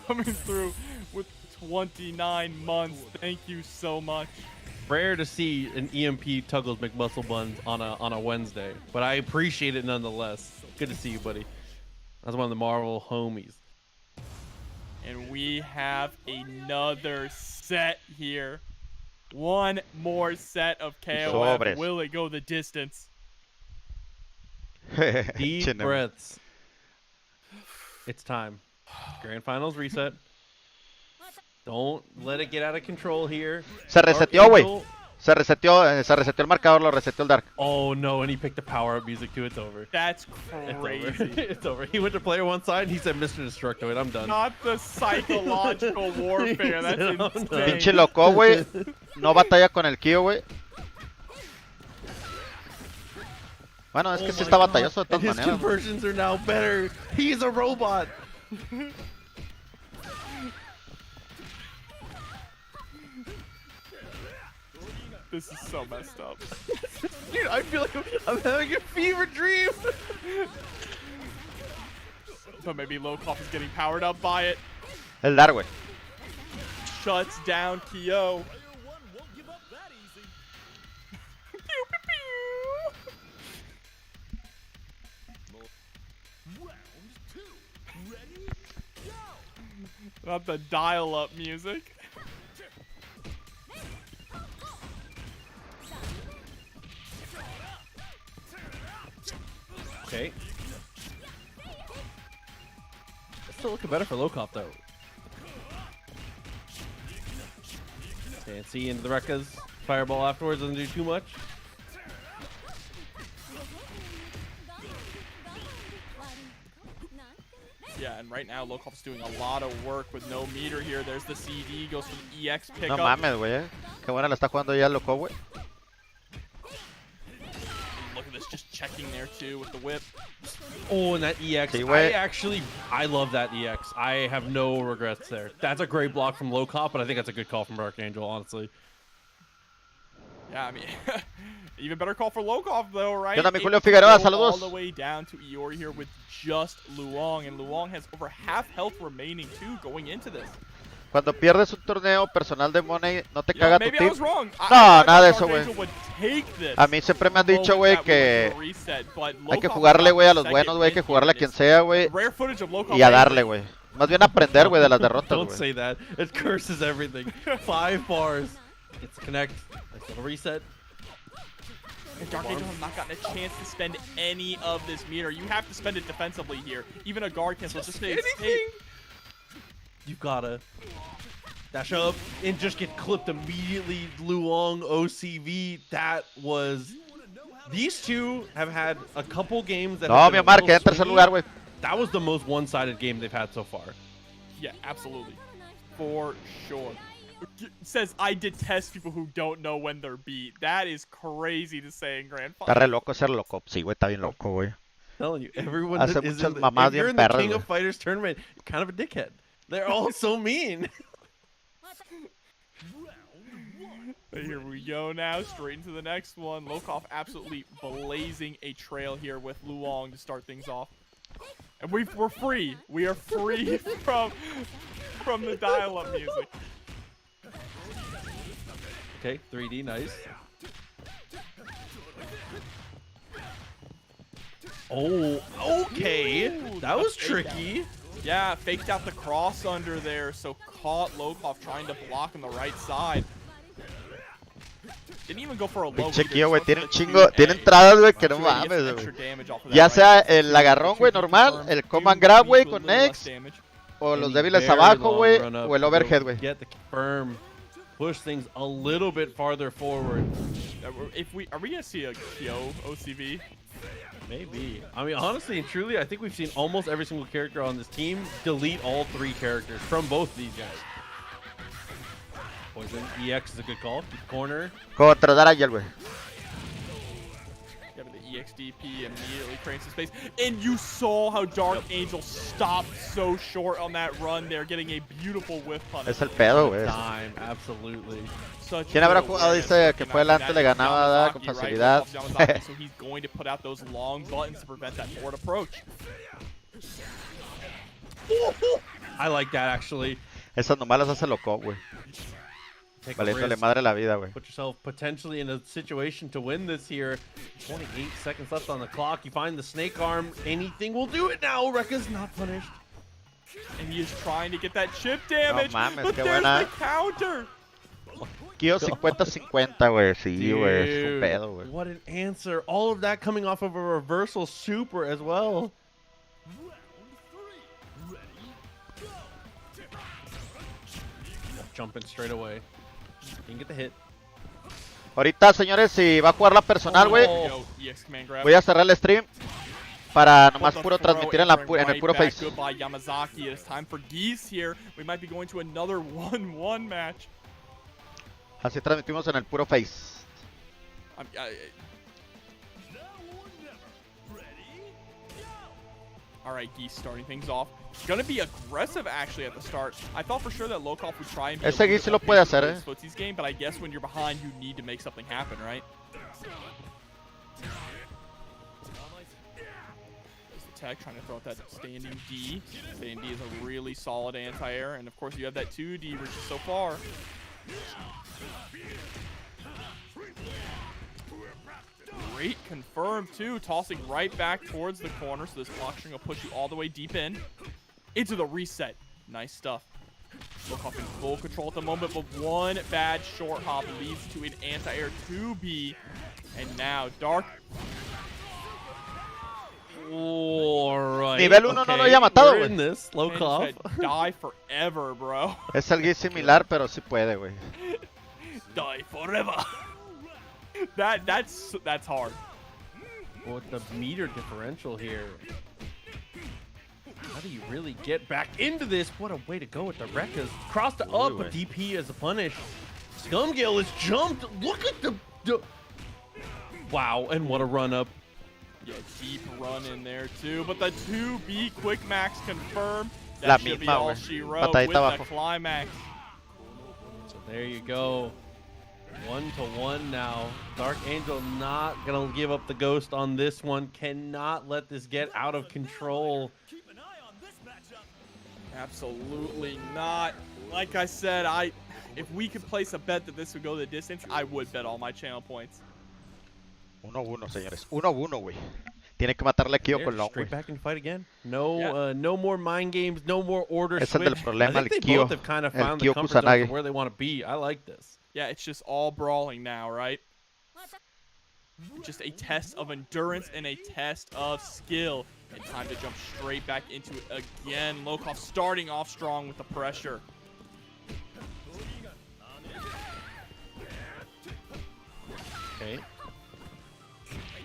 coming through with 29 months. Thank you so much. Rare to see an EMP Tuggles McMuscle Buns on a Wednesday, but I appreciate it nonetheless. Good to see you, buddy. That's one of the Marvel homies. And we have another set here. One more set of KOF. Will it go the distance? Deep breaths. It's time. Grand Finals reset. Don't let it get out of control here. Se reseteó, güey. Se reseteó el marcador, lo reseteó el Dark. Oh no, and he picked the power-up music too. It's over. That's crazy. It's over. He went to player one side and he said, Mr. Destructoid, I'm done. Not the psychological warfare. That's insane. Pinche loco, güey. No batalla con el Kyo, güey. Bueno, es que sí está batalloso de todas His maneras. conversions are now better. He's a robot. This is so messed up. Dude, I feel like I'm having a fever dream. So maybe Lokoff is getting powered up by it. El Dark, güey. Shuts down Kyo. Not the dial-up music. Okay. It's still looking better for Lokoff though. And see into the Rekka's fireball afterwards doesn't do too much. Yeah, and right now Lokoff's doing a lot of work with no meter here. There's the CD, goes for the EX No pickup. mames, güey. Qué buena la está jugando ya el loco, güey. Look at this, just checking there too with the whip. Oh, and that EX. Sí, I love that EX. I have no regrets there. That's a great block from Lokoff, but I think that's a good call from Dark Angel, honestly. Yeah, I mean, even better call for Lokoff though, right? ¿Qué onda, mi Julio Figueroa? All Saludos. the way down to Iori here with just Luong, and Luong has over half health remaining too going into this. Cuando pierdes un torneo personal de Money, no te caga tu Maybe I team. was wrong. No, nada de eso, güey. güey. A mí siempre me han dicho, güey, que hay que jugarle, güey, a los buenos, güey, hay que jugarle a quien sea, güey, y a darle, güey. Más bien aprender, güey, de las derrotas, Don't güey. say that. It curses everything. 5 bars. It's connect. Nice little reset. And Dark Angel has not gotten a chance to spend any of this meter. You have to spend it defensively here. Even a guard cancel just to escape. You've gotta dash up and just get clipped immediately. Luong, OCV, that was... These two have had a couple games that No, mi Omar, queda en tercer lugar, güey. That was the most one-sided game they've had so far. Yeah, absolutely. For sure. It says, I detest people who don't know when they're beat. That is crazy to say in Grand Final. Está re loco ser loco. Sí, güey, está bien loco, güey. Telling you, everyone Hace that is muchas in mamadas if you're bien in the perras, King güey. of Fighters tournament, you're kind of a dickhead. They're all so mean. Here we go now, straight into the next one. Lokov absolutely blazing a trail here with Luong to start things off. And we're free. We are free from the dial-up music. Okay, 3D, nice. Oh, okay. Ooh, that was fake tricky. out. Yeah, faked out the cross under there, so caught Lokov trying to block on the right side. Didn't even go for a low. Pinche Kio, güey, tiene un chingo, tiene entradas, güey, que no mames, güey. Ya sea el agarrón, güey, normal, el command grab, güey, con X, o los débiles abajo, güey, o el overhead, güey. Get the confirm, push things a little bit farther forward. Are we gonna see a Kyo OCV? Maybe. I mean, honestly and truly, I think we've seen almost every single character on this team delete all 3 characters from both these guys. Poison EX is a good call. Keep corner. Contra Darayel, güey. Yeah, but the EXDP immediately creates some space. And you saw how Dark Angel stopped so short on that run there, getting a beautiful whiff punish. Es el pedo, güey. Time, absolutely. ¿Quién habrá jugado? Dice que fue adelante, le ganaba con facilidad. So he's going to put out those long buttons to prevent that forward approach. I like that, actually. Esas nomás las hace loco, güey. Valiéndole madre la vida, güey. Put yourself potentially in a situation to win this here. 28 seconds left on the clock. You find the snake arm. Anything will do it now. Rekka's not punished. And he is trying to get that chip damage. No mames, but qué there's buena. the counter. Kio 50-50, güey. Sí, güey. Es un pedo, güey. What an answer. All of that coming off of a reversal super as well. Jumping straight away. You can get the hit. Ahorita, señores, si va a jugar la personal, güey, voy a cerrar el stream para nomás puro transmitir en el puro face. Goodbye, Yamazaki. It's time for Geese here. We might be going to another 1-1 match. Así transmitimos en el puro face. Alright, Geese starting things off. Gonna be aggressive actually at the start. I thought for sure that Lokov would try and be Ese Geese sí lo puede hacer, eh. Footsie's game, but I guess when you're behind, you need to make something happen, right? There's the tech trying to throw out that standing D. Standing D is a really solid anti-air, and of course you have that 2D which is so far. Great confirm too, tossing right back towards the corner, so this block string will push you all the way deep in. Into the reset. Nice stuff. Lokov in full control at the moment, but one bad short hop leads to an anti-air 2B. And now Dark. Alright. Nivel 1 no lo había matado, güey. Lokov. Die forever, bro. Es algo similar, pero sí puede, güey. Die forever. That's hard. With the meter differential here. How do you really get back into this? What a way to go with the Rekkas. Crossed to up, but DP as a punish. Scumgale has jumped. Look at the... Wow, and what a run up. Yeah, deep run in there too. But the 2B quick max confirmed. That should be all she wrote with the climax. So there you go. 1-1 now. Dark Angel not gonna give up the ghost on this one. Cannot let this get out of control. Absolutely not. Like I said, if we could place a bet that this would go the distance, I would bet all my channel points. 1-1, señores. 1-1, güey. Tiene que matarle a Kio con long, straight back and fight again. No, no more mind games. No more order switch. Es el problema, I think they both have kind of found the comfort zone of where they want to be. I like this. Yeah, it's just all brawling now, right? just a test of endurance and a test of skill. And time to jump straight back into it again. Lokov starting off strong with the pressure. Okay.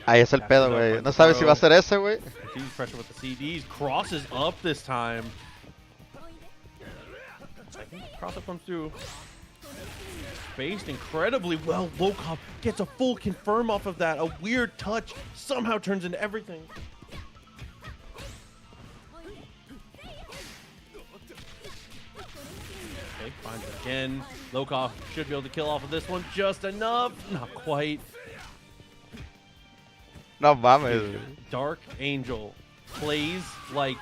Ahí es el pedo, güey. No sabes si va a ser ese, güey. Huge pressure with the CDs. Crosses up this time. Second cross up comes through. Spaced incredibly well. Lokov gets a full confirm off of that. A weird touch somehow turns into everything. Okay, finds it again. Lokov should be able to kill off of this one just enough. Not quite. No mames. Dark Angel plays like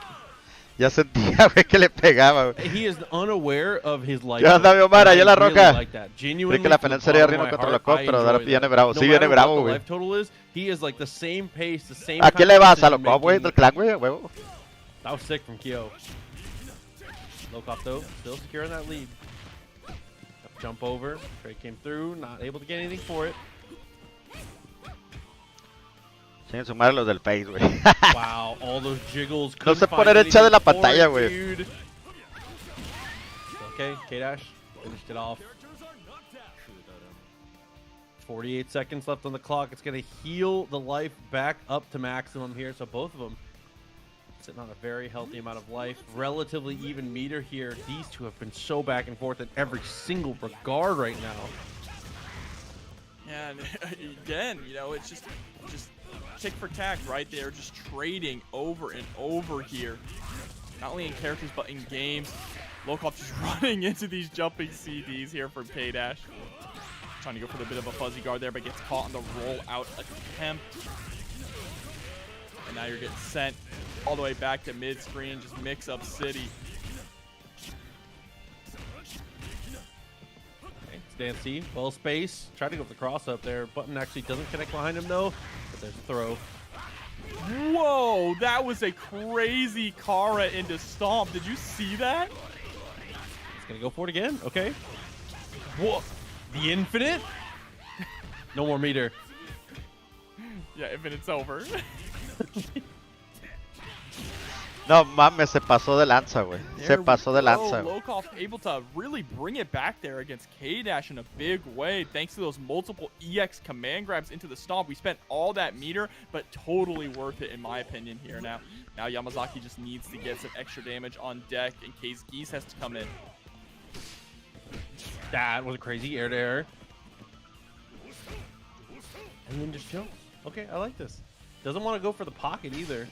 ya sentía, güey, que le pegaba, güey. he is unaware of his life. ¿Qué onda, mi Omar? Ahí en la roca. Like Creo que la pelea sería Rino contra Lokov, pero ahora viene bravo. Sí, viene bravo, güey. He is like the same pace, the same. ¿A quién le vas? ¿A Lokov, güey? ¿Del clan, güey? Huevo. That was sick from Kyo. Lokov, though, still securing that lead. Jump over. Trey came through, not able to get anything for it. Sin sumar los del Face, güey. Wow, all those jiggles. No se poner el chat de la pantalla, güey. Okay, K-Dash finished it off. 48 seconds left on the clock. It's going to heal the life back up to maximum here. So both of them sitting on a very healthy amount of life. Relatively even meter here. These two have been so back and forth in every single regard right now. Yeah, and again, you know, it's just tick for tack, right? They're just trading over and over here. Not only in characters, but in games. Lokov just running into these jumping CDs here from K-Dash. Trying to go for a bit of a fuzzy guard there, but gets caught on the roll-out attempt. And now you're getting sent all the way back to mid-screen, just mix-up city. Stand C, well space. Tried to go for the cross up there. Button actually doesn't connect behind him though. But there's a throw. Whoa, that was a crazy Kara into Stomp. Did you see that? It's gonna go for it again. Okay. Whoa, the infinite? No more meter. Yeah, infinite's over. No mames, se pasó de lanza, güey. Se pasó de lanza. Lokov able to really bring it back there against K-Dash in a big way, thanks to those multiple EX command grabs into the stomp. We spent all that meter, but totally worth it in my opinion here now. Now Yamazaki just needs to get some extra damage on deck in case Geese has to come in. That was a crazy air to air. And then just jump. Okay, I like this. Doesn't want to go for the pocket either.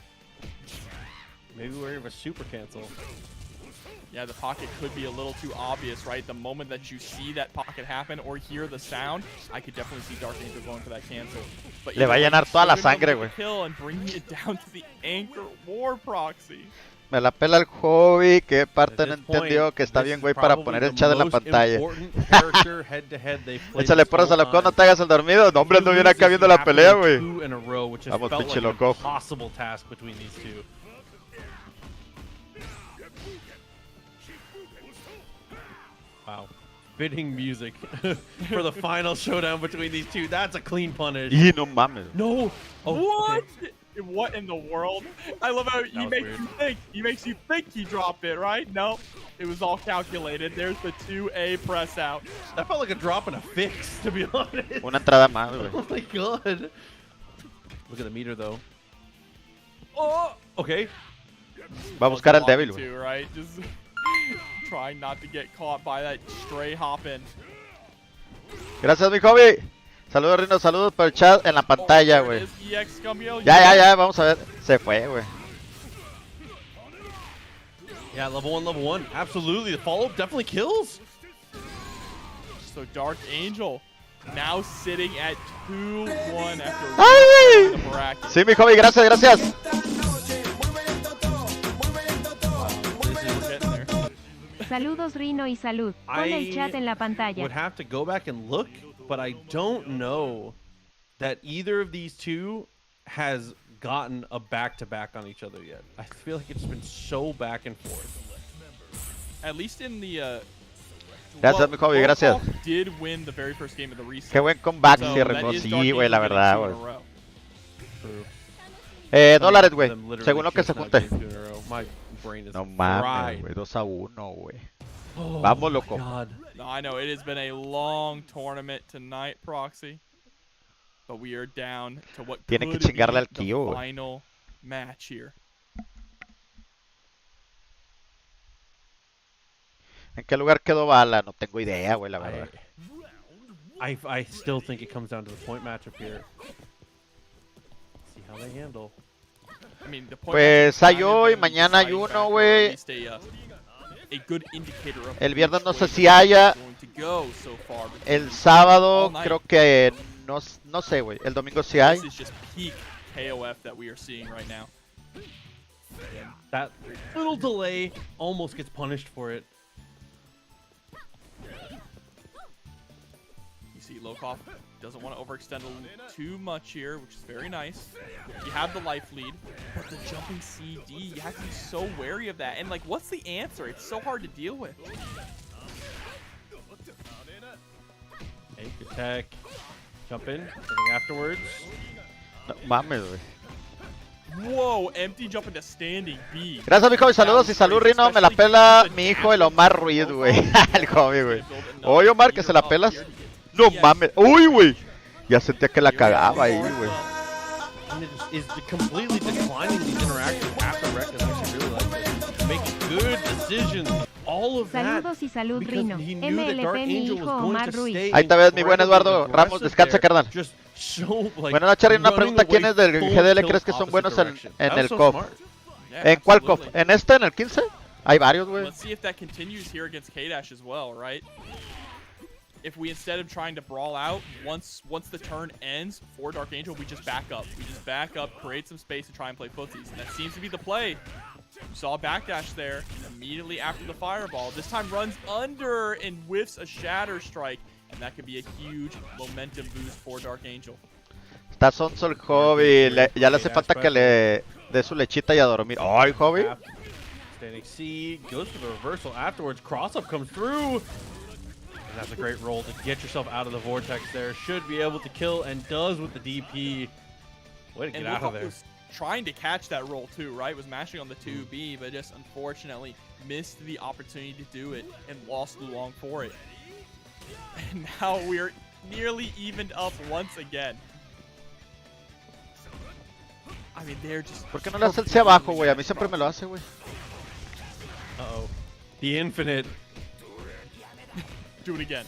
Maybe we're of a super cancel. Yeah, the pocket could be a little too obvious, right? The moment that you see that pocket happen or hear the sound, I could definitely see Dark Angel going for that cancel. But le va a llenar toda la sangre, güey. Kill and bringing it down to the anchor war proxy. Me la pela el hobby, que parte no entendió que está bien, güey, para poner el chat en la pantalla. Échale porras a Lokov, no te hagas el dormido. No, hombre, ando bien acá viendo la pelea, güey. Vamos, pinche Lokov. Wow. Fitting music for the final showdown between these two. That's a clean punish. Y no mames. No. Oh, what? Okay. What in the world? I love how he makes you think. He makes you think he dropped it, right? No, it was all calculated. There's the 2A press out. That felt like a drop and a fix, to be honest. Una entrada más, güey. Oh my god. Look at the meter, though. Oh, okay. Va a buscar al débil, güey. Right? Just trying not to get caught by that stray hop in. Gracias, mi hobby. Saludos, Rino, saludos por el chat en la pantalla, güey. Ya, vamos a ver. Se fue, güey. Yeah, level 1. Absolutely. The follow-up definitely kills. So Dark Angel now sitting at 2-1 after the bracket. Sí, mi hobby, gracias. Saludos, Rino, y salud. Pon el chat en la pantalla. I would have to go back and look, but I don't know that either of these two has gotten a back-to-back on each other yet. I feel like it's been so back and forth. At least in the Gracias, mi hobby, gracias. Did win the very first game of the reset. Qué buen comeback, So, cierre, that ¿no? is Sí, Dark güey, la Angel verdad, getting güey. 2 in a row. Dólares, güey. Según lo que se junte. No mames, fried. güey. 2-1, güey. Oh, Vamos, loco. God. No, I know it has been a long tournament tonight, Proxy. But we are down to what Tiene que could chingarle al be the Kyo, güey. final match here. ¿En qué lugar quedó Bala? No tengo idea, güey, la verdad. I still think it comes down to the point matchup here. See how they handle. I mean, the point Pues matchup hay kind of hoy, been mañana hay deciding uno, factor, or at güey. least a good indicator of El viernes which no sé way si the haya. is going to go so far, but El sábado all night. creo que no sé, güey. El domingo sí hay. This is just peak KOF that we are seeing right now. That little delay almost gets punished for it. You see Lokov doesn't want to overextend too much here, which is very nice. You have the life lead, but the jumping CD, you have to be so wary of that. And like, what's the answer? It's so hard to deal with. Hey, good tech. Jump in. Something afterwards. No mames, güey. Whoa, empty jump into standing B. Gracias, mi hobby. Saludos y salud, Rino. Me la pela mi hijo, el Omar Ruiz, güey. El hobby, güey. Oye, Omar, que se la pelas. No mames. Uy, güey. Ya sentía que la cagaba ahí, güey. And it is completely declining these interactions after Record. I actually really like it. Making good decisions. All of that. Saludos y salud, Because Rino. he knew that Dark MLP, mi Angel hijo was going Omar to Ruiz. stay Ahí te ves, mi buen incredibly Eduardo Ramos. aggressive Descansa, there. carnal. Just so, like, Bueno, Nachari, una running pregunta. away ¿Quiénes del full GDL tilt crees que son opposite buenos direction. en That el was so COF? smart. Yeah, ¿En cuál COF? absolutely. ¿En este, en el 15? Hay varios, güey. Let's see if that continues here against K-Dash as well, right? If we, instead of trying to brawl out, once the turn ends for Dark Angel, we just back up. We just back up, create some space to try and play footsies. And that seems to be the play. You saw a backdash there immediately after the fireball. This time runs under and whiffs a shatter strike. And that could be a huge momentum boost for Dark Angel. Está sonso el hobby. Ya le hace falta que le dé su lechita y a dormir. ¡Ay, hobby! Standing C goes for the reversal afterwards. Cross up comes through. And that's a great roll to get yourself out of the vortex there. Should be able to kill and does with the DP. Way to get out of there. Was trying to catch that roll too, right? Was mashing on the 2B, but just unfortunately missed the opportunity to do it and lost Luong for it. And now we're nearly evened up once again. I mean, they're just... ¿Por qué no le hace el C abajo, güey? A mí siempre me lo hace, güey. Uh-oh. The infinite. Do it again.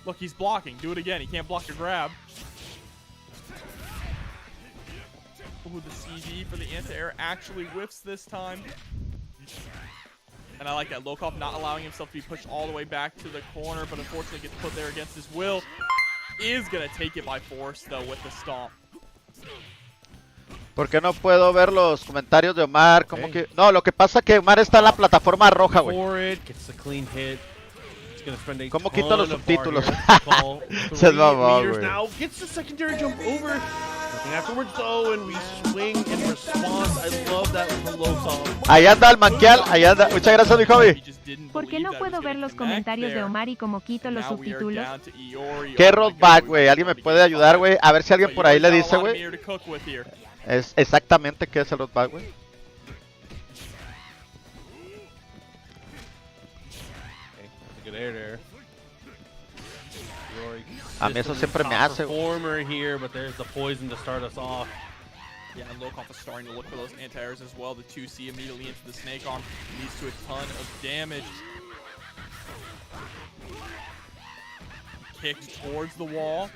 Look, he's blocking. Do it again. He can't block your grab. Ooh, the CD for the anti-air actually whiffs this time. And I like that. Lokov not allowing himself to be pushed all the way back to the corner, but unfortunately gets put there against his will. Is going to take it by force, though, with the stomp. ¿Por qué no puedo ver los comentarios de Omar? ¿Cómo que? No, lo que pasa es que Omar está en la plataforma roja, güey. ¿Cómo quito los subtítulos? Se es mamón, güey. Now gets the secondary jump over. Nothing afterwards though, and we swing in response. I love that low song. Ahí anda el manqueal, ahí anda. Muchas gracias, mi hobby. ¿Por qué no puedo ver los comentarios de Omar y como quito los subtítulos? ¿Qué rollback, güey? ¿Alguien me puede ayudar, güey? A ver si alguien por ahí le dice, güey. Es exactamente qué es el rollback, güey. A mí eso siempre me hace, güey. Yeah, and Lokov is starting to look for those anti-airs as well. The 2C immediately into the snake arm leads to a ton of damage. Kicked towards the wall.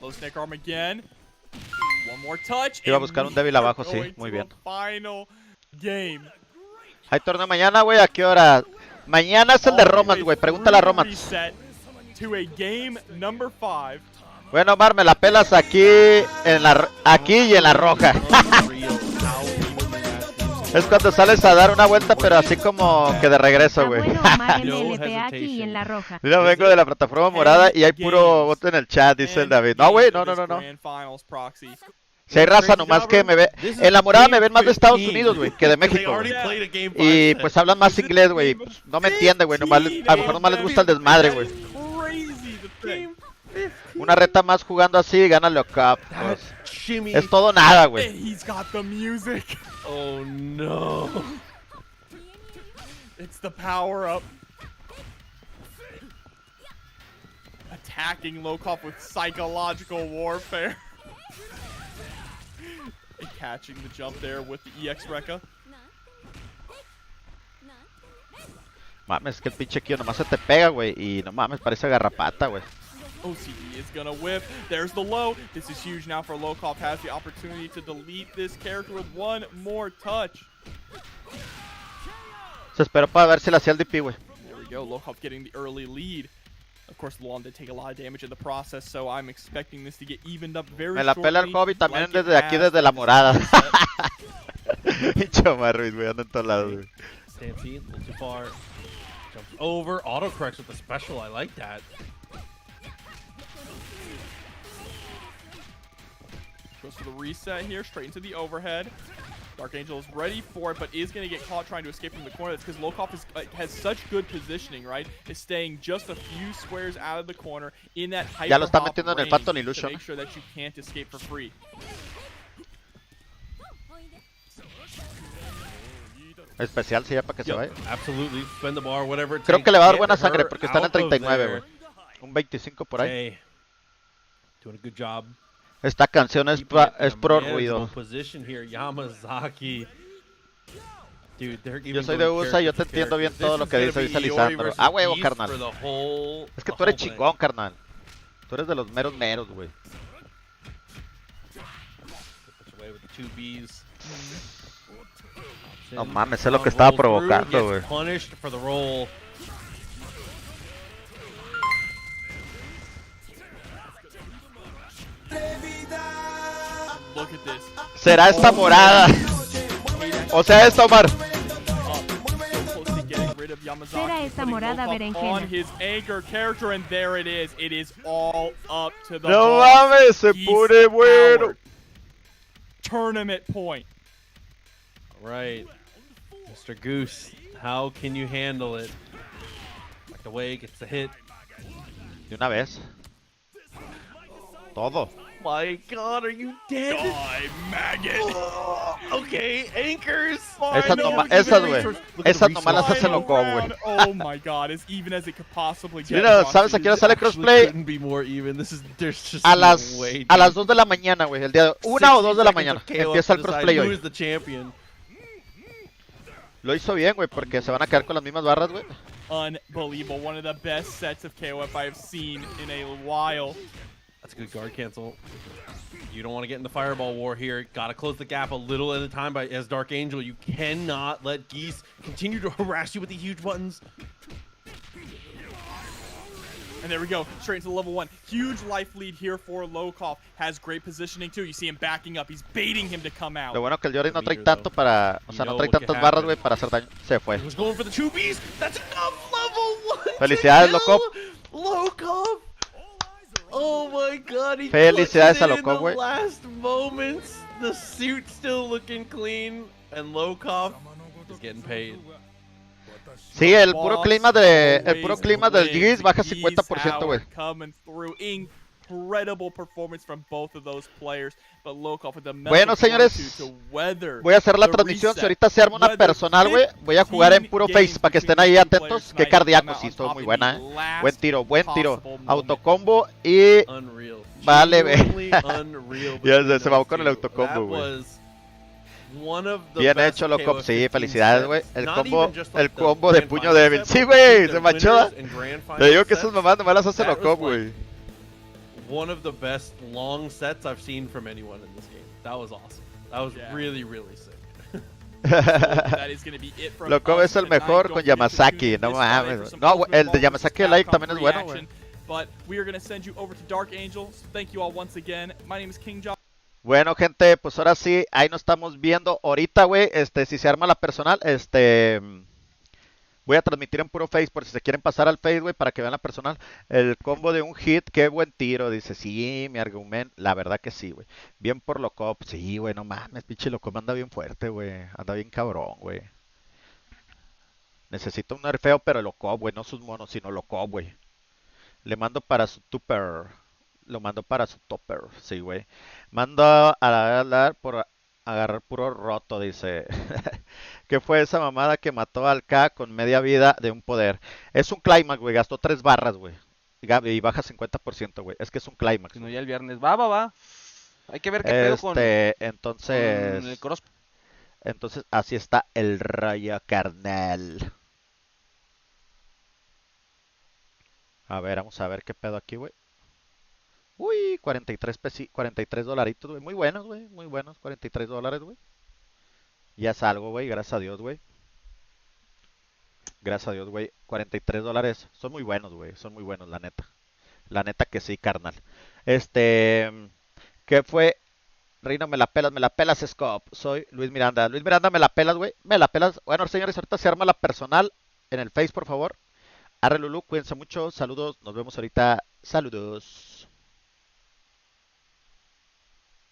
Low snake arm again. One more touch. Iba a buscar un débil abajo, sí, muy bien. Final game. Hay torneo mañana, güey, ¿a qué hora? Mañana es el de Romance, güey, pregúntale a Romance. To a game number 5. Bueno, Omar, me la pelas aquí en la y en la roja. Es cuando sales a dar una vuelta, pero así como que de regreso, güey. Bueno, Omar, MLP aquí y en la roja. Mira, vengo de la plataforma morada y hay puro voto en el chat, dice el David. No, güey, no. Si hay raza nomás que me ve. En la morada me ven más de Estados Unidos, güey, que de México, güey. Y pues hablan más inglés, güey. Pues, no me entienden, güey. A lo mejor nomás les gusta el desmadre, güey. Una reta más jugando así, gana Low Kof. Pues, es todo nada, güey. Oh no. It's the power up. Attacking Low Kof with psychological warfare. And catching the jump there with the EX Rekka. Mames, que el pinche Kyo nomás se te pega, güey. Y no mames, parece garrapata, güey. OCD is gonna whip. There's the low. This is huge now for Low Kof. Has the opportunity to delete this character with one more touch. Se esperó para ver si le hacía el DP, güey. There we go. Low Kof getting the early lead. Of course, Luan did take a lot of damage in the process, so I'm expecting this to get evened up very shortly. Me la pela el hobby también desde aquí, desde la morada. Pinche Marruiz, güey, anda en todos lados, güey. Stancy, a little too far. Jumps over, autocorrects with the special. I like that. Goes for the reset here, straight into the overhead. Dark Angel is ready for it, but is going to get caught trying to escape from the corner. That's because Low Kof has such good positioning, right? Is staying just a few squares out of the corner in that hyper ya lo está metiendo en el Phantom to Illusion. make sure that you can't escape for free. Especial, sí, ya para que se vaya. Absolutely, spend the bar, whatever it Creo takes que le va a dar to buena get sangre her porque está en el out of 39, there. güey. Un 25 por ahí. Okay. Doing a good job. Esta canción es pro ruido. Position here, Yamazaki. Dude, yo soy de USA y yo te entiendo bien todo lo que dice Lisandro. Ah, huevo, carnal. Es que tú eres chingón, carnal. Tú eres de los meros meros, güey. No mames, es lo que estaba provocando, güey. ¿Será esta morada? O sea, esta, Omar. Será esta morada berenjena. No mames, se pone bueno. Tournament point. All right, Mr. Goose, how can you handle it? Like the way gets the hit. De una vez. Todo. My God, are you dead? Die, maggot. Oh, okay, anchors. Esas, güey. Esas nomás las hace Low Kof, güey. Oh my God, as even as it could possibly get. Mira, ¿sabes a qué hora sale crossplay? A las 2 de la mañana, güey. El día de 1 o 2 de la mañana. Empieza el crossplay hoy. Lo hizo bien, güey, porque se van a quedar con las mismas barras, güey. Unbelievable. One of the best sets of KOF I have seen in a while. That's a good guard cancel. You don't want to get in the fireball war here. Got to close the gap a little at a time by as Dark Angel. You cannot let Geese continue to harass you with the huge buttons. And there we go, straight into level 1. Huge life lead here for Low Kof. Has great positioning too. You see him backing up. He's baiting him to come out. Lo bueno que el Yori no trae tanto para, o sea, no trae tantas barras, güey, para hacer daño. Se fue. He was going for the 2Bs. That's enough. Level 1. Felicidades, Low Kof. Low Kof. Oh my God, he felicidades a Low Kof, güey. Last moments, the suit still looking clean, and Low Kof is getting paid. Sí, el puro clima del Geese baja 50%, güey. Bueno, señores, voy a hacer la transmisión. Si ahorita se arma una personal, güey, voy a jugar en puro face para que estén ahí atentos. Qué cardíaco, sí, estuvo muy buena, Buen tiro. Autocombo y... Vale, güey. Ya se va con el autocombo, güey. Bien hecho, Low Kof, sí, felicidades, güey. El combo de puño débil. Sí, güey, se machó. Te digo que esas mamás nomás las hace Low Kof, güey. One of the best long sets I've seen from anyone in this game. That was awesome. That was really, really sick. Low Kof es el mejor con Yamazaki, no mames. No, el de Yamazaki Live también es bueno, güey. But we are going to send you over to Dark Angel. Thank you all once again. My name is King John. Bueno, gente, pues ahora sí, ahí nos estamos viendo ahorita, güey. Si se arma la personal, Voy a transmitir en puro Face por si se quieren pasar al Face, güey, para que vean la personal. El combo de un hit, qué buen tiro. Dice, sí, mi argumento. La verdad que sí, güey. Bien por Locop. Sí, güey, no mames, pinche Locop anda bien fuerte, güey. Anda bien cabrón, güey. Necesito un nerfeo, pero Locop, güey. No sus monos, sino Locop, güey. Le mando para su tupper. Lo mando para su topper. Sí, güey. Mando a hablar por agarrar puro roto, dice. ¿Qué fue esa mamada que mató al K con media vida de un poder? Es un climax, güey. Gastó 3 barras, güey. Y baja 50%, güey. Es que es un climax. Si no, ya el viernes. Va. Hay que ver qué pedo con el cross. Entonces, así está el rollo, carnal. A ver, vamos a ver qué pedo aquí, güey. Uy, 43 dolaritos, güey. Muy buenos, güey. Muy buenos. 43 dólares, güey. Ya es algo, güey. Gracias a Dios, güey. Gracias a Dios, güey. 43 dólares. Son muy buenos, güey. Son muy buenos, la neta. La neta que sí, carnal. ¿Qué fue? Reino, me la pelas, Scop. Soy Luis Miranda. Luis Miranda, me la pelas, güey. Me la pelas. Bueno, señores, ahorita se arma la personal en el Face, por favor. Arre Lulu, cuídense mucho. Saludos. Nos vemos ahorita. Saludos.